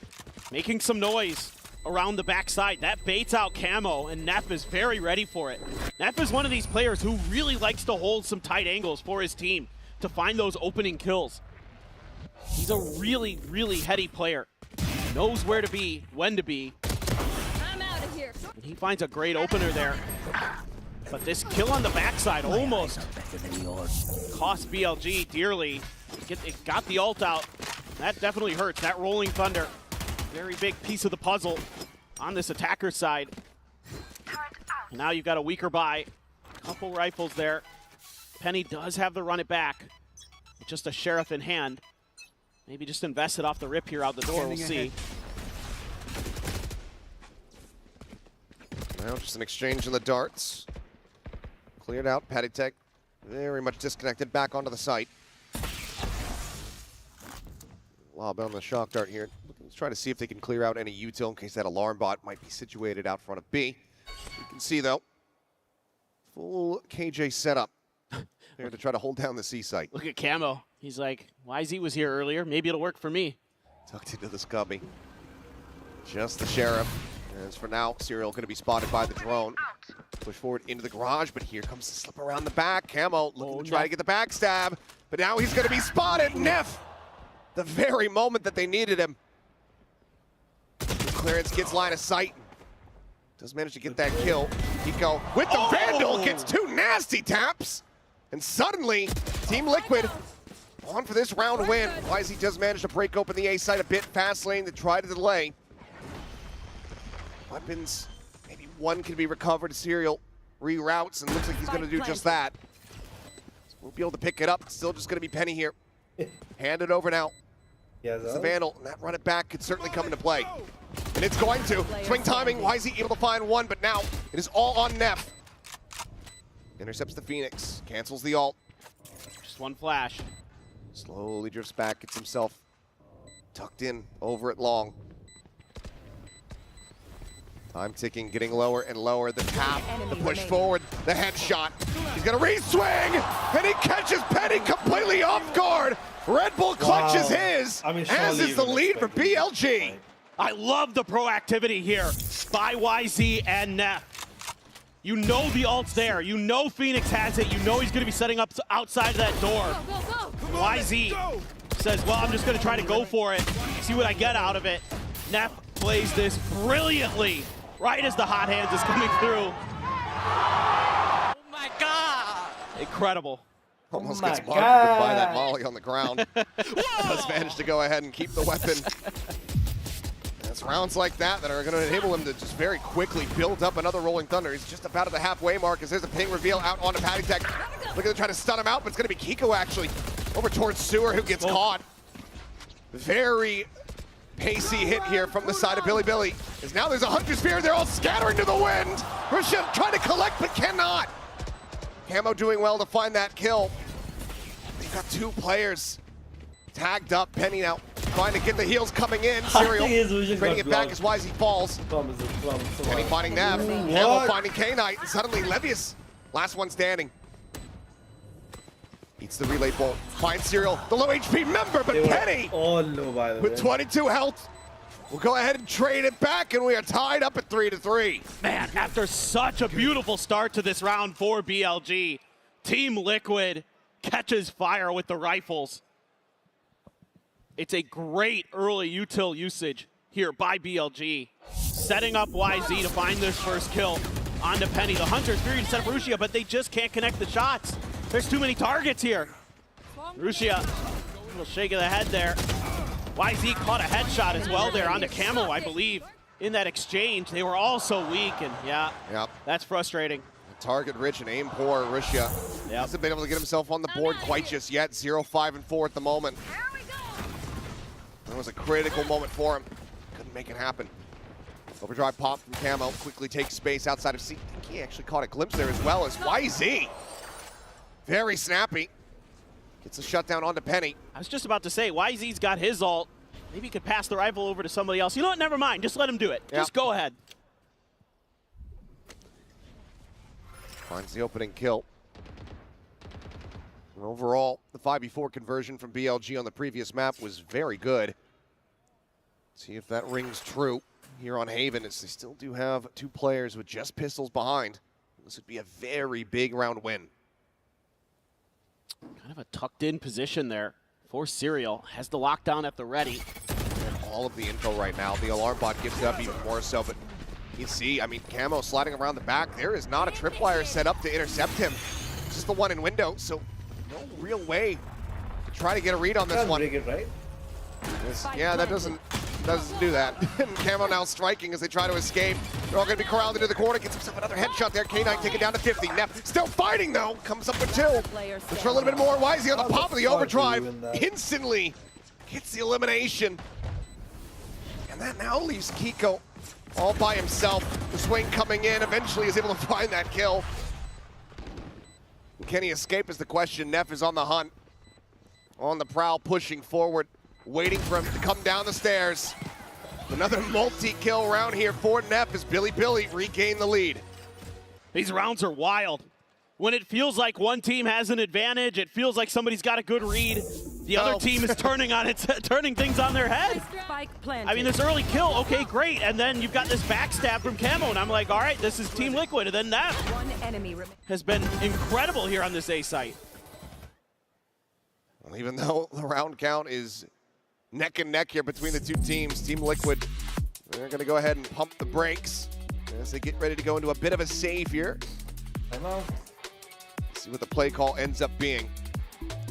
S22: Making some noise around the backside. That baits out Camo, and Neff is very ready for it. Neff is one of these players who really likes to hold some tight angles for his team to find those opening kills. He's a really, really heady player. Knows where to be, when to be.
S2: I'm out of here.
S22: And he finds a great opener there. But this kill on the backside almost cost BLG dearly. It got the ult out. That definitely hurts. That Rolling Thunder, very big piece of the puzzle on this attacker side. Now you've got a weaker buy. Couple rifles there. Penny does have the run it back. Just a Sheriff in hand. Maybe just invest it off the rip here out the door. We'll see.
S8: Now just an exchange in the darts. Cleared out. Patatek very much disconnected back onto the site. Lob on the shock dart here. Let's try to see if they can clear out any util in case that alarm bot might be situated out front of B. You can see though, full KJ setup there to try to hold down the C site.
S22: Look at Camo. He's like, YZ was here earlier. Maybe it'll work for me.
S8: Tucked into the Scubby. Just the Sheriff. As for now, Serial going to be spotted by the drone. Push forward into the garage, but here comes the slip around the back. Camo looking to try to get the backstab, but now he's going to be spotted. Neff, the very moment that they needed him. Clearance gets line of sight. Does manage to get that kill. Kiko with the Vandal gets 2 nasty taps. And suddenly, Team Liquid on for this round win. YZ does manage to break open the A side a bit. Fast lane to try to delay. Weapons, maybe one can be recovered. Serial reroutes and looks like he's going to do just that. So we'll be able to pick it up. It's still just going to be Penny here. Hand it over now. It's the Vandal, and that run it back could certainly come into play. And it's going to. Swing timing, YZ able to find one, but now it is all on Neff. Intercepts the Phoenix, cancels the ult.
S22: Just one flash.
S8: Slowly drifts back, gets himself tucked in over it long. Time ticking, getting lower and lower. The tap, the push forward, the headshot. He's gonna re-swing, and he catches Penny completely off guard. Red Bull clutches his, as is the lead for BLG.
S22: I love the proactivity here by YZ and Neff. You know the ult's there. You know Phoenix has it. You know he's going to be setting up outside of that door. YZ says, well, I'm just going to try to go for it, see what I get out of it. Neff plays this brilliantly right as the hot hands is coming through. Oh my God. Incredible.
S8: Almost gets marketed by that molly on the ground. Does manage to go ahead and keep the weapon. As It's rounds like that that are going to enable him to just very quickly build up another Rolling Thunder. He's just about at the halfway mark as there's a ping reveal out onto Patty Tech. Looking to try to stun him out, but it's going to be Kiko actually over towards Sewer who gets caught. Very pacey hit here from the side of Billy. As now there's a Hunter Spear, they're all scattering to the wind. Russia trying to collect but cannot. Camo doing well to find that kill. They've got 2 players tagged up. Penny now trying to get the heals coming in. Serial trading it back as YZ falls. Penny finding Nev. Camo finding K-Knight. And suddenly Levius, last one standing. Eats the relay bolt. Finds Serial, the low HP member, but Penny
S3: all low by the way.
S8: With 22 health. We'll go ahead and trade it back, and we are tied up at 3-3.
S22: Man, after such a beautiful start to this round for BLG, Team Liquid catches fire with the rifles. It's a great early util usage here by BLG. Setting up YZ to find this first kill onto Penny. The Hunter's Fury to set up Rusia, but they just can't connect the shots. There's too many targets here. Rusia, a little shake of the head there. YZ caught a headshot as well there onto Camo, I believe, in that exchange. They were all so weak, and yeah, that's frustrating.
S8: Target rich and aim poor. Rusia hasn't been able to get himself on the board quite just yet. 0-5-4 at the moment. That was a critical moment for him. Couldn't make it happen. Overdrive pop from Camo. Quickly takes space outside of C. I think he actually caught a glimpse there as well as YZ. Very snappy. Gets a shutdown onto Penny.
S22: I was just about to say, YZ's got his ult. Maybe he could pass the rifle over to somebody else. You know what? Never mind. Just let him do it. Just go ahead.
S8: Finds the opening kill. And overall, the 5v4 conversion from BLG on the previous map was very good. See if that rings true here on Haven, as they still do have 2 players with just pistols behind. This would be a very big round win.
S22: Kind of a tucked in position there for Serial. Has the lockdown at the ready.
S8: And all of the info right now. The alarm bot gives it up even more so, but you see, I mean, Camo sliding around the back. There is not a tripwire set up to intercept him. It's just the one in window, so no real way to try to get a read on this one.
S3: It, right?
S8: Yeah, that doesn't do that. And Camo now striking as they try to escape. They're all going to be corralled into the corner. Gets himself another headshot there. K-Knight taken down to 50. Neff still fighting though. Comes up with 2. Looks for a little bit more. YZ on the pop of the overdrive. Instantly gets the elimination. And that now leaves Kiko all by himself. The swing coming in. Eventually is able to find that kill. Can he escape is the question. Neff is on the hunt. On the prowl, pushing forward. Waiting for him to come down the stairs. Another multi-kill round here for Neff as Billy regained the lead.
S22: These rounds are wild. When it feels like one team has an advantage, it feels like somebody's got a good read. The other team is turning things on their head. I mean, this early kill, okay, great. And then you've got this backstab from Camo, and I'm like, all right, this is Team Liquid. And then Neff has been incredible here on this A site.
S8: Well, even though the round count is neck and neck here between the 2 teams, Team Liquid, they're going to go ahead and pump the brakes as they get ready to go into a bit of a save here. See what the play call ends up being.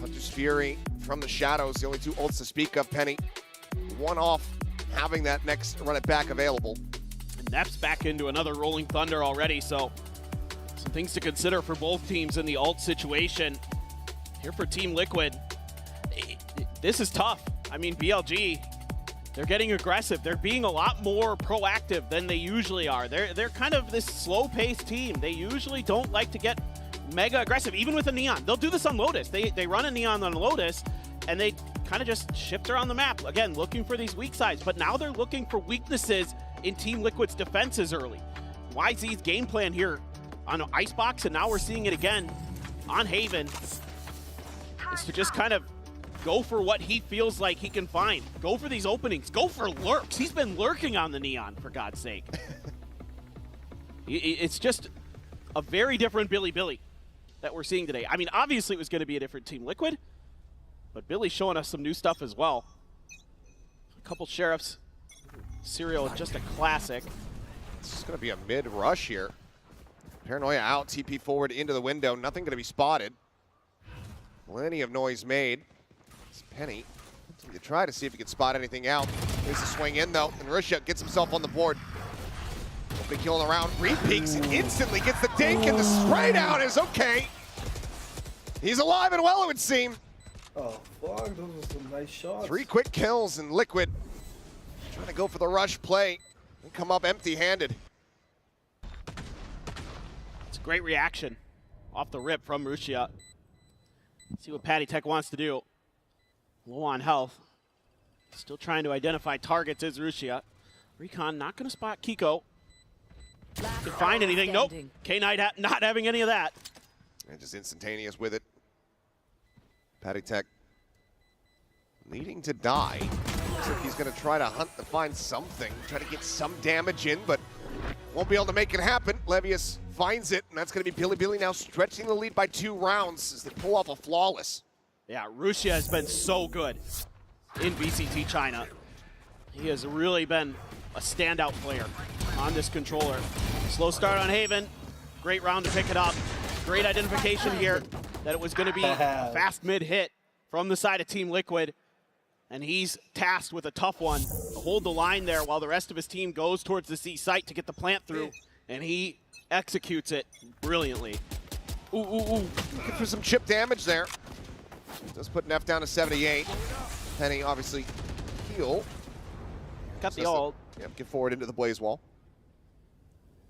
S8: Hunter's Fury from the shadows, the only 2 ults to speak of. Penny, 1 off, having that next run it back available.
S22: And Neff's back into another Rolling Thunder already, so some things to consider for both teams in the ult situation. Here for Team Liquid, this is tough. I mean, BLG, they're getting aggressive. They're being a lot more proactive than they usually are. They're kind of this slow-paced team. They usually don't like to get mega aggressive, even with a Neon. They'll do this on Lotus. They run a Neon on Lotus, and they kind of just shift around the map. Again, looking for these weak sides, but now they're looking for weaknesses in Team Liquid's defenses early. YZ's game plan here on Icebox, and now we're seeing it again on Haven, is to just kind of go for what he feels like he can find. Go for these openings. Go for lurks. He's been lurking on the Neon, for God's sake. It's just a very different Billy that we're seeing today. I mean, obviously it was going to be a different Team Liquid, but Billy's showing us some new stuff as well. A couple Sheriffs. Serial, just a classic.
S8: It's going to be a mid-rush here. Paranoia out, TP forward into the window. Nothing going to be spotted. Plenty of noise made. It's Penny to try to see if he can spot anything out. There's a swing in though, and Russia gets himself on the board. Big kill in the round, re-peeks and instantly gets the dink, and the spray down is okay. He's alive and well, it would seem.
S3: Oh, fuck, those were some nice shots.
S8: 3 quick kills, and Liquid trying to go for the rush play and come up empty-handed.
S22: It's a great reaction off the rip from Russia. See what Patty Tech wants to do. Low on health. Still trying to identify targets is Russia. Recon not going to spot Kiko. Can find anything. Nope. K-Knight not having any of that.
S8: And just instantaneous with it. Patty Tech needing to die. Looks like he's going to try to hunt to find something, try to get some damage in, but won't be able to make it happen. Levius finds it, and that's going to be Billy now stretching the lead by 2 rounds as they pull off a flawless.
S22: Yeah, Russia has been so good in VCT China. He has really been a standout player on this controller. Slow start on Haven. Great round to pick it up. Great identification here that it was going to be a fast mid hit from the side of Team Liquid. And he's tasked with a tough one to hold the line there while the rest of his team goes towards the C site to get the plant through. And he executes it brilliantly.
S8: Ooh. Looking for some chip damage there. Does put Neff down to 78. Penny obviously heal.
S22: Got the ult.
S8: Yep, get forward into the blaze wall.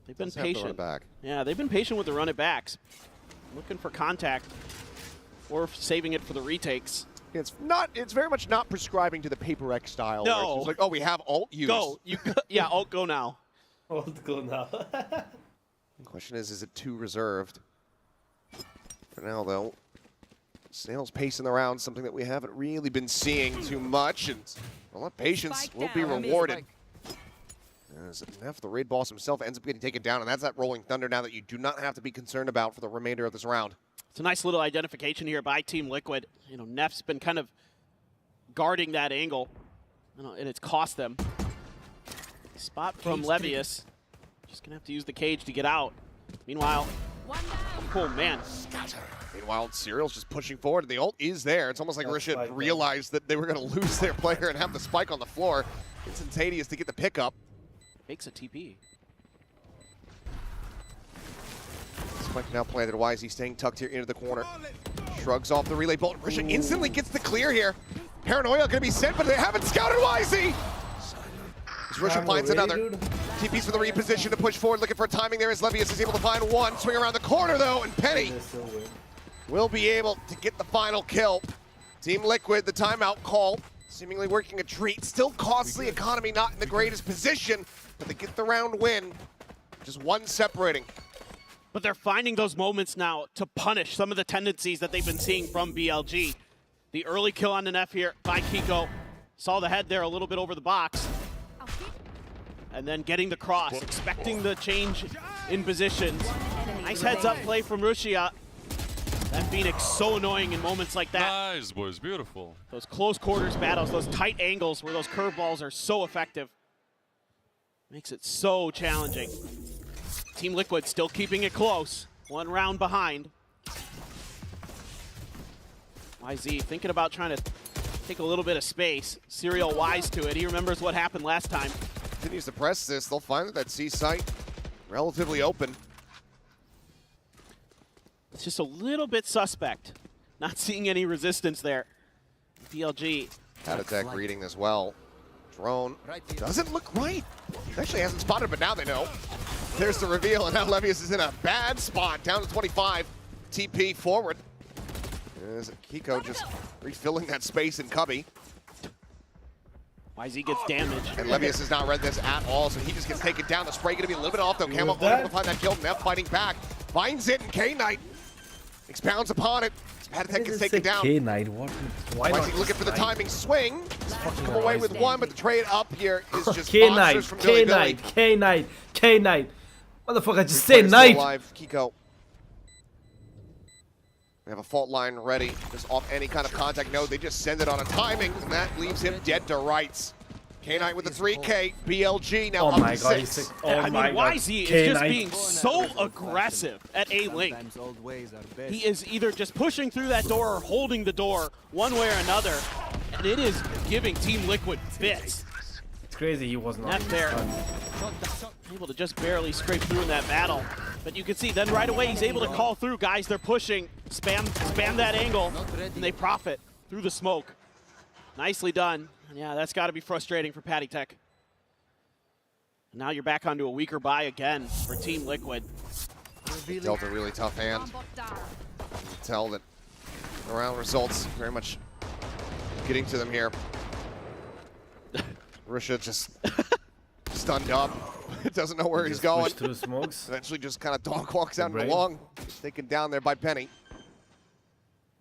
S22: They've been
S8: Doesn't have to
S22: patient.
S8: run it back.
S22: Yeah, they've been patient with the run it backs. Looking for contact or saving it for the retakes.
S8: It's very much not prescribing to the Paper X style.
S22: No.
S8: Where it's just like, oh, we have ult use.
S22: Go. Yeah, ult go now.
S3: Ult go now.
S8: The question is it too reserved? For now, though, Snail's pacing the round, something that we haven't really been seeing too much, and a lot of patience will be rewarded. As Neff, the raid boss himself, ends up getting taken down, and that's that Rolling Thunder now that you do not have to be concerned about for the remainder of this round.
S22: It's a nice little identification here by Team Liquid. You know, Neff's been kind of guarding that angle, and it's cost them. Spot from Levius. Just going to have to use the cage to get out. Meanwhile, oh man.
S8: Meanwhile, Serial's just pushing forward, and the ult is there. It's almost like Rishid realized that they were going to lose their player and have the spike on the floor. Instantaneous to get the pickup.
S22: Makes a TP.
S8: Spike now planted. YZ staying tucked here into the corner. Shrugs off the relay bolt. Rishid instantly gets the clear here. Paranoia going to be sent, but they haven't scouted YZ. As Rishid finds another. TP's for the reposition to push forward, looking for timing there as Levius is able to find one. Swing around the corner though, and Penny will be able to get the final kill. Team Liquid, the timeout call, seemingly working a treat. Still costly, economy not in the greatest position, but they get the round win. Just one separating.
S22: But they're finding those moments now to punish some of the tendencies that they've been seeing from BLG. The early kill on the Neff here by Kiko. Saw the head there a little bit over the box. And then getting the cross, expecting the change in positions. Nice heads-up play from Russia. That Phoenix so annoying in moments like that.
S9: Nice, boys, beautiful.
S22: Those close quarters battles, those tight angles where those curveballs are so effective. Makes it so challenging. Team Liquid still keeping it close. 1 round behind. YZ thinking about trying to take a little bit of space. Serial wise to it. He remembers what happened last time.
S8: Continues to press this. They'll find that C site relatively open.
S22: It's just a little bit suspect. Not seeing any resistance there. BLG.
S8: Attack reading this well. Drone doesn't look right. It actually hasn't spotted, but now they know. There's the reveal, and now Levius is in a bad spot. Down to 25. TP forward. There's Kiko just refilling that space in Cubby.
S22: YZ gets damaged.
S8: And Levius has not read this at all, so he just gets taken down. The spray going to be a little bit off, though. Camo able to find that kill. Neff fighting back. Finds it, and K-Knight expounds upon it. Patty gets taken down.
S3: K-Knight, what? Why not?
S8: Looking for the timing swing. Come away with one, but the trade up here is just
S3: K-Knight,
S8: monsters from Billy Billy.
S3: K-Knight, K-Knight. Motherfucker, just say Knight.
S8: Alive, Kiko. We have a fault line ready, just off any kind of contact. No, they just send it on a timing, and that leaves him dead to rights. K-Knight with the 3K, BLG now up to 6.
S22: I mean, YZ is just being so aggressive at A-Link. He is either just pushing through that door or holding the door one way or another, and it is giving Team Liquid fits.
S3: crazy. He was not
S22: there. Able to just barely scrape through in that battle. But you can see then right away he's able to call through. Guys, they're pushing. Spam that angle. And they profit through the smoke. Nicely done. Yeah, that's got to be frustrating for Patty Tech. Now you're back onto a weaker buy again for Team Liquid.
S8: Dealt a really tough hand. You can tell that the round results very much getting to them here. Russia just stunned up. Doesn't know where he's going.
S3: Through smokes.
S8: Eventually just kind of dog walks out and along. Taken down there by Penny.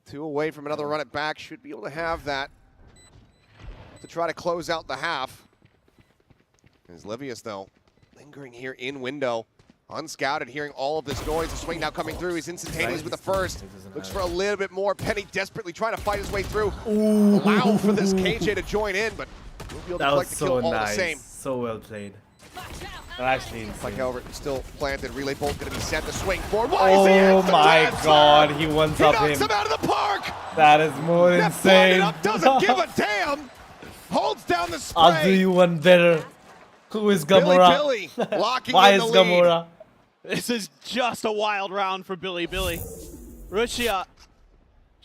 S8: 2 away from another run it back. Should be able to have that to try to close out the half. As Livius, though, lingering here in window. Unscouted, hearing all of this noise. The swing now coming through. He's instantaneous with the first. Looks for a little bit more. Penny desperately trying to fight his way through.
S3: Ooh.
S8: Allow for this KJ to join in, but we'll be able to collect the kill all the same.
S3: So well played. Actually insane.
S8: Like, however, still planted. Relay bolt going to be set to swing forward.
S3: Oh my god, he knocks
S8: him out of the park.
S3: That is more insane.
S8: Up, doesn't give a damn. Holds down the spray.
S3: I'll do you one better. Who is Gamora?
S8: Billy locking
S3: Why
S8: in
S3: is
S8: the
S3: Gamora?
S22: This is just a wild round for Billy. Russia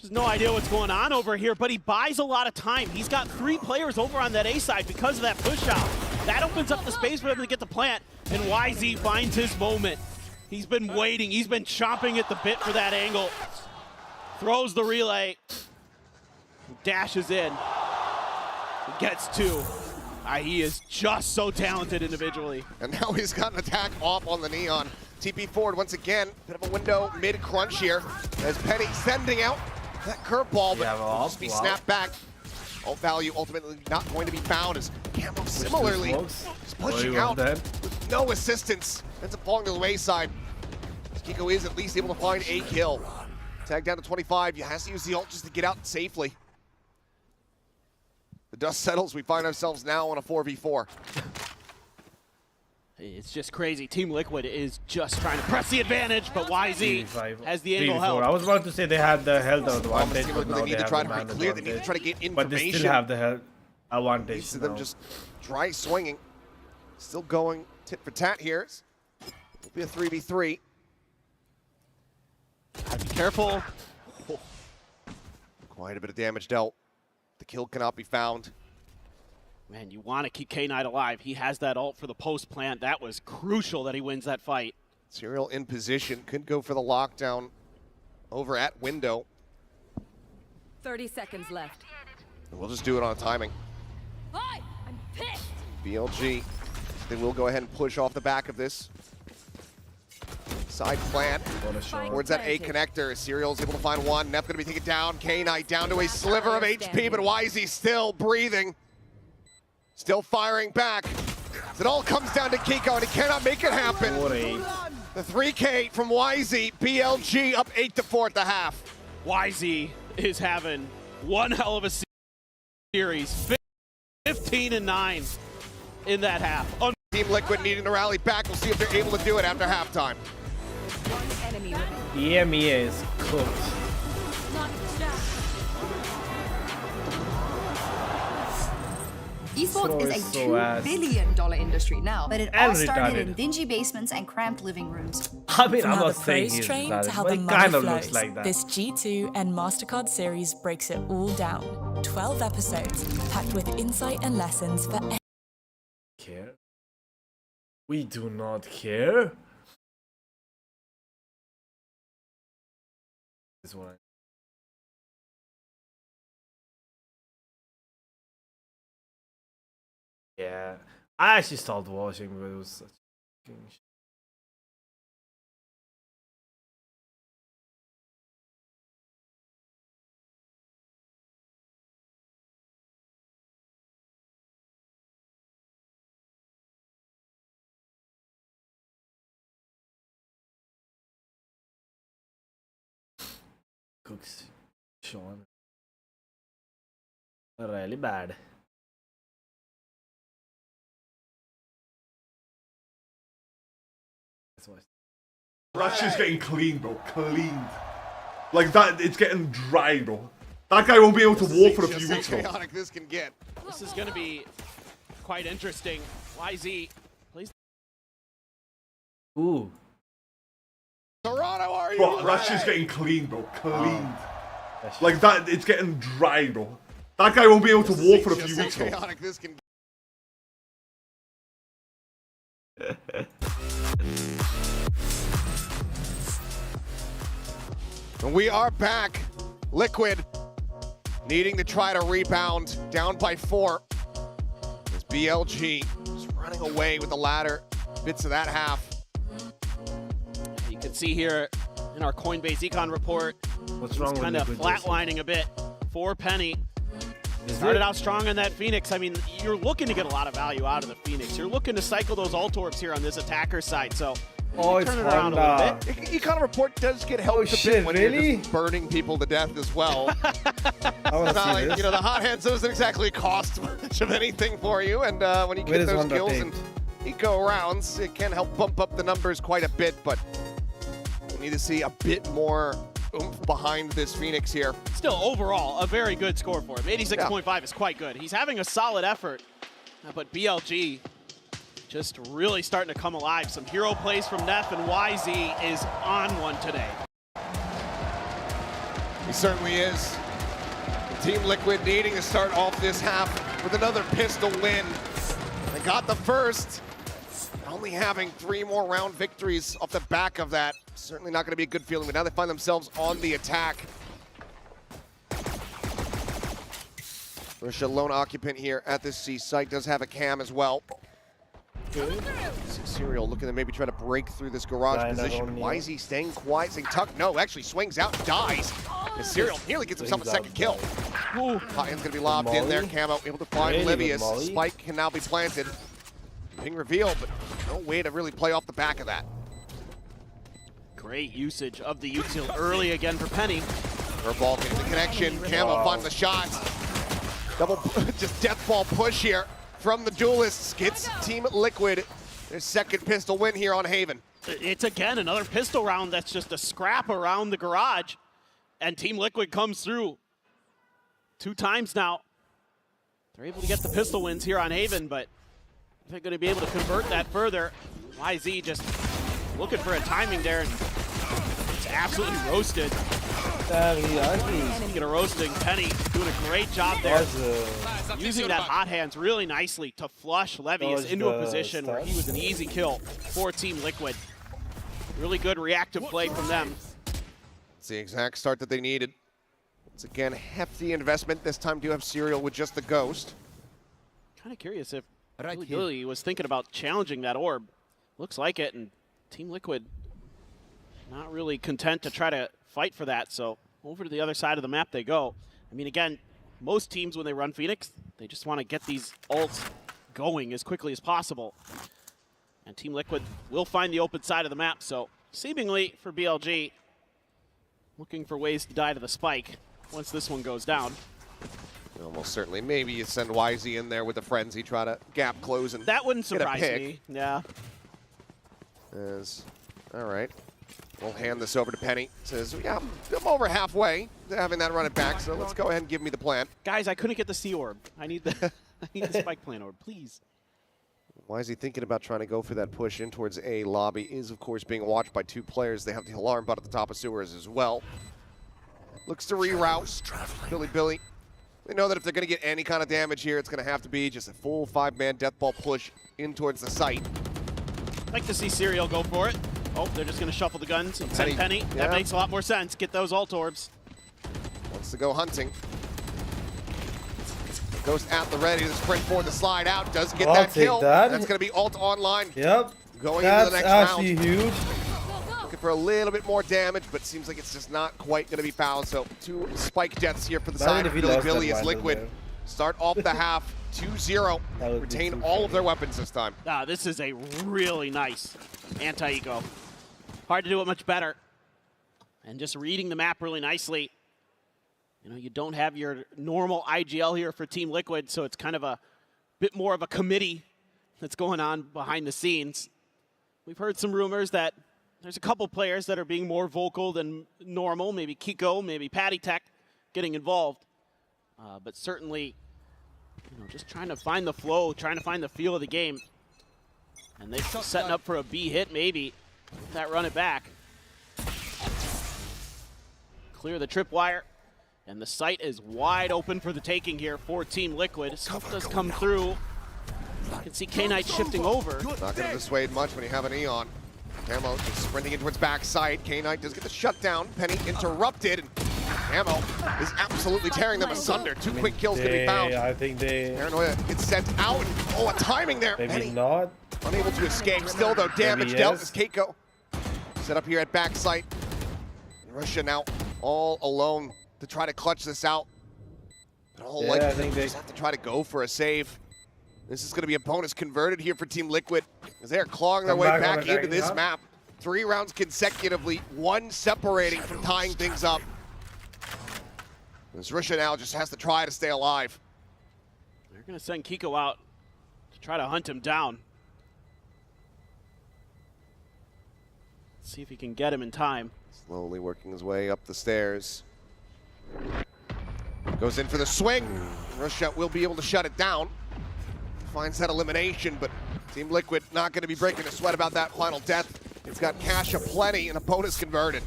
S22: has no idea what's going on over here, but he buys a lot of time. He's got 3 players over on that A side because of that push out. That opens up the space for him to get the plant, and YZ finds his moment. He's been waiting. He's been chomping at the bit for that angle. Throws the relay. Dashes in. Gets 2. He is just so talented individually.
S8: And now he's got an attack off on the Neon. TP forward once again. Bit of a window mid-crunch here as Penny sending out that curveball, but will just be snapped back. Alt value ultimately not going to be found as Camo similarly is pushing out with no assistance. Ends up falling to the wayside. Kiko is at least able to find a kill. Tag down to 25. He has to use the ult just to get out safely. The dust settles. We find ourselves now on a 4v4.
S22: It's just crazy. Team Liquid is just trying to press the advantage, but YZ has the angle held.
S3: I was about to say they had the health advantage, but now
S8: they need to try to be clear. They need to try to get information.
S3: But they still have the health advantage.
S8: Each of them just dry swinging. Still going tit for tat here. It'll be a 3v3.
S22: Be careful.
S8: Oh. Quite a bit of damage dealt. The kill cannot be found.
S22: Man, you want to keep K-Knight alive. He has that ult for the post plant. That was crucial that he wins that fight.
S8: Serial in position. Could go for the lockdown over at window.
S10: 30 seconds left.
S8: And we'll just do it on timing.
S10: I'm pissed.
S8: BLG. They will go ahead and push off the back of this. Side plant towards that A connector. Serial's able to find one. Neff going to be taken down. K-Knight down to a sliver of HP, but YZ still breathing. Still firing back. It all comes down to Kiko, and he cannot make it happen. The 3K from YZ. BLG up 8-4 at the half.
S22: YZ is having one hell of a series. 15-9 in that half.
S8: Team Liquid needing to rally back. We'll see if they're able to do it after halftime.
S3: EMEA is cooked.
S9: Esports is a $2 billion industry now, but it all started in dingy basements and cramped living rooms.
S3: I mean, I'm
S14: From how
S3: not
S14: the
S3: saying
S14: pros
S3: he's
S14: train
S3: retarded,
S14: to how
S3: but
S14: the
S3: it
S14: money
S3: kind of
S14: flows,
S3: looks like that.
S14: this G2 and MasterCard series breaks it all down. 12 episodes, packed with insight and lessons for
S3: Care? We do not care? This one. Yeah, I actually stopped watching because it was such fucking shit. Cooks, Sean, really bad.
S23: Ratchet's getting clean, bro. Cleaned. Like that, it's getting dry, bro. That guy won't be able to walk for a few weeks, bro.
S8: Chaotic this can get.
S22: This is going to be quite interesting. YZ plays.
S3: Ooh.
S8: Toronto, are you?
S23: Bro, that's just getting clean, bro. Clean. Like that, it's getting dry, bro. That guy won't be able to walk for a few weeks, bro.
S8: This can... We are back. Liquid needing to try to rebound, down by 4. As BLG just running away with the latter bits of that half.
S22: You can see here in our Coinbase Econ report,
S3: what's wrong with
S22: kind of flatlining a bit for Penny. Started out strong on that Phoenix. I mean, you're looking to get a lot of value out of the Phoenix. You're looking to cycle those ult orbs here on this attacker side. So turn it around a little bit.
S8: Econ report does get helped a bit when you're just burning people to death as well. It's not like, you know, the hot hands doesn't exactly cost much of anything for you, and when you get those kills and eco rounds, it can help bump up the numbers quite a bit, but we need to see a bit more oomph behind this Phoenix here.
S22: Still, overall, a very good score for him. 86.5 is quite good. He's having a solid effort, but BLG just really starting to come alive. Some hero plays from Neff, and YZ is on one today.
S8: He certainly is. Team Liquid needing to start off this half with another pistol win. They got the first, only having 3 more round victories off the back of that. Certainly not going to be a good feeling, but now they find themselves on the attack. Russia, lone occupant here at this C site, does have a cam as well. Good. Serial looking to maybe try to break through this garage position. Why is he staying quiet, saying tuck? No, actually swings out and dies. And Serial nearly gets himself a second kill. Hot hand's gonna be lobbed in there. Camo able to find Livius. Spike can now be planted. Ping reveal, but no way to really play off the back of that.
S22: Great usage of the util early again for Penny.
S8: Curveball getting the connection. Camo finds the shot. Double, just death ball push here from the duelists. Gets Team Liquid their second pistol win here on Haven.
S22: It's again another pistol round that's just a scrap around the garage. And Team Liquid comes through 2 times now. They're able to get the pistol wins here on Haven, but they're going to be able to convert that further. YZ just looking for a timing there, and it's absolutely roasted. Speaking of roasting, Penny doing a great job there. Using that hot hands really nicely to flush Levius into a position where he was an easy kill for Team Liquid. Really good reactive play from them.
S8: It's the exact start that they needed. It's again hefty investment. This time do have Serial with just the Ghost.
S22: Kind of curious if Billy was thinking about challenging that orb. Looks like it, and Team Liquid not really content to try to fight for that, so over to the other side of the map they go. I mean, again, most teams when they run Phoenix, they just want to get these ults going as quickly as possible. And Team Liquid will find the open side of the map, so seemingly for BLG, looking for ways to die to the spike once this one goes down.
S8: Almost certainly. Maybe you send YZ in there with the frenzy, try to gap close and
S22: that wouldn't surprise me. Yeah.
S8: All right. We'll hand this over to Penny. Says, yeah, I'm over halfway to having that run it back, so let's go ahead and give me the plant.
S22: Guys, I couldn't get the C orb. I need the spike plant orb, please.
S8: Why is he thinking about trying to go for that push in towards A? Lobby is, of course, being watched by 2 players. They have the alarm bot at the top of sewers as well. Looks to reroute. Billy. They know that if they're going to get any kind of damage here, it's going to have to be just a full 5-man death ball push in towards the site.
S22: Like to see Serial go for it. Oh, they're just going to shuffle the guns and send Penny. Yeah. That makes a lot more sense. Get those ult orbs.
S8: Wants to go hunting. Goes at the ready to sprint forward, the slide out. Does get that kill. That's going to be ult online.
S3: Yep.
S8: Going into the next round.
S3: That's huge.
S8: Looking for a little bit more damage, but seems like it's just not quite going to be found. So 2 spike deaths here for the side of Billy as Liquid start off the half 2-0. Retain all of their weapons this time.
S22: This is a really nice anti-eco. Hard to do it much better. And just reading the map really nicely. You know, you don't have your normal IGL here for Team Liquid, so it's kind of a bit more of a committee that's going on behind the scenes. We've heard some rumors that there's a couple players that are being more vocal than normal, maybe Kiko, maybe Patty Tech getting involved. But certainly just trying to find the flow, trying to find the feel of the game. And they're setting up for a B hit, maybe. That run it back. Clear the tripwire. And the site is wide open for the taking here for Team Liquid. Smoke does come through. You can see K-Knight shifting over.
S8: Not going to dissuade much when you have an Eon. Camo just sprinting in towards backside. K-Knight does get the shutdown. Penny interrupted. And Camo is absolutely tearing them asunder. Two quick kills going to be found.
S3: I think they...
S8: Paranoia gets sent out. Oh, a timing there.
S3: Maybe
S8: Penny
S3: not.
S8: unable to escape. Still, though, damage dealt as Keiko set up here at backside. Russia now all alone to try to clutch this out. But all likely they just have to try to go for a save. This is going to be a bonus converted here for Team Liquid as they are clawing their way back into this map. 3 rounds consecutively, 1 separating from tying things up. As Russia now just has to try to stay alive.
S22: They're going to send Keiko out to try to hunt him down. See if he can get him in time.
S8: Slowly working his way up the stairs. Goes in for the swing. Russia will be able to shut it down. Finds that elimination, but Team Liquid not going to be breaking a sweat about that final death. It's got cash aplenty and a bonus converted.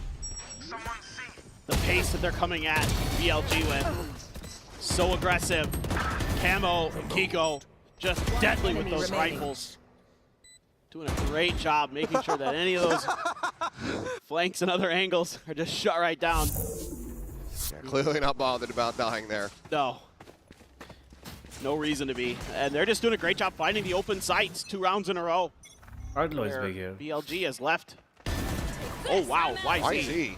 S22: The pace that they're coming at BLG with. So aggressive. Camo and Keiko just deadly with those rifles. Doing a great job making sure that any of those flanks and other angles are just shut right down.
S8: Yeah, clearly not bothered about dying there.
S22: No. No reason to be. And they're just doing a great job finding the open sites 2 rounds in a row.
S3: Hardlo is big here.
S22: BLG has left. Oh, wow. YZ.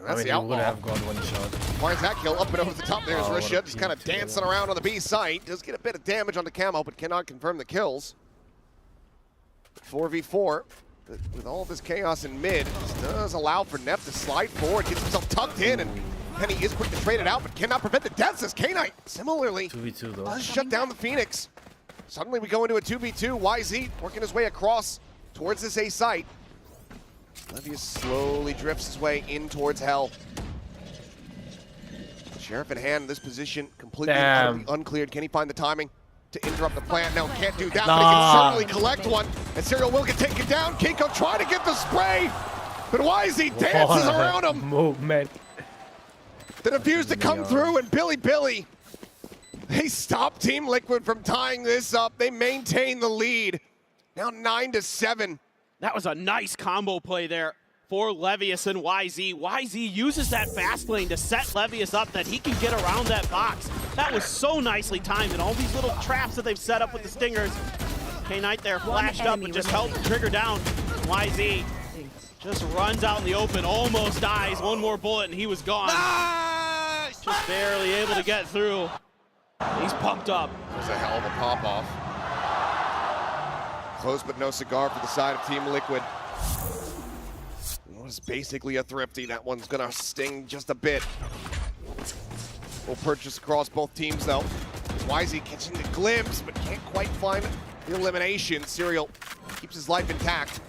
S8: That's the outlaw.
S3: Would have got 1 shot.
S8: Finds that kill up and over the top. There's Russia just kind of dancing around on the B site. Does get a bit of damage on the Camo, but cannot confirm the kills. 4v4. With all this chaos in mid, this does allow for Neff to slide forward, gets himself tucked in, and Penny is quick to trade it out, but cannot prevent the deaths as K-Knight similarly
S3: 2v2 though.
S8: does shut down the Phoenix. Suddenly we go into a 2v2. YZ working his way across towards this A site. Levius slowly drifts his way in towards Hell. Sheriff in hand in this position, completely uncleared. Can he find the timing to interrupt the plant? No, can't do that, but he can certainly collect one. And Serial will get taken down. Keiko trying to get the spray, but YZ dances around him.
S3: Movement.
S8: The defuse to come through, and Billy, they stop Team Liquid from tying this up. They maintain the lead. Now 9-7.
S22: That was a nice combo play there for Levius and YZ. YZ uses that fast lane to set Levius up that he can get around that box. That was so nicely timed, and all these little traps that they've set up with the stingers. K-Knight there flashed up and just held the trigger down. YZ just runs out in the open, almost dies. 1 more bullet and he was gone. Nice! Just barely able to get through. He's pumped up.
S8: It was a hell of a pop-off. Close but no cigar for the side of Team Liquid. It was basically a thrifty. That one's gonna sting just a bit. We'll purchase across both teams though. YZ catching the glimpse, but can't quite find the elimination. Serial keeps his life intact.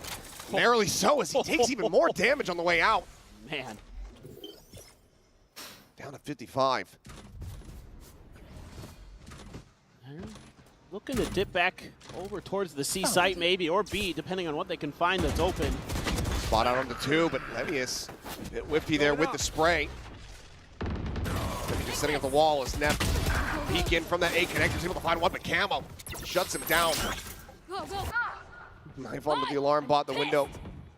S8: Narrowly so, as he takes even more damage on the way out.
S22: Man.
S8: Down to 55.
S22: Looking to dip back over towards the C site maybe, or B, depending on what they can find that's open.
S8: Spot out on the 2, but Levius a bit whiffy there with the spray. Just setting up the wall as Neff peek in from that A connector, able to find one, but Camo shuts him down. Knife onto the alarm bot, the window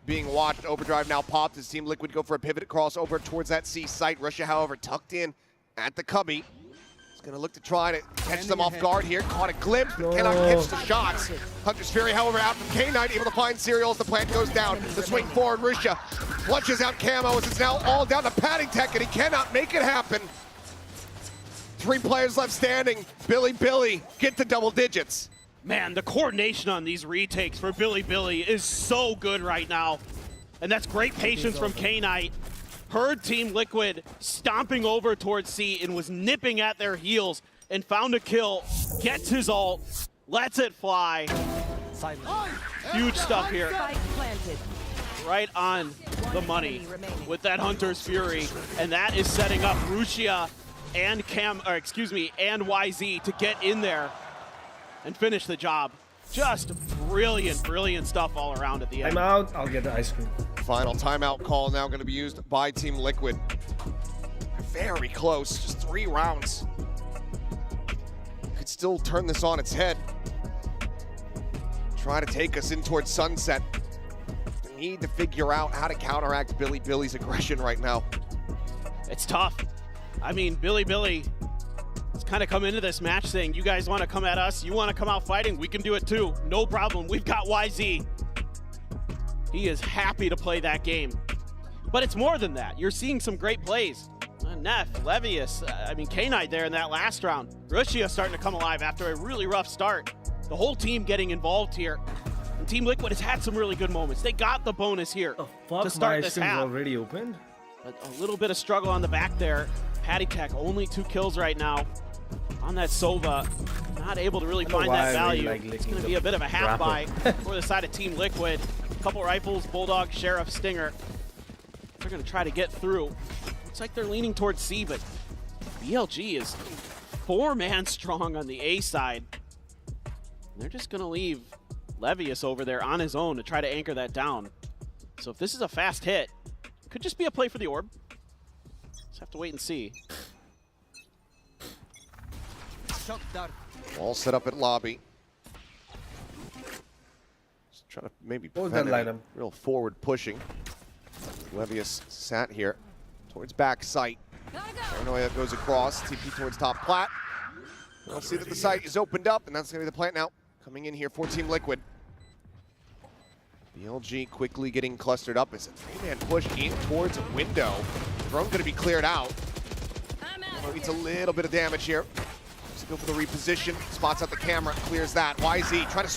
S8: being watched. Overdrive now popped as Team Liquid go for a pivot across over towards that C site. Russia, however, tucked in at the cubby. He's gonna look to try to catch them off guard here. Caught a glimpse, but cannot catch the shots. Hunter's Fury, however, out from K-Knight, able to find Serial as the plant goes down. The swing forward, Russia clutches out Camo as it's now all down to Padding Tech, and he cannot make it happen. 3 players left standing. Billy, get to double digits.
S22: Man, the coordination on these retakes for Billy is so good right now. And that's great patience from K-Knight. Heard Team Liquid stomping over towards C and was nipping at their heels and found a kill, gets his ult, lets it fly. Huge stuff here. Right on the money with that Hunter's Fury. And that is setting up Rushia and and YZ to get in there and finish the job. Just brilliant, brilliant stuff all around at the end.
S3: I'm out. I'll get the ice cream.
S8: Final timeout call now going to be used by Team Liquid. Very close, just 3 rounds. Could still turn this on its head. Try to take us in towards sunset. They need to figure out how to counteract Billy's aggression right now.
S22: It's tough. I mean, Billy has kind of come into this match saying, you guys want to come at us? You want to come out fighting? We can do it too. No problem. We've got YZ. He is happy to play that game. But it's more than that. You're seeing some great plays. Neff, Levius, K-Knight there in that last round. Russia starting to come alive after a really rough start. The whole team getting involved here. And Team Liquid has had some really good moments. They got the bonus here to start this half.
S3: Already opened.
S22: A little bit of struggle on the back there. Patty Tech only 2 kills right now on that Sova. Not able to really find that value. It's going to be a bit of a half buy for the side of Team Liquid. Couple rifles, Bulldog, Sheriff, Stinger. They're going to try to get through. Looks like they're leaning towards C, but BLG is 4-man strong on the A side. And they're just going to leave Levius over there on his own to try to anchor that down. So if this is a fast hit, could just be a play for the orb. Just have to wait and see.
S8: All set up at lobby. Just trying to maybe prevent real forward pushing. Levius sat here towards back site. Paranoia goes across, TP towards top plat. We'll see that the site is opened up, and that's going to be the plant now. Coming in here for Team Liquid. BLG quickly getting clustered up as a 3-man push in towards a window. Drone going to be cleared out. Needs a little bit of damage here. Just go for the reposition. Spots out the camera, clears that. YZ trying to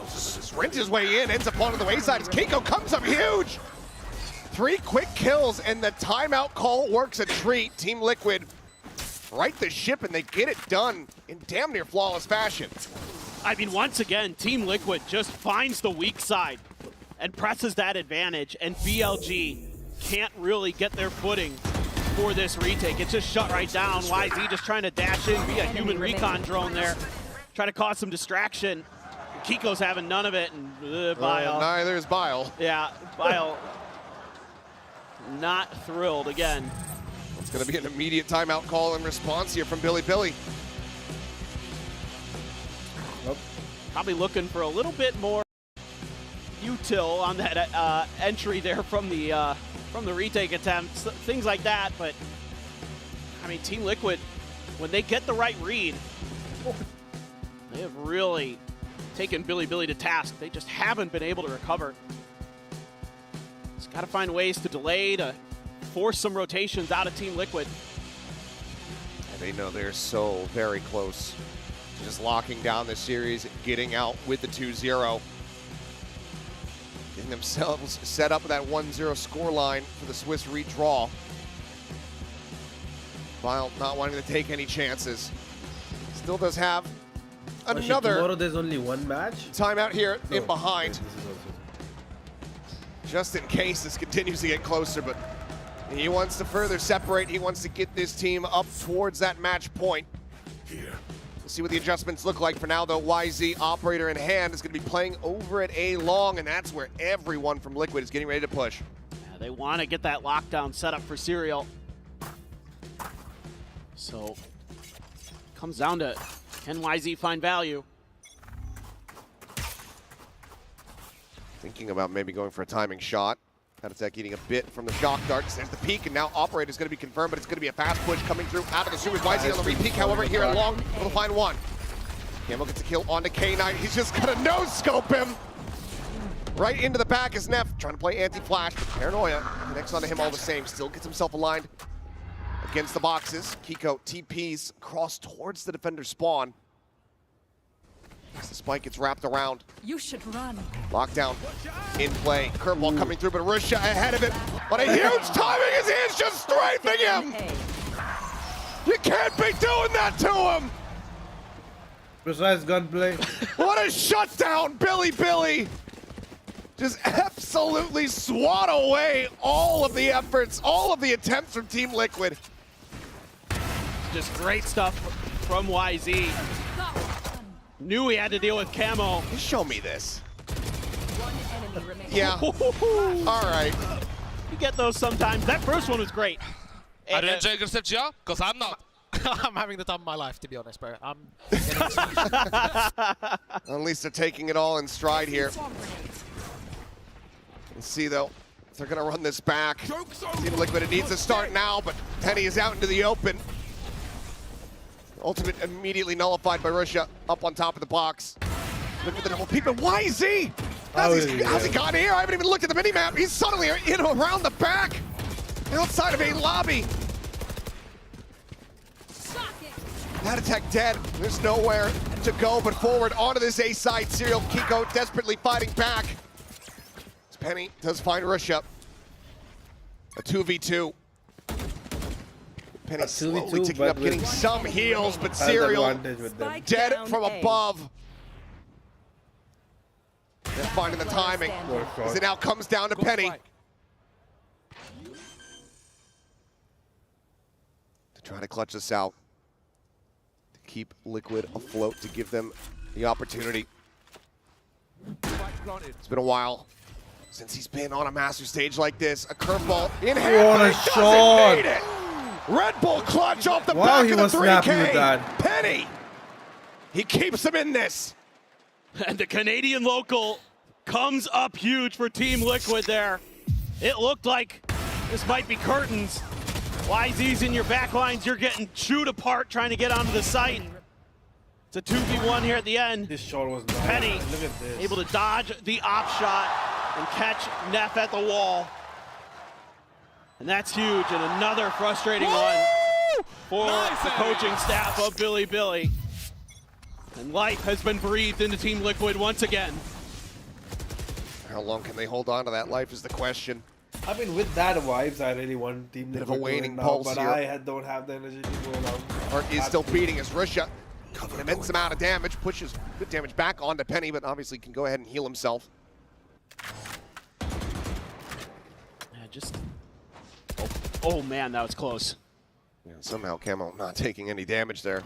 S8: sprint his way in, ends up onto the wayside as Keiko comes up huge. 3 quick kills, and the timeout call works a treat. Team Liquid right the ship, and they get it done in damn near flawless fashion.
S22: I mean, once again, Team Liquid just finds the weak side and presses that advantage, and BLG can't really get their footing for this retake. It's just shut right down. YZ just trying to dash in via human recon drone there. Try to cause some distraction. Kiko's having none of it, and Bile.
S8: Neither is Bile.
S22: Yeah, Bile not thrilled again.
S8: It's going to be an immediate timeout call in response here from Billy.
S22: Nope. Probably looking for a little bit more util on that entry there from the retake attempt, things like that. But I mean, Team Liquid, when they get the right read, they have really taken Billy to task. They just haven't been able to recover. Just got to find ways to delay, to force some rotations out of Team Liquid.
S8: And they know they're so very close to just locking down this series, getting out with the 2-0. Getting themselves set up with that 1-0 scoreline for the Swiss redraw. Vile not wanting to take any chances. Still does have another.
S3: Tomorrow there's only one match.
S8: Timeout here in behind. Just in case this continues to get closer, but he wants to further separate. He wants to get this team up towards that match point. We'll see what the adjustments look like. For now, though, YZ, operator in hand, is going to be playing over at A long, and that's where everyone from Liquid is getting ready to push.
S22: Yeah, they want to get that lockdown set up for Serial. So, comes down to, can YZ find value?
S8: Thinking about maybe going for a timing shot. Patitech eating a bit from the shock dart. There's the peek, and now operator is going to be confirmed, but it's going to be a fast push coming through out of the sewers. YZ on the re-peek, however, here at long, we'll find one. Camo gets a kill onto K-Knight. He's just going to no-scope him. Right into the back is Neff, trying to play anti-flash, but Paranoia connects onto him all the same. Still gets himself aligned against the boxes. Kiko TPs across towards the defender spawn. As the spike gets wrapped around.
S10: You should run.
S8: Lockdown in play. Curveball coming through, but Russia ahead of it. But a huge timing as he is just strafing him. You can't be doing that to him.
S3: Precise gunplay.
S8: What a shutdown, Billy. Just absolutely swat away all of the efforts, all of the attempts from Team Liquid.
S22: just great stuff from YZ. Knew he had to deal with Camo.
S8: Show me this.
S10: One enemy remaining.
S8: Yeah. All right.
S22: You get those sometimes. That first one was great.
S18: Are you enjoying yourself, Gio? Because I'm not.
S7: I'm having the time of my life, to be honest, bro.
S8: At least they're taking it all in stride here. Let's see, though, if they're going to run this back. Team Liquid, it needs to start now, but Penny is out into the open. Ultimate immediately nullified by Russia up on top of the box. Look at the double peep, but YZ! How's he got here? I haven't even looked at the minimap. He's suddenly in around the back, outside of a lobby. That attack dead. There's nowhere to go but forward onto this A side. Serial Kiko desperately fighting back. Penny does find Russia. A 2v2. Penny slowly ticking up, getting some heals, but Serial dead from above. They're finding the timing as it now comes down to Penny. To try to clutch this out. To keep Liquid afloat, to give them the opportunity. It's been a while since he's been on a master stage like this. A curveball in hand,
S3: what a shot!
S8: Made it. Red Bull clutch off the back of the 3K. Penny, he keeps him in this.
S22: And the Canadian local comes up huge for Team Liquid there. It looked like this might be curtains. YZ's in your back lines. You're getting chewed apart trying to get onto the site. It's a 2v1 here at the end.
S3: This shot was nice.
S22: Penny
S3: Look at this.
S22: Able to dodge the op shot and catch Neff at the wall. And that's huge, and another frustrating one for the coaching staff of Billy Billy. And life has been breathed into Team Liquid once again.
S8: How long can they hold on to that life is the question.
S3: I mean, with that vibes, I really want Team Liquid
S8: Bit of a waning
S3: now,
S8: pulse
S3: but
S8: here.
S3: I don't have the energy to go around.
S8: Heart is still beating as Russia, an immense amount of damage, pushes good damage back onto Penny, but obviously can go ahead and heal himself.
S22: Yeah, just... Oh man, that was close.
S8: Yeah, somehow Camo not taking any damage there.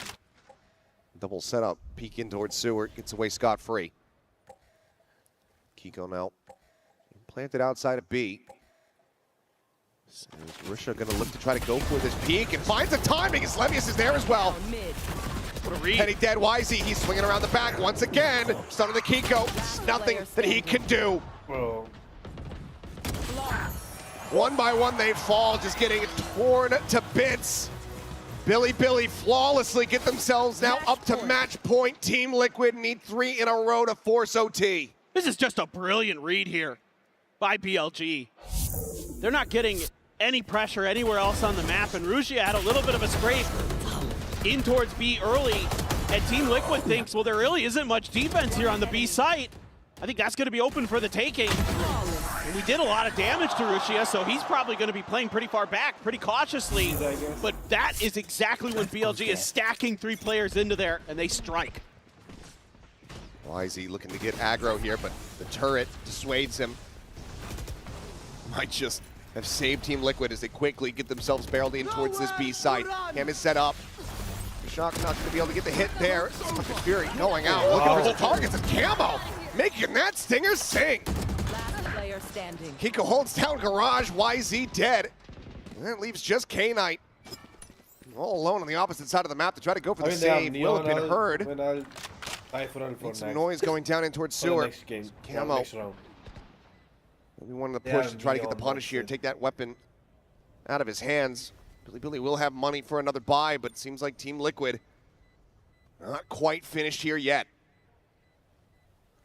S8: Double setup, peek in towards Seward, gets away scot-free. Kiko now planted outside of B. So is Russia gonna look to try to go for this peek and finds the timing as Levius is there as well.
S22: What a read.
S8: Penny dead, YZ, he's swinging around the back once again. Stun of the Kiko, nothing that he can do.
S3: Bro.
S8: One by one they fall, just getting torn to bits. Billy flawlessly get themselves now up to match point. Team Liquid need 3 in a row to force OT.
S22: This is just a brilliant read here by BLG. They're not getting any pressure anywhere else on the map, and Rugia had a little bit of a scrape in towards B early, and Team Liquid thinks, well, there really isn't much defense here on the B site. I think that's going to be open for the taking. And we did a lot of damage to Rugia, so he's probably going to be playing pretty far back, pretty cautiously. But that is exactly when BLG is stacking 3 players into there, and they strike.
S8: YZ looking to get aggro here, but the turret dissuades him. Might just have saved Team Liquid as they quickly get themselves barreled in towards this B site. Cam is set up. Shock not going to be able to get the hit there. Smoker's Fury going out, looking for some targets, and Camo making that stinger sing.
S10: Player standing.
S8: Kiko holds down Garage, YZ dead. And that leaves just K-Knight all alone on the opposite side of the map to try to go for the save. Will have been heard. Some noise going down in towards Sewer. Camo. Maybe wanted to push to try to get the punish here, take that weapon out of his hands. Billy will have money for another buy, but it seems like Team Liquid not quite finished here yet.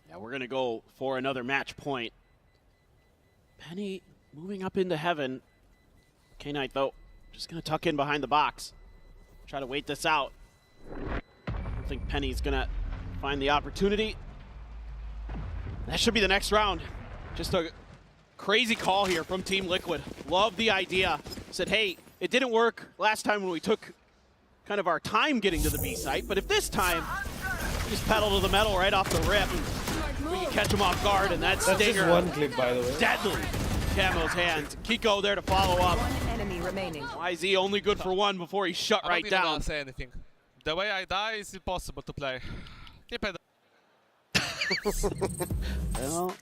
S22: Yeah, we're going to go for another match point. Penny moving up into heaven. K-Knight, though, just going to tuck in behind the box. Try to wait this out. I don't think Penny's going to find the opportunity. That should be the next round. Just a crazy call here from Team Liquid. Love the idea. Said, hey, it didn't work last time when we took kind of our time getting to the B site, but if this time, just pedal to the metal right off the rip, we can catch him off guard, and that's stinger.
S3: Just one clip, by the way.
S22: Deadly. Camo's hands. Kiko there to follow up.
S10: remaining.
S22: YZ only good for one before he shut right down.
S18: I don't say anything. The way I die is impossible to play. Keep it.
S8: Well,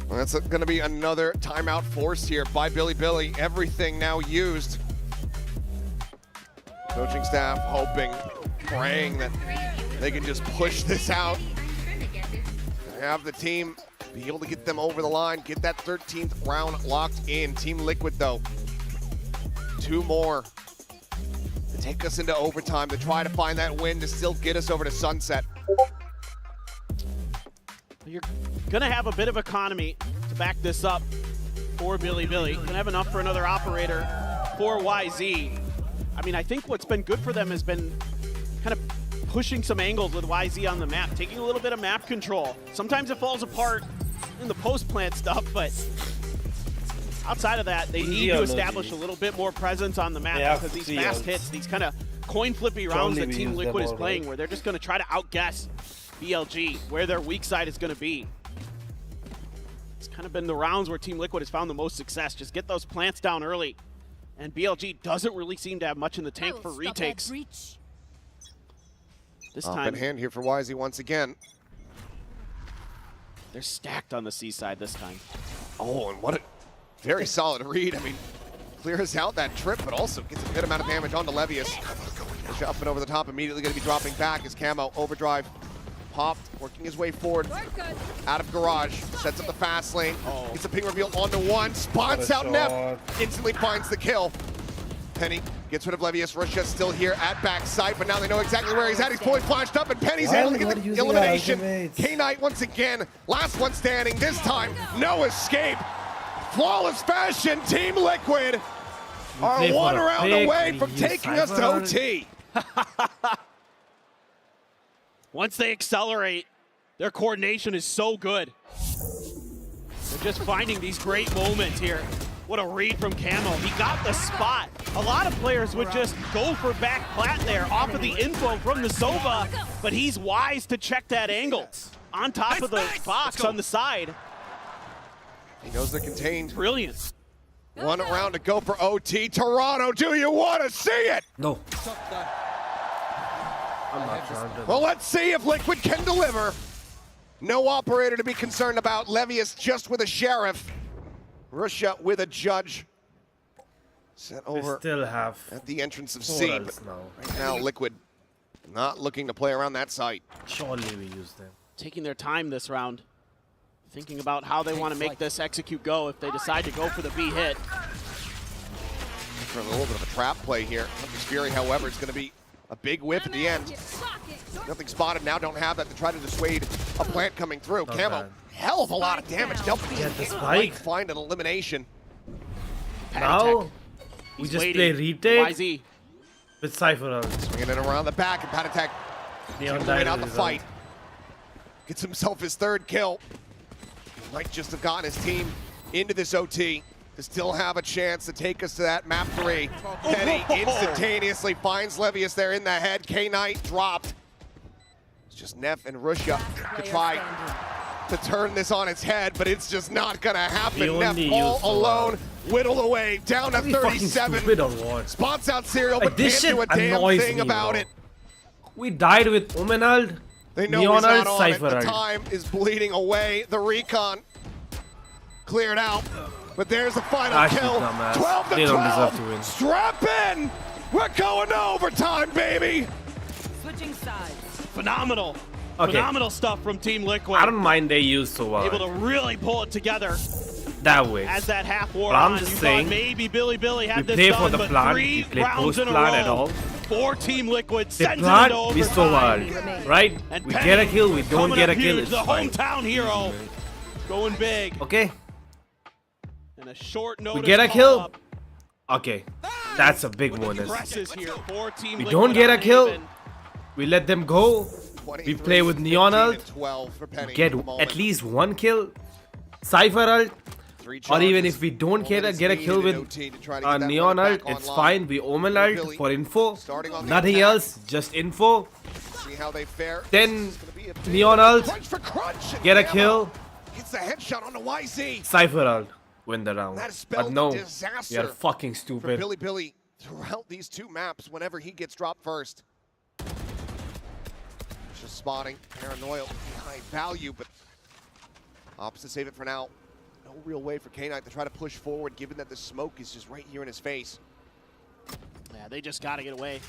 S8: that's going to be another timeout forced here by Billy. Everything now used. Coaching staff hoping, praying that they can just push this out. Have the team be able to get them over the line, get that 13th round locked in. Team Liquid, though, 2 more to take us into overtime to try to find that win to still get us over to Sunset.
S22: You're going to have a bit of economy to back this up for Billy. Going to have enough for another operator for YZ. I mean, I think what's been good for them has been kind of pushing some angles with YZ on the map, taking a little bit of map control. Sometimes it falls apart in the post-plant stuff, but outside of that, they need to establish a little bit more presence on the map because these fast hits, these kind of coin flippy rounds that Team Liquid is playing, where they're just going to try to outguess BLG, where their weak side is going to be. It's kind of been the rounds where Team Liquid has found the most success. Just get those plants down early. And BLG doesn't really seem to have much in the tank for retakes. This time,
S8: in hand here for YZ once again.
S22: They're stacked on the C side this time.
S8: Oh, and what a very solid read. I mean, clears out that trip, but also gets a good amount of damage onto Levius. Jumping over the top, immediately going to be dropping back as Camo overdrive popped, working his way forward out of garage, sets up the fast lane, gets a ping reveal onto one, spots out Neff, instantly finds the kill. Penny gets rid of Levius. Russia still here at backside, but now they know exactly where he's at. He's fully flashed up, and Penny's able to get the elimination. K-Knight once again, last one standing. This time, no escape. Flawless fashion. Team Liquid are 1 round away from taking us to OT.
S22: Once they accelerate, their coordination is so good. They're just finding these great moments here. What a read from Camo. He got the spot. A lot of players would just go for back plat there off of the info from the Sova, but he's wise to check that angle. On top of the box on the side.
S8: He knows they're contained.
S22: Brilliant.
S8: 1 round to go for OT. Toronto, do you want to see it?
S3: No. I'm not trying to.
S8: Well, let's see if Liquid can deliver. No operator to be concerned about. Levius just with a sheriff. Russia with a judge. Set over
S3: still have
S8: at the entrance of C. But right now, Liquid not looking to play around that site.
S3: Surely we use them.
S22: Taking their time this round. Thinking about how they want to make this execute go if they decide to go for the B hit.
S8: For a little bit of a trap play here. Hunter's Fury, however, is going to be a big whip at the end. Nothing spotted now, don't have that to try to dissuade a plant coming through.
S3: Not
S8: Camo,
S3: bad.
S8: hell of a lot of damage.
S3: Get the spike.
S8: Might find an elimination.
S3: Now, we just play retake
S22: YZ
S3: with Cypher.
S8: Swinging it around the back, and Patatek can't win out the fight. Gets himself his 3rd kill. Might just have gotten his team into this OT to still have a chance to take us to that map 3. Penny instantaneously finds Levius there in the head. K-Knight dropped. It's just Neff and Russia to try to turn this on its head, but it's just not gonna happen. Neff all alone, whittled away, down to 37. Spots out Serial, but can't do a damn thing about it.
S3: We died with Omenald.
S8: They know he's not on it. The time is bleeding away. The recon cleared out, but there's the final kill. 12 to 12. Strap in. We're going to overtime, baby.
S10: Switching sides.
S22: Phenomenal. Phenomenal stuff from Team Liquid.
S3: I don't mind they use so well.
S22: Able to really pull it together.
S3: That way.
S22: As that half war
S3: I'm
S22: on,
S3: just
S22: you
S3: saying,
S22: thought maybe Billy had
S3: we
S22: this
S3: play
S22: done,
S3: for the
S22: but
S3: plant,
S22: 3
S3: we play
S22: rounds in a
S3: post-plant
S22: row
S3: at all.
S22: for Team Liquid.
S3: The
S22: Sends
S3: plant,
S22: it into
S3: we so hard,
S22: overtime.
S3: right?
S22: And
S3: We
S22: Penny
S3: get a kill, we don't
S22: coming
S3: get a
S22: up here
S3: kill,
S22: as
S3: it's
S22: the
S3: fine.
S22: hometown hero. Going big.
S3: Okay.
S22: And a short notice
S3: We get a
S22: call
S3: kill.
S22: up.
S3: Okay. That's a big one.
S22: Presses here for Team
S3: We
S22: Liquid
S3: don't get a
S22: on
S3: kill.
S22: Haven.
S3: We let them go. We play with Neon Ult.
S8: 12 for Penny
S3: Get at least 1 kill. Cypher Ult. Or even if we don't get a kill with Neon Ult, it's fine. We Omen Ult for info. Nothing else, just info.
S8: See how they fare.
S3: Then Neon Ult.
S8: Crunch for crunch.
S3: Get a kill.
S8: Gets a headshot on the YZ.
S3: Cypher Ult. win the round.
S8: That
S3: But
S8: spelled
S3: no,
S8: disaster
S3: you're fucking
S8: for
S3: stupid.
S8: Billy throughout these two maps whenever he gets dropped first. Just spotting, Paranoia, high value, but opts to save it for now. No real way for K-Knight to try to push forward given that the smoke is just right here in his face.
S22: Yeah, they just got to get away.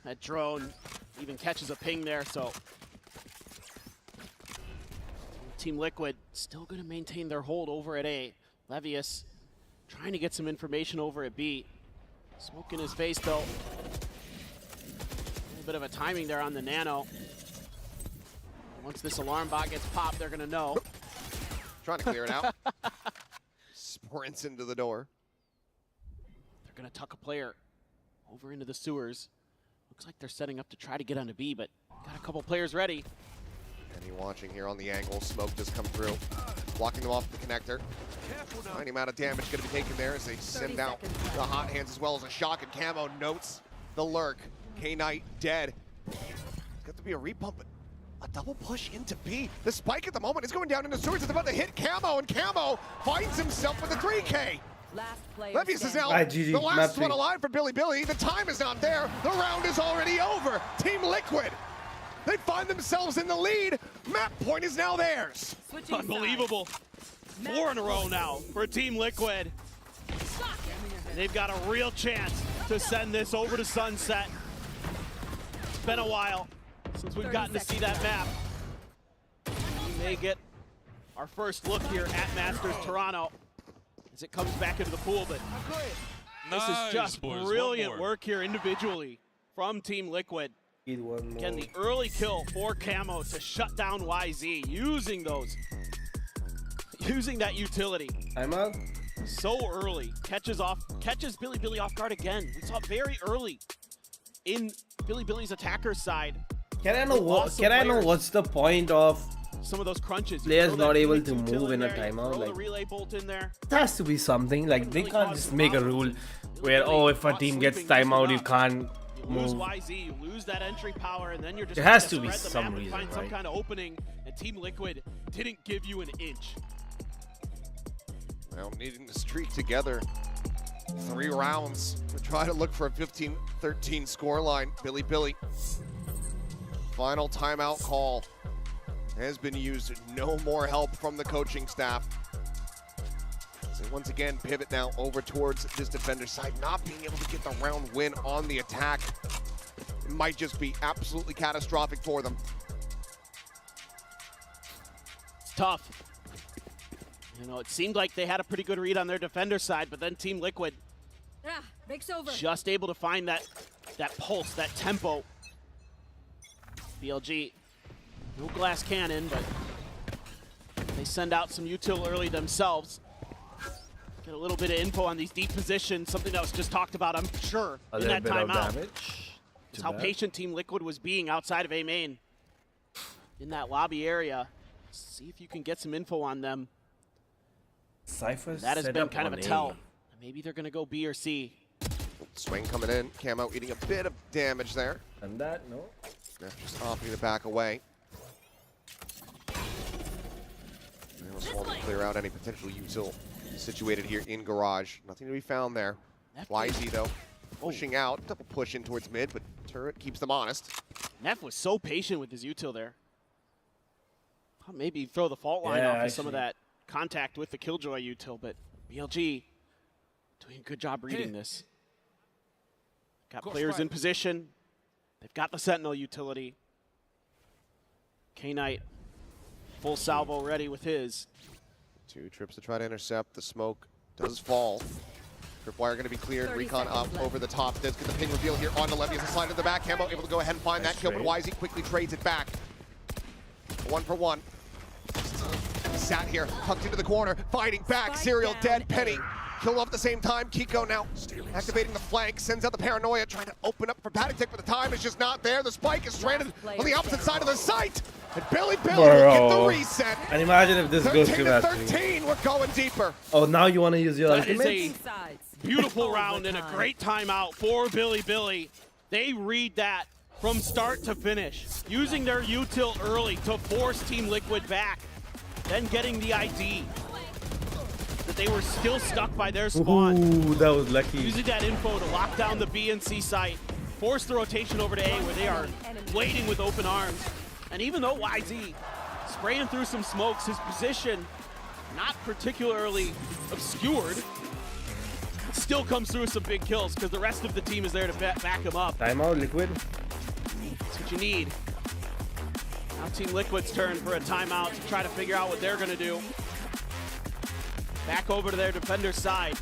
S22: That drone even catches a ping there, so Team Liquid still going to maintain their hold over at A. Levius trying to get some information over at B. Smoke in his face, though. A little bit of a timing there on the Nano. Once this alarm bot gets popped, they're going to know.
S8: Trying to clear it out. Sprints into the door.
S22: They're going to tuck a player over into the sewers. Looks like they're setting up to try to get onto B, but got a couple players ready.
S8: And you watching here on the angle. Smoke just come through. Blocking them off the connector. Tiny amount of damage going to be taken there as they send out the hot hands as well as a shock, and Camo notes the lurk. K-Knight dead. It's got to be a repump, but a double push into B. The spike at the moment is going down into sewers. It's about to hit Camo, and Camo finds himself with a 3K. Levius is now the last one alive for Billy. The time is not there. The round is already over. Team Liquid, they find themselves in the lead. Map point is now theirs.
S22: Unbelievable. 4 in a row now for Team Liquid. And they've got a real chance to send this over to Sunset. It's been a while since we've gotten to see that map. We may get our first look here at Masters Toronto as it comes back into the pool, but this is just brilliant work here individually from Team Liquid. Again, the early kill for Camo to shut down YZ, using that utility.
S3: Timeout.
S22: So early, catches Billy off guard again. We saw it very early in Billy's attacker's side.
S3: Can I know what's the point of
S22: some of those crunches?
S3: Players not able to move in a timeout. Like,
S22: relay bolt in there.
S3: It has to be something. Like, they can't just make a rule where, oh, if a team gets timeout, you can't move.
S22: Lose YZ, you lose that entry power, and then you're just
S3: there has to be some reason,
S22: find
S3: right?
S22: some kind of opening, and Team Liquid didn't give you an inch.
S8: Well, needing to streak together 3 rounds to try to look for a 15-13 scoreline. Billy. Final timeout call has been used. No more help from the coaching staff. So once again, pivot now over towards this defender side, not being able to get the round win on the attack. It might just be absolutely catastrophic for them.
S22: It's tough. You know, it seemed like they had a pretty good read on their defender side, but then Team Liquid just able to find that pulse, that tempo. BLG, no glass cannon, but they send out some util early themselves. Get a little bit of info on these deep positions, something that was just talked about, I'm sure, in that timeout. It's how patient Team Liquid was being outside of A main in that lobby area. See if you can get some info on them.
S3: Cypher's
S22: that has been kind of a tell. Maybe they're going to go B or C.
S8: Swing coming in. Camo eating a bit of damage there.
S3: And that, no.
S8: Just opting to back away. Swarm to clear out any potential util situated here in garage. Nothing to be found there. YZ though, pushing out. Double push in towards mid, but turret keeps them honest.
S22: Neff was so patient with his util there. Maybe throw the fault line off with some of that contact with the Killjoy util, but BLG doing a good job reading this. Got players in position. They've got the Sentinel utility. K-Knight full salvo ready with his.
S8: 2 trips to try to intercept. The smoke does fall. Tripwire going to be cleared. Recon up over the top. Does get the ping reveal here on the Levius. A slide to the back. Camo able to go ahead and find that kill, but YZ quickly trades it back. 1 for 1. Sat here, tucked into the corner, fighting back. Serial dead. Penny killed off at the same time. Kiko now activating the flank, sends out the Paranoia, trying to open up for Patek, but the time is just not there. The spike is stranded on the opposite side of the site. And Billy will get the reset.
S3: And imagine if this goes to
S8: that. 13, we're going deeper.
S3: Oh, now you want to use your ultimate?
S22: That is a beautiful round and a great timeout for Billy. They read that from start to finish, using their util early to force Team Liquid back, then getting the ID that they were still stuck by their spawn.
S3: Ooh, that was lucky.
S22: Using that info to lock down the B and C site, force the rotation over to A where they are waiting with open arms. And even though YZ spraying through some smokes, his position not particularly obscured, still comes through with some big kills because the rest of the team is there to back him up.
S3: Timeout, Liquid.
S22: That's what you need. Now Team Liquid's turn for a timeout to try to figure out what they're going to do. Back over to their defender's side.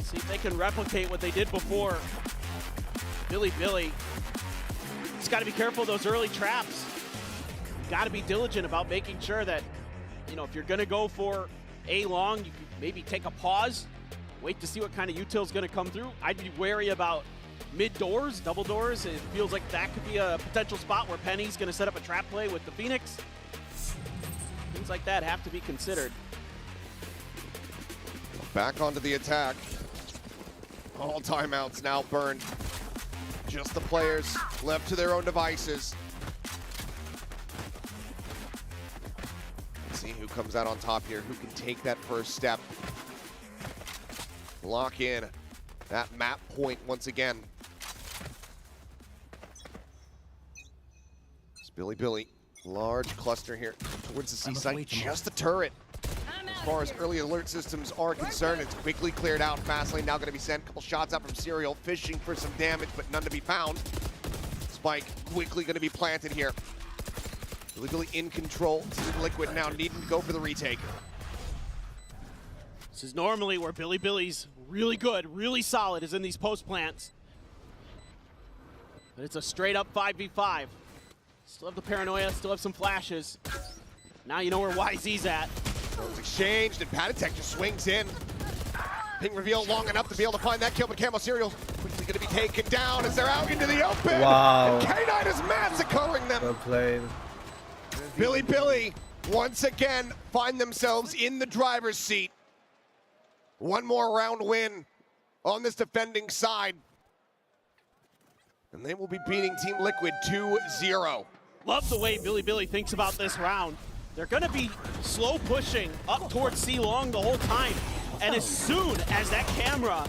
S22: See if they can replicate what they did before. Billy, just got to be careful of those early traps. Got to be diligent about making sure that, you know, if you're going to go for A long, you can maybe take a pause, wait to see what kind of util's going to come through. I'd be wary about mid doors, double doors. It feels like that could be a potential spot where Penny's going to set up a trap play with the Phoenix. Things like that have to be considered.
S8: Back onto the attack. All timeouts now burned. Just the players left to their own devices. Let's see who comes out on top here, who can take that first step. Lock in that map point once again. It's Billy. Large cluster here towards the C site, just the turret. As far as early alert systems are concerned, it's quickly cleared out. Fastlane now going to be sent. A couple shots out from Serial, fishing for some damage, but none to be found. Spike quickly going to be planted here. Billy in control. Team Liquid now needing to go for the retake.
S22: This is normally where Billy's really good, really solid, is in these post plants. But it's a straight up 5v5. Still have the paranoia, still have some flashes. Now you know where YZ's at.
S8: It's exchanged, and Patatek just swings in. Ping reveal long enough to be able to find that kill, but Camo Serial quickly going to be taken down as they're out into the open.
S3: Wow.
S8: And K9 is massacring them.
S3: Well played.
S8: Billy, once again, find themselves in the driver's seat. One more round win on this defending side. And they will be beating Team Liquid 2-0.
S22: Love the way Billy thinks about this round. They're going to be slow pushing up towards C long the whole time. And as soon as that camera,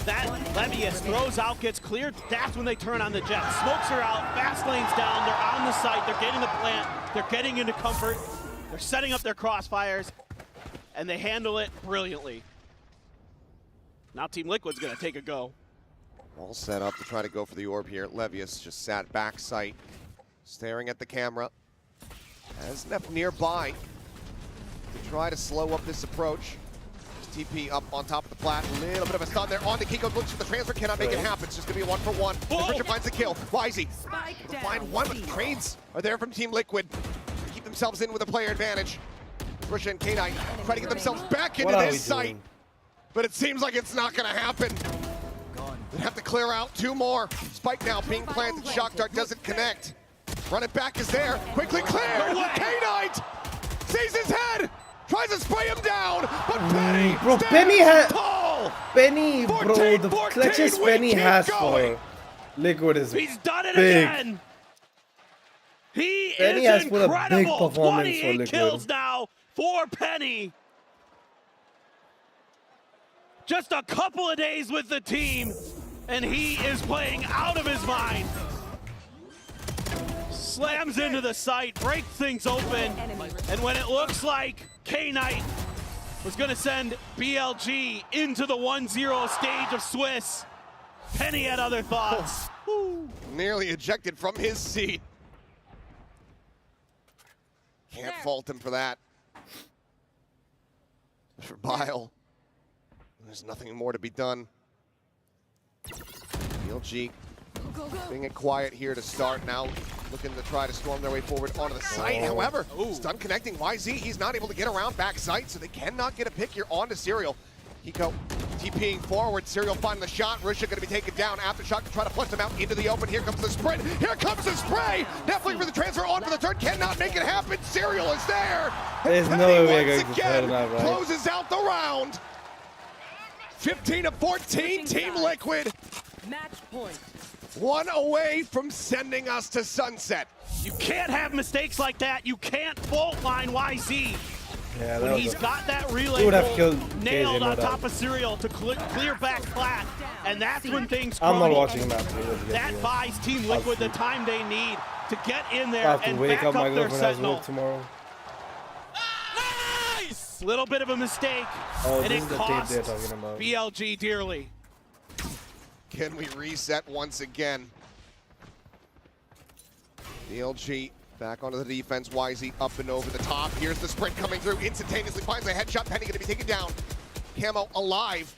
S22: that Levius throws out, gets cleared, that's when they turn on the jet. Smokes are out, fast lane's down, they're on the site, they're getting the plant, they're getting into comfort, they're setting up their crossfires, and they handle it brilliantly. Now Team Liquid's going to take a go.
S8: All set up to try to go for the orb here. Levius just sat back site, staring at the camera. Has Neff nearby to try to slow up this approach. TP up on top of the plat. A little bit of a stun there. On to Kiko. Looks for the transfer. Cannot make it happen. It's just going to be a 1-for-1. Richard finds the kill. YZ will find one, but the trades are there from Team Liquid. They keep themselves in with a player advantage. Rusha and K9 try to get themselves back into this site. But it seems like it's not going to happen. They have to clear out two more. Spike now being planted. Shock Dart doesn't connect. Run it back is there. Quickly cleared. K9 sees his head. Tries to spray him down, but Penny
S3: bro, Penny has
S8: tall.
S3: Penny, bro, the clutches Penny has for Liquid is
S22: He's done it
S3: big.
S22: again.
S3: Penny has put a big performance for
S22: 28
S3: Liquid.
S22: kills now for Penny. Just a couple of days with the team, and he is playing out of his mind. Slams into the site, breaks things open, and when it looks like K-Knight was going to send BLG into the 1-0 stage of Swiss, Penny had other thoughts.
S8: Nearly ejected from his seat. Can't fault him for that. For Bile, there's nothing more to be done. BLG being it quiet here to start now, looking to try to storm their way forward onto the site. However, stun connecting YZ, he's not able to get around back site, so they cannot get a pick here onto Serial. Hiko TPing forward, Serial finding the shot. Rusha going to be taken down. Aftershock to try to push him out into the open. Here comes the sprint. Here comes the spray. Definitely for the transfer on for the turn. Cannot make it happen. Serial is there.
S3: There's no way we're going to turn that right.
S8: Closes out the round. 15-14, Team Liquid.
S10: Match point.
S8: One away from sending us to sunset.
S22: You can't have mistakes like that. You can't fault line YZ.
S3: Yeah,
S22: when he's got that relay
S3: would have
S22: pull
S3: killed
S22: nailed
S3: KJ,
S22: on
S3: no
S22: top
S3: doubt.
S22: of Serial to clear back flat, and that's when things
S3: I'm not
S22: crumble.
S3: watching that.
S22: That buys Team Liquid the time they need to get in
S3: I
S22: there
S3: have to
S22: and
S3: wake
S22: back
S3: up. My
S22: up their
S3: girlfriend has
S22: Sentinel.
S3: work tomorrow.
S22: Nice! Little bit of a mistake,
S3: Oh,
S22: and
S3: this
S22: it
S3: is the
S22: cost
S3: tape they're talking about.
S22: BLG dearly.
S8: Can we reset once again? BLG back onto the defense. YZ up and over the top. Here's the sprint coming through. Instantaneously finds a headshot. Penny going to be taken down. Camo alive.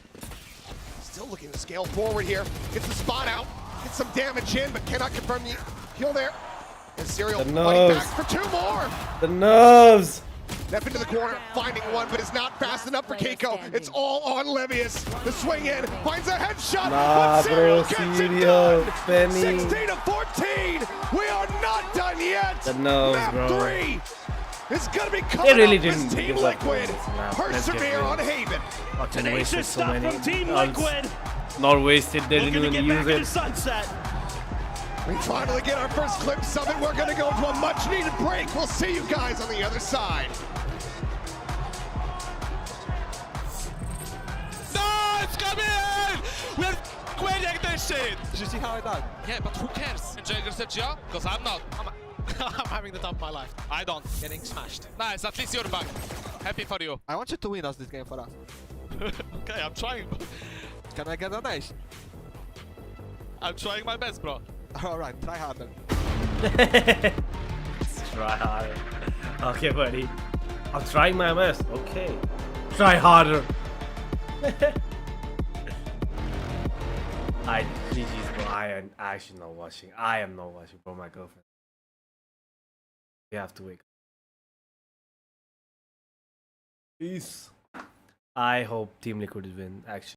S8: Still looking to scale forward here. Gets the spot out. Gets some damage in, but cannot confirm the kill there. And Serial
S3: The
S8: fighting
S3: nerves.
S8: back for 2 more.
S3: The nerves.
S8: Step into the corner, finding one, but it's not fast enough for Keiko. It's all on Levius. The swing in, finds a headshot,
S3: Nah,
S8: but Serial
S3: bro,
S8: gets it
S3: Serial,
S8: done.
S3: Penny.
S8: 16 to 14. We are not done yet.
S3: The nerves,
S8: Map
S3: bro.
S8: 3 is gonna be
S3: They
S8: coming
S3: really
S8: up as
S3: didn't
S8: Team
S3: give up
S8: Liquid.
S3: points now. Let's get
S8: Persevere
S3: real.
S8: on Haven.
S3: Fucking wasted
S22: Tenacious
S3: so
S22: stuff
S3: many
S22: from Team
S3: ults.
S22: Liquid.
S3: Not wasted, they
S22: Looking
S3: didn't
S22: to
S3: even
S22: get
S3: use
S22: back into
S3: it.
S22: sunset.
S8: We finally get our first glimpse of it. We're gonna go to a much needed break. We'll see you guys on the other side.
S16: No, it's coming! We're winning this shit!
S7: Did you see how I died?
S16: Yeah, but who cares? And Jagger said yeah? Because I'm not.
S7: I'm having the time of my life.
S16: I don't.
S7: Getting smashed.
S16: Nice, at least you're back. Happy for you.
S7: I want you to win us this game for us.
S16: Okay, I'm trying.
S7: Can I get an ace?
S16: I'm trying my best, bro.
S7: Alright, try harder.
S3: Try harder. Okay, buddy. I'm trying my best. Okay. Try harder. GG's, bro. I am actually not watching. I am not watching, bro. My girlfriend. We have to wake up. Peace. I hope Team Liquid win, actually.